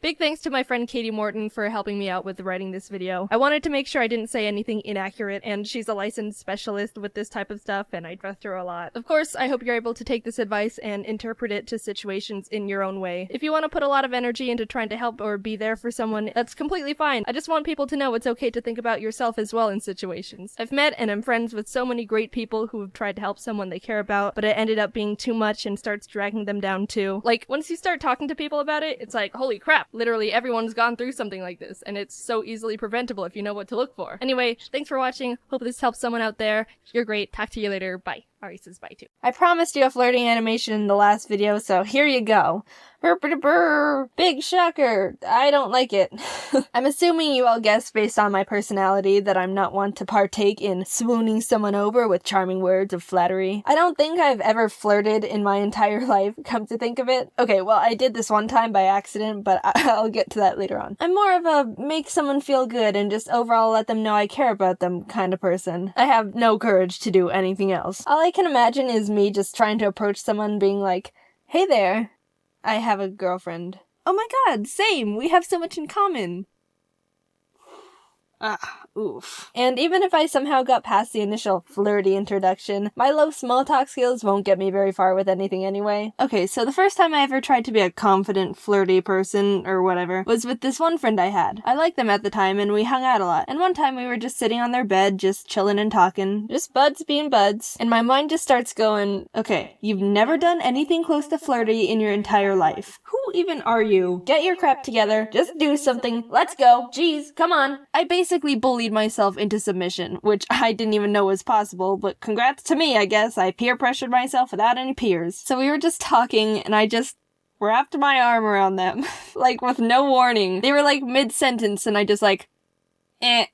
Big thanks to my friend Katie Morton for helping me out with writing this video. I wanted to make sure I didn't say anything inaccurate, and she's a licensed specialist with this type of stuff, and I trust her a lot. Of course, I hope you're able to take this advice and interpret it to situations in your own way. If you want to put a lot of energy into trying to help or be there for someone, that's completely fine. I just want people to know it's okay to think about yourself as well in situations. I've met and am friends with so many great people who have tried to help someone they care about, but it ended up being too much and starts dragging them down too. Like, once you start talking to people about it, it's like, holy crap, literally everyone's gone through something like this, and it's so easily preventable if you know what to look for. Anyway, thanks for watching. Hope this helps someone out there. You're great. Talk to you later. Bye. Ari says bye too. I promised you a flirting animation in the last video, so here you go. Brr. Big shocker. I don't like it. I'm assuming you all guessed based on my personality that I'm not one to partake in swooning someone over with charming words of flattery. I don't think I've ever flirted in my entire life, come to think of it. Okay, well, I did this one time by accident, but I'll get to that later on. I'm more of a make someone feel good and just overall let them know I care about them kind of person. I have no courage to do anything else. All I can imagine is me just trying to approach someone being like, hey there, I have a girlfriend. Oh my god, same! We have so much in common! Oof. And even if I somehow got past the initial flirty introduction, my low small talk skills won't get me very far with anything anyway. Okay, so the first time I ever tried to be a confident, flirty person, or whatever, was with this one friend I had. I liked them at the time, and we hung out a lot. And one time we were just sitting on their bed, just chilling and talking. Just buds being buds. And my mind just starts going, okay, you've never done anything close to flirty in your entire life. Who even are you? Get your crap together. Just do something. Let's go. Jeez, come on. I basically bullied myself into submission, which I didn't even know was possible, but congrats to me, I guess. I peer pressured myself without any peers. So we were just talking, and I just wrapped my arm around them, like with no warning. They were like mid-sentence, and I just like, eh.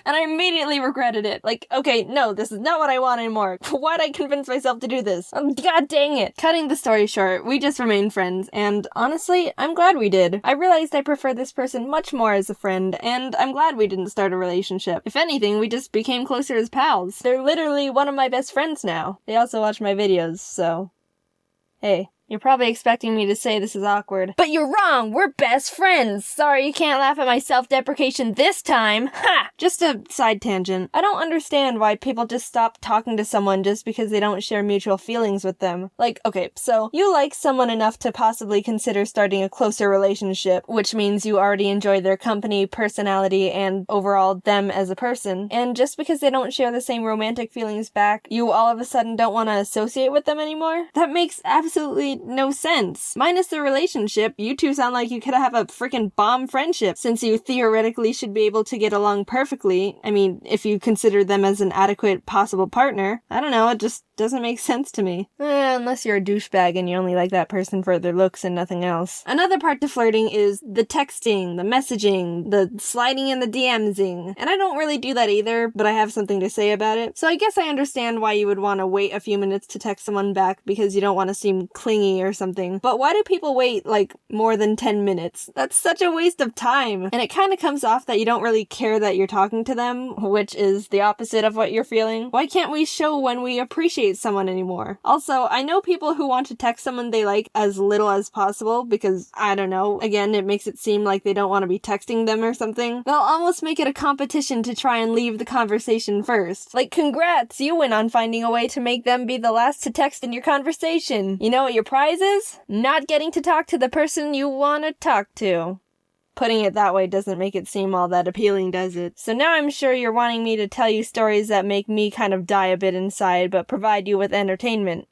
And I immediately regretted it. Like, okay, no, this is not what I want anymore. Why'd I convince myself to do this? God dang it. Cutting the story short, we just remained friends, and honestly, I'm glad we did. I realized I prefer this person much more as a friend, and I'm glad we didn't start a relationship. If anything, we just became closer as pals. They're literally one of my best friends now. They also watch my videos, so... Hey. You're probably expecting me to say this is awkward. But you're wrong! We're best friends! Sorry you can't laugh at my self-deprecation this time! Ha! Just a side tangent. I don't understand why people just stop talking to someone just because they don't share mutual feelings with them. Like, okay, so you like someone enough to possibly consider starting a closer relationship, which means you already enjoy their company, personality, and overall them as a person. And just because they don't share the same romantic feelings back, you all of a sudden don't want to associate with them anymore? That makes absolutely no sense. Minus the relationship, you two sound like you could have a freaking bomb friendship, since you theoretically should be able to get along perfectly. I mean, if you consider them as an adequate possible partner. I don't know, it just doesn't make sense to me. Unless you're a douchebag and you only like that person for their looks and nothing else. Another part to flirting is the texting, the messaging, the sliding in the DMsing. And I don't really do that either, but I have something to say about it. So I guess I understand why you would want to wait a few minutes to text someone back because you don't want to seem clingy or something. But why do people wait like more than 10 minutes? That's such a waste of time. And it kind of comes off that you don't really care that you're talking to them, which is the opposite of what you're feeling. Why can't we show when we appreciate someone anymore? Also, I know people who want to text someone they like as little as possible because, I don't know, again, it makes it seem like they don't want to be texting them or something. They'll almost make it a competition to try and leave the conversation first. Like, congrats, you went on finding a way to make them be the last to text in your conversation. You know what your prize is? Not getting to talk to the person you want to talk to. Putting it that way doesn't make it seem all that appealing, does it? So now I'm sure you're wanting me to tell you stories that make me kind of die a bit inside, but provide you with entertainment.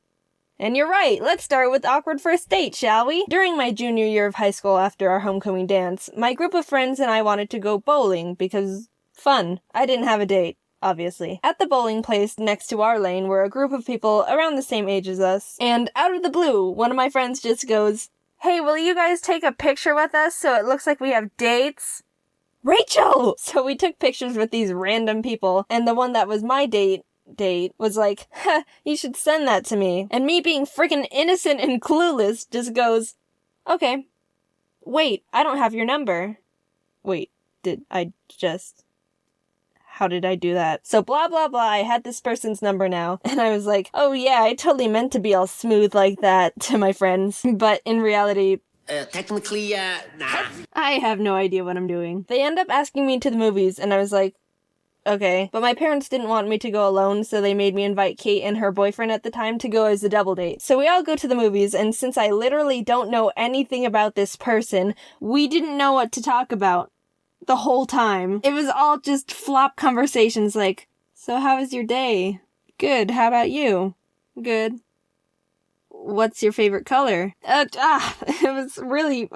And you're right, let's start with awkward first date, shall we? During my junior year of high school after our homecoming dance, my group of friends and I wanted to go bowling because fun. I didn't have a date. Obviously. At the bowling place next to our lane were a group of people around the same age as us, and out of the blue, one of my friends just goes, "Hey, will you guys take a picture with us so it looks like we have dates?" Rachel! So we took pictures with these random people, and the one that was my date was like, you should send that to me. And me being freaking innocent and clueless just goes, okay. Wait, I don't have your number. wait, how did I do that? So blah, blah, blah, I had this person's number now. And I was like, oh yeah, I totally meant to be all smooth like that to my friends. But in reality, technically, nah. I have no idea what I'm doing. They end up asking me to the movies, and I was like, okay. But my parents didn't want me to go alone, so they made me invite Kate and her boyfriend at the time to go as a double date. So we all go to the movies, and since I literally don't know anything about this person, we didn't know what to talk about the whole time. It was all just flop conversations like, so how was your day? Good, how about you? Good. What's your favorite color? It was really,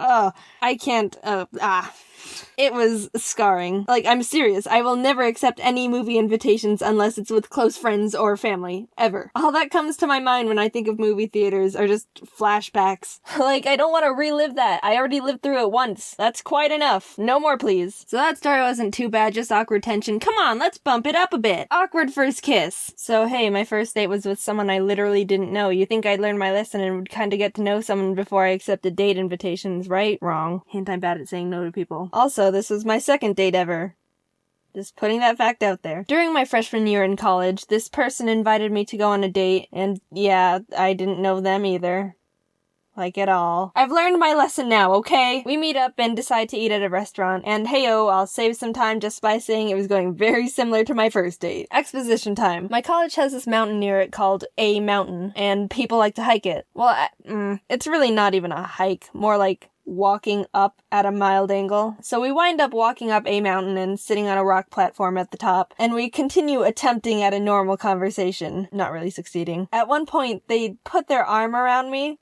It was scarring. Like, I'm serious. I will never accept any movie invitations unless it's with close friends or family. Ever. All that comes to my mind when I think of movie theaters are just flashbacks. Like, I don't want to relive that. I already lived through it once. That's quite enough. No more, please. So that story wasn't too bad, just awkward tension. Come on, let's bump it up a bit. Awkward first kiss. So, hey, my first date was with someone I literally didn't know. You think I'd learn my lesson and would kind of get to know someone before I accepted date invitations, right? Wrong. Hint, I'm bad at saying no to people. Also, this was my second date ever. Just putting that fact out there. During my freshman year in college, this person invited me to go on a date, and yeah, I didn't know them either. Like at all. I've learned my lesson now, okay? We meet up and decide to eat at a restaurant, and heyo, I'll save some time just by saying it was going very similar to my first date. Exposition time. My college has this mountain near it called A Mountain, and people like to hike it. Well, it's really not even a hike, more like walking up at a mild angle. So we wind up walking up a mountain and sitting on a rock platform at the top, and we continue attempting at a normal conversation, not really succeeding. At one point, they put their arm around me.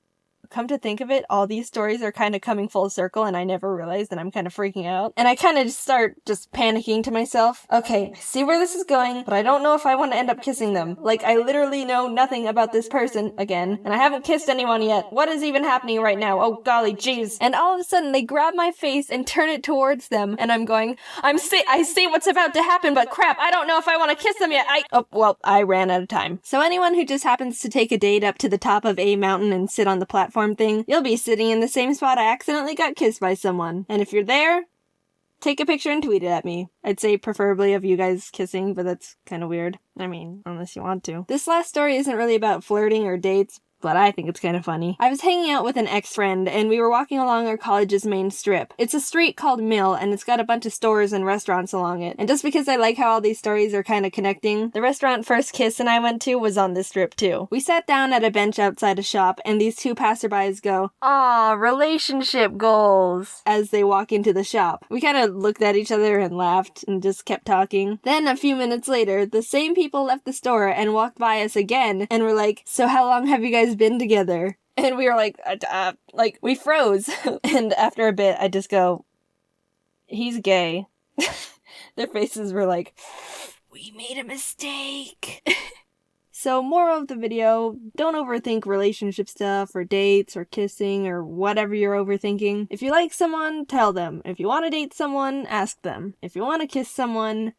Come to think of it, all these stories are kind of coming full circle, and I never realized, and I'm kind of freaking out. And I kind of start just panicking to myself. Okay, I see where this is going, but I don't know if I want to end up kissing them. Like, I literally know nothing about this person, again, and I haven't kissed anyone yet. What is even happening right now? Oh, golly, jeez. And all of a sudden, they grab my face and turn it towards them, and I'm going, I see what's about to happen, but crap, I don't know if I want to kiss them yet. I ran out of time. So anyone who just happens to take a date up to the top of a mountain and sit on the platform thing, you'll be sitting in the same spot I accidentally got kissed by someone. And if you're there, take a picture and tweet it at me. I'd say preferably of you guys kissing, but that's kind of weird. I mean, unless you want to. This last story isn't really about flirting or dates, but I think it's kind of funny. I was hanging out with an ex-friend, and we were walking along our college's main strip. It's a street called Mill, and it's got a bunch of stores and restaurants along it. And just because I like how all these stories are kind of connecting, the restaurant First Kiss and I went to was on this strip too. We sat down at a bench outside a shop, and these two passerbys go, "Aw, relationship goals," as they walk into the shop. We kind of looked at each other and laughed and just kept talking. Then a few minutes later, the same people left the store and walked by us again, and were like, "So how long have you guys been together?" And we were like we froze. And after a bit, I just go, "He's gay." Their faces were like, "We made a mistake." So, moral of the video, don't overthink relationship stuff or dates or kissing or whatever you're overthinking. If you like someone, tell them. If you want to date someone, ask them. If you want to kiss someone,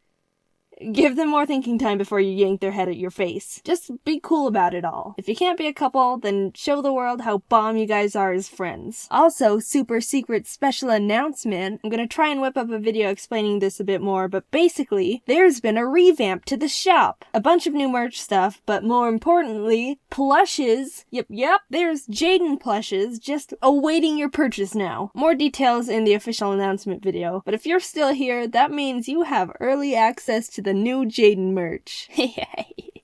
give them more thinking time before you yank their head at your face. Just be cool about it all. If you can't be a couple, then show the world how bomb you guys are as friends. Also, super secret special announcement. I'm gonna try and whip up a video explaining this a bit more, but basically, there's been a revamp to the shop. A bunch of new merch stuff, but more importantly, plushes. Yep, there's Jaiden plushes just awaiting your purchase now. More details in the official announcement video, but if you're still here, that means you have early access to the new Jaiden merch.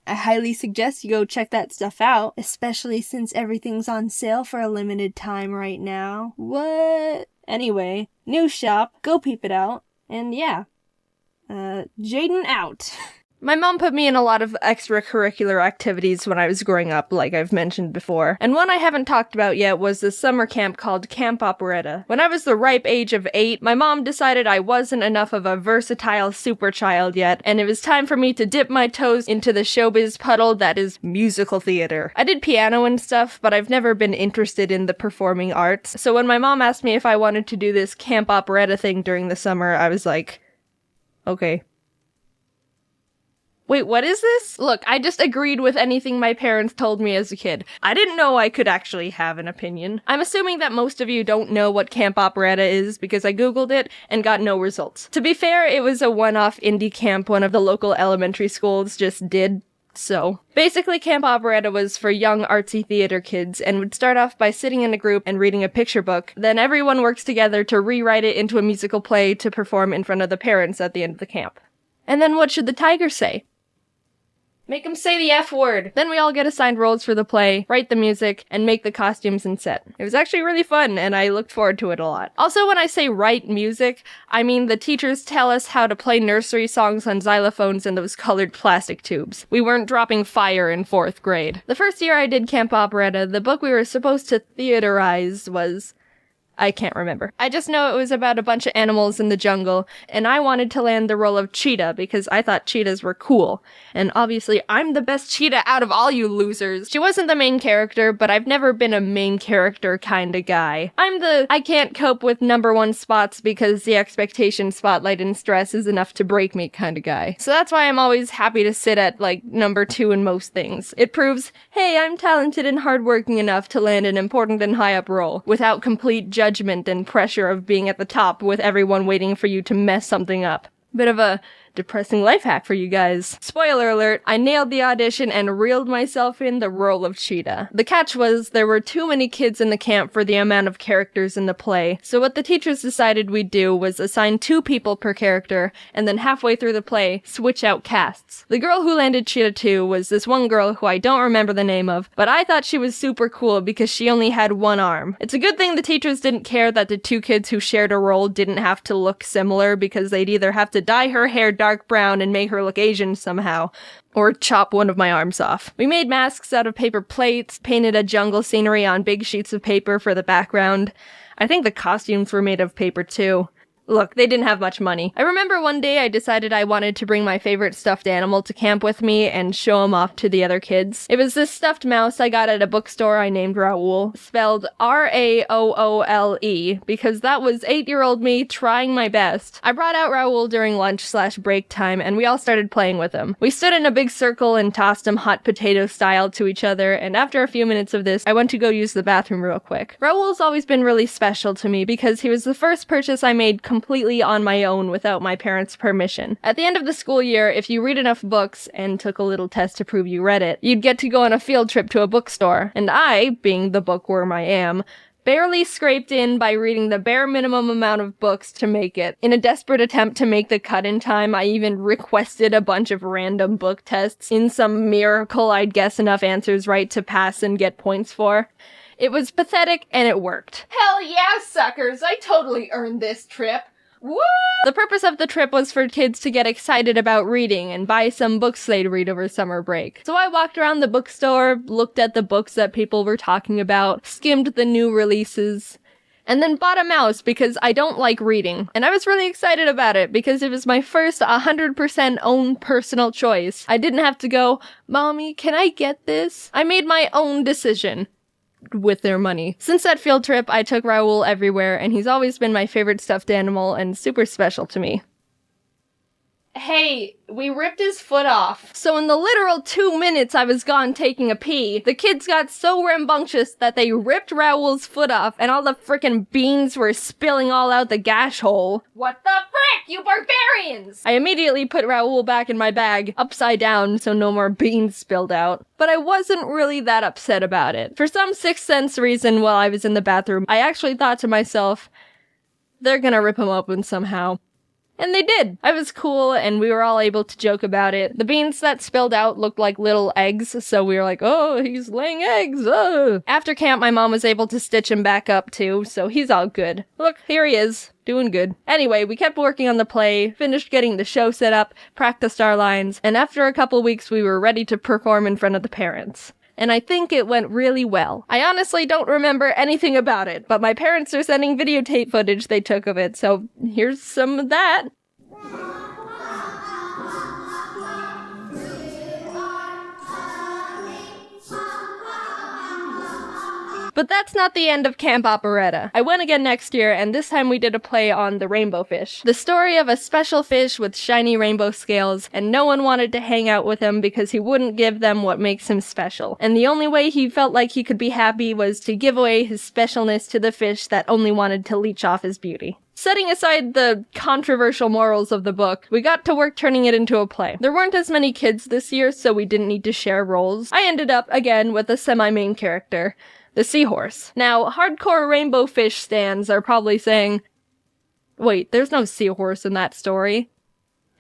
I highly suggest you go check that stuff out, especially since everything's on sale for a limited time right now. What? Anyway, new shop, go peep it out, and yeah. Jaiden out. My mom put me in a lot of extracurricular activities when I was growing up, like I've mentioned before. And one I haven't talked about yet was the summer camp called Camp Operetta. When I was the ripe age of 8, my mom decided I wasn't enough of a versatile super child yet, and it was time for me to dip my toes into the showbiz puddle that is musical theater. I did piano and stuff, but I've never been interested in the performing arts. So when my mom asked me if I wanted to do this Camp Operetta thing during the summer, I was like, okay. Wait, what is this? Look, I just agreed with anything my parents told me as a kid. I didn't know I could actually have an opinion. I'm assuming that most of you don't know what Camp Operetta is because I googled it and got no results. To be fair, it was a one-off indie camp one of the local elementary schools just did. So, basically Camp Operetta was for young artsy theater kids and would start off by sitting in a group and reading a picture book. Then everyone works together to rewrite it into a musical play to perform in front of the parents at the end of the camp. And then what should the tiger say? Make him say the F word! Then we all get assigned roles for the play, write the music, and make the costumes and set. It was actually really fun, and I looked forward to it a lot. Also, when I say write music, I mean the teachers tell us how to play nursery songs on xylophones in those colored plastic tubes. We weren't dropping fire in 4th grade. The first year I did Camp Operetta, the book we were supposed to theaterize was... I can't remember. I just know it was about a bunch of animals in the jungle, and I wanted to land the role of cheetah because I thought cheetahs were cool. And obviously, I'm the best cheetah out of all you losers. She wasn't the main character, but I've never been a main character kinda guy. I'm the I can't cope with #1 spots because the expectation, spotlight, and stress is enough to break me kinda guy. So that's why I'm always happy to sit at, like, #2 in most things. It proves, hey, I'm talented and hardworking enough to land an important and high-up role, without complete judgment and pressure of being at the top with everyone waiting for you to mess something up. Bit of a depressing life hack for you guys. Spoiler alert, I nailed the audition and reeled myself in the role of cheetah. The catch was there were too many kids in the camp for the amount of characters in the play, so what the teachers decided we'd do was assign 2 people per character, and then halfway through the play, switch out casts. The girl who landed Cheetah 2 was this one girl who I don't remember the name of, but I thought she was super cool because she only had 1 arm. It's a good thing the teachers didn't care that the 2 kids who shared a role didn't have to look similar because they'd either have to dye her hair dark brown and make her look Asian somehow, or chop one of my arms off. We made masks out of paper plates, painted a jungle scenery on big sheets of paper for the background. I think the costumes were made of paper too. Look, they didn't have much money. I remember one day I decided I wanted to bring my favorite stuffed animal to camp with me and show him off to the other kids. It was this stuffed mouse I got at a bookstore I named Raoul, spelled R-A-O-O-L-E, because that was 8-year-old me trying my best. I brought out Raoul during lunch/break time, and we all started playing with him. We stood in a big circle and tossed him hot potato style to each other, and after a few minutes of this, I went to go use the bathroom real quick. Raoul's always been really special to me because he was the first purchase I made completely on my own without my parents' permission. At the end of the school year, if you read enough books and took a little test to prove you read it, you'd get to go on a field trip to a bookstore. And I, being the bookworm I am, barely scraped in by reading the bare minimum amount of books to make it. In a desperate attempt to make the cut in time, I even requested a bunch of random book tests. In some miracle, I'd guess enough answers right to pass and get points for. It was pathetic, and it worked. Hell yeah, suckers! I totally earned this trip! Woo! The purpose of the trip was for kids to get excited about reading and buy some books they'd read over summer break. So I walked around the bookstore, looked at the books that people were talking about, skimmed the new releases, and then bought a mouse because I don't like reading. And I was really excited about it because it was my first 100% own personal choice. I didn't have to go, "Mommy, can I get this?" I made my own decision. With their money. Since that field trip, I took Raoul everywhere, and he's always been my favorite stuffed animal and super special to me. Hey, we ripped his foot off. So in the literal 2 minutes I was gone taking a pee, the kids got so rambunctious that they ripped Raoul's foot off and all the frickin' beans were spilling all out the gash hole. What the frick, you barbarians! I immediately put Raoul back in my bag, upside down so no more beans spilled out. But I wasn't really that upset about it. For some sixth sense reason while I was in the bathroom, I actually thought to myself, they're gonna rip him open somehow. And they did. I was cool, and we were all able to joke about it. The beans that spilled out looked like little eggs, so we were like, oh, he's laying eggs, oh. After camp, my mom was able to stitch him back up, too, so he's all good. Look, here he is, doing good. Anyway, we kept working on the play, finished getting the show set up, practiced our lines, and after a couple weeks, we were ready to perform in front of the parents. And I think it went really well. I honestly don't remember anything about it, but my parents are sending videotape footage they took of it, so here's some of that. But that's not the end of Camp Operetta. I went again next year, and this time we did a play on the rainbow fish. The story of a special fish with shiny rainbow scales, and no one wanted to hang out with him because he wouldn't give them what makes him special. And the only way he felt like he could be happy was to give away his specialness to the fish that only wanted to leech off his beauty. Setting aside the controversial morals of the book, we got to work turning it into a play. There weren't as many kids this year, so we didn't need to share roles. I ended up, again, with a semi-main character, the seahorse. Now, hardcore rainbow fish stans are probably saying, wait, there's no seahorse in that story.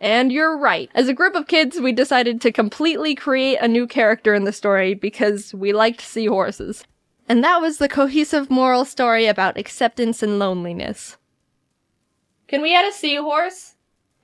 And you're right. As a group of kids, we decided to completely create a new character in the story because we liked seahorses. And that was the cohesive moral story about acceptance and loneliness. Can we add a seahorse?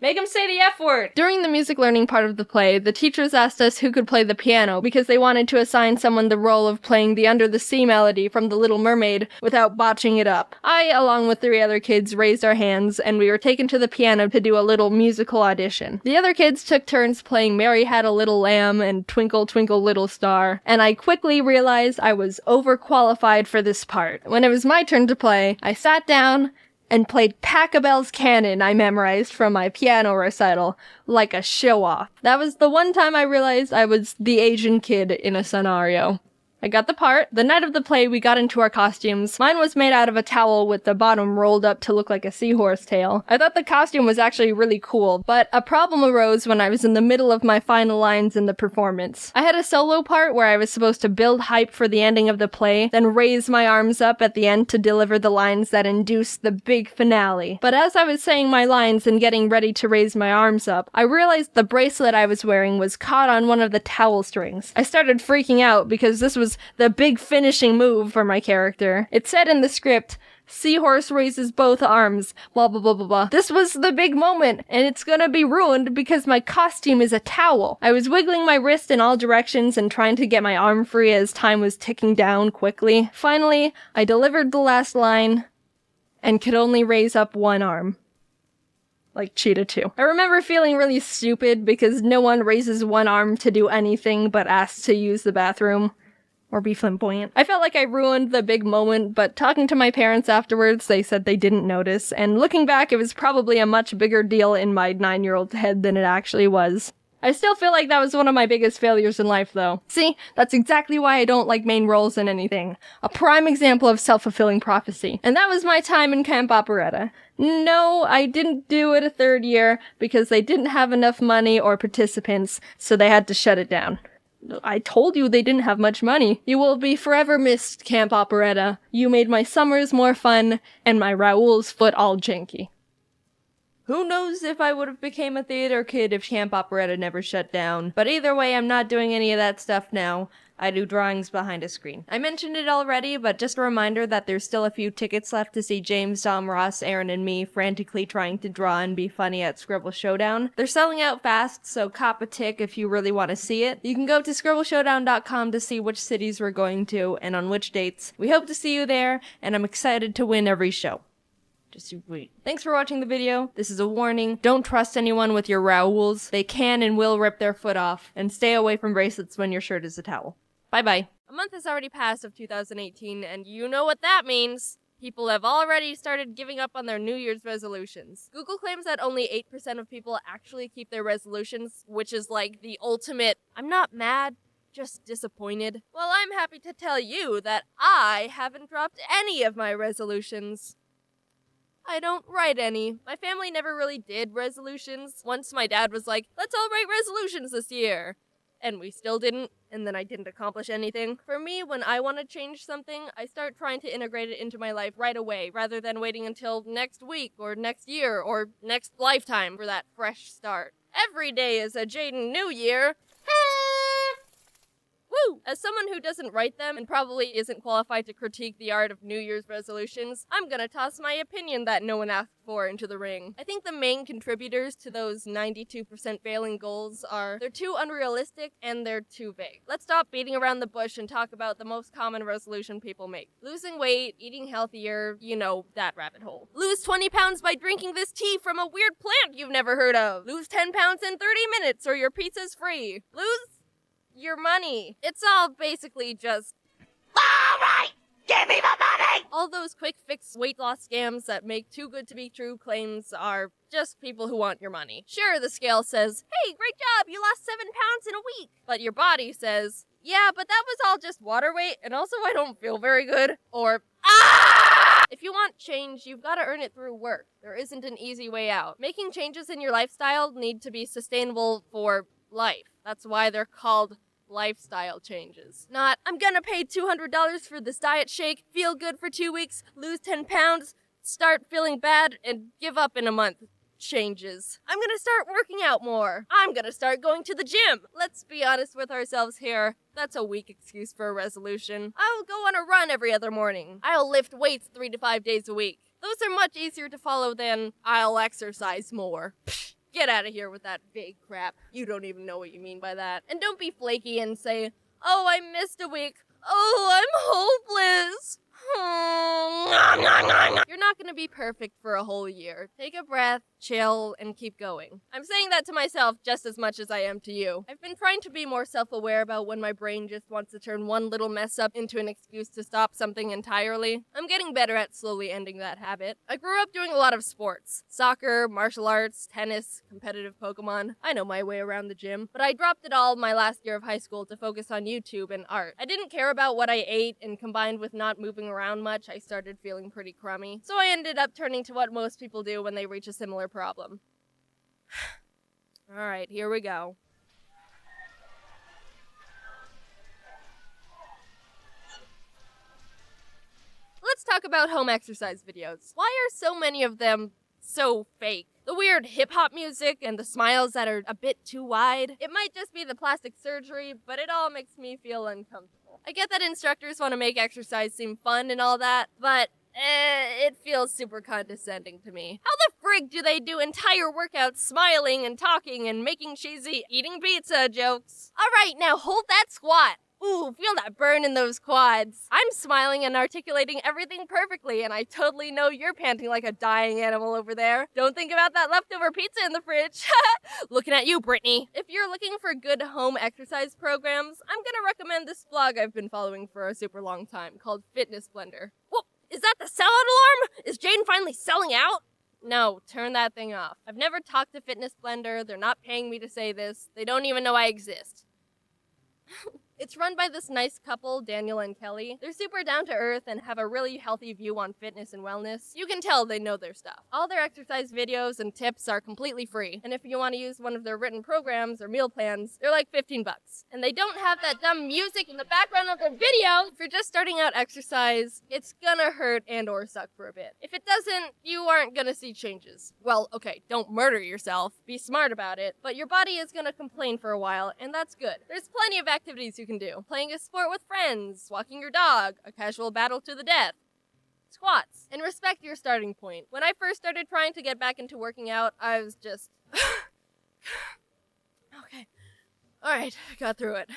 Make him say the F word! During the music learning part of the play, the teachers asked us who could play the piano because they wanted to assign someone the role of playing the Under the Sea melody from The Little Mermaid without botching it up. I, along with 3 other kids, raised our hands, and we were taken to the piano to do a little musical audition. The other kids took turns playing Mary Had a Little Lamb and Twinkle Twinkle Little Star, and I quickly realized I was overqualified for this part. When it was my turn to play, I sat down and played Pachelbel's Canon I memorized from my piano recital, like a show-off. That was the one time I realized I was the Asian kid in a scenario. I got the part. The night of the play, we got into our costumes. Mine was made out of a towel with the bottom rolled up to look like a seahorse tail. I thought the costume was actually really cool, but a problem arose when I was in the middle of my final lines in the performance. I had a solo part where I was supposed to build hype for the ending of the play, then raise my arms up at the end to deliver the lines that induced the big finale. But as I was saying my lines and getting ready to raise my arms up, I realized the bracelet I was wearing was caught on one of the towel strings. I started freaking out because this was the big finishing move for my character. It said in the script, seahorse raises both arms, blah blah blah blah blah. This was the big moment, and it's gonna be ruined because my costume is a towel. I was wiggling my wrist in all directions and trying to get my arm free as time was ticking down quickly. Finally, I delivered the last line and could only raise up one arm. Like Cheetah 2. I remember feeling really stupid because no one raises one arm to do anything but asks to use the bathroom. Or be flamboyant. I felt like I ruined the big moment, but talking to my parents afterwards, they said they didn't notice, and looking back, it was probably a much bigger deal in my 9-year-old head than it actually was. I still feel like that was one of my biggest failures in life, though. See, that's exactly why I don't like main roles in anything. A prime example of self-fulfilling prophecy. And that was my time in Camp Operetta. No, I didn't do it a 3rd year because they didn't have enough money or participants, so they had to shut it down. I told you they didn't have much money. You will be forever missed, Camp Operetta. You made my summers more fun, and my Raoul's foot all janky. Who knows if I would have became a theater kid if Camp Operetta never shut down. But either way, I'm not doing any of that stuff now. I do drawings behind a screen. I mentioned it already, but just a reminder that there's still a few tickets left to see James, Dom, Ross, Aaron, and me frantically trying to draw and be funny at Scribble Showdown. They're selling out fast, so cop a tick if you really want to see it. You can go to scribbleshowdown.com to see which cities we're going to and on which dates. We hope to see you there, and I'm excited to win every show. Just you wait. Thanks for watching the video. This is a warning. Don't trust anyone with your Raouls. They can and will rip their foot off, and stay away from bracelets when your shirt is a towel. Bye-bye. A month has already passed of 2018, and you know what that means. People have already started giving up on their New Year's resolutions. Google claims that only 8% of people actually keep their resolutions, which is like the ultimate, I'm not mad, just disappointed. Well, I'm happy to tell you that I haven't dropped any of my resolutions. I don't write any. My family never really did resolutions. Once my dad was like, let's all write resolutions this year. And we still didn't, and then I didn't accomplish anything. For me, when I want to change something, I start trying to integrate it into my life right away, rather than waiting until next week, or next year, or next lifetime for that fresh start. Every day is a Jaiden New Year. Woo! As someone who doesn't write them and probably isn't qualified to critique the art of New Year's resolutions, I'm gonna toss my opinion that no one asked for into the ring. I think the main contributors to those 92% failing goals are they're too unrealistic and they're too vague. Let's stop beating around the bush and talk about the most common resolution people make. Losing weight, eating healthier, you know, that rabbit hole. Lose 20 pounds by drinking this tea from a weird plant you've never heard of. Lose 10 pounds in 30 minutes or your pizza's free. Lose your money. It's all basically just... Alright, give All those quick fix weight loss scams that make too good to be true claims are just people who want your money. Sure, the scale says, hey, great job, you lost 7 pounds in a week. But your body says, yeah, but that was all just water weight, and also I don't feel very good. Or, ah! If you want change, you've got to earn it through work. There isn't an easy way out. Making changes in your lifestyle need to be sustainable for life. That's why they're called lifestyle changes. Not, I'm gonna pay $200 for this diet shake, feel good for 2 weeks, lose 10 pounds, start feeling bad, and give up in a month. Changes. I'm gonna start working out more. I'm gonna start going to the gym. Let's be honest with ourselves here. That's a weak excuse for a resolution. I'll go on a run every other morning. I'll lift weights 3 to 5 days a week. Those are much easier to follow than I'll exercise more. Psh, get out of here with that vague crap. You don't even know what you mean by that. And don't be flaky and say, oh, I missed a week. Oh, I'm hopeless. You're not gonna be perfect for a whole year. Take a breath, chill, and keep going. I'm saying that to myself just as much as I am to you. I've been trying to be more self-aware about when my brain just wants to turn one little mess up into an excuse to stop something entirely. I'm getting better at slowly ending that habit. I grew up doing a lot of sports. Soccer, martial arts, tennis, competitive Pokémon. I know my way around the gym. But I dropped it all my last year of high school to focus on YouTube and art. I didn't care about what I ate, and combined with not moving around much, I started feeling pretty crummy. So I ended up turning to what most people do when they reach a similar problem. Alright, here we go. Let's talk about home exercise videos. Why are so many of them so fake? The weird hip-hop music and the smiles that are a bit too wide. It might just be the plastic surgery, but it all makes me feel uncomfortable. I get that instructors want to make exercise seem fun and all that, but it feels super condescending to me. How the frig do they do entire workouts smiling and talking and making cheesy eating pizza jokes? Alright, now hold that squat. Ooh, feel that burn in those quads. I'm smiling and articulating everything perfectly, and I totally know you're panting like a dying animal over there. Don't think about that leftover pizza in the fridge. Looking at you, Brittany. If you're looking for good home exercise programs, I'm gonna recommend this blog I've been following for a super long time called Fitness Blender. Whoa, is that the sellout alarm? Is Jaiden finally selling out? No, turn that thing off. I've never talked to Fitness Blender. They're not paying me to say this. They don't even know I exist. It's run by this nice couple, Daniel and Kelly. They're super down to earth and have a really healthy view on fitness and wellness. You can tell they know their stuff. All their exercise videos and tips are completely free. And if you want to use one of their written programs or meal plans, they're like $15. And they don't have that dumb music in the background of their video. If you're just starting out exercise, it's gonna hurt and or suck for a bit. If it doesn't, you aren't gonna see changes. Well, okay, don't murder yourself. Be smart about it. But your body is gonna complain for a while, and that's good. There's plenty of activities you can do. Playing a sport with friends, walking your dog, a casual battle to the death, squats, and respect your starting point. When I first started trying to get back into working out, I was just... Okay. Alright, got through it.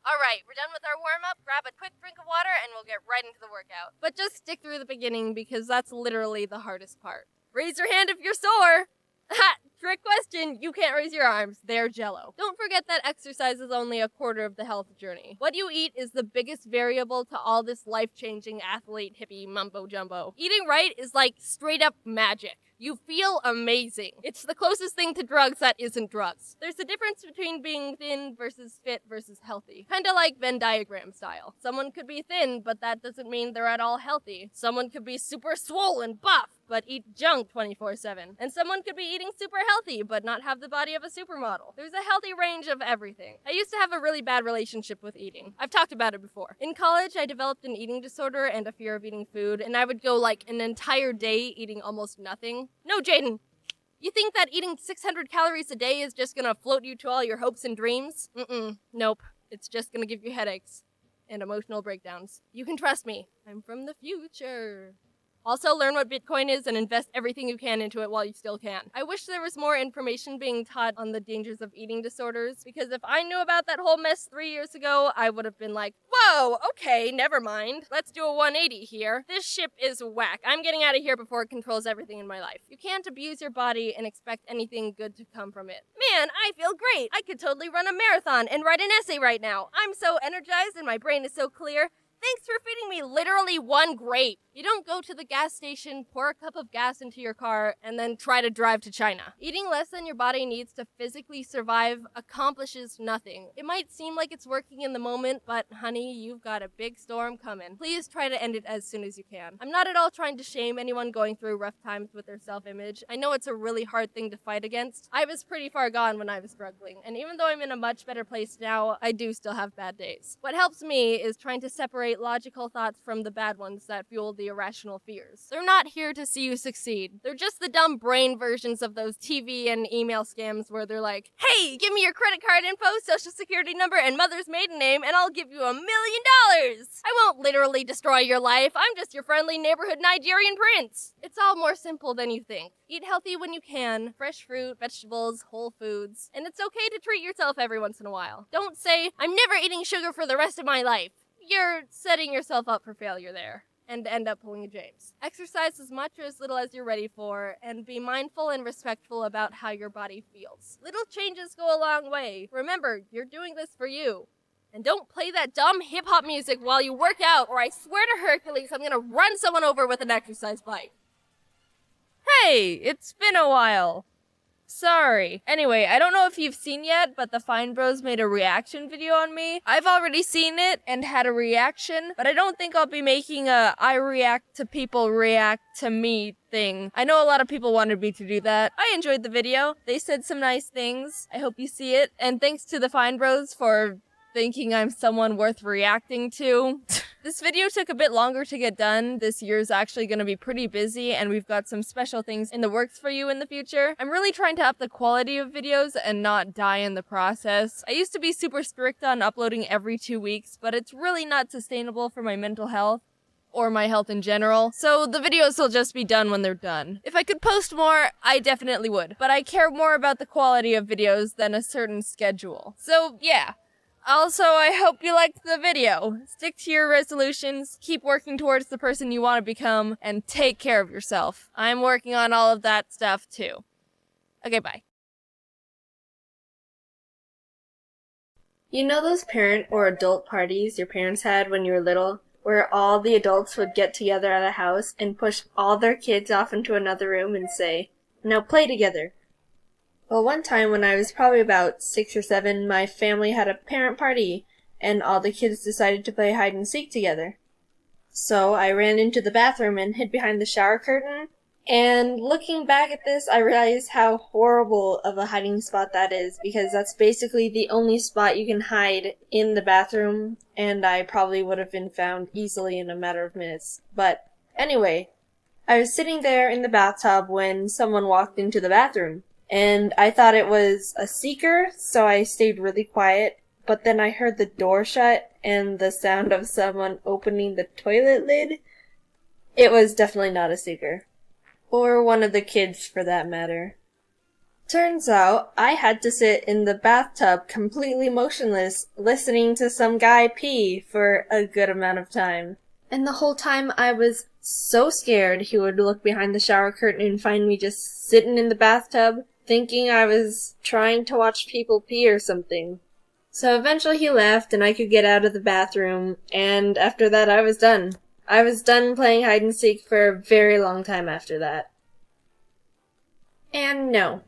Alright, we're done with our warm-up, grab a quick drink of water, and we'll get right into the workout. But just stick through the beginning, because that's literally the hardest part. Raise your hand if you're sore! Ha! Trick question, you can't raise your arms. They're jello. Don't forget that exercise is only a quarter of the health journey. What you eat is the biggest variable to all this life-changing athlete hippie mumbo-jumbo. Eating right is like straight-up magic. You feel amazing. It's the closest thing to drugs that isn't drugs. There's a difference between being thin versus fit versus healthy. Kinda like Venn diagram style. Someone could be thin, but that doesn't mean they're at all healthy. Someone could be super swole and buff, but eat junk 24/7. And someone could be eating super healthy, but not have the body of a supermodel. There's a healthy range of everything. I used to have a really bad relationship with eating. I've talked about it before. In college, I developed an eating disorder and a fear of eating food, and I would go like an entire day eating almost nothing. No, Jaiden! You think that eating 600 calories a day is just gonna float you to all your hopes and dreams? Nope. It's just gonna give you headaches and emotional breakdowns. You can trust me. I'm from the future. Also, learn what Bitcoin is and invest everything you can into it while you still can. I wish there was more information being taught on the dangers of eating disorders, because if I knew about that whole mess 3 years ago, I would have been like, whoa, okay, never mind. Let's do a 180 here. This ship is whack. I'm getting out of here before it controls everything in my life. You can't abuse your body and expect anything good to come from it. Man, I feel great. I could totally run a marathon and write an essay right now. I'm so energized and my brain is so clear. Thanks for feeding me literally one grape. You don't go to the gas station, pour a cup of gas into your car, and then try to drive to China. Eating less than your body needs to physically survive accomplishes nothing. It might seem like it's working in the moment, but honey, you've got a big storm coming. Please try to end it as soon as you can. I'm not at all trying to shame anyone going through rough times with their self-image. I know it's a really hard thing to fight against. I was pretty far gone when I was struggling, and even though I'm in a much better place now, I do still have bad days. What helps me is trying to separate logical thoughts from the bad ones that fuel the irrational fears. They're not here to see you succeed. They're just the dumb brain versions of those TV and email scams where they're like, hey, give me your credit card info, social security number, and mother's maiden name, and I'll give you $1 million. I won't literally destroy your life. I'm just your friendly neighborhood Nigerian prince. It's all more simple than you think. Eat healthy when you can, fresh fruit, vegetables, whole foods, and it's okay to treat yourself every once in a while. Don't say, I'm never eating sugar for the rest of my life. You're setting yourself up for failure there, and end up pulling a James. Exercise as much or as little as you're ready for, and be mindful and respectful about how your body feels. Little changes go a long way. Remember, you're doing this for you. And don't play that dumb hip-hop music while you work out, or I swear to Hercules, I'm gonna run someone over with an exercise bike. Hey, it's been a while. Sorry. Anyway, I don't know if you've seen yet, but the Fine Bros made a reaction video on me. I've already seen it and had a reaction, but I don't think I'll be making a I react to people react to me thing. I know a lot of people wanted me to do that. I enjoyed the video. They said some nice things. I hope you see it. And thanks to the Fine Bros for thinking I'm someone worth reacting to. This video took a bit longer to get done. This year's actually going to be pretty busy, and we've got some special things in the works for you in the future. I'm really trying to up the quality of videos and not die in the process. I used to be super strict on uploading every 2 weeks, but it's really not sustainable for my mental health or my health in general, so the videos will just be done when they're done. If I could post more, I definitely would, but I care more about the quality of videos than a certain schedule. So yeah. Also, I hope you liked the video. Stick to your resolutions, keep working towards the person you want to become, and take care of yourself. I'm working on all of that stuff too. Okay, bye. You know those parent or adult parties your parents had when you were little, where all the adults would get together at a house and push all their kids off into another room and say, "Now play together." Well, one time when I was probably about 6 or 7, my family had a parent party, and all the kids decided to play hide and seek together. So I ran into the bathroom and hid behind the shower curtain, and looking back at this, I realized how horrible of a hiding spot that is, because that's basically the only spot you can hide in the bathroom, and I probably would have been found easily in a matter of minutes. But anyway, I was sitting there in the bathtub when someone walked into the bathroom. And I thought it was a seeker, so I stayed really quiet. But then I heard the door shut and the sound of someone opening the toilet lid. It was definitely not a seeker. Or one of the kids, for that matter. Turns out, I had to sit in the bathtub completely motionless, listening to some guy pee for a good amount of time. And the whole time I was so scared he would look behind the shower curtain and find me just sitting in the bathtub, thinking I was trying to watch people pee or something. So eventually he left and I could get out of the bathroom, and after that I was done. I was done playing hide and seek for a very long time after that. And no,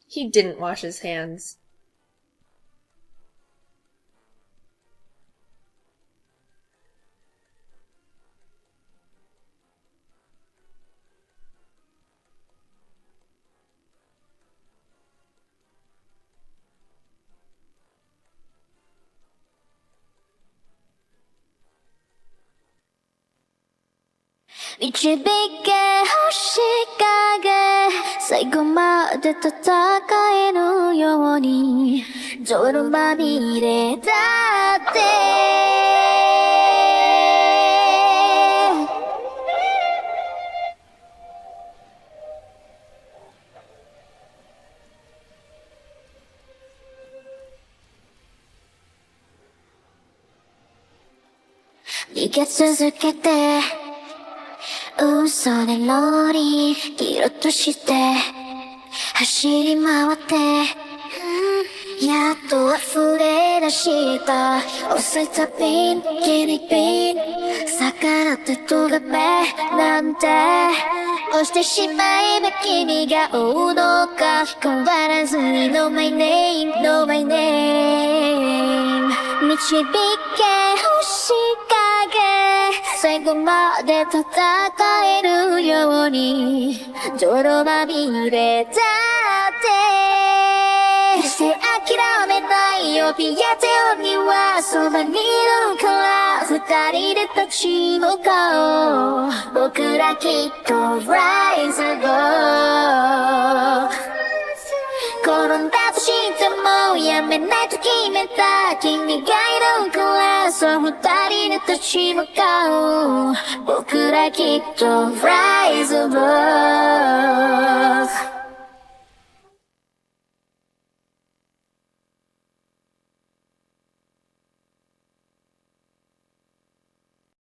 he didn't wash his hands.導け星影最後まで戦えるように泥まみれだって逃げ続けて嘘でロリ切ろうとして走り回ってやっと溢れ出した押せたピン気にピン逆らってとがめなんて押してしまえば君が追うのか変わらずに No my name No my name 導け星影最後まで戦えるように泥まみれだって決して諦めないよピアテオにはそばにいるから二人で立ち向かおう僕らきっと Rise above 転んだとしてもやめないと決めた君がいるからそう二人で立ち向かおう僕らきっと Rise above